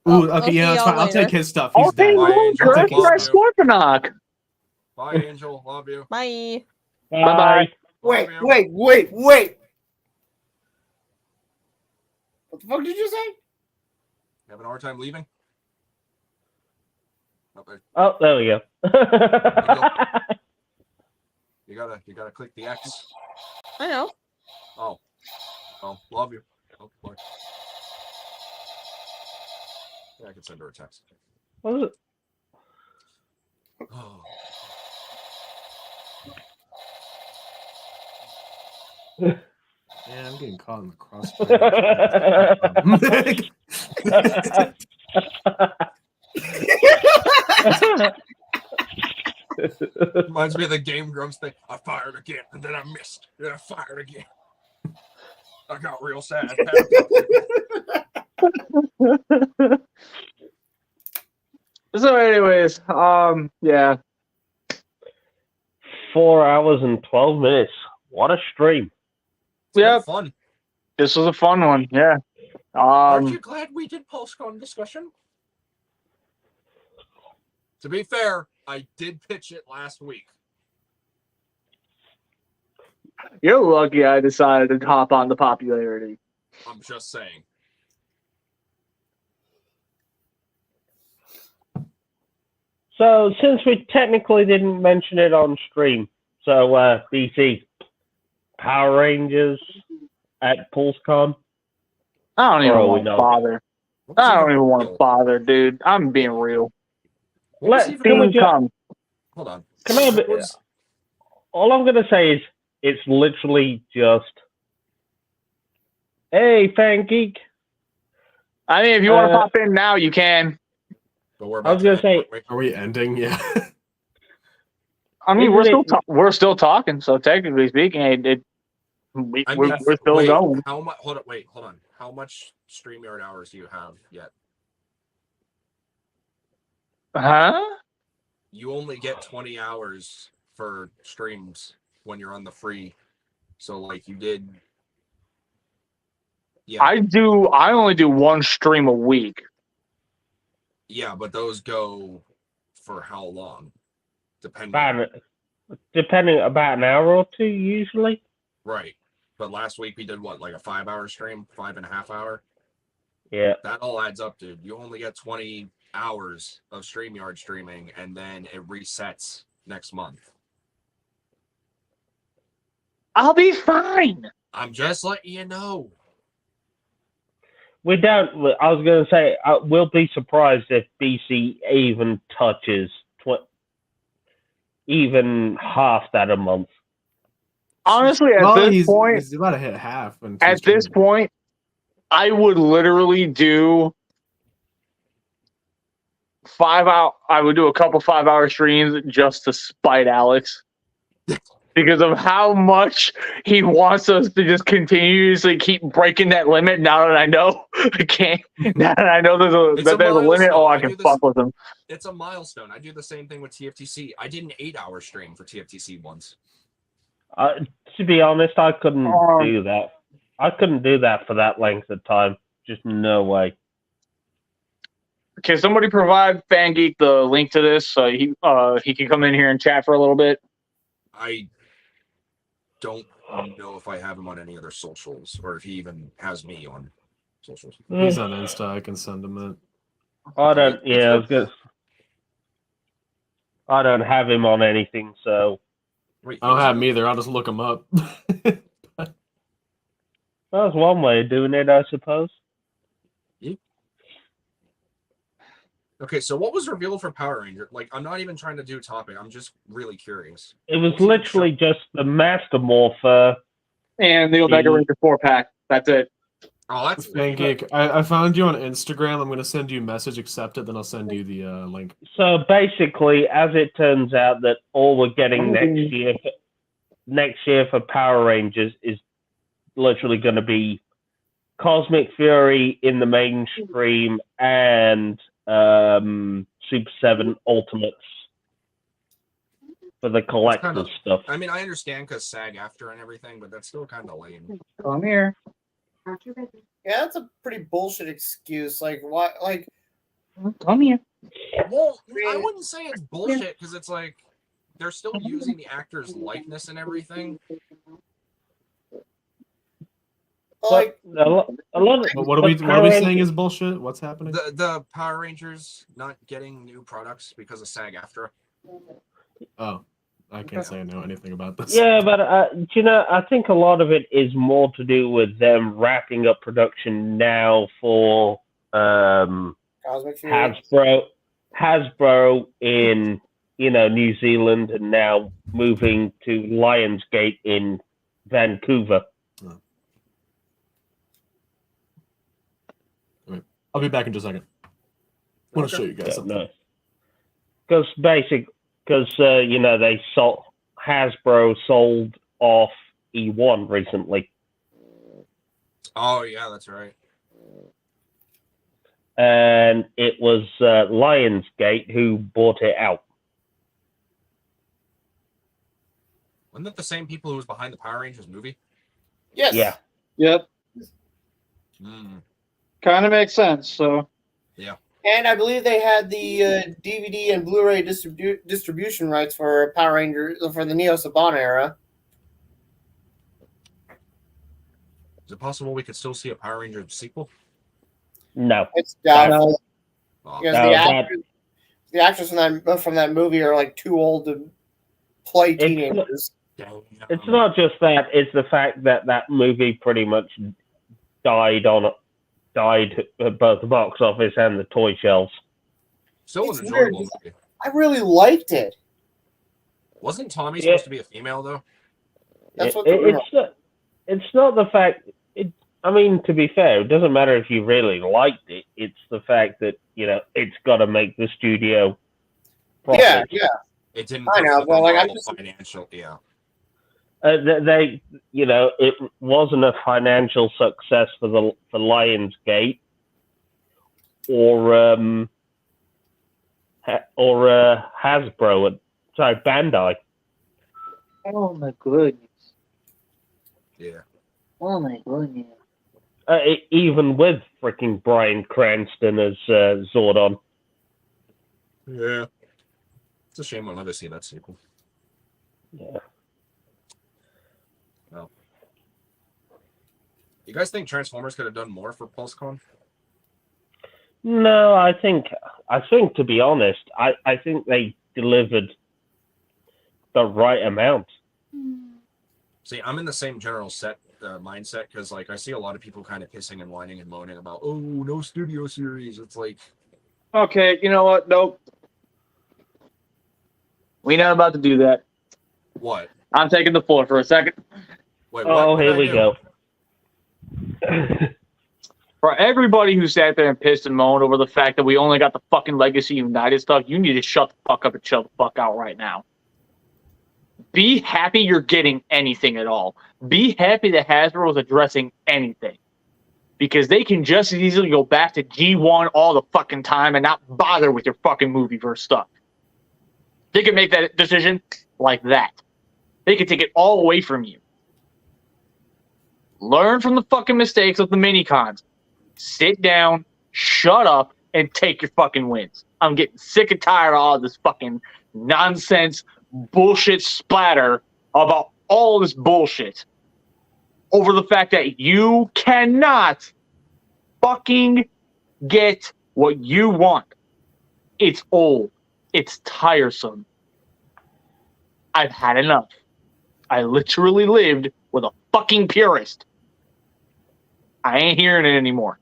Ooh, I'll okay, see yeah, that's y'all fine. I'll later. take his stuff. He's Okay, dead. Bye, well, Angel. Chris, I'll take you're his a Scorponok. Bye, Angel. Love you. Bye. Bye-bye. Wait, Love you. wait. What the fuck did you say? Having a hard time leaving? Okay. Oh, there we go. You gotta click the X. I know. Oh, love you. Oh, boy. Yeah, I can send her a text. What is it? Oh. Yeah, I'm getting caught in the crossfire. Reminds me of the Game Grumps thing. I fired again, and then I missed. Then I fired again. I got real sad. So, anyways, yeah. 4 hours and 12 minutes. What a stream. It's been Yep. fun. This was a fun one. Yeah. Aren't you glad we did Pulsecon discussion? To be fair, I did pitch it last week. You're lucky I decided to hop on the popularity. I'm just saying. So, since we technically didn't mention it on stream, so BC, Power Rangers at Pulsecon. I don't even Or we want to know. bother. I don't even want to bother, dude. I'm being real. Can we Come. Hold on. Can I be, all I'm gonna say is it's literally just, hey, fan geek. I mean, if you want to pop in now, you can. But we're I was gonna say, Are we ending? Yeah. I mean, Isn't we're still talking. So technically speaking, we're still wait, going. How much? Hold on. How much StreamYard hours do you have yet? Huh? You only get 20 hours for streams when you're on the free. So like you did. Yeah. I only do one stream a week. Yeah, but those go for how long? Depending. Depending about an hour or two usually. Right. But last week we did what, like a 5-hour stream, 5.5 hour? Yeah. That all adds up, dude. You only get 20 hours of StreamYard streaming, and then it resets next month. I'll be fine. I'm just letting you know. We don't. I was going to say, we'll be surprised if BC even touches even half that a month. Honestly, at Well, this point, he's about to hit half. at this point, I would literally do 5 hour. I would do a couple 5-hour streams just to spite Alex. Because of how much he wants us to just continuously keep breaking that limit. Now that I know I can't, now that I know there's a limit, I can fuck with him. It's a milestone. I do the same thing with TFTC. I did an 8-hour stream for TFTC once. To be honest, I couldn't do that. I couldn't do that for that length of time. Just no way. Can somebody provide FanGeek the link to this so he can come in here and chat for a little bit? I don't know if I have him on any other socials or if he even has me on socials. He's on Insta. I can send him it. I don't. Yeah, I don't have him on anything, so. I don't have him either. I'll just look him up. That's one way of doing it, I suppose. Okay, so what was revealed for Power Ranger? Like, I'm not even trying to do a topic. I'm just really curious. It was literally just the Master Morpher. And the Omega Ranger 4-pack. That's it. Oh, that's FanGeek. I found you on Instagram. I'm going to send you a message. Accept it, then I'll send you the link. So basically, as it turns out, that all we're getting next year for Power Rangers is literally going to be Cosmic Fury in the mainstream and Super 7 Ultimates for the collector's stuff. I mean, I understand because SAG-AFTRA and everything, but that's still kind of lame. Come here. Yeah, that's a pretty bullshit excuse. Like, why? Like, come here. Well, I wouldn't say it's bullshit because it's like they're still using the actor's likeness and everything. like a lot of, But what are we saying is bullshit? What's happening? The Power Rangers not getting new products because of SAG-AFTRA. Oh, I can't say I know anything about this. Yeah, but I think a lot of it is more to do with them wrapping up production now for Cosmic Fury. Hasbro in New Zealand, and now moving to Lionsgate in Vancouver. I'll be back in just a second. I want to show you guys something. Because they sold Hasbro sold off E1 recently. Oh yeah, that's right. And it was Lionsgate who bought it out. Wasn't that the same people who was behind the Power Rangers movie? Yes. Yeah. Yep. Mm. Kind of makes sense. So. Yeah. And I believe they had the DVD and Blu-ray distribution rights for Power Rangers for the Neo Saban era. Is it possible we could still see a Power Rangers sequel? No. It's doubtful. Oh. Because No, the actors from that movie are like too old to play teenagers. It's not just that; it's the fact that that movie pretty much died at both the box office and the toy shelves. Still It's an enjoyable weird. movie. I really liked it. Wasn't Tommy supposed to be a female though? That's what it's not the fact. I mean, to be fair, it doesn't matter if you really liked it. It's the fact that it's got to make the studio profit. Yeah. It didn't. I know, but like financial. Yeah. It wasn't a financial success for Lionsgate or Hasbro. Sorry, Bandai. Oh my goodness. Yeah. Oh my goodness. Even with freaking Bryan Cranston as Zordon. Yeah. It's a shame I'll never see that sequel. Yeah. Well. You guys think Transformers could have done more for Pulsecon? No, I think to be honest, I think they delivered the right amount. See, I'm in the same general mindset because, like, I see a lot of people kind of pissing and whining and moaning about, oh, no studio series. It's like, Okay, you know what? Nope. We not about to do that. what? I'm taking the floor for a second. Wait, Oh, what here did I we do? go. For everybody who sat there and pissed and moaned over the fact that we only got the fucking Legacy United stuff, you need to shut the fuck up and chill the fuck out right now. Be happy you're getting anything at all. Be happy that Hasbro is addressing anything. Because they can just as easily go back to G1 all the fucking time and not bother with your fucking movieverse stuff. They can make that decision like that. They can take it all away from you. Learn from the fucking mistakes of the mini-cons. Sit down, shut up, and take your fucking wins. I'm getting sick and tired of all this fucking nonsense, bullshit splatter about all this bullshit over the fact that you cannot fucking get what you want. It's old. It's tiresome. I've had enough. I literally lived with a fucking purist. I ain't hearing it anymore.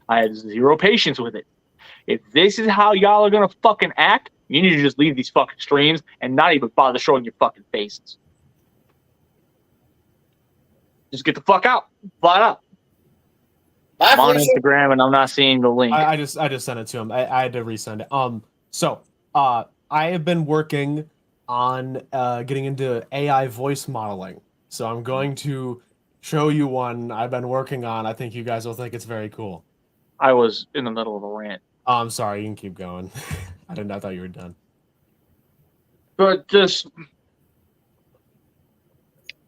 I have zero patience with it. If this is how y'all are gonna fucking act, you need to just leave these fucking streams and not even bother showing your fucking faces. Just get the fuck out. Flat out. Bye, I'm on Felicia. Instagram and I'm not seeing the link. I just sent it to him. I had to resend it. So I have been working on getting into AI voice modeling. So I'm going to show you one I've been working on. I think you guys will think it's very cool. I was in the middle of a rant. I'm sorry, you can keep going. I thought you were done. But just,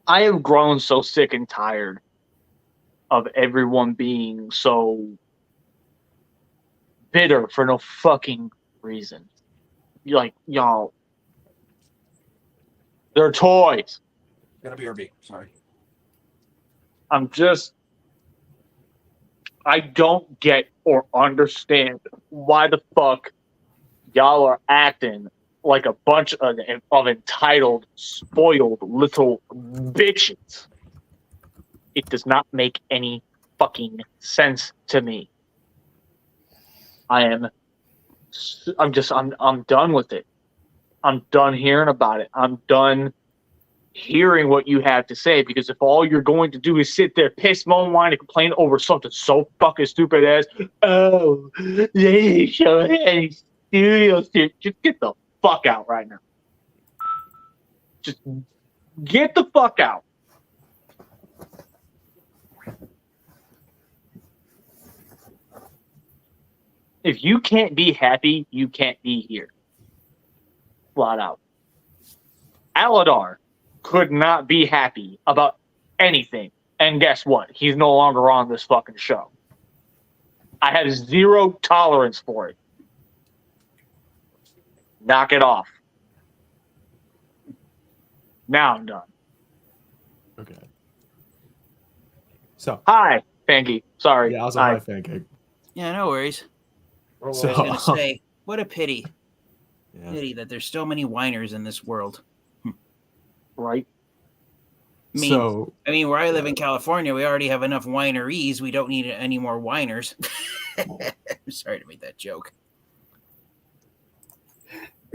I have grown so sick and tired of everyone being so bitter for no fucking reason. Like, y'all, they're toys. Gonna be RB. Sorry. I don't get or understand why the fuck y'all are acting like a bunch of entitled, spoiled little bitches. It does not make any fucking sense to me. I'm done with it. I'm done hearing about it. I'm done hearing what you have to say, because if all you're going to do is sit there, piss, moan, whine, and complain over something so fucking stupid as, oh, they didn't show any studio shit, just get the fuck out right now. Just get the fuck out. If you can't be happy, you can't be here. Flat out. Aladar could not be happy about anything. And guess what? He's no longer on this fucking show. I have zero tolerance for it. Knock it off. Now I'm done. Okay. So Hi, Panky. Sorry. yeah, I was Hi. on my pancake. Yeah, no worries. So I was gonna say, what a pity. yeah. Pity that there's so many whiners in this world. Right? I mean, where I live in California, we already have enough wineries. We don't need any more whiners. I'm sorry to make that joke.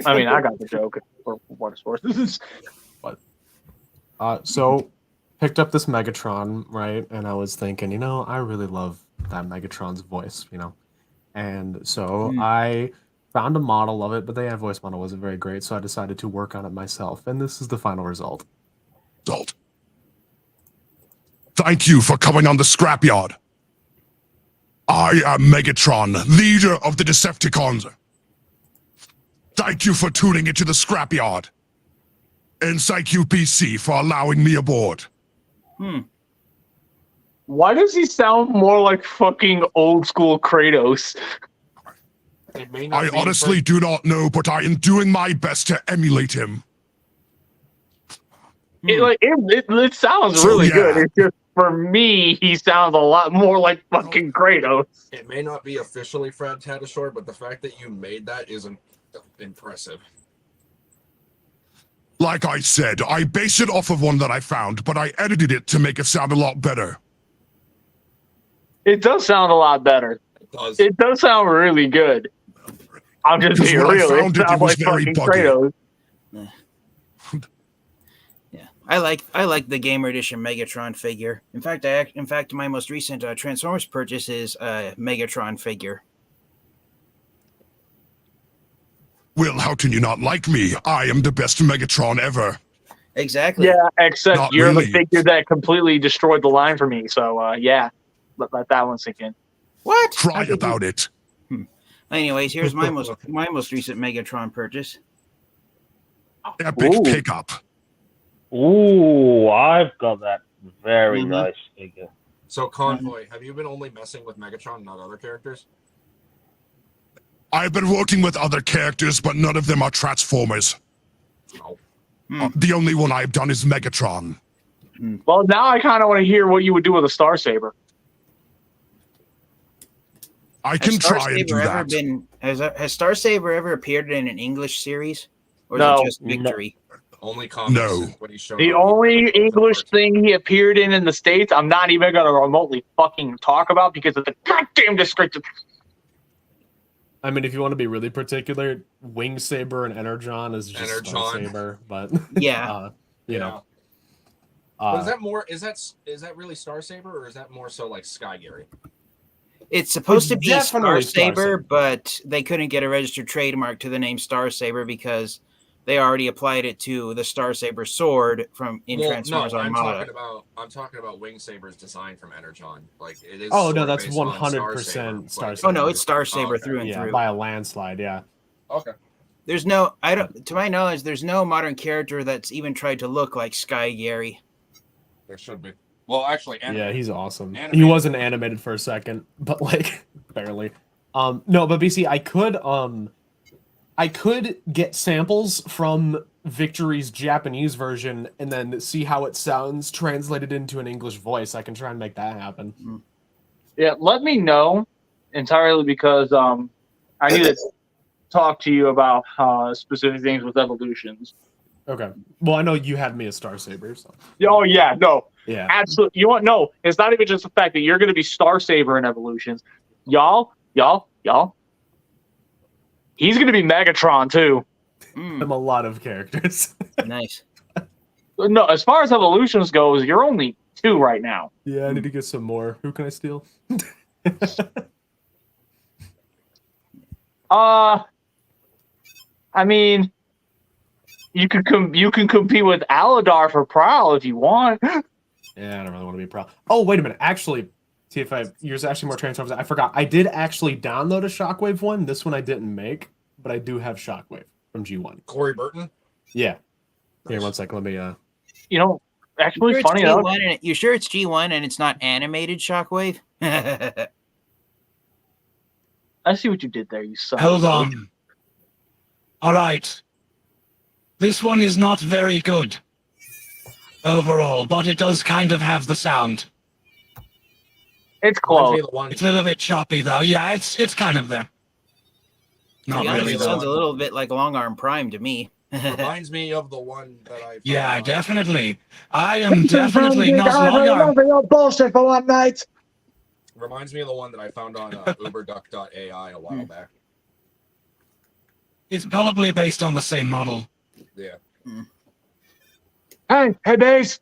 I mean, I got the joke for what it's worth. So picked up this Megatron, right? And I was thinking, I really love that Megatron's voice, And so I found a model of it, but the AI voice model wasn't very great, so I decided to work on it myself. And this is the final result. Thank you for coming on the Scrapyard. I am Megatron, leader of the Decepticons. Thank you for tuning into the Scrapyard. And thank you, PC, for allowing me aboard. Why does he sound more like fucking old school Kratos? It may not I be honestly do not know, but I am doing my best to emulate him. It sounds So, really yeah. good. It's just for me, he sounds a lot more like fucking Kratos. It may not be officially Fred Tatasciore, but the fact that you made that is impressive. Like I said, I based it off of one that I found, but I edited it to make it sound a lot better. It does sound a lot better. It does. It does sound really good. I'm just Because being when I real. found It it, sounds it was like very fucking buggy. Kratos. Yeah, I like the Gamer Edition Megatron figure. In fact, my most recent Transformers purchase is a Megatron figure. Well, how can you not like me? I am the best Megatron ever. Exactly. Yeah, except Not you're really. the figure that completely destroyed the line for me. So, yeah, let that one sink in. What? Cry about it. Anyways, here's my most recent Megatron purchase. Epic Ooh. pickup. Ooh, I've got that very Mhm. nice figure. So, Convoy, have you been only messing with Megatron, not other characters? I've been working with other characters, but none of them are Transformers. No. The only one I've done is Megatron. Well, now I kind of want to hear what you would do with a Star Saber. I can try and do that. Has Star Saber ever appeared in an English series, or No. is it just Victory? Only comics. No. is what he showed The up. only English thing he appeared in the States, I'm not even going to remotely fucking talk about because of the goddamn description. I mean, if you want to be really particular, Wing Saber and Energon is just Star Energon. Saber, but Yeah. you know. But is that more? Is that really Star Saber, or is that more so like Sky Gary? It's supposed It's to be Star definitely Star Saber, Saber. but they couldn't get a registered trademark to the name Star Saber because they already applied it to the Star Saber sword from Transformers no, Armada. I'm talking about Wing Saber's design from Energon. Like it is. Oh no, sort of that's based on 100% Star but- Saber. Oh no, it's Star Saber okay. through and yeah, through. by a landslide. Yeah. Okay. There's no, I don't, to my knowledge, there's no modern character that's even tried to look like Sky Gary. There should be. Well, actually, Yeah, he's awesome. He Animated. wasn't animated for a second, but like barely. No, but BC, I could get samples from Victory's Japanese version and then see how it sounds translated into an English voice. I can try and make that happen. Yeah, let me know entirely because I need to talk to you about specific things with evolutions. Okay. Well, I know you had me a Star Saber, so Oh yeah, no, yeah. absolutely. You want no? It's not even just the fact that you're going to be Star Saber in evolutions, y'all. He's going to be Megatron too. I'm a lot of characters. Nice. No, as far as evolutions goes, you're only 2 right now. Yeah, I need to get some more. Who can I steal? I mean, you can compete with Aladar for Prowl if you want. Yeah, I don't really want to be proud. Oh, wait a minute. Actually, TF5, yours actually more Transformers. I forgot. I did actually download a Shockwave one. This one I didn't make, but I do have Shockwave from G1. Corey Burton. Yeah. Here, one second. Let me. You know, actually, Sure funny it's enough. G1 and you sure it's G1 and it's not animated Shockwave? I see what you did there, you son. Hold of a- on. All right. This one is not very good overall, but it does kind of have the sound. It's Reminds close. me of the one. It's a little bit choppy though. Yeah, it's kind of there. Not Yeah, really it though. sounds a little bit like Long Arm Prime to me. Reminds me of the one that I. Yeah, found on- definitely. I am definitely not long arm. your bullshit for one night. Reminds me of the one that I found on uberduck.ai a while back. It's probably based on the same model. Yeah. Hey, Baze.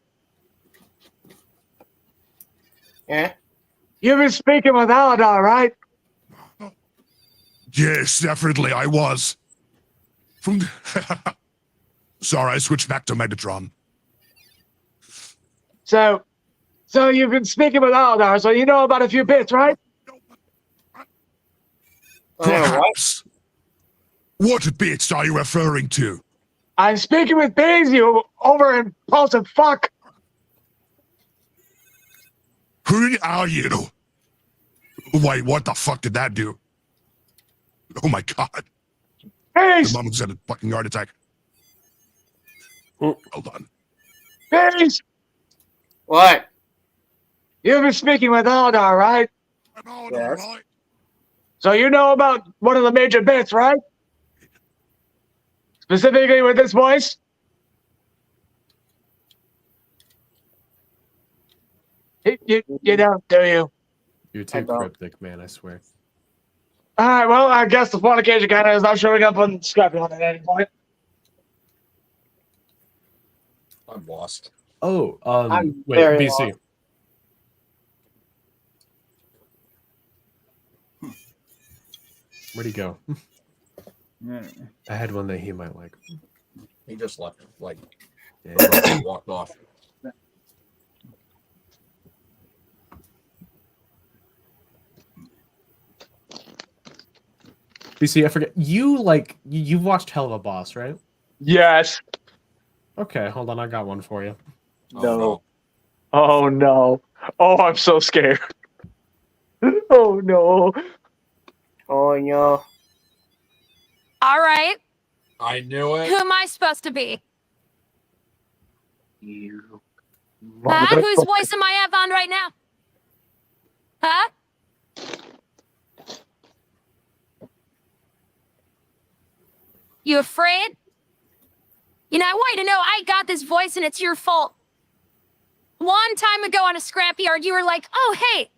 Yeah. You've been speaking with Aladar, right? Yes, definitely, I was. From Sorry, I switched back to Megatron. So you've been speaking with Aladar, so you know about a few bits, right? Perhaps. What bits are you referring to? I'm speaking with Baze over in Pulsecon. Who are you? Wait, what the fuck did that do? Oh my god. Peace! The mum's had a fucking heart attack. Oh. Well done. Peace! What? You've been speaking with Eldar, right? I'm all Yes. right. So you know about one of the major bits, right? Specifically with this voice? You don't, do you? You're I too don't. cryptic, man, I swear. All right, well, I guess the fornication kind of is not showing up on Scrapyard at any point. I'm lost. Oh, I'm wait, very BC. lost. Where'd he go? Mm. I had one that he might like. He just left, like, Yeah. walked off. BC, I forget. You've watched Hell of a Boss, right? Yes. Okay, hold on, I got one for you. No. Oh no. Oh, I'm so scared. Oh no. Oh no. All right. I knew it. Who am I supposed to be? You. Huh? Whose voice am I have on right now? Huh? You afraid? You know, I want you to know I got this voice and it's your fault. One time ago on a Scrapyard, you were like, oh, hey,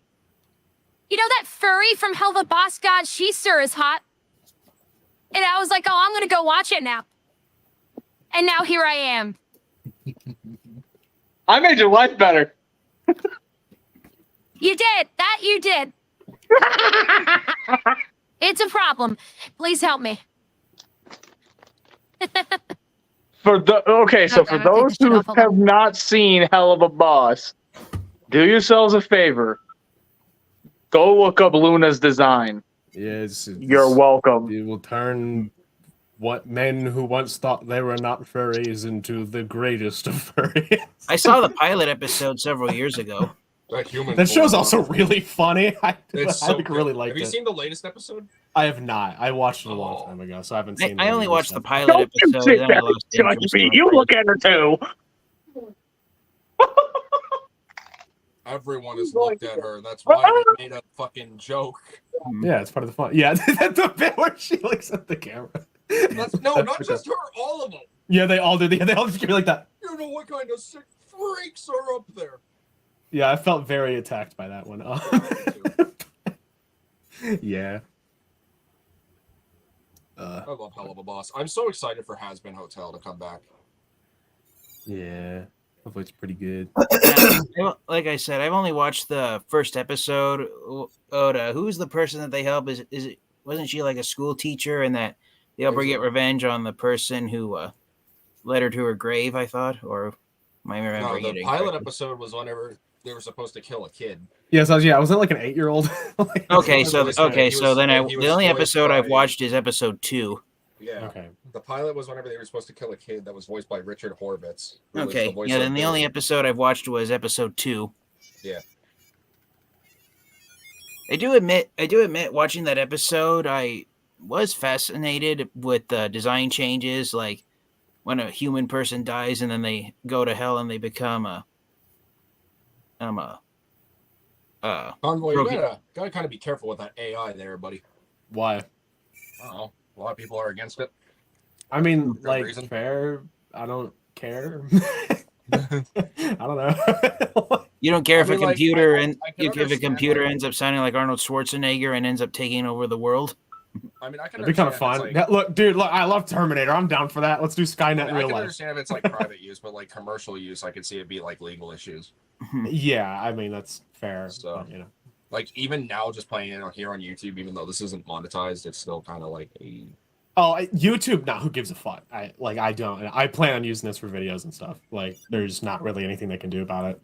you know that furry from Hell of a Boss God, she sure is hot. And I was like, oh, I'm going to go watch it now. And now here I am. I made your life better. You did. That you did. It's a problem. Please help me. So for Okay, I'll take those this shit who off, hold have on. not seen Hell of a Boss, do yourselves a favor. Go look up Luna's design. Yes. You're welcome. It will turn what men who once thought they were not furries into the greatest of furries. I saw the pilot episode several years ago. That human. That show's form. also really funny. It's I so like, good. really liked Have you it. seen the latest episode? I have not. I watched it a Oh. long time ago, so I haven't I, seen. I the only new watched the stuff. pilot Don't you episode, sit then I there lost and judge interest. me. in You it. look at her too. Everyone has looked at her. That's why they made a fucking joke. Yeah, it's part of the fun. Yeah, the bit where she looks at the camera. No, not just her. All of them. Yeah, they all do. They all just give me like that. You know what kind of sick freaks are up there? Yeah, I felt very attacked by that one. Yeah. I love Hell of a Boss. I'm so excited for Has Been Hotel to come back. Yeah. Hopefully it's pretty good. Like I said, I've only watched the first episode. Oda, who's the person that they help? Is it? Wasn't she like a school teacher, and that they help her get revenge on the person who led her to her grave? I thought, or am I No, remembering the it pilot incorrectly? episode was whenever they were supposed to kill a kid. Yeah, so I was like an 8-year-old. Okay, He so was- okay, he so was- then he the was only voiced episode I've by- watched is episode 2. Yeah. Okay. The pilot was whenever they were supposed to kill a kid that was voiced by Richard Horvitz. who was Okay, voice yeah. of Then the only Billy. episode I've watched was episode 2. Yeah. I do admit, watching that episode, I was fascinated with the design changes, like when a human person dies and then they go to hell and they become a Convoy, you Broken. gotta kind of be careful with that AI there, buddy. Why? I don't know. A lot of people are against it. I mean, Good like, reason. fair. I don't care. I don't know. You don't care I if mean, a like, computer I and can if a understand, computer like- ends up sounding like Arnold Schwarzenegger and ends up taking over the world. I mean, I can That'd be kind of understand fun. if it's, Yeah, look, dude, look, I love Terminator. I'm down for that. Let's do Skynet I in mean, I real can life. understand if it's like private use, but like commercial use, I could see it be like legal issues. Yeah, I mean that's fair. So- But, you know. Like even now, just playing it here on YouTube, even though this isn't monetized, it's still kind of like a. Oh, YouTube. Now, who gives a fuck? I don't. I plan on using this for videos and stuff. Like, there's not really anything they can do about it.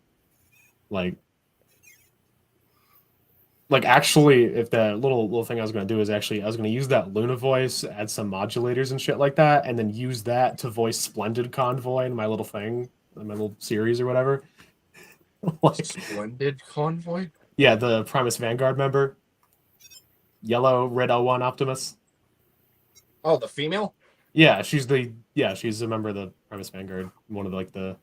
Like actually, if the little thing I was gonna do is I was gonna use that Luna voice, add some modulators and shit like that, and then use that to voice Splendid Convoy in my little thing, in my little series or whatever. Like, Splendid Convoy. yeah, the Primus Vanguard member. Yellow, Red 01 Optimus. Oh, the female? Yeah, she's a member of the Primus Vanguard, one of the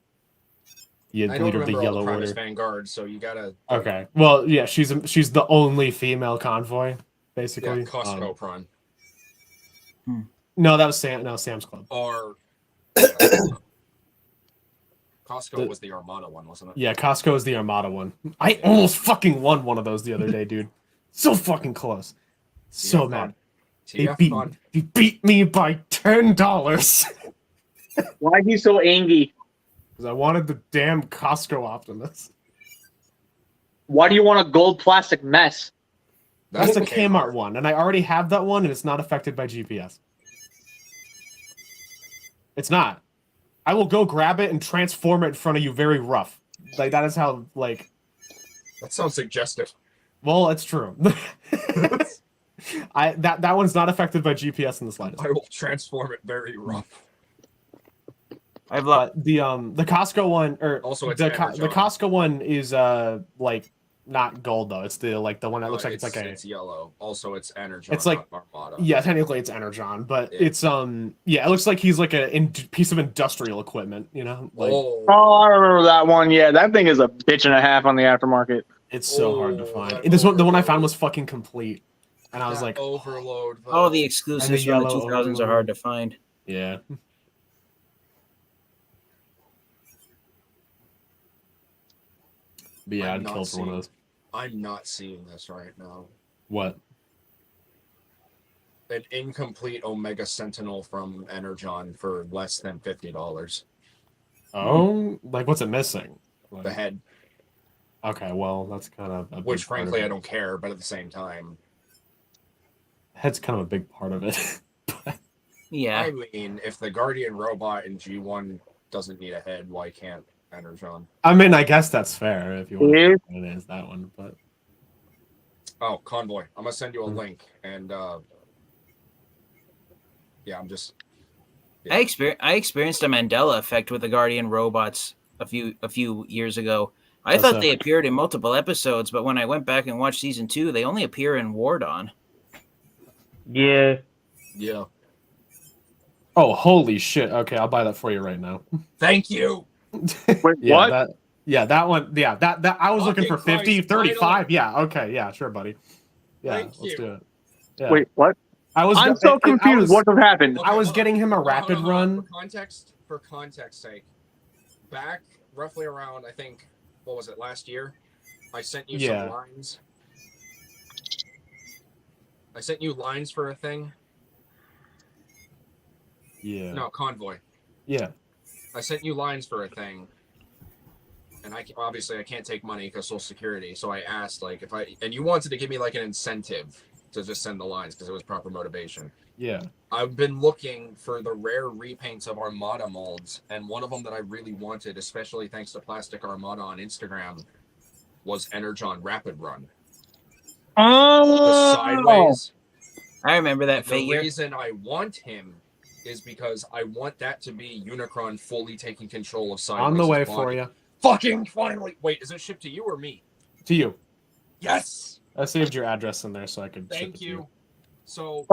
I don't leader of the remember all Yellow the Primus Order. Vanguard, so you gotta. Okay, well, yeah, she's the only female convoy, Yeah, basically. Costco Prime. No, that was Sam's Club. Or. Costco was the Armada one, wasn't it? Yeah, Costco is the Armada one. I almost fucking won one of those the other day, dude. So fucking close. So mad. They beat me by $10. Why he so angry? Because I wanted the damn Costco Optimus. Why do you want a gold plastic mess? That's the Kmart one, and I already have that one, and it's not affected by GPS. It's not. I will go grab it and transform it in front of you very rough. Like, that is how, like... That sounds suggestive. Well, it's true. That one's not affected by GPS in the slightest. I will transform it very rough. I've lost the Costco one, or also it's the Costco one is like not gold though. It's the one that looks like it's yellow. Also, it's Energon. It's like Armada. Yeah, technically it's Energon, but it's it looks like he's like a piece of industrial equipment. You know. Like, oh, I remember that one. Yeah, that thing is a bitch and a half on the aftermarket. It's so hard to find. The one I found was fucking complete, and I was like, Overload. all the exclusives from the 2000s are hard to find. Yeah. But yeah, I'd kill for one of those. I'm not seeing this right now. What? An incomplete Omega Sentinel from Energon for less than $50. Oh, like what's it missing? Like, the head. Okay, well that's kind of a which, frankly, I don't care, but at the same time, head's kind of a big part of it. Yeah. I mean, if the Guardian robot in G1 doesn't need a head, why can't Energon? I mean, I guess that's fair if you want to put it as that one, but oh, Convoy. I'm gonna send you a link, and yeah, I'm just. Yeah. I experienced a Mandela effect with the Guardian robots a few years ago. I thought they appeared in multiple episodes, but when I went back and watched season 2, they only appear in War Dawn. Yeah. Yeah. Oh, holy shit! Okay, I'll buy that for you right now. Thank you. Wait, Yeah, what? that one. Yeah, that I was looking for 50, Christ, 35. Yeah, okay, yeah, sure, buddy. Yeah, let's do it. Yeah. Wait, what? I'm so confused. What happened? I was getting him a rapid run. For context sake, back roughly around, I think, what was it, last year? I sent you some lines. I sent you lines for a thing. Yeah. No, Convoy. Yeah. I sent you lines for a thing, and I can't take money because Social Security. So I asked, like, and you wanted to give me like an incentive to just send the lines because it was proper motivation. Yeah. I've been looking for the rare repaints of Armada molds, and one of them that I really wanted, especially thanks to Plastic Armada on Instagram, was Energon Rapid Run. Oh. The sideways. I remember that The figure. reason I want him is because I want that to be Unicron fully taking control of Sideways. On the way for you. Fucking finally! Wait, is it shipped to you or me? To you. Yes! I saved your address in there so I could ship it Thank to you. So,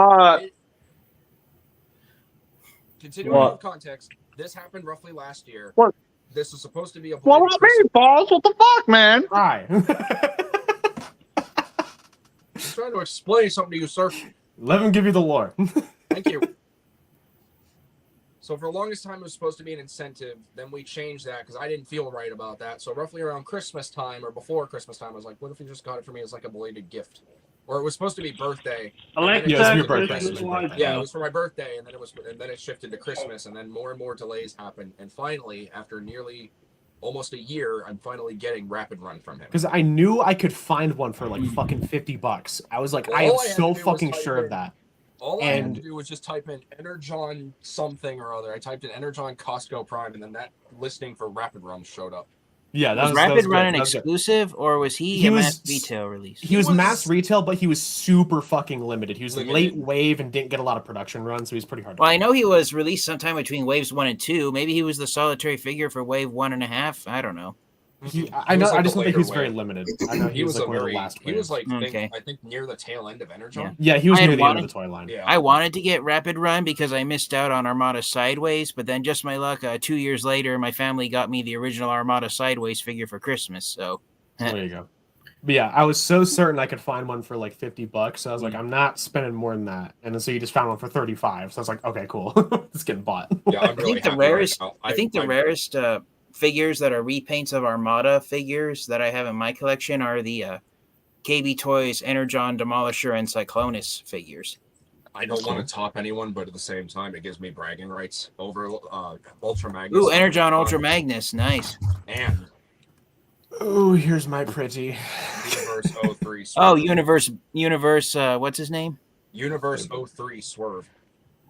continuing with context, this happened roughly last year. What? This was supposed to be a... What about me, balls? What the fuck, man? Hi. I'm trying to explain something to you, sir. Let him give you the lore. Thank you. So for the longest time, it was supposed to be an incentive. Then we changed that because I didn't feel right about that. So roughly around Christmas time or before Christmas time, I was like, what if you just got it for me as like a belated gift? Or it was supposed to be birthday. Alexa, yeah, it was your birthday. Yeah, it was for my birthday, and then it shifted to Christmas, and then more and more delays happened. And finally, after nearly almost a year, I'm finally getting Rapid Run from him. Because I knew I could find one for like fucking $50. I was like, I am so fucking sure of that. All I had to do was just type in Energon something or other. I typed in Energon Costco Prime, and then that listing for Rapid Run showed up. Yeah, was Rapid Run an exclusive, or was he a mass retail release? He was mass retail, but he was super fucking limited. He was late wave and didn't get a lot of production runs, so he's pretty hard. Well, I know he was released sometime between waves 1 and 2. Maybe he was the solitary figure for wave 1.5. I don't know. I know. was, like, I just the don't think later he's very wave. limited. I know he was like a one of very, the last. he was waves. like Okay. I think near the tail end of Energon. Yeah, he was I had near the end wanted- of the toy line. Yeah. I wanted to get Rapid Run because I missed out on Armada Sideways, but then just my luck, 2 years later, my family got me the original Armada Sideways figure for Christmas. So There you go. But yeah, I was so certain I could find one for like $50. So I was like, I'm not spending more than that. And then so you just found one for 35. So I was like, okay, cool. It's getting bought. Yeah, I'm really I think the happy rarest, right now. I think the rarest figures that are repaints of Armada figures that I have in my collection are the KB Toys Energon, Demolisher, and Cyclonus figures. I don't want to top anyone, but at the same time, it gives me bragging rights over Ultra Magnus. Ooh, Energon Ultra Magnus, nice. And Oh, here's my pretty. Universe 03 Swerve. Oh, Universe. What's his name? Universe 03 Swerve.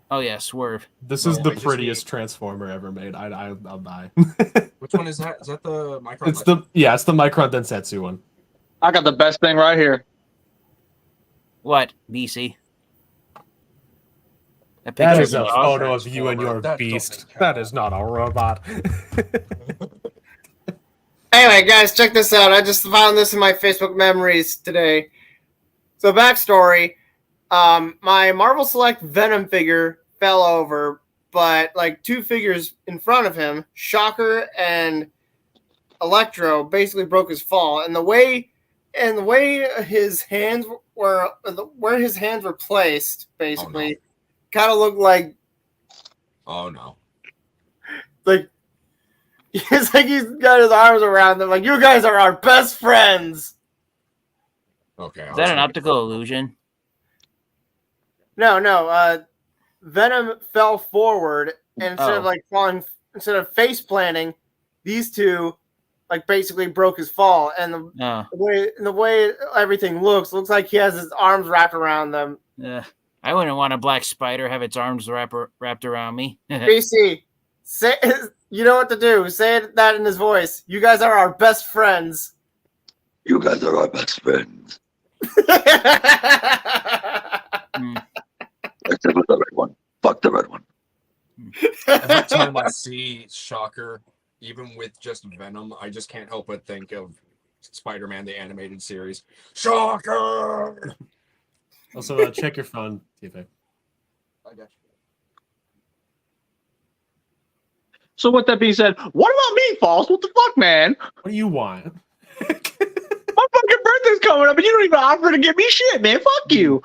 Oh yeah, Swerve. This No, is the I just prettiest need- Transformer ever made. I'll die. Which one is that? Is that the Micron? It's the Micron Densetsu one. I got the best thing right here. What? BC. That is picture a of photo of you and your That beast. doesn't count. That is not a robot. Anyway, guys, check this out. I just found this in my Facebook memories today. So, backstory: my Marvel Select Venom figure fell over, but like 2 figures in front of him, Shocker and Electro, basically broke his fall. And the way his hands were, where his hands were placed, basically, kind of looked like Oh no. like. It's like he's got his arms around them, like, you guys are our best friends. Okay. Is that an optical illusion? No. Venom fell forward, and instead of Oh. like falling, instead of face planting, these two like basically broke his fall. And the way everything looks like he has his arms wrapped around them. I wouldn't want a black spider have its arms wrapped around me. BC, say you know what to do. Say that in his voice. You guys are our best friends. You guys are our best friends. Except for the red one. Fuck the red one. Every time I see Shocker, even with just Venom, I just can't help but think of Spider-Man the animated series. Shocker. Also, check your phone, TFA. I got you. So with that being said, what about me, False? What the fuck, man? What do you want? My fucking birthday's coming up and you don't even offer to give me shit, man. Fuck you.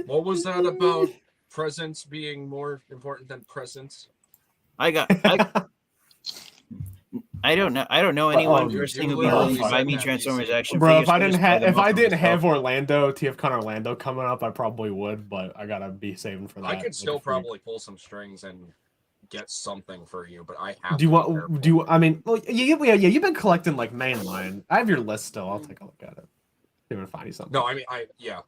What was that about presents being more important than presents? I don't know anyone personally who would be willing to buy me Transformers action Bro, figures. if I didn't have Orlando, TFCon Orlando coming up, I probably would, but I gotta be saving for that. I could still probably pull some strings and get something for you, but I have. Do you want? I mean, well, you've been collecting like mainline. I have your list still. I'll take a look at it. See if I can find you something. No, I mean, yeah.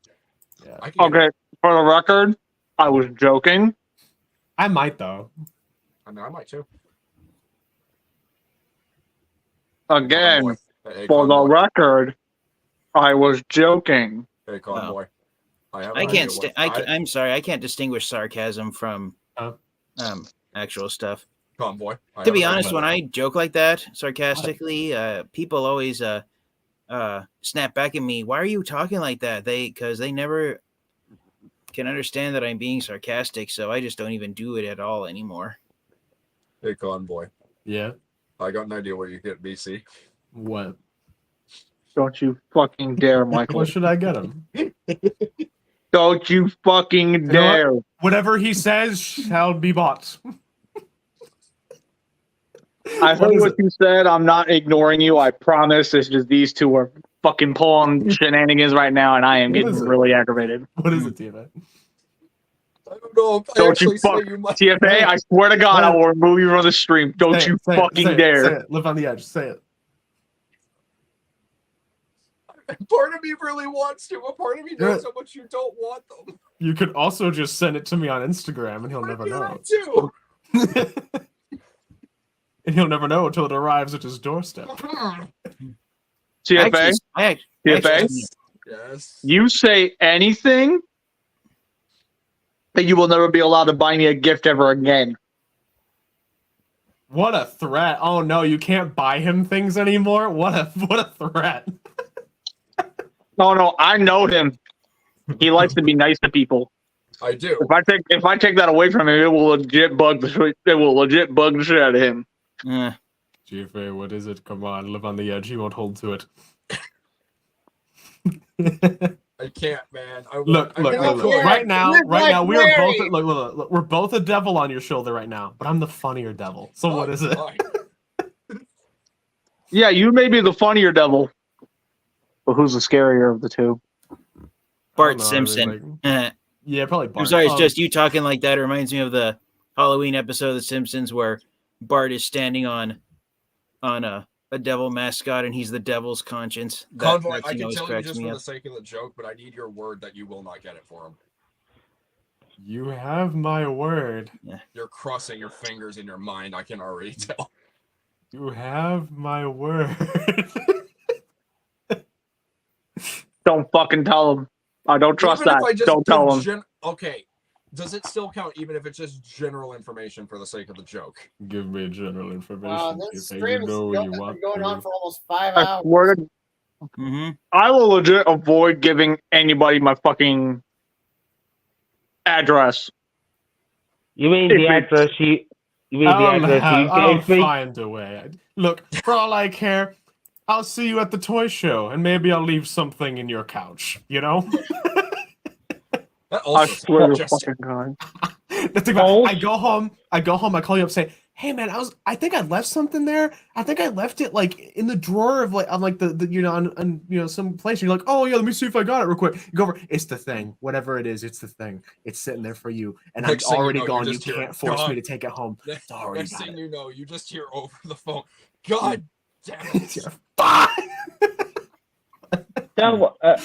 Okay, for the record, I was joking. I might though. I mean, I might too. Again, Hey, for the Convoy. record, I was joking. Hey, Convoy. I'm sorry, I can't distinguish sarcasm from actual stuff. Convoy. To be honest, when I joke like that sarcastically, people always snap back at me. Why are you talking like that? Because they never can understand that I'm being sarcastic, so I just don't even do it at all anymore. Hey, Convoy. Yeah. I got an idea where you get BC. What? Don't you fucking dare, Michael. What should I get him? Don't you fucking You know dare. what? Whatever he says shall be bought. I heard what you said. I'm not ignoring you. I promise. It's just these two are fucking pulling shenanigans right now, and I am getting really aggravated. What is it, TFA? I don't know if I Don't you actually say fuck you might. TFA. I swear to God, I will remove you from the stream. Don't Say you it, say it, fucking say it, dare. say it. Live on the edge. Say it. Part of me really wants to, but part of me knows how much you don't want them. You could also just send it to me on Instagram, and he'll never know. Too. And he'll never know until it arrives at his doorstep. TFA. TFA. Yes. You say anything that you will never be allowed to buy me a gift ever again. What a threat! Oh no, you can't buy him things anymore. What a threat! No, I know him. He likes to be nice to people. I do. If I take that away from him, it will legit bug the shit out of him. GFA, what is it? Come on, live on the edge. He won't hold to it. I can't, man. Look. Right now, we are both. Look, we're both a devil on your shoulder right now, but I'm the funnier devil. So what is it? Yeah, you may be the funnier devil, but who's the scarier of the two? Bart Simpson. Yeah, probably Bart. I'm sorry, it's just you talking like that. It reminds me of the Halloween episode of The Simpsons where Bart is standing on a devil mascot and he's the devil's conscience. Convoy, I can tell you just for the sake of the joke, but I need your word that you will not get it for him. You have my word. Yeah. You're crossing your fingers in your mind. I can already tell. You have my word. Don't fucking tell him. I don't trust that. Don't tell him. Okay. Does it still count even if it's just general information for the sake of the joke? Give me general information. This stream is going on for almost 5 I hours. swear to- I will legit avoid giving anybody my fucking address. You mean the address you? You mean the address you gave me? I'll find a way. Look, for all I care, I'll see you at the toy show, and maybe I'll leave something in your couch. You know. I swear to fucking God. I go home, I call you up, say, hey man, I think I left something there. I think I left it like in the drawer of the some place. You're like, oh yeah, let me see if I got it real quick. You go over, it's the thing. Whatever it is, it's the thing. It's sitting there for you. And I'm already gone. You can't force me to take it home. It's already Next thing you know, you just hear over the phone, God damn it.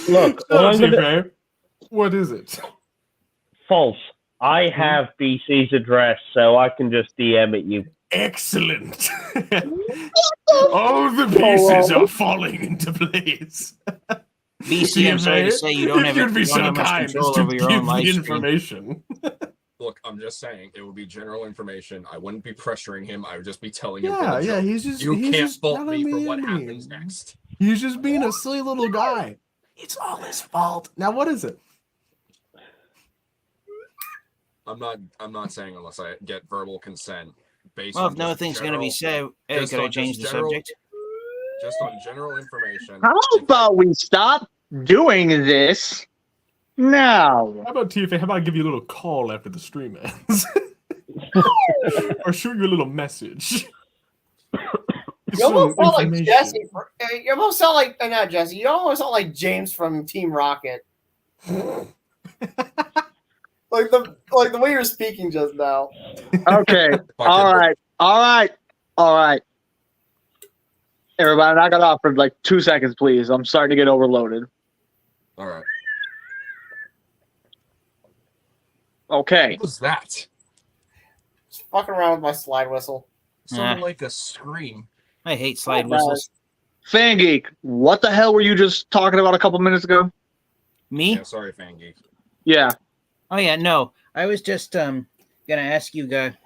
Look, what is it? False. I have BC's address, so I can just DM it you. Excellent. All the pieces are falling into place. BC, I'm sorry to say you don't have much control over your own life stream. Information. Look, I'm just saying it would be general information. I wouldn't be pressuring him. I would just be telling him. Yeah. He's just. You he's can't just fault me for what happens next. He's just being a silly little guy. It's all his fault. Now, what is it? I'm not saying unless I get verbal consent. Well, if nothing's going to be said, could I change the subject? Just on general information. How about we stop doing this now? How about TFA? How about I give you a little call after the stream ends? Or shoot you a little message. You almost sound like Jesse. You almost sound like not Jesse. You almost sound like James from Team Rocket. like the way you're speaking just now. Okay. All right. Everybody, knock it off for like 2 seconds, please. I'm starting to get overloaded. All right. Okay. What was that? Just fucking around with my slide whistle. Sounded like a scream. I hate slide whistles. Fangeek, what the hell were you just talking about a couple minutes ago? Me? Yeah, sorry, Fangeek. Yeah. Oh yeah, no. I was just gonna ask you guys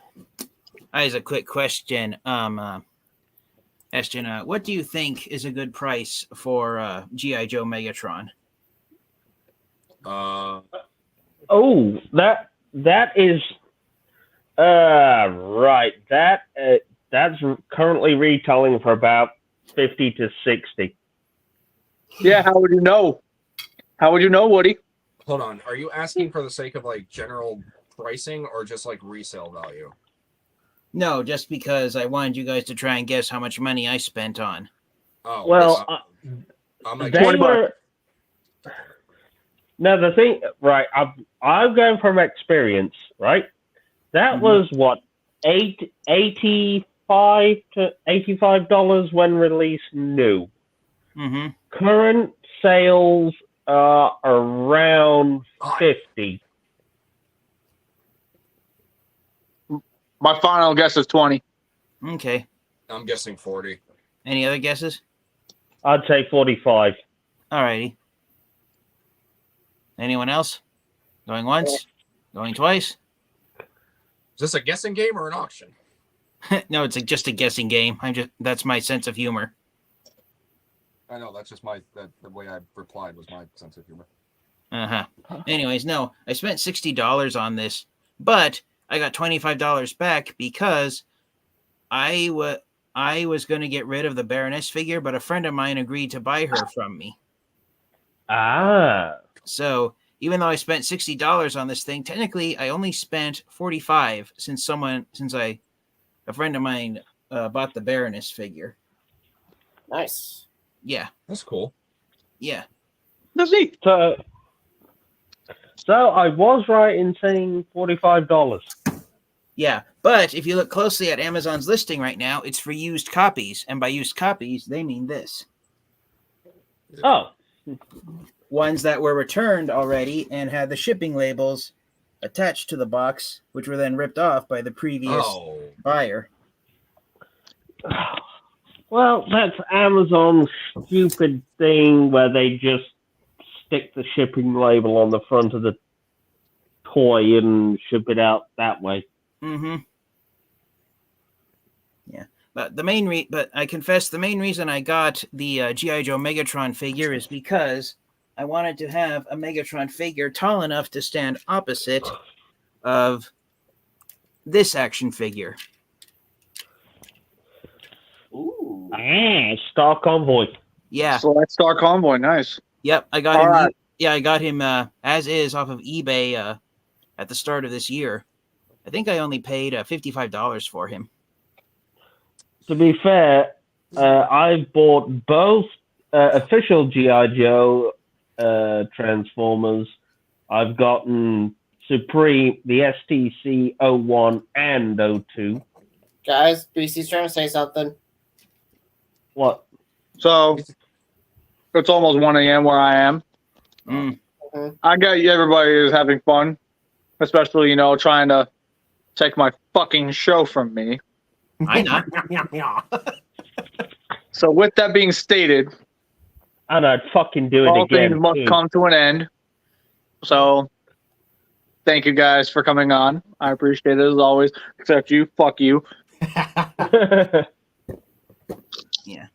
a quick question. Ashton, what do you think is a good price for G.I. Joe Megatron? Oh, that is right. That's currently retailing for about 50 to 60. Yeah, how would you know? How would you know, Woody? Hold on. Are you asking for the sake of like general pricing or just like resale value? No, just because I wanted you guys to try and guess how much money I spent on. Oh, well, I'm like they were. No, the thing, right? I'm going from experience, right? That was what $85 to $85 when released new. Mm-hmm. Current sales are around 50. My final guess is 20. Okay. I'm guessing 40. Any other guesses? I'd say 45. Alrighty. Anyone else? Going once? Going twice? Is this a guessing game or an auction? No, it's just a guessing game. That's my sense of humor. I know that's just the way I replied was my sense of humor. Anyways, no, I spent $60 on this, but I got $25 back because I was going to get rid of the Baroness figure, but a friend of mine agreed to buy her from me. Ah. So even though I spent $60 on this thing, technically I only spent $45 since a friend of mine bought the Baroness figure. Nice. Yeah, That's cool. yeah. That's neat. So I was right in saying $45. Yeah, but if you look closely at Amazon's listing right now, it's for used copies, and by used copies, they mean this. Oh. Ones that were returned already and had the shipping labels attached to the box, which were then ripped off by the previous buyer. Well, that's Amazon's stupid thing where they just stick the shipping label on the front of the toy and ship it out that way. Mm-hmm. Yeah, but but I confess the main reason I got the G.I. Joe Megatron figure is because I wanted to have a Megatron figure tall enough to stand opposite of this action figure. Ooh. Star Convoy. Yeah. So that's Star Convoy. Nice. Yep, I got All him. right. Yeah, I got him as is off of eBay at the start of this year. I think I only paid $55 for him. To be fair, I bought both official G.I. Joe Transformers. I've gotten Supreme, the STC 01 and 02. Guys, BC's trying to say something. What? So it's almost 1 a.m. where I am. I got everybody is having fun, especially trying to take my fucking show from me. I not. So with that being stated, and I'd fucking do it all again. things must come to an end. So thank you guys for coming on. I appreciate it as always. Except you, fuck you. Yeah.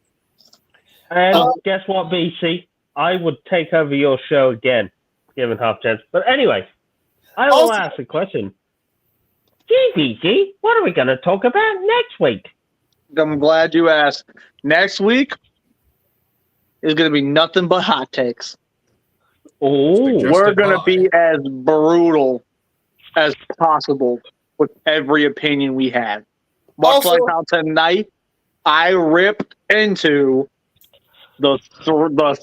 And guess what, BC? I would take over your show again, given half chance. But anyway, I will ask a question. Gee, BC, what are we going to talk about next week? I'm glad you asked. Next week is going to be nothing but hot takes. Oh, we're going to be as brutal as possible with every opinion we had. Much like how tonight I ripped into the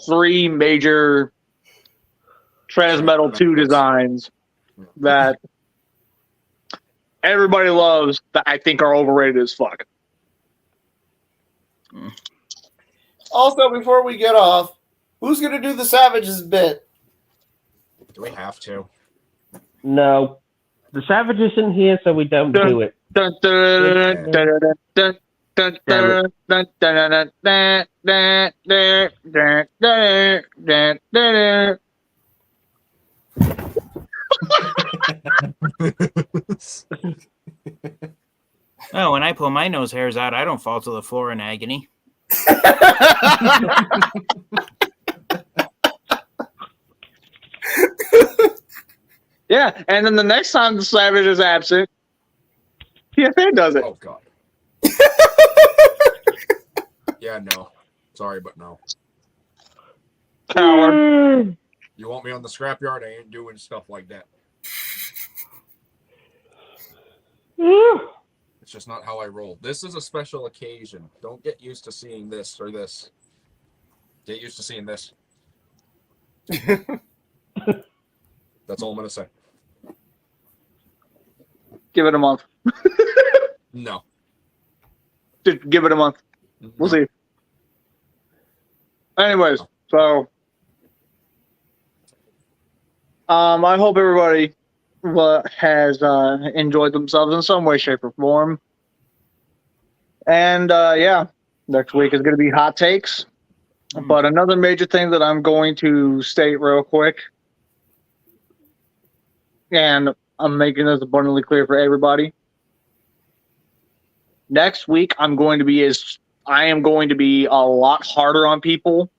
three major Transmetal 2 designs that everybody loves that I think are overrated as fuck. Also, before we get off, who's going to do the Savages bit? Do we have to? No. The Savage isn't here, so we don't do it. Oh, when I pull my nose hairs out, I don't fall to the floor in agony. Yeah, and then the next time the Savage is absent, PFA does it. Oh, God. Yeah, no. Sorry, but no. Coward. You want me on the scrapyard? I ain't doing stuff like that. It's just not how I roll. This is a special occasion. Don't get used to seeing this or this. Get used to seeing this. That's all I'm going to say. Give it a month. No. Just give it a month. We'll see. Anyways, so I hope everybody has enjoyed themselves in some way, shape, or form. And yeah, next week is going to be hot takes. But another major thing that I'm going to state real quick, and I'm making this abundantly clear for everybody, next week I am going to be a lot harder on people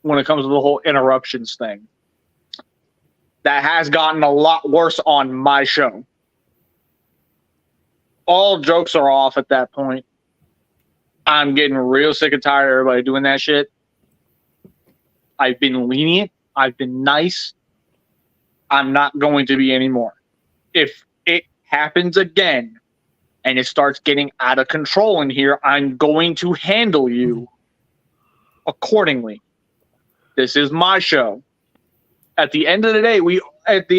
when it comes to the whole interruptions thing. That has gotten a lot worse on my show. All jokes are off at that point. I'm getting real sick and tired of everybody doing that shit. I've been lenient. I've been nice. I'm not going to be anymore. If it happens again and it starts getting out of control in here, I'm going to handle you accordingly. This is my show. At the end of the day, we are the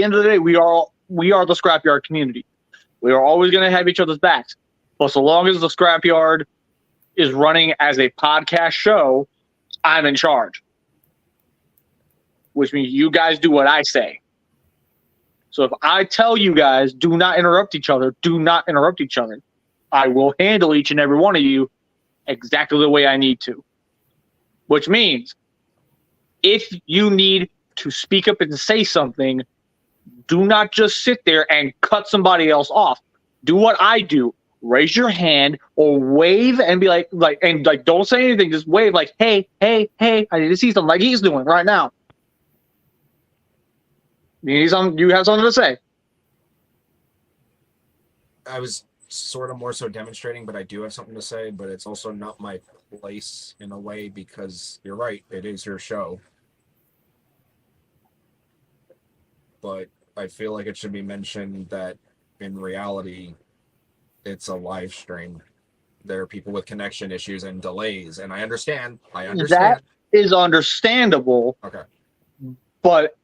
Scrapyard community. We are always going to have each other's backs. But so long as the Scrapyard is running as a podcast show, I'm in charge. Which means you guys do what I say. So if I tell you guys, do not interrupt each other, do not interrupt each other, I will handle each and every one of you exactly the way I need to. Which means if you need to speak up and say something, do not just sit there and cut somebody else off. Do what I do. Raise your hand or wave and be like, don't say anything. Just wave like, hey, I need to see something like he's doing right now. You have something to say. I was sort of more so demonstrating, but I do have something to say, but it's also not my place in a way because you're right, it is your show. But I feel like it should be mentioned that in reality, it's a live stream. There are people with connection issues and delays, and I understand. That is understandable. Okay. But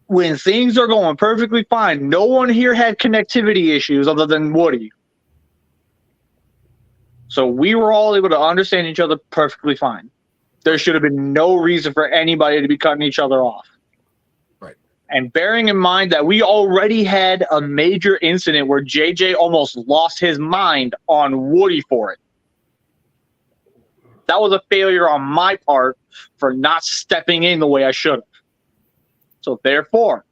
when things are going perfectly fine, no one here had connectivity issues other than Woody. So we were all able to understand each other perfectly fine. There should have been no reason for anybody to be cutting each other off. Right. And bearing in mind that we already had a major incident where JJ almost lost his mind on Woody for it. That was a failure on my part for not stepping in the way I should have. So therefore,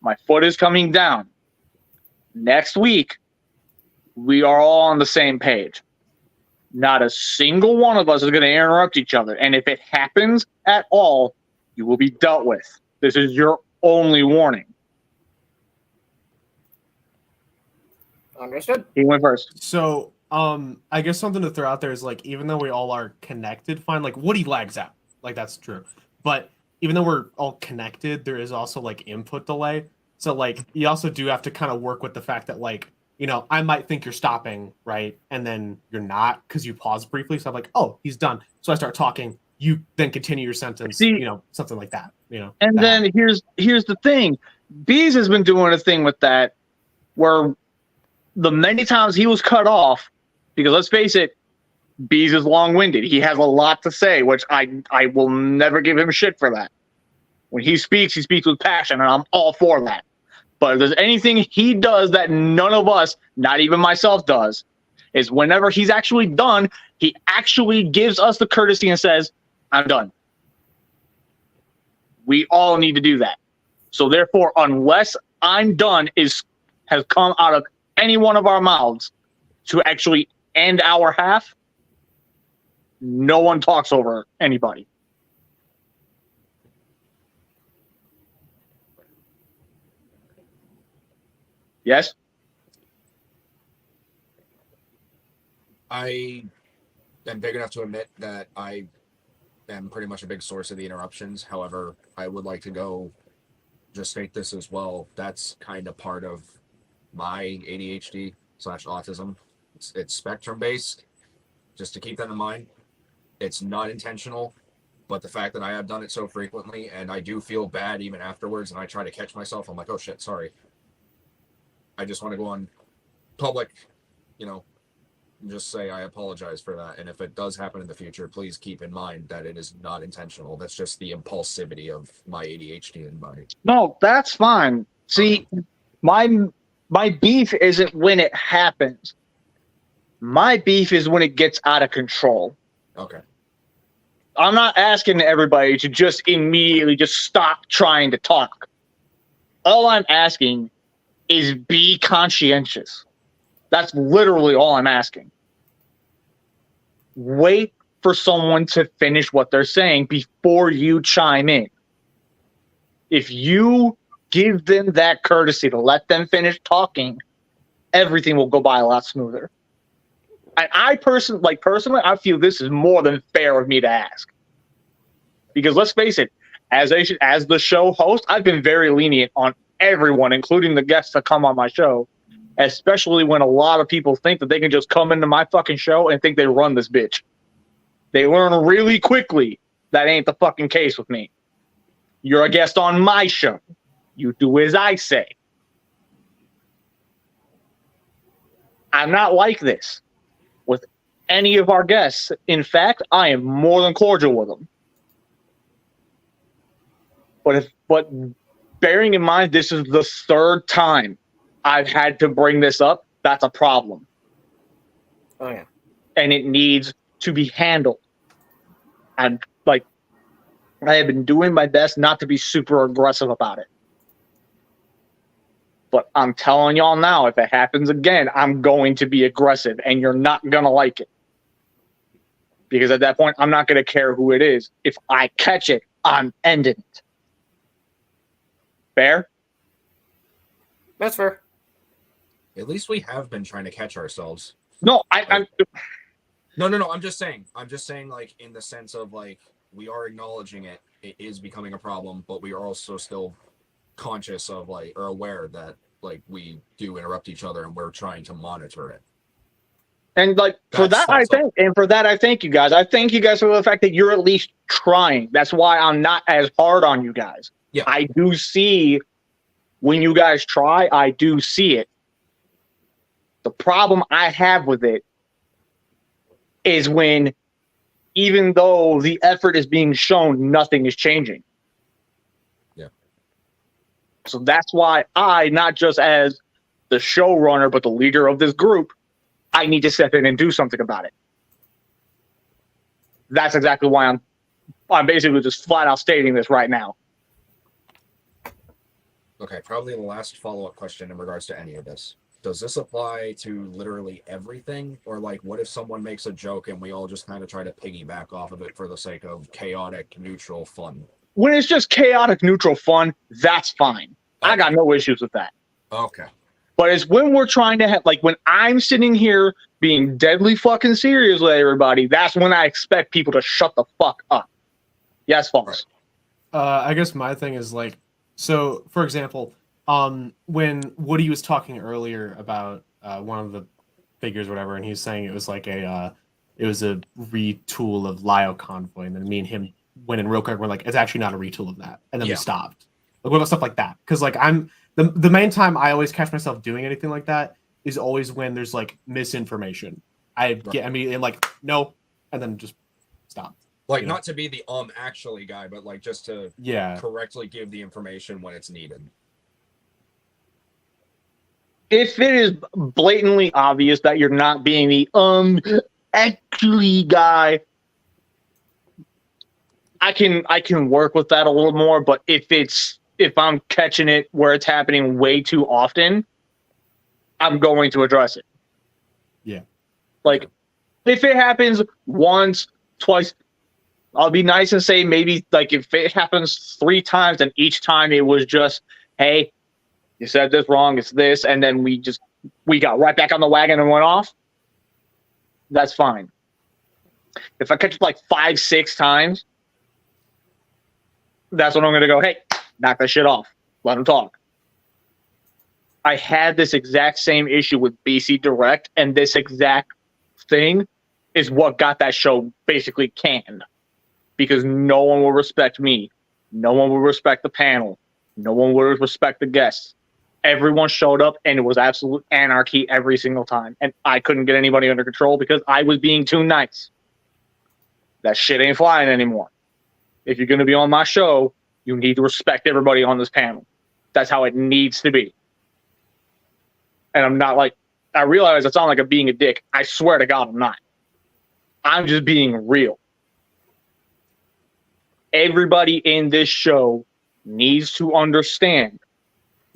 my foot is coming down. Next week, we are all on the same page. Not a single one of us is going to interrupt each other. And if it happens at all, you will be dealt with. This is your only warning. Understood. He went first. So, I guess something to throw out there is like, even though we all are connected, fine. Like Woody lags out, like that's true. But even though we're all connected, there is also like input delay. So like, you also do have to kind of work with the fact that like, you know, I might think you're stopping, right, and then you're not because you pause briefly. So I'm like, oh, he's done. So I start talking. You then continue your sentence. See, you know, something like that. You know. And then here's the thing. Bees has been doing a thing with that, where the many times he was cut off, because let's face it, Bees is long-winded. He has a lot to say, which I will never give him shit for that. When he speaks with passion, and I'm all for that. But if there's anything he does that none of us, not even myself, does, is whenever he's actually done, he actually gives us the courtesy and says, I'm done. We all need to do that. So therefore, unless I'm done has come out of any one of our mouths to actually end our half, no one talks over anybody. Yes? I am big enough to admit that I am pretty much a big source of the interruptions. However, I would like to just state this as well. That's kind of part of my ADHD / autism. It's spectrum based. Just to keep that in mind. It's not intentional, but the fact that I have done it so frequently and I do feel bad even afterwards and I try to catch myself, I'm like, oh shit, sorry. I just want to go on public, and just say I apologize for that. And if it does happen in the future, please keep in mind that it is not intentional. That's just the impulsivity of my ADHD and my... No, that's fine. See, my beef isn't when it happens. My beef is when it gets out of control. Okay. I'm not asking everybody to just immediately just stop trying to talk. All I'm asking is be conscientious. That's literally all I'm asking. wait for someone to finish what they're saying before you chime in. If you give them that courtesy to let them finish talking, everything will go by a lot smoother. And personally, I feel this is more than fair of me to ask. Because let's face it, as the show host, I've been very lenient on everyone, including the guests that come on my show, especially when a lot of people think that they can just come into my fucking show and think they run this bitch. They learn really quickly that ain't the fucking case with me. You're a guest on my show. You do as I say. I'm not like this with any of our guests. In fact, I am more than cordial with them. But bearing in mind this is the third time I've had to bring this up, that's a problem. Oh yeah. And it needs to be handled. And like, I have been doing my best not to be super aggressive about it. But I'm telling y'all now, if it happens again, I'm going to be aggressive and you're not going to like it. Because at that point, I'm not going to care who it is. If I catch it, I'm ending it. Fair? That's fair. At least we have been trying to catch ourselves. No, I'm No. I'm just saying, like, in the sense of, like, we are acknowledging it. It is becoming a problem, but we are also still conscious of, like, or aware that, like, we do interrupt each other and we're trying to monitor it. And like for that, I thank you guys. I thank you guys for the fact that you're at least trying. That's why I'm not as hard on you guys. Yeah. I do see when you guys try, I do see it. The problem I have with it is when, even though the effort is being shown, nothing is changing. Yeah. So that's why I, not just as the showrunner, but the leader of this group, I need to step in and do something about it. That's exactly why I'm basically just flat out stating this right now. Okay, probably the last follow-up question in regards to any of this. Does this apply to literally everything? Or, like, what if someone makes a joke and we all just kind of try to piggyback off of it for the sake of chaotic, neutral fun? When it's just chaotic, neutral fun, that's fine. Okay. I got no issues with that. Okay. But it's when we're trying to have, like, when I'm sitting here being deadly fucking serious with everybody, that's when I expect people to shut the fuck up. Yes, False. Right. I guess my thing is, like, so, for example, when Woody was talking earlier about one of the figures or whatever, and he was saying it was like it was a retool of Lio Convoy, and then me and him went in real quick, we're like, it's actually not a retool of that, and then we stopped. Like, what about stuff like that? Because, like, the main time I always catch myself doing anything like that is always when there's, like, misinformation. I get immediately like, no, and then just stop. Like, not to be the actually guy, but, like, just to correctly give the information when it's needed. If it is blatantly obvious that you're not being the actually guy, I can work with that a little more. But if I'm catching it where it's happening way too often, I'm going to address it. Yeah. Like, if it happens once, twice, I'll be nice and say maybe, like, if it happens 3 times and each time it was just, hey, you said this wrong, it's this, and then we got right back on the wagon and went off, that's fine. If I catch it like 5, 6 times, that's when I'm going to go, hey, knock that shit off. Let them talk. I had this exact same issue with BC Direct, and this exact thing is what got that show basically canned. Because no one will respect me. No one will respect the panel. No one will respect the guests. Everyone showed up, and it was absolute anarchy every single time. And I couldn't get anybody under control because I was being too nice. That shit ain't flying anymore. If you're going to be on my show, you need to respect everybody on this panel. That's how it needs to be. And I'm not like, I realize I sound like I'm being a dick. I swear to God, I'm not. I'm just being real. Everybody in this show needs to understand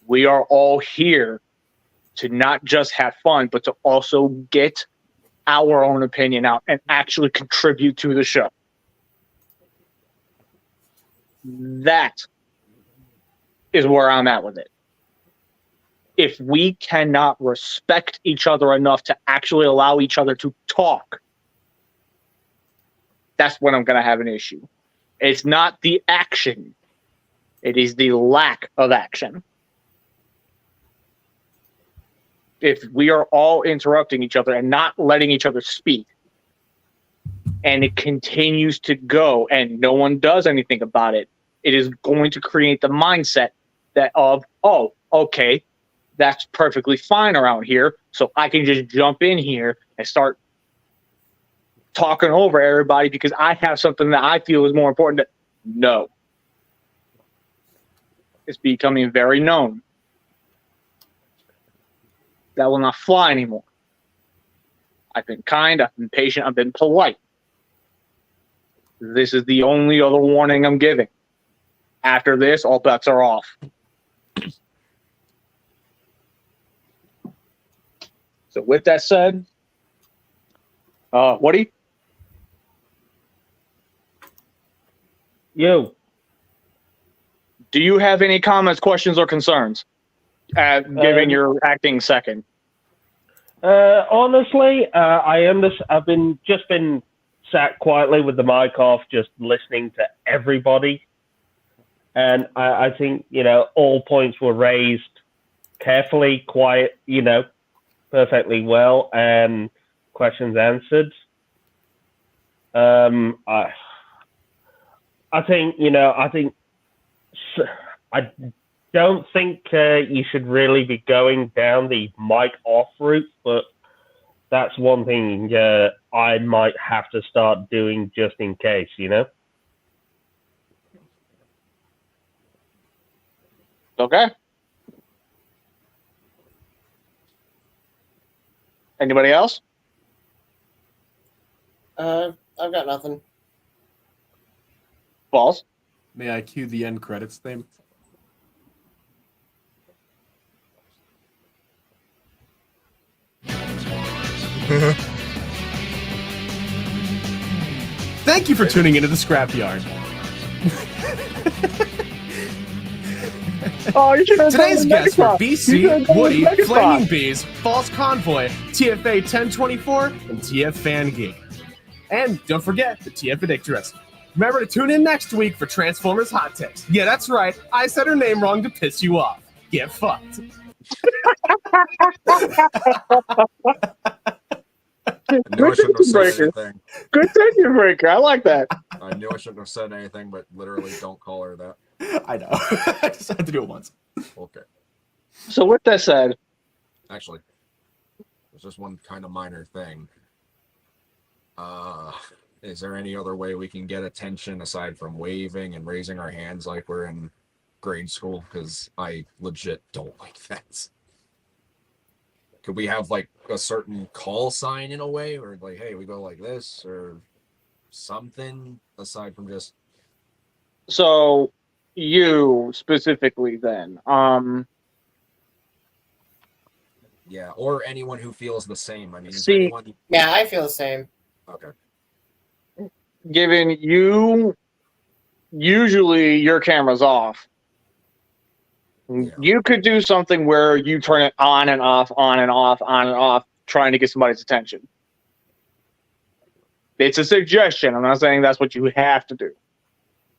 we are all here to not just have fun, but to also get our own opinion out and actually contribute to the show. That is where I'm at with it. If we cannot respect each other enough to actually allow each other to talk, that's when I'm going to have an issue. It's not the action. It is the lack of action. If we are all interrupting each other and not letting each other speak, and it continues to go and no one does anything about it, it is going to create the mindset that of, oh, okay, that's perfectly fine around here, so I can just jump in here and start talking over everybody because I have something that I feel is more important. No. It's becoming very known. That will not fly anymore. I've been kind, I've been patient, I've been polite. This is the only other warning I'm giving. After this, all bets are off. So with that said, Woody? Yo. Do you have any comments, questions, or concerns? Given your acting second. Honestly, I've been sat quietly with the mic off, just listening to everybody, and I think all points were raised carefully, quiet, perfectly well, and questions answered. I don't think you should really be going down the mic off route, but that's one thing I might have to start doing just in case, Okay. Anybody else? I've got nothing. Balls? May I cue the end credits theme? Thank you for tuning into the Scrapyard. Oh, you should have Today's guests were You BC, should've done Woody, Megatron. Flaming Bees, False Convoy, TFA 1024, and TF Fan Geek. And don't forget the TF Addictress. Remember to tune in next week for Transformers Hot Takes. Yeah, that's right. I said her name wrong to piss you off. Get fucked. I knew I shouldn't have said breaker. anything. Good thinking breaker. I like that. I knew I shouldn't have said anything, but literally don't call her that. I know. I just had to do it once. Okay. So with that said, Actually, there's just one kind of minor thing. Is there any other way we can get attention aside from waving and raising our hands like we're in grade school? Because I legit don't like that. Could we have like a certain call sign in a way, or like, hey, we go like this, or something aside from just? so you specifically then, Yeah, or anyone who feels the same. I mean, is See- anyone... Yeah, I feel the same. Okay. given you, usually your camera's off. Yeah. You could do something where you turn it on and off, on and off, on and off, trying to get somebody's attention. It's a suggestion. I'm not saying that's what you have to do.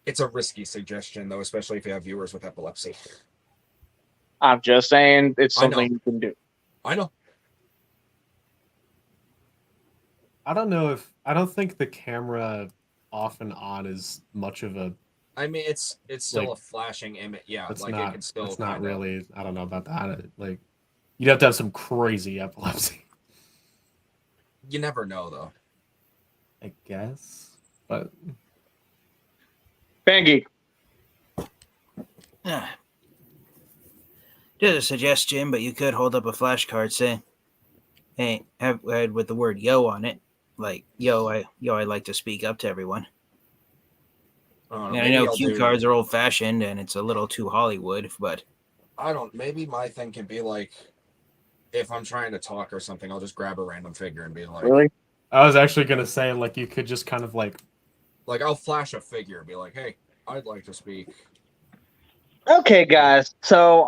It's a risky suggestion, though, especially if you have viewers with epilepsy. I'm just saying it's I know. something you can do. I know. I don't think the camera off and on is much of a. I mean, it's still Like, a flashing image. Yeah, It's like not. it can still. It's not kinda- really. I don't know about that. Like, you'd have to have some crazy epilepsy, You never know, though. I guess. But Fan Geek. Just a suggestion, but you could hold up a flashcard saying, "Hey, have with the word yo on it, like yo, I like to speak up to everyone." And I maybe know I'll cue do- cards are old fashioned and it's a little too Hollywood, but I don't. Maybe my thing can be like, if I'm trying to talk or something, I'll just grab a random figure and be like, Really? I was actually gonna say like you could just kind of like I'll flash a figure and be like, hey, I'd like to speak. Okay, guys. So,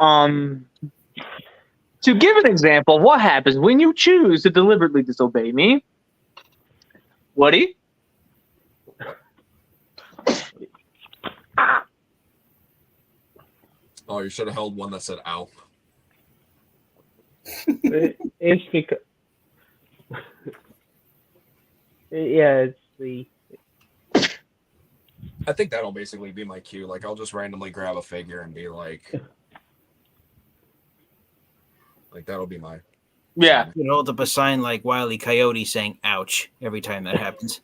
to give an example of what happens when you choose to deliberately disobey me, Woody. Oh, you should have held one that said ow. It's because yeah, it's the I think that'll basically be my cue. Like, I'll just randomly grab a figure and be like, that'll be my. Yeah. You hold up a sign like Wile E. Coyote saying "ouch" every time that happens.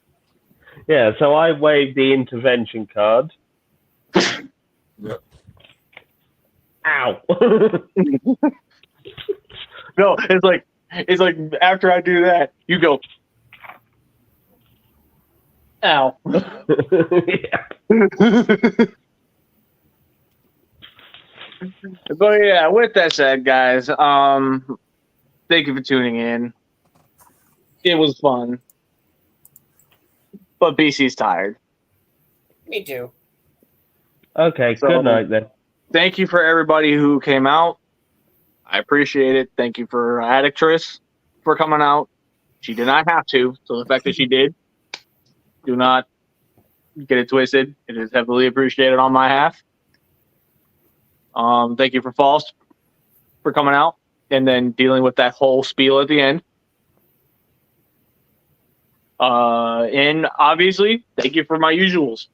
yeah. So I waved the intervention card. Yep. Ow. No, it's like after I do that, you go, ow. yeah. But yeah, with that said, guys, thank you for tuning in. It was fun. But BC's tired. Me too. Okay. So- Good night then. Thank you for everybody who came out. I appreciate it. Thank you for Addictress for coming out. She did not have to, so the fact that she did, do not get it twisted. It is heavily appreciated on my half. Thank you for False for coming out and then dealing with that whole spiel at the end. And obviously, thank you for my usuals.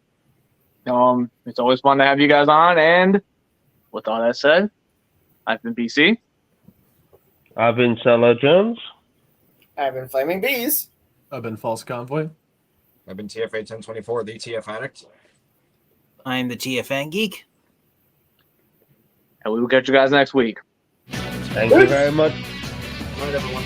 It's always fun to have you guys on. And with all that said, I've been BC. I've been Solo Jones. I've been Flaming Bees. I've been False Convoy. I've been TFA 1024, the TF Addict. I'm the TFN geek. And we will catch you guys next week. Thank you very much. Good night, everyone.